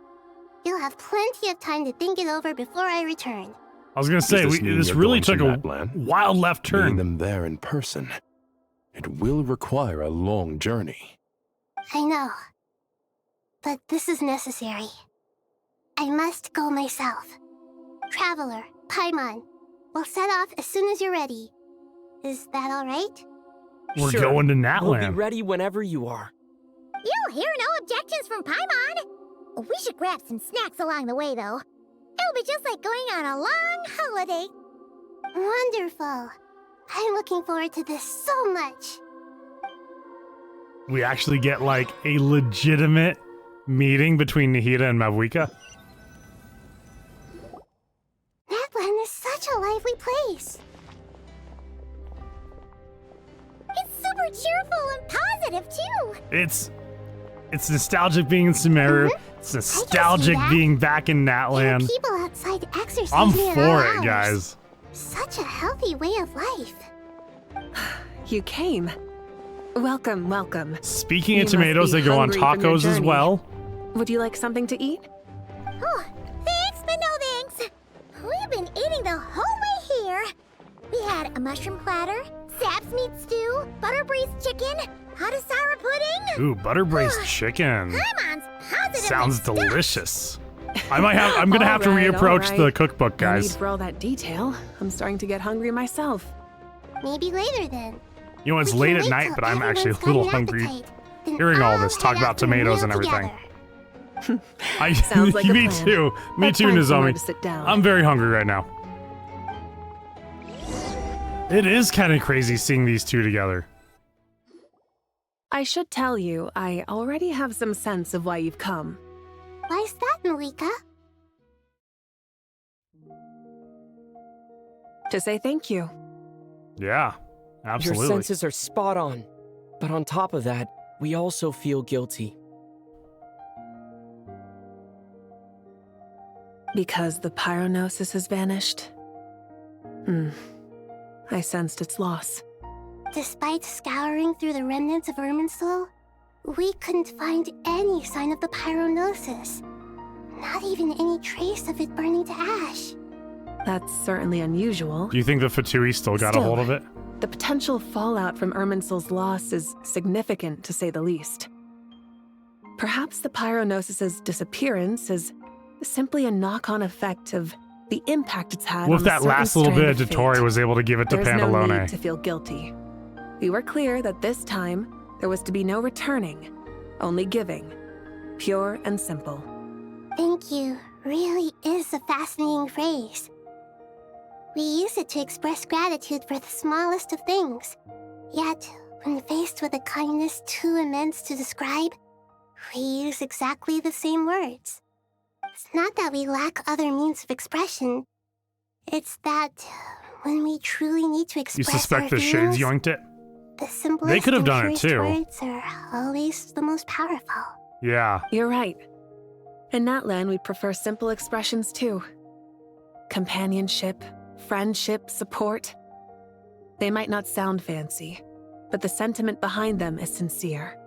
You'll have plenty of time to think it over before I return. I was gonna say, this really took a wild left turn. Meeting them there in person. It will require a long journey. I know. But this is necessary. I must go myself. Traveler, Paimon, we'll set off as soon as you're ready. Is that all right? We're going to Natland. We'll be ready whenever you are. You'll hear no objections from Paimon. We should grab some snacks along the way, though. It'll be just like going on a long holiday. Wonderful. I'm looking forward to this so much. We actually get like a legitimate meeting between Nahida and Mavuika. Natland is such a lively place. It's super cheerful and positive, too. It's nostalgic being in Sumeru. It's nostalgic being back in Natland. People outside exercising I'm at all for it, hours. guys. Such a healthy way of life. You came. Welcome, welcome. Speaking You of tomatoes, must be they go on hungry from your tacos as journey. well. Would you like something to eat? Oh, thanks, but no thanks. We've been eating the whole way here. We had a mushroom platter, Sap's meat stew, butter braised chicken, Hadasara pudding. Ooh, butter braised chicken. Paimon's positive. Sounds delicious. I'm gonna have to Alright, reapproach alright. the cookbook, No need guys. for all that detail. I'm starting to get hungry myself. Maybe later then. You know, it's We late can at wait night, till but I'm actually a everyone's little got an hungry. appetite. Then Hearing all I'll this talk head about out for a tomatoes meal and everything. together. Sounds like a me plan. too. Me Let's too, find somewhere Nozomi. to sit down. I'm very hungry right now. It is kind of crazy seeing these two together. I should tell you, I already have some sense of why you've come. Why's that, Malika? To say thank you. Yeah, absolutely. Your senses are spot on. But on top of that, we also feel guilty. Because the pyronosis has vanished? I sensed its loss. Despite scouring through the remnants of Irminsul, we couldn't find any sign of the pyronosis. Not even any trace of it burning to ash. That's certainly unusual. Do you think the Fatui still got a hold of it? The potential fallout from Irminsul's loss is significant, to say the least. Perhaps the pyronosis's disappearance is simply a knock-on effect of the impact it's had Well, on if a that certain last little strand bit of of Dotori fate. was able to give it to There's no Pandalone. need to feel guilty. We were clear that this time there was to be no returning, only giving, pure and simple. Thank you really is a fascinating phrase. We use it to express gratitude for the smallest of things. Yet, when faced with a kindness too immense to describe, we use exactly the same words. It's not that we lack other means of expression. It's that when we truly need to You express suspect our the feelings, Shades yoinked it? the simplest They could have and done it purest too. words are always the most powerful. Yeah. You're right. In Natland, we prefer simple expressions too. Companionship, friendship, support. They might not sound fancy, but the sentiment behind them is sincere.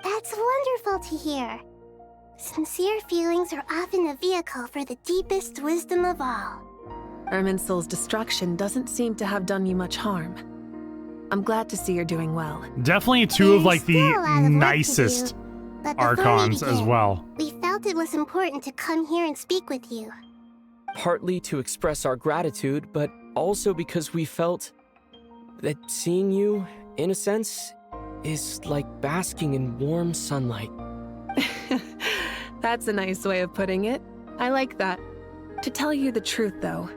That's wonderful to hear. Sincere feelings are often a vehicle for the deepest wisdom of all. Irminsul's destruction doesn't seem to have done you much harm. I'm glad to see you're doing well. Definitely two of like still a lot of the work to nicest do, but before we Archons as begin, well. We felt it was important to come here and speak with you. Partly to express our gratitude, but also because we felt that seeing you, in a sense, is like basking in warm sunlight. That's a nice way of putting it. I like that. To tell you the truth, though,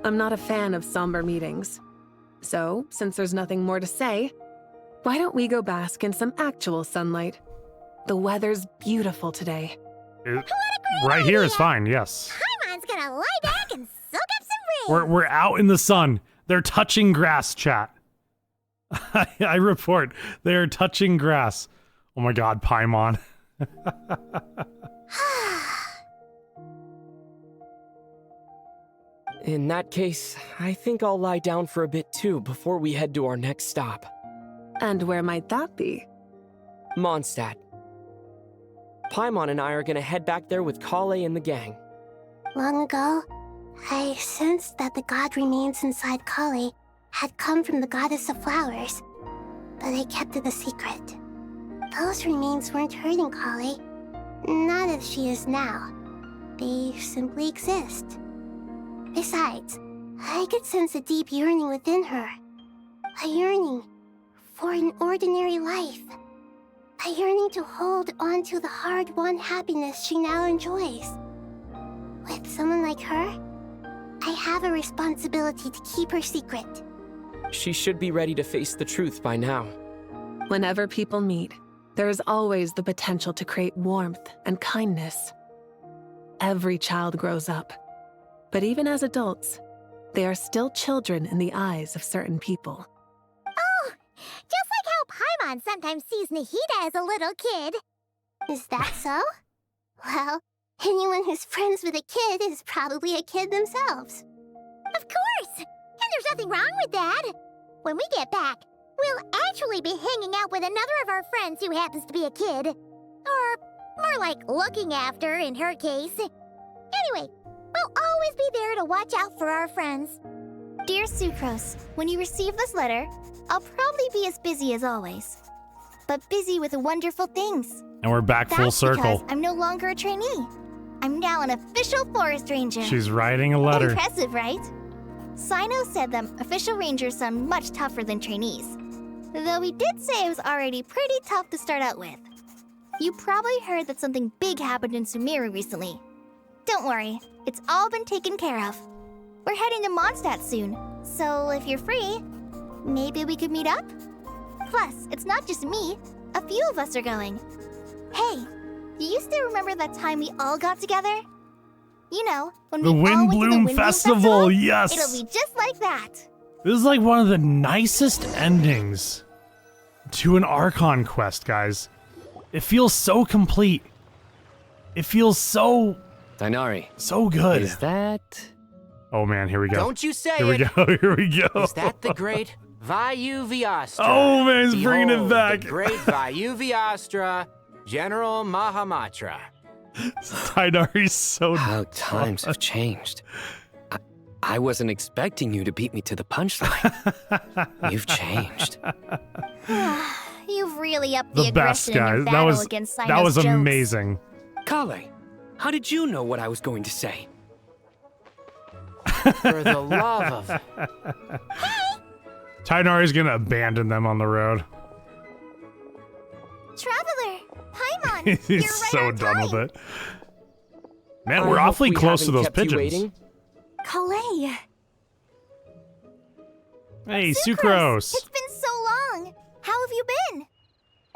I'm not a fan of somber meetings. So, since there's nothing more to say, why don't we go bask in some actual sunlight? The weather's beautiful today. Right here is fine, yes. Paimon's gonna lie back and soak up some rain. We're out in the sun. They're touching grass, chat. I report. They are touching grass. Oh my god, Paimon. In that case, I think I'll lie down for a bit too before we head to our next stop. And where might that be? Mondstadt. Paimon and I are gonna head back there with Kale and the gang. Long ago, I sensed that the god remains inside Kali had come from the goddess of flowers, but I kept it a secret. Those remains weren't hurting Kali, not as she is now. They simply exist. Besides, I could sense a deep yearning within her. A yearning for an ordinary life. A yearning to hold on to the hard-won happiness she now enjoys. With someone like her, I have a responsibility to keep her secret. She should be ready to face the truth by now. Whenever people meet, there is always the potential to create warmth and kindness. Every child grows up, but even as adults, they are still children in the eyes of certain people. Oh, just like how Paimon sometimes sees Nahida as a little kid. Is that so? Well, anyone who's friends with a kid is probably a kid themselves. Of course! And there's nothing wrong with that. When we get back, we'll actually be hanging out with another of our friends who happens to be a kid. Or more like looking after, in her case. Anyway, we'll always be there to watch out for our friends. Dear Sucrose, when you receive this letter, I'll probably be as busy as always. But busy with wonderful things. And we're back full circle. Because I'm no longer a trainee. I'm now an official forest ranger. She's writing a letter. Impressive, right? Sino said that official rangers sound much tougher than trainees. Though he did say it was already pretty tough to start out with. You probably heard that something big happened in Sumeru recently. Don't worry, it's all been taken care of. We're heading to Mondstadt soon, so if you're free, maybe we could meet up? Plus, it's not just me. A few of us are going. Hey, do you still remember that time we all got together? You know, when the we all Wind went to the Bloom Wind Festival, yes! It'll be just like that. This is like one of the nicest endings to an Archon quest, guys. It feels so complete. It feels so... Dinari. So good. Is that... Oh man, here we go. Don't you say Here we it. go, here we go. Is that the great Vayu Vyastra? Oh man, he's bringing it Behold, back. The great Vayu Vyastra, General Mahamatra. Dinari's so How times have changed. I wasn't expecting you to beat me to the punchline. You've changed. You've really upped the the best, aggression in guys. your That battle was against that Sino's was jokes. amazing. Kale, how did you know what I was going to say? For the love of... Dinari's gonna abandon them on the road. Traveler, Paimon, He's you're right so on done with time. it. Man, I we're hope awfully we close to haven't those kept you pigeons. waiting. Kalei. Hey, Sucrose. It's been so long. How have you been?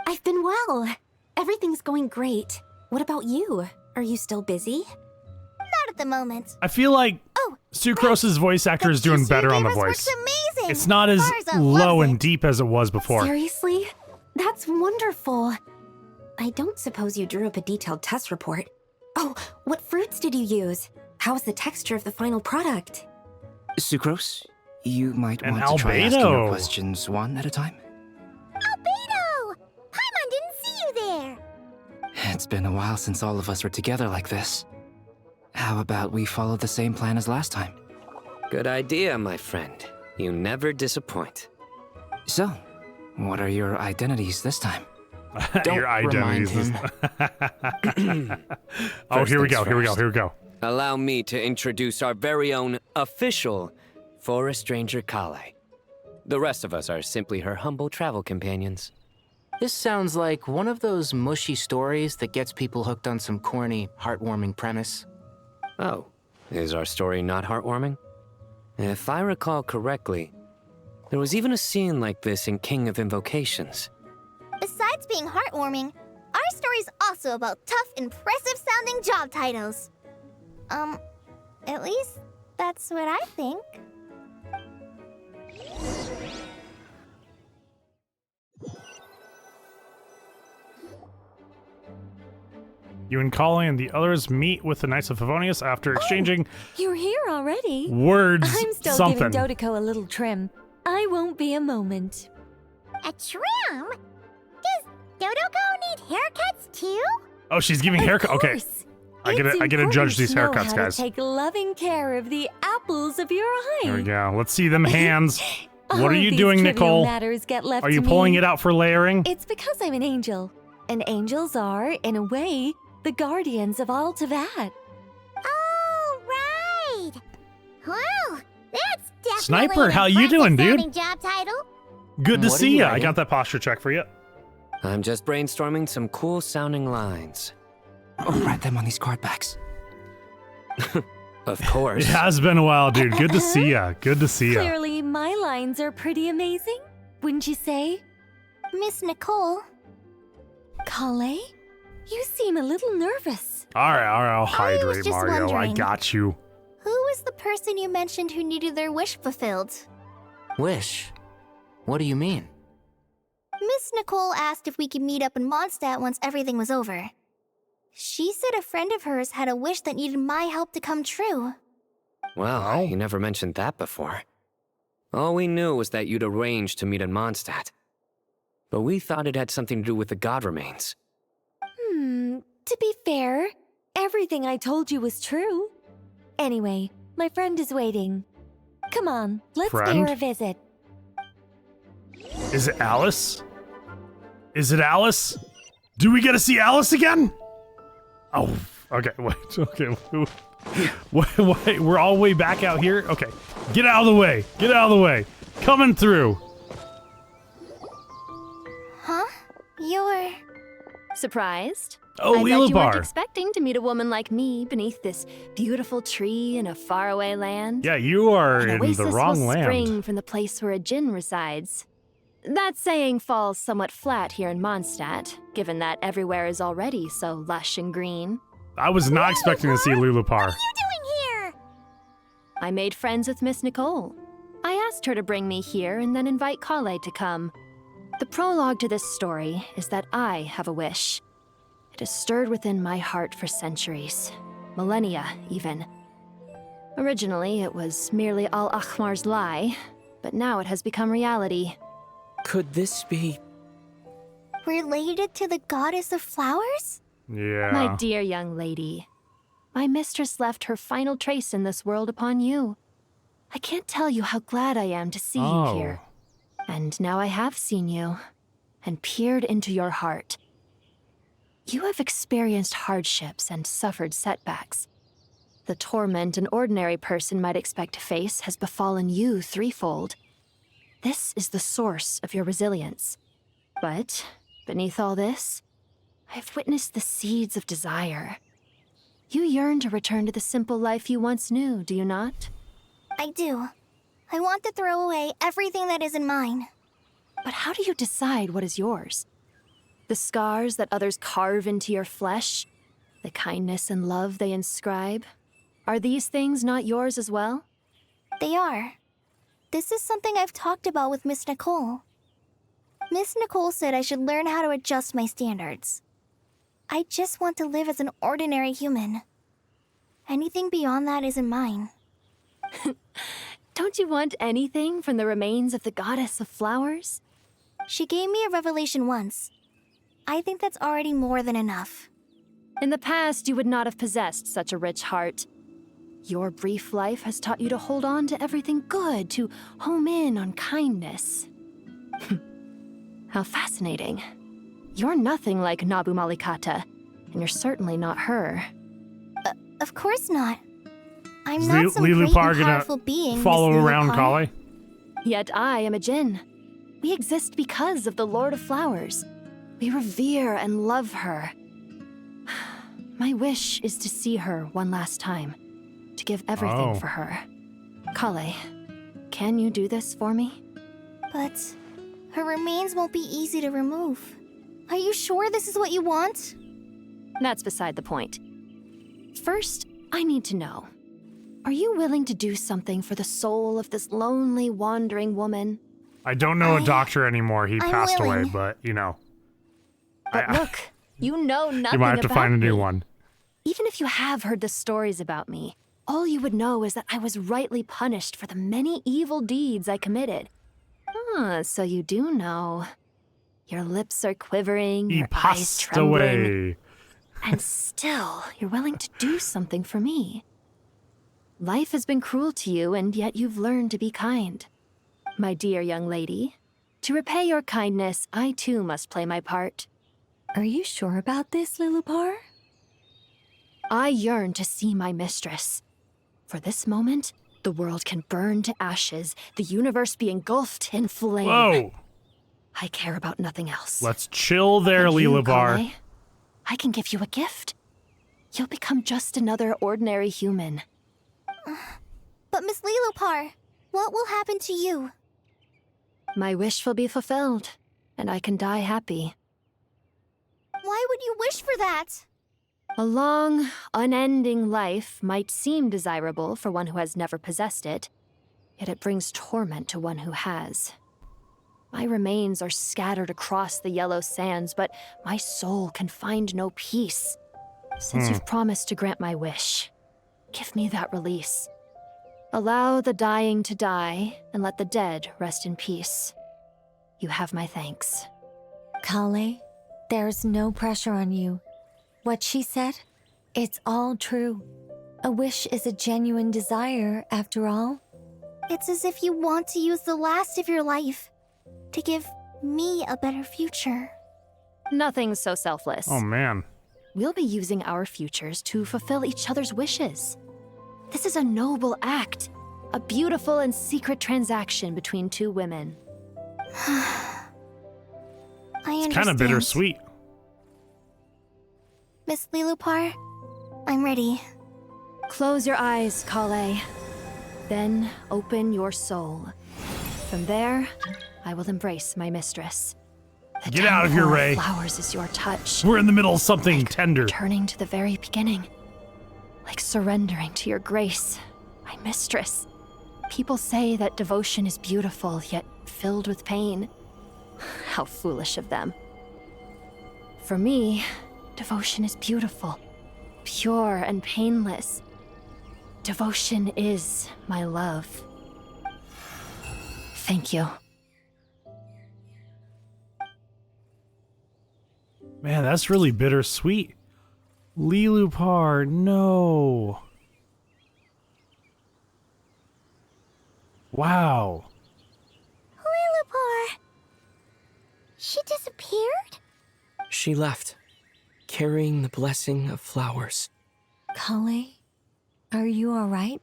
I've been well. Everything's going great. What about you? Are you still busy? Not at the moment. I feel like Sucrose's voice actor is doing better on the voice. Amazing. It's not as Barza low loves and deep as it was before. Seriously? That's wonderful. I don't suppose you drew up a detailed test report. Oh, what fruits did you use? How's the texture of the final product? Sucrose, you might An want to try asking your albedo. questions one at a time. Albedo! Paimon didn't see you there. It's been a while since all of us were together like this. How about we follow the same plan as last time? Good idea, my friend. You never disappoint. So, what are your identities this time? Your remind identities. him. Oh, here we things go, here we go, first. here we go. Allow me to introduce our very own official Forest Ranger Kale. The rest of us are simply her humble travel companions. This sounds like one of those mushy stories that gets people hooked on some corny, heartwarming premise. Oh, is our story not heartwarming? If I recall correctly, there was even a scene like this in King of Invocations. Besides being heartwarming, our story's also about tough, impressive-sounding job titles. At least that's what I think. You and Kale and the others meet with the Knights of Favonius after exchanging You're here already. words I'm still something. giving Dodiko a little trim. I won't be a moment. A trim? Does Dodoko haircuts too? Oh, she's giving haircut. Okay. I get to judge these haircuts, guys. Take loving care of the apples of your eye. There we go. Let's see them hands. What are you these doing, trivial Nicole? matters get left Are you to pulling me. it out for layering? It's because I'm an angel. And angels are, in a way, the guardians of all Tavad. Oh, right. Well, that's definitely Sniper, an how you doing, dude? impressive sounding job title. Good to What are see you ya. I writing? got that posture check for you. I'm just brainstorming some cool sounding lines. I'll write them on these card backs. Of course. It has been a while, dude. Good to see ya. Good to see ya. Clearly, my lines are pretty amazing, wouldn't you say? Miss Nicole. Kale? You seem a little nervous. All right, I'll was hydrate, just Mario. I wondering. got you. Who was the person you mentioned who needed their wish fulfilled? Wish? What do you mean? Miss Nicole asked if we could meet up in Mondstadt once everything was over. She said a friend of hers had a wish that needed my help to come true. Well, you never mentioned that before. All we knew was that you'd arranged to meet in Mondstadt. But we thought it had something to do with the god remains. To be fair, everything I told you was true. Anyway, my friend is waiting. Come on, let's pay Friend? her a visit. Is it Alice? Is it Alice? Do we get to see Alice again? Oh, okay, wait, okay. Wait, we're all the way back out here? Okay, get out of the way. Get out of the way. Coming through. Huh? You're... Surprised? Oh, I bet you weren't Leelabar. expecting to meet a woman like me beneath this beautiful tree in a faraway land. Yeah, you are An in oasis the wrong will land. spring from the place where a djinn resides. That saying falls somewhat flat here in Mondstadt, given that everywhere is already so lush and green. I was not expecting to see Lulupar. I made friends with Miss Nicole. I asked her to bring me here and then invite Kale to come. The prologue to this story is that I have a wish. It has stirred within my heart for centuries, millennia even. Originally, it was merely Al-Akhmar's lie, but now it has become reality. Could this be... related to the goddess of flowers? Yeah. My dear young lady, my mistress left her final trace in this world upon you. I can't tell you how glad I am to see you here. And now I have seen you, and peered into your heart. You have experienced hardships and suffered setbacks. The torment an ordinary person might expect to face has befallen you threefold. This is the source of your resilience. But, beneath all this, I have witnessed the seeds of desire. You yearn to return to the simple life you once knew, do you not? I do. I want to throw away everything that isn't mine. But how do you decide what is yours? The scars that others carve into your flesh? The kindness and love they inscribe? Are these things not yours as well? They are. This is something I've talked about with Miss Nicole. Miss Nicole said I should learn how to adjust my standards. I just want to live as an ordinary human. Anything beyond that isn't mine. Don't you want anything from the remains of the goddess of flowers? She gave me a revelation once. I think that's already more than enough. In the past, you would not have possessed such a rich heart. Your brief life has taught you to hold on to everything good, to home in on kindness. How fascinating. You're nothing like Nabu Malikata, and you're certainly not her. Of course not. I'm Is not some great Lilupar and powerful being, follow Miss around Lilupar. Kale? Yet I am a djinn. We exist because of the Lord of Flowers. We revere and love her. My wish is to see her one last time, to give everything for her. Kale, can you do this for me? But her remains won't be easy to remove. Are you sure this is what you want? That's beside the point. First, I need to know. Are you willing to do something for the soul of this lonely, wandering woman? I don't know a doctor anymore. He I'm passed away, willing. but, you know. But look, you know nothing You might have to about find a new me. one. Even if you have heard the stories about me, all you would know is that I was rightly punished for the many evil deeds I committed. Ah, so you do know. Your lips are quivering, He your eyes passed trembling. away. And still, you're willing to do something for me. Life has been cruel to you, and yet you've learned to be kind. My dear young lady, to repay your kindness, I too must play my part. Are you sure about this, Lilupar? I yearn to see my mistress. For this moment, the world can burn to ashes, the universe be engulfed in flame. Whoa! I care about nothing else. Let's chill there, And you, Lilabar. Kale, I can give you a gift. You'll become just another ordinary human. But Miss Lilupar, what will happen to you? My wish will be fulfilled, and I can die happy. Why would you wish for that? A long, unending life might seem desirable for one who has never possessed it, yet it brings torment to one who has. My remains are scattered across the yellow sands, but my soul can find no peace. Since you've promised to grant my wish, give me that release. Allow the dying to die, and let the dead rest in peace. You have my thanks. Kale, there's no pressure on you. What she said, it's all true. A wish is a genuine desire, after all. It's as if you want to use the last of your life to give me a better future. Nothing so selfless. Oh, man. We'll be using our futures to fulfill each other's wishes. This is a noble act, a beautiful and secret transaction between two women. I understand. It's kind of bittersweet. Miss Lilupar, I'm ready. Close your eyes, Kale. Then open your soul. From there, I will embrace my mistress. The Get out of here, temple Ray. Flowers is your touch. We're in the middle of something tender. Returning to the very beginning. Like surrendering to your grace, my mistress. People say that devotion is beautiful, yet filled with pain. How foolish of them. For me, devotion is beautiful, pure and painless. Devotion is my love. Thank you. Man, that's really bittersweet. Lilupar, no. Wow. Lilupar! She disappeared? She left, carrying the blessing of flowers. Kale, are you alright?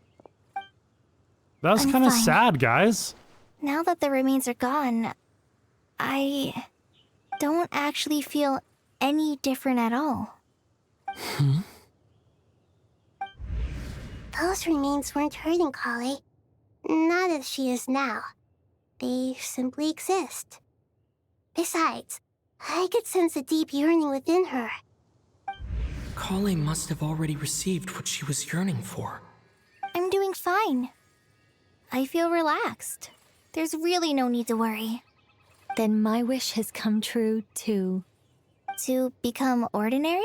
That's I'm kind of fine. sad, guys. Now that the remains are gone, I don't actually feel any different at all. Those remains weren't hurting Kale. Not as she is now. They simply exist. Besides, I could sense a deep yearning within her. Kale must have already received what she was yearning for. I'm doing fine. I feel relaxed. There's really no need to worry. Then my wish has come true, too. To become ordinary?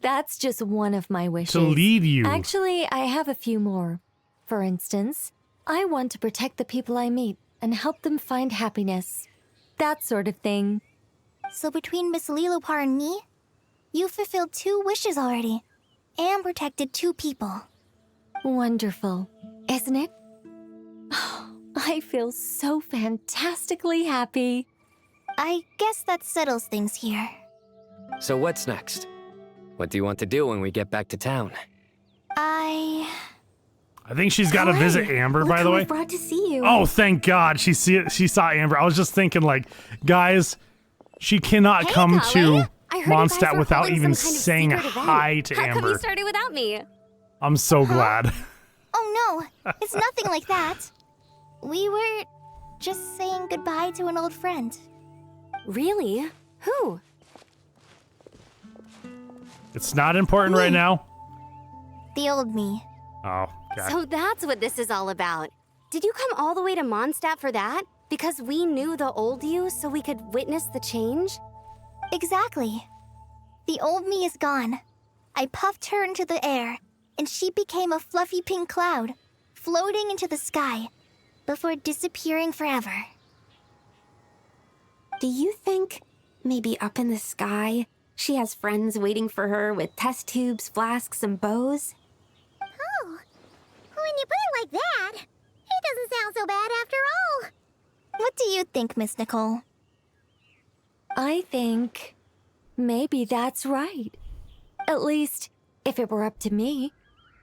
That's just one of my wishes. To lead you. Actually, I have a few more. For instance, I want to protect the people I meet and help them find happiness. That sort of thing. So between Miss Lilupar and me, you've fulfilled 2 wishes already, and protected 2 people. Wonderful, isn't it? I feel so fantastically happy. I guess that settles things here. So what's next? What do you want to do when we get back to town? I think she's got to visit Amber, by the way. Brought to see you. Oh, thank God. She saw Amber. I was just thinking, like, guys, she cannot come to Mondstadt without even saying hi to How come you Amber. started without me? I'm so glad. Oh no, it's nothing like that. We were just saying goodbye to an old friend. Really? Who? It's not important right now. The old me. Oh, okay. So that's what this is all about. Did you come all the way to Mondstadt for that? Because we knew the old you so we could witness the change? Exactly. The old me is gone. I puffed her into the air, and she became a fluffy pink cloud, floating into the sky, before disappearing forever. Do you think, maybe up in the sky, she has friends waiting for her with test tubes, flasks, and bows? Oh, when you put it like that, it doesn't sound so bad after all. What do you think, Miss Nicole? I think maybe that's right. At least, if it were up to me,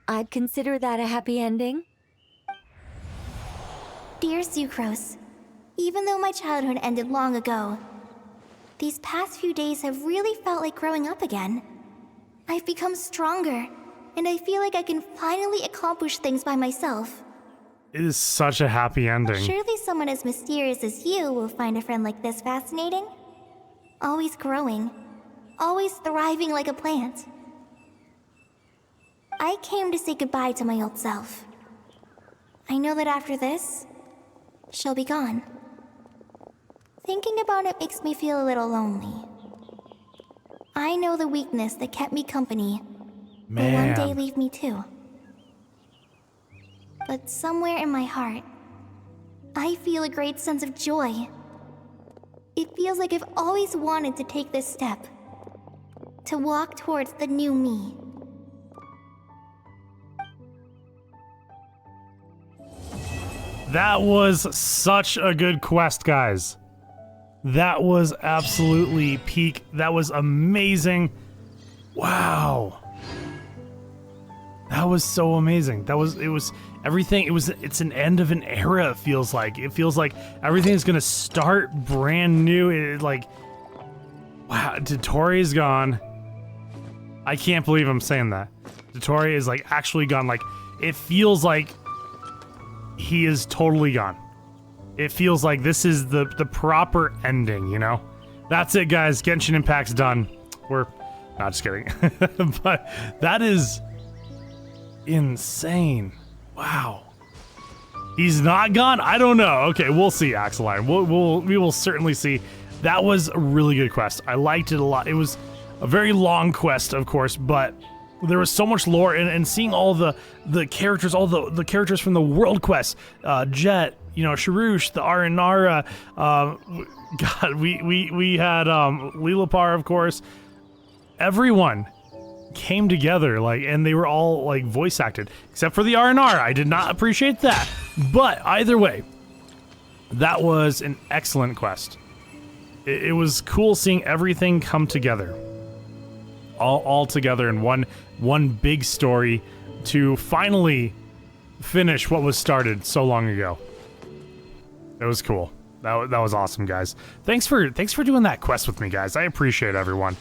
I'd consider that a happy ending. Dear Sucrose, even though my childhood ended long ago, these past few days have really felt like growing up again. I've become stronger, and I feel like I can finally accomplish things by myself. It is such a happy ending. Surely someone as mysterious as you will find a friend like this fascinating. Always growing, always thriving like a plant. I came to say goodbye to my old self. I know that after this, she'll be gone. Thinking about it makes me feel a little lonely. I know the weakness that kept me company will one day leave me too. But somewhere in my heart, I feel a great sense of joy. It feels like I've always wanted to take this step, to walk towards the new me. That was such a good quest, guys. That was absolutely peak. That was amazing. Wow. That was so amazing. It was everything. It's an end of an era, it feels like. It feels like everything is gonna start brand new. Wow, Dottore gone. I can't believe I'm saying that. Dottore is like actually gone. Like, it feels like he is totally gone. It feels like this is the proper ending, you know? That's it, guys. Genshin Impact's done. We're not just kidding. But that is insane. Wow. He's not gone? I don't know. Okay, we'll see, Axeline. We will certainly see. That was a really good quest. I liked it a lot. It was a very long quest, of course, but there was so much lore, and seeing all the characters, all the characters from the world quest, Jet, you know, Sharush, the Aranara, God, we had Lilipar, of course. Everyone came together, like, and they were all like voice acted, except for the Aranara. I did not appreciate that, but either way, that was an excellent quest. It was cool seeing everything come together. All together in one big story to finally finish what was started so long ago. It was cool. That was awesome, guys. Thanks for doing that quest with me, guys. I appreciate it, everyone.